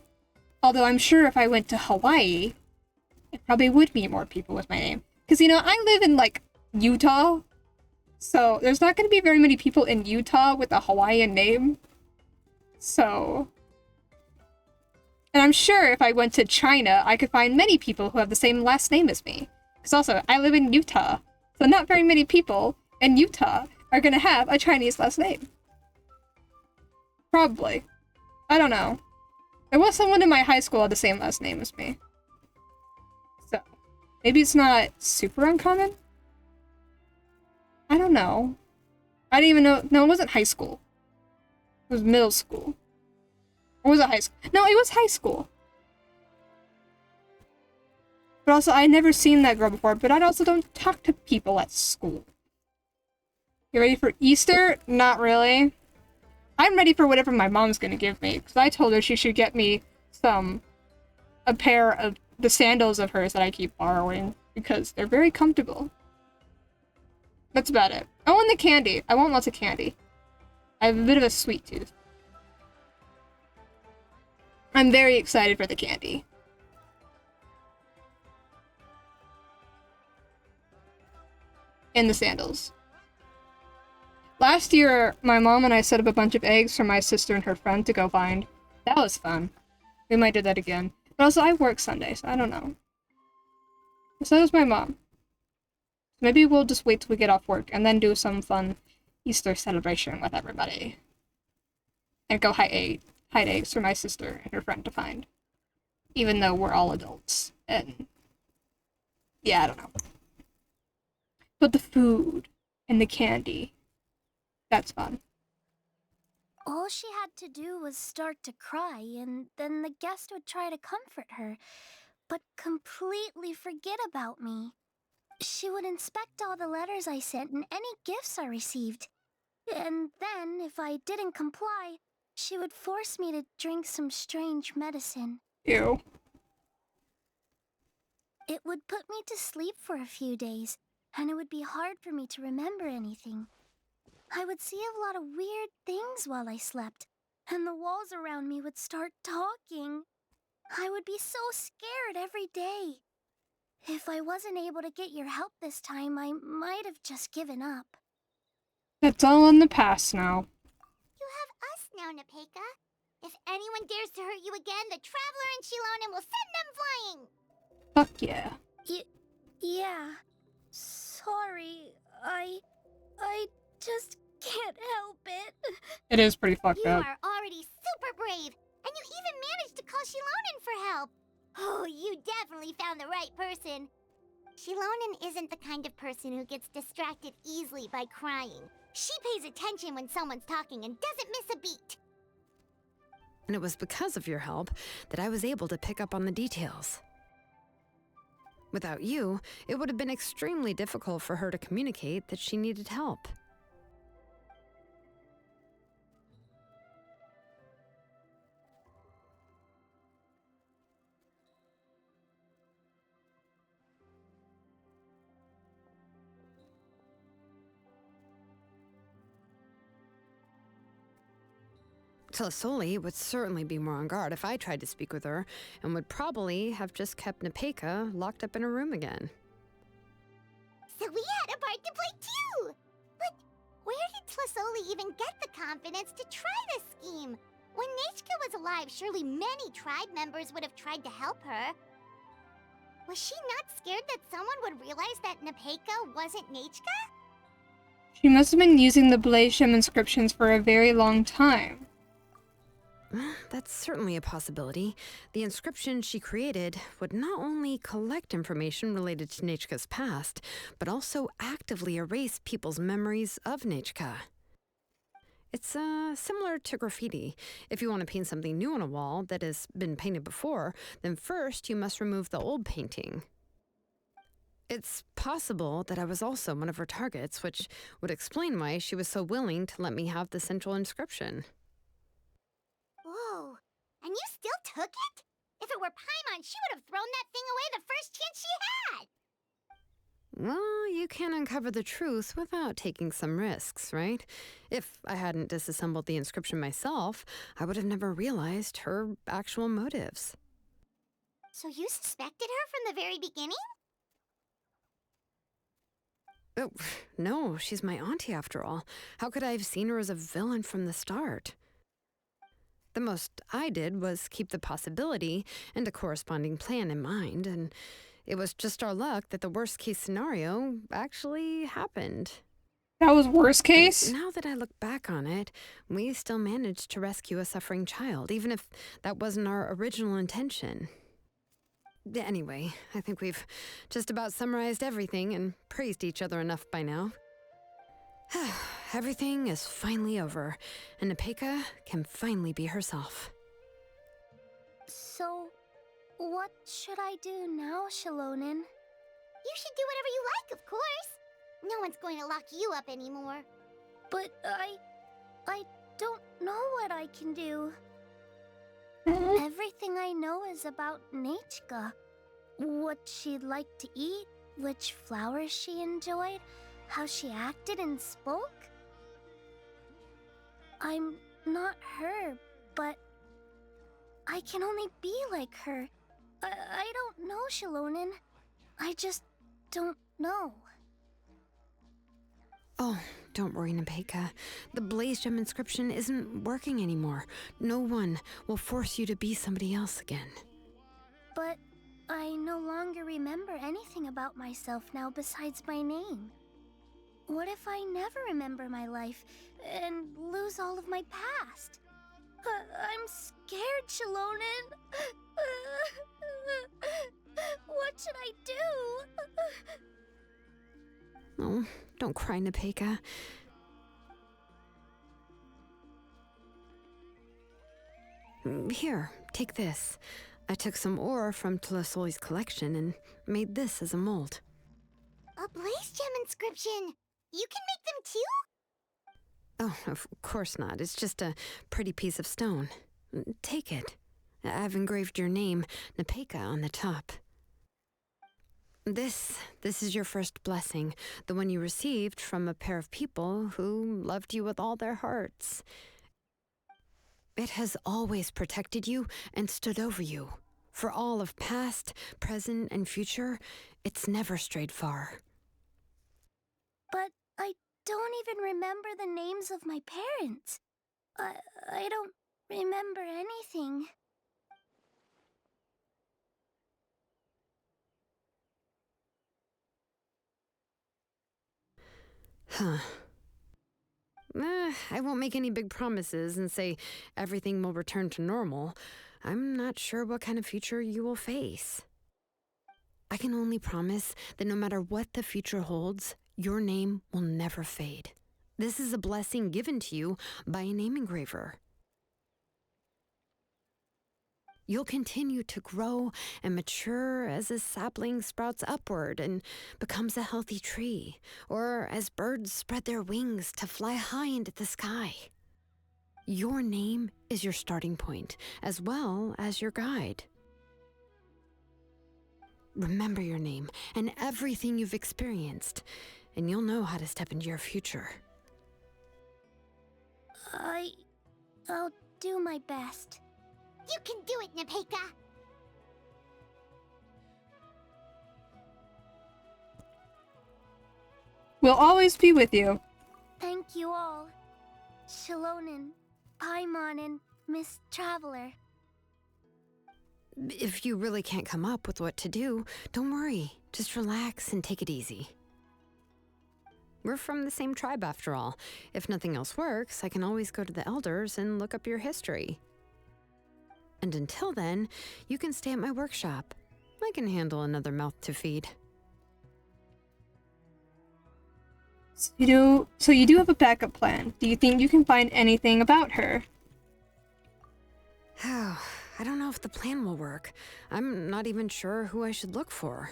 Speaker 3: although I'm sure if I went to Hawaii, I probably would meet more people with my name. Because, you know, I live in, like, Utah, so there's not going to be very many people in Utah with a Hawaiian name. So... And I'm sure if I went to China, I could find many people who have the same last name as me. Because also, I live in Utah, so not very many people in Utah are going to have a Chinese last name. Probably. I don't know. There was someone in my high school who had the same last name as me. So, maybe it's not super uncommon? I don't know. I didn't even know. No, it wasn't high school. It was middle school. Or was it high school? No, it was high school. But also, I had never seen that girl before, but I also don't talk to people at school. You ready for Easter? Not really. I'm ready for whatever my mom's gonna give me, because I told her she should get me a pair of the sandals of hers that I keep borrowing, because they're very comfortable. That's about it. Oh, and the candy. I want lots of candy. I have a bit of a sweet tooth. I'm very excited for the candy. And the sandals. Last year, my mom and I set up a bunch of eggs for my sister and her friend to go find. That was fun. We might do that again. But also, I work Sundays. I don't know. So does my mom. Maybe we'll just wait till we get off work and then do some fun Easter celebration with everybody. And go hide eggs for my sister and her friend to find. Even though we're all adults. And yeah, I don't know. But the food and the candy, that's fun.
Speaker 2: All she had to do was start to cry, and then the guest would try to comfort her, but completely forget about me. She would inspect all the letters I sent and any gifts I received. And then, if I didn't comply, she would force me to drink some strange medicine.
Speaker 3: Ew.
Speaker 2: It would put me to sleep for a few days, and it would be hard for me to remember anything. I would see a lot of weird things while I slept, and the walls around me would start talking. I would be so scared every day. If I wasn't able to get your help this time, I might have just given up.
Speaker 3: That's all in the past now.
Speaker 10: You have us now, Nepeka. If anyone dares to hurt you again, the Traveler and Shilonen will send them flying!
Speaker 3: Fuck yeah.
Speaker 2: Yeah. Sorry, I just can't help it.
Speaker 3: It is pretty fucked
Speaker 10: You
Speaker 3: up.
Speaker 10: are already super brave, and you even managed to call Shilonen for help. Oh, you definitely found the right person. Shilonen isn't the kind of person who gets distracted easily by crying. She pays attention when someone's talking and doesn't miss a beat.
Speaker 14: And it was because of your help that I was able to pick up on the details. Without you, it would have been extremely difficult for her to communicate that she needed help. Tlisoli would certainly be more on guard if I tried to speak with her, and would probably have just kept Nepeka locked up in a room again.
Speaker 10: So we had a part to play too! But where did Tlisoli even get the confidence to try this scheme? When Nechka was alive, surely many tribe members would have tried to help her. Was she not scared that someone would realize that Nepeka wasn't Nechka?
Speaker 3: She must have been using the Blaze Gem inscriptions for a very long time.
Speaker 14: That's certainly a possibility. The inscription she created would not only collect information related to Nechka's past, but also actively erase people's memories of Nechka. It's similar to graffiti. If you want to paint something new on a wall that has been painted before, then first you must remove the old painting. It's possible that I was also one of her targets, which would explain why she was so willing to let me have the central inscription.
Speaker 10: Whoa, and you still took it? If it were Paimon, she would have thrown that thing away the first chance she had!
Speaker 14: Well, you can't uncover the truth without taking some risks, right? If I hadn't disassembled the inscription myself, I would have never realized her actual motives.
Speaker 10: So you suspected her from the very beginning?
Speaker 14: Oh, no, she's my auntie after all. How could I have seen her as a villain from the start? The most I did was keep the possibility and a corresponding plan in mind, and it was just our luck that the worst case scenario actually happened.
Speaker 3: That was worst case?
Speaker 14: And now that I look back on it, we still managed to rescue a suffering child, even if that wasn't our original intention. Anyway, I think we've just about summarized everything and praised each other enough by now. Everything is finally over, and Nepeka can finally be herself.
Speaker 2: So, what should I do now, Shilonen?
Speaker 10: You should do whatever you like, of course. No one's going to lock you up anymore.
Speaker 2: But I don't know what I can do. Everything I know is about Nechka. What she'd like to eat, which flowers she enjoyed, how she acted and spoke. I'm not her, but I can only be like her. I don't know, Shilonen. I just don't know.
Speaker 14: Oh, Don't worry, Nepeka. The Blaze Gem inscription isn't working anymore. No one will force you to be somebody else again.
Speaker 10: But I no longer remember anything about myself now besides my name. What if I never remember my life and lose all of my past? I'm scared, Shalonen. What should I do?
Speaker 14: Oh, don't cry, Nepeka. Here, take this. I took some ore from Tlasoli's collection and made this as a mold.
Speaker 10: A Blaze Gem inscription! You can make them too?
Speaker 14: Oh, of course not. It's just a pretty piece of stone. Take it. I've engraved your name, Nepeka, on the top. This is your first blessing, the one you received from a pair of people who loved you with all their hearts. It has always protected you and stood over you. For all of past, present, and future, it's never strayed far.
Speaker 10: But I don't even remember the names of my parents. I don't remember anything.
Speaker 14: Huh. I won't make any big promises and say everything will return to normal. I'm not sure what kind of future you will face. I can only promise that no matter what the future holds, your name will never fade. This is a blessing given to you by a name engraver. You'll continue to grow and mature as a sapling sprouts upward and becomes a healthy tree, or as birds spread their wings to fly high into the sky. Your name is your starting point, as well as your guide. Remember your name and everything you've experienced, and you'll know how to step into your future.
Speaker 10: I'll do my best.
Speaker 20: You can do it, Nepeka!
Speaker 3: We'll always be with you.
Speaker 10: Thank you all. Shalonen, Paimon, and Miss Traveler.
Speaker 14: If you really can't come up with what to do, don't worry. Just relax and take it easy. We're from the same tribe after all. If nothing else works, I can always go to the elders and look up your history. And until then, you can stay at my workshop. I can handle another mouth to feed.
Speaker 3: So you do have a backup plan. Do you think you can find anything about her?
Speaker 14: Oh, I don't know if the plan will work. I'm not even sure who I should look for.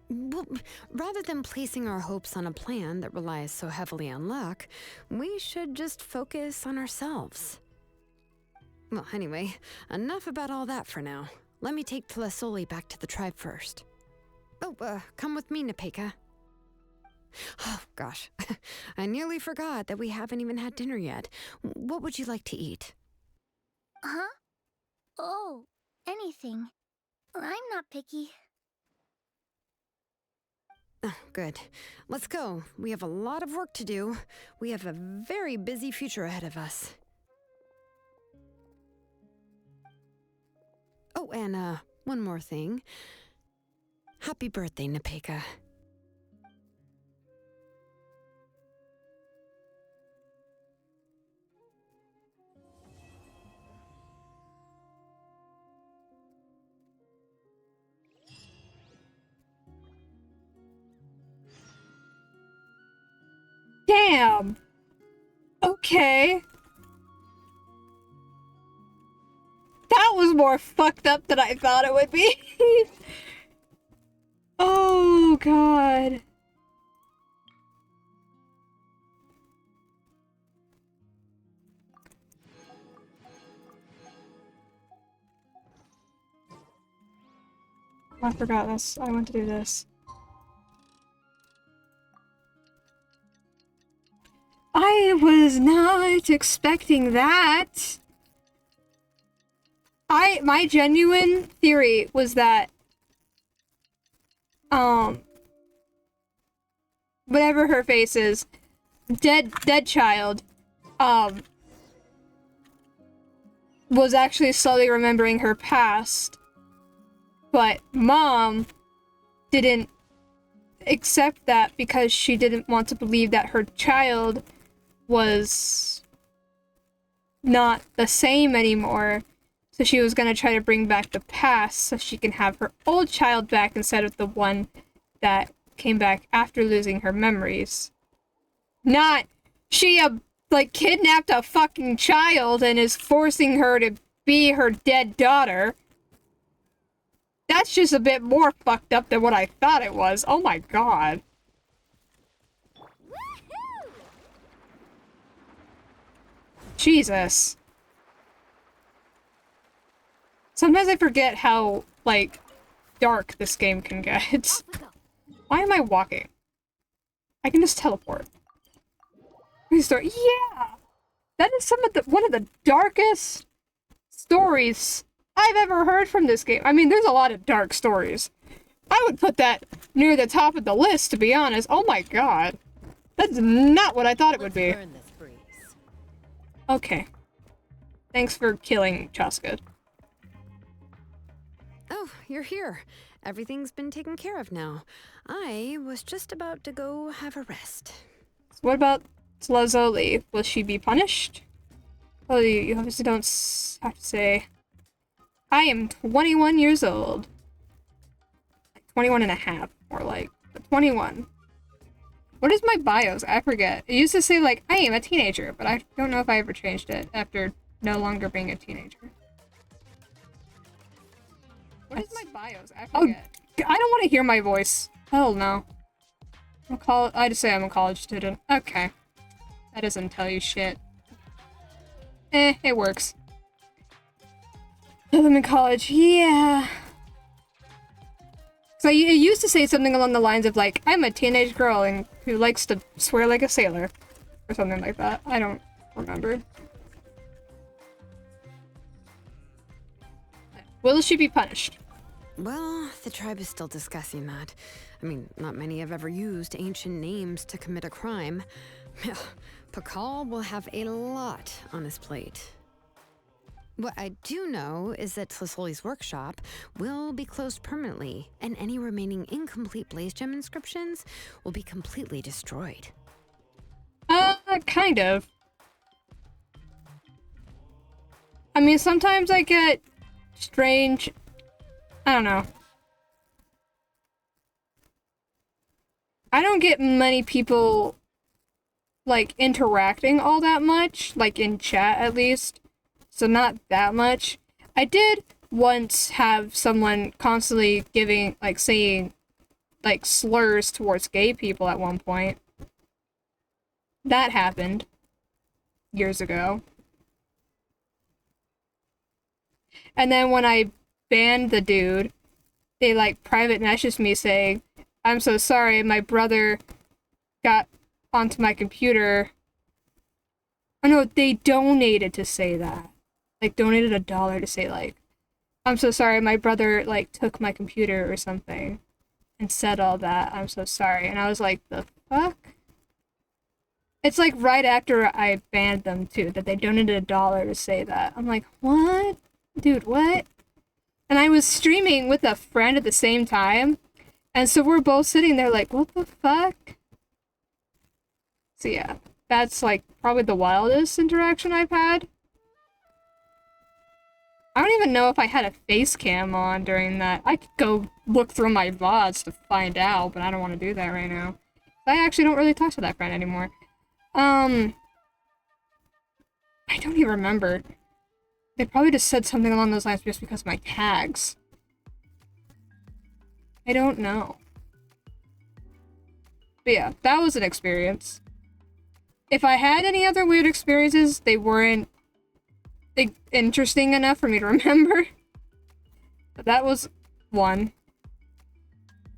Speaker 14: Well, rather than placing our hopes on a plan that relies so heavily on luck, we should just focus on ourselves. Well, anyway, enough about all that for now. Let me take Tlasoli back to the tribe first. Oh, come with me, Nepeka. Oh, gosh. I nearly forgot that we haven't even had dinner yet. What would you like to eat?
Speaker 10: Huh? Oh, anything. I'm not picky.
Speaker 14: Oh, good. Let's go. We have a lot of work to do. We have a very busy future ahead of us. Oh, and one more thing. Happy birthday, Nepeka.
Speaker 3: Damn! Okay. That was more fucked up than I thought it would be. Oh, God. I forgot this. I want to do this. I was not expecting that. My genuine theory was that, whatever her face is, dead child, was actually slowly remembering her past, but mom didn't accept that because she didn't want to believe that her child was not the same anymore. So she was gonna try to bring back the past so she can have her old child back instead of the one that came back after losing her memories. Not she like kidnapped a fucking child and is forcing her to be her dead daughter. That's just a bit more fucked up than what I thought it was. Oh my god. Jesus. Sometimes I forget how, like, dark this game can get. Why am I walking? I can just teleport. Restart. Yeah! That is one of the darkest stories I've ever heard from this game. I mean, there's a lot of dark stories. I would put that near the top of the list, to be honest. Oh my god. That's not what I thought it would be. Okay. Thanks for killing Chaska.
Speaker 14: Oh, you're here. Everything's been taken care of now. I was just about to go have a rest.
Speaker 3: So what about Tlazoli? Will she be punished? Well, you obviously don't have to say. I am 21 years old. 21 and a half, more like. But 21. What is my BIOS? I forget. It used to say, like, I am a teenager, but I don't know if I ever changed it after no longer being a teenager. What is my BIOS? I forget. Oh, I don't want to hear my voice. Hell no. I just say I'm a college student. Okay. That doesn't tell you shit. It works. I'm in college. Yeah. So it used to say something along the lines of, like, I'm a teenage girl and who likes to swear like a sailor. Or something like that. I don't remember. Will she be punished?
Speaker 14: Well, the tribe is still discussing that. I mean, not many have ever used ancient names to commit a crime. Pakal will have a lot on his plate. What I do know is that Tlazoli's workshop will be closed permanently, and any remaining incomplete Blaze Gem inscriptions will be completely destroyed.
Speaker 3: Kind of. I mean, sometimes I get strange... I don't know. I don't get many people, like, interacting all that much, like, in chat at least. So not that much. I did once have someone constantly giving, like, saying, like, slurs towards gay people at one point. That happened years ago. And then when I banned the dude, they, like, private messaged me saying, I'm so sorry, my brother got onto my computer. Oh no, they donated to say that. Like, donated $1 to say, like, I'm so sorry, my brother, like, took my computer or something and said all that. I'm so sorry. And I was like, the fuck? It's like right after I banned them, too, that they donated $1 to say that. I'm like, what? Dude, what? And I was streaming with a friend at the same time. And so we're both sitting there like, what the fuck? So yeah, that's like probably the wildest interaction I've had. I don't even know if I had a face cam on during that. I could go look through my VODs to find out, but I don't want to do that right now. I actually don't really talk to that friend anymore. I don't even remember. They probably just said something along those lines just because of my tags. I don't know. But yeah, that was an experience. If I had any other weird experiences, they weren't interesting enough for me to remember. But that was one.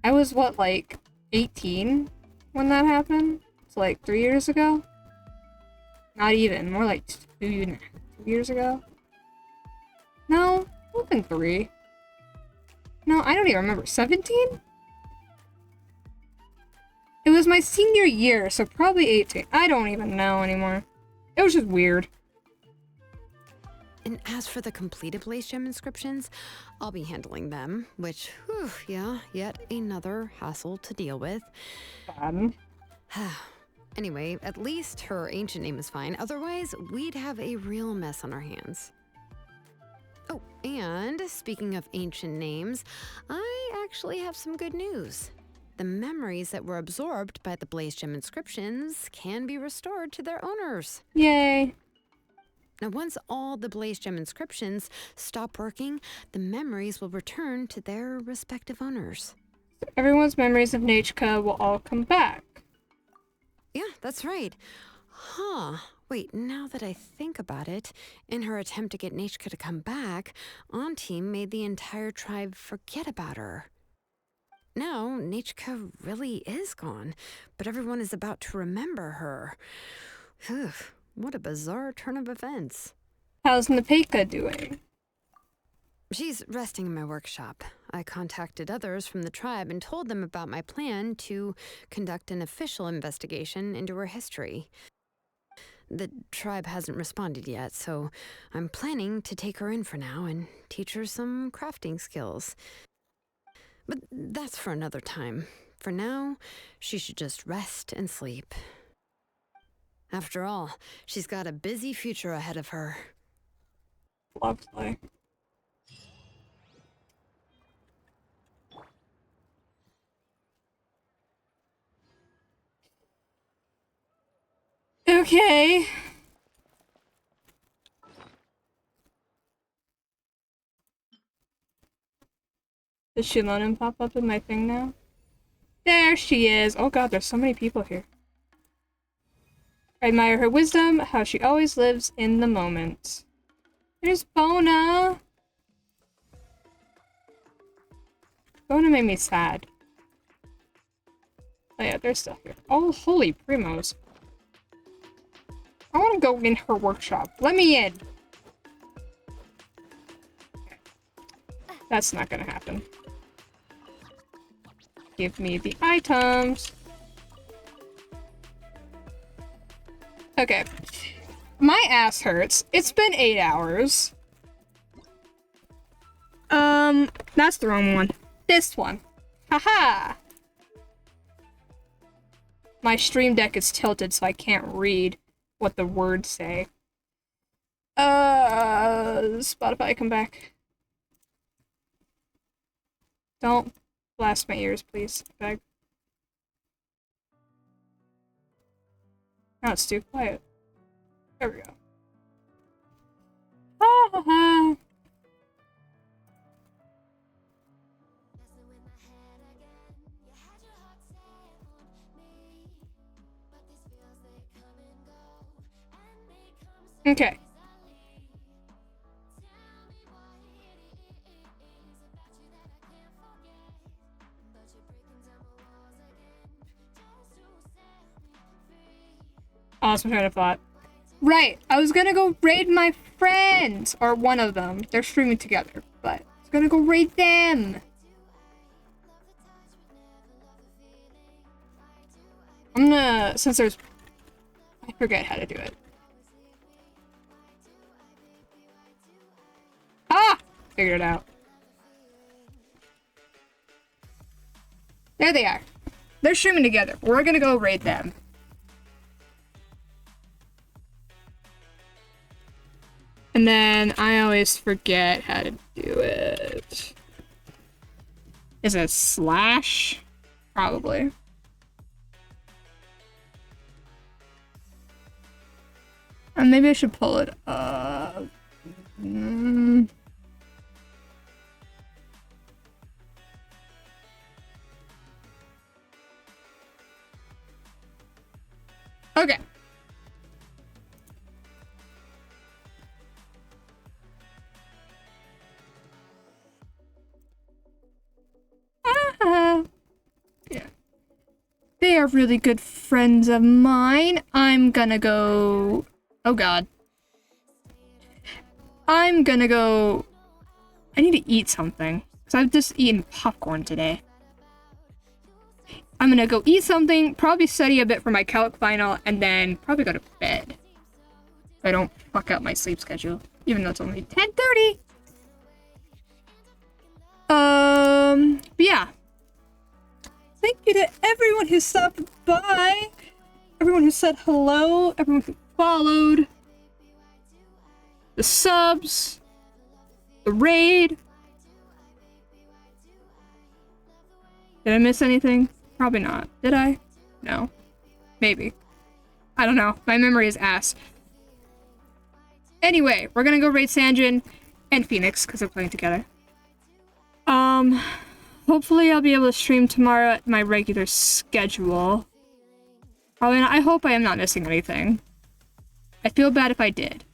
Speaker 3: I was, what, like, 18 when that happened? It's like 3 years ago? Not even. More like 2 years ago? No, more than 3. No, I don't even remember. 17? It was my senior year, so probably 18. I don't even know anymore. It was just weird.
Speaker 14: And as for the completed Blaze Gem inscriptions, I'll be handling them, which, whew, yeah, yet another hassle to deal with. Anyway, at least her ancient name is fine. Otherwise, we'd have a real mess on our hands. Oh, and speaking of ancient names, I actually have some good news. The memories that were absorbed by the Blaze Gem inscriptions can be restored to their owners.
Speaker 3: Yay.
Speaker 14: Now, once all the Blaze Gem inscriptions stop working, the memories will return to their respective owners.
Speaker 3: So everyone's memories of Nachka will all come back.
Speaker 14: Yeah, that's right. Huh. Wait, now that I think about it, in her attempt to get Nachka to come back, Auntie made the entire tribe forget about her. Now, Nachka really is gone, but everyone is about to remember her. Phew, what a bizarre turn of events.
Speaker 3: How's Napeka doing?
Speaker 14: She's resting in my workshop. I contacted others from the tribe and told them about my plan to conduct an official investigation into her history. The tribe hasn't responded yet, so I'm planning to take her in for now and teach her some crafting skills. But that's for another time. For now, she should just rest and sleep. After all, she's got a busy future ahead of her.
Speaker 3: Lovely. Okay. Does Shilonen pop up in my thing now? There she is! Oh god, there's so many people here. I admire her wisdom, how she always lives in the moment. There's Bona! Bona made me sad. Oh yeah, they're still here. Oh, holy primos. I want to go in her workshop. Let me in! That's not gonna happen. Give me the items. Okay. My ass hurts. It's been 8 hours. That's the wrong one. This one. Haha! My stream deck is tilted so I can't read what the words say. Spotify, come back. Don't blast my ears, please. I beg. Oh, it's too quiet. There we go. Ha ha ha. Okay. Awesome train of thought. Right, I was gonna go raid my friends! Or one of them. They're streaming together, but I was gonna go raid them! I'm gonna, since there's... I forget how to do it. Ah! Figured it out. There they are. They're streaming together. We're gonna go raid them. And then I always forget how to do it. Is it slash? Probably. And maybe I should pull it up. Okay. Yeah. They are really good friends of mine. I'm gonna go... Oh god. I'm gonna go... I need to eat something. Because I've just eaten popcorn today. I'm gonna go eat something, probably study a bit for my calc final, and then probably go to bed. I don't fuck up my sleep schedule, even though it's only 10:30. But yeah. Thank you to everyone who stopped by, everyone who said hello, everyone who followed, the subs, the raid. Did I miss anything? Probably not. Did I? No. Maybe. I don't know. My memory is ass. Anyway, we're gonna go raid Sanjin and Phoenix because they're playing together. Hopefully I'll be able to stream tomorrow at my regular schedule. Probably not. I hope I am not missing anything. I feel bad if I did.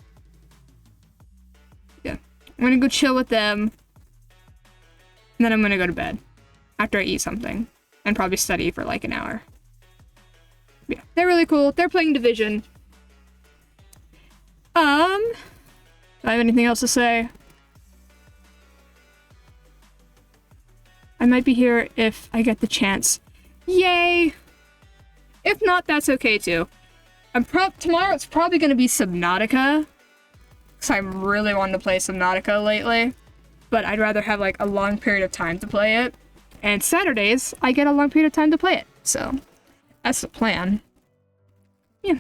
Speaker 3: Yeah. I'm gonna go chill with them. And then I'm gonna go to bed. After I eat something. And probably study for like an hour. Yeah. They're really cool. They're playing Division. Do I have anything else to say? I might be here if I get the chance. Yay! If not, that's okay too. Tomorrow it's probably gonna be Subnautica. Because I'm really wanting to play Subnautica lately. But I'd rather have like a long period of time to play it. And Saturdays, I get a long period of time to play it. So, that's the plan. Yeah.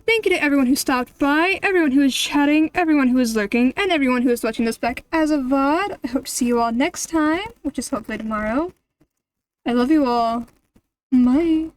Speaker 3: Thank you to everyone who stopped by, everyone who is chatting, everyone who is lurking, and everyone who is watching this back as a VOD. I hope to see you all next time, which is hopefully tomorrow. I love you all. Bye.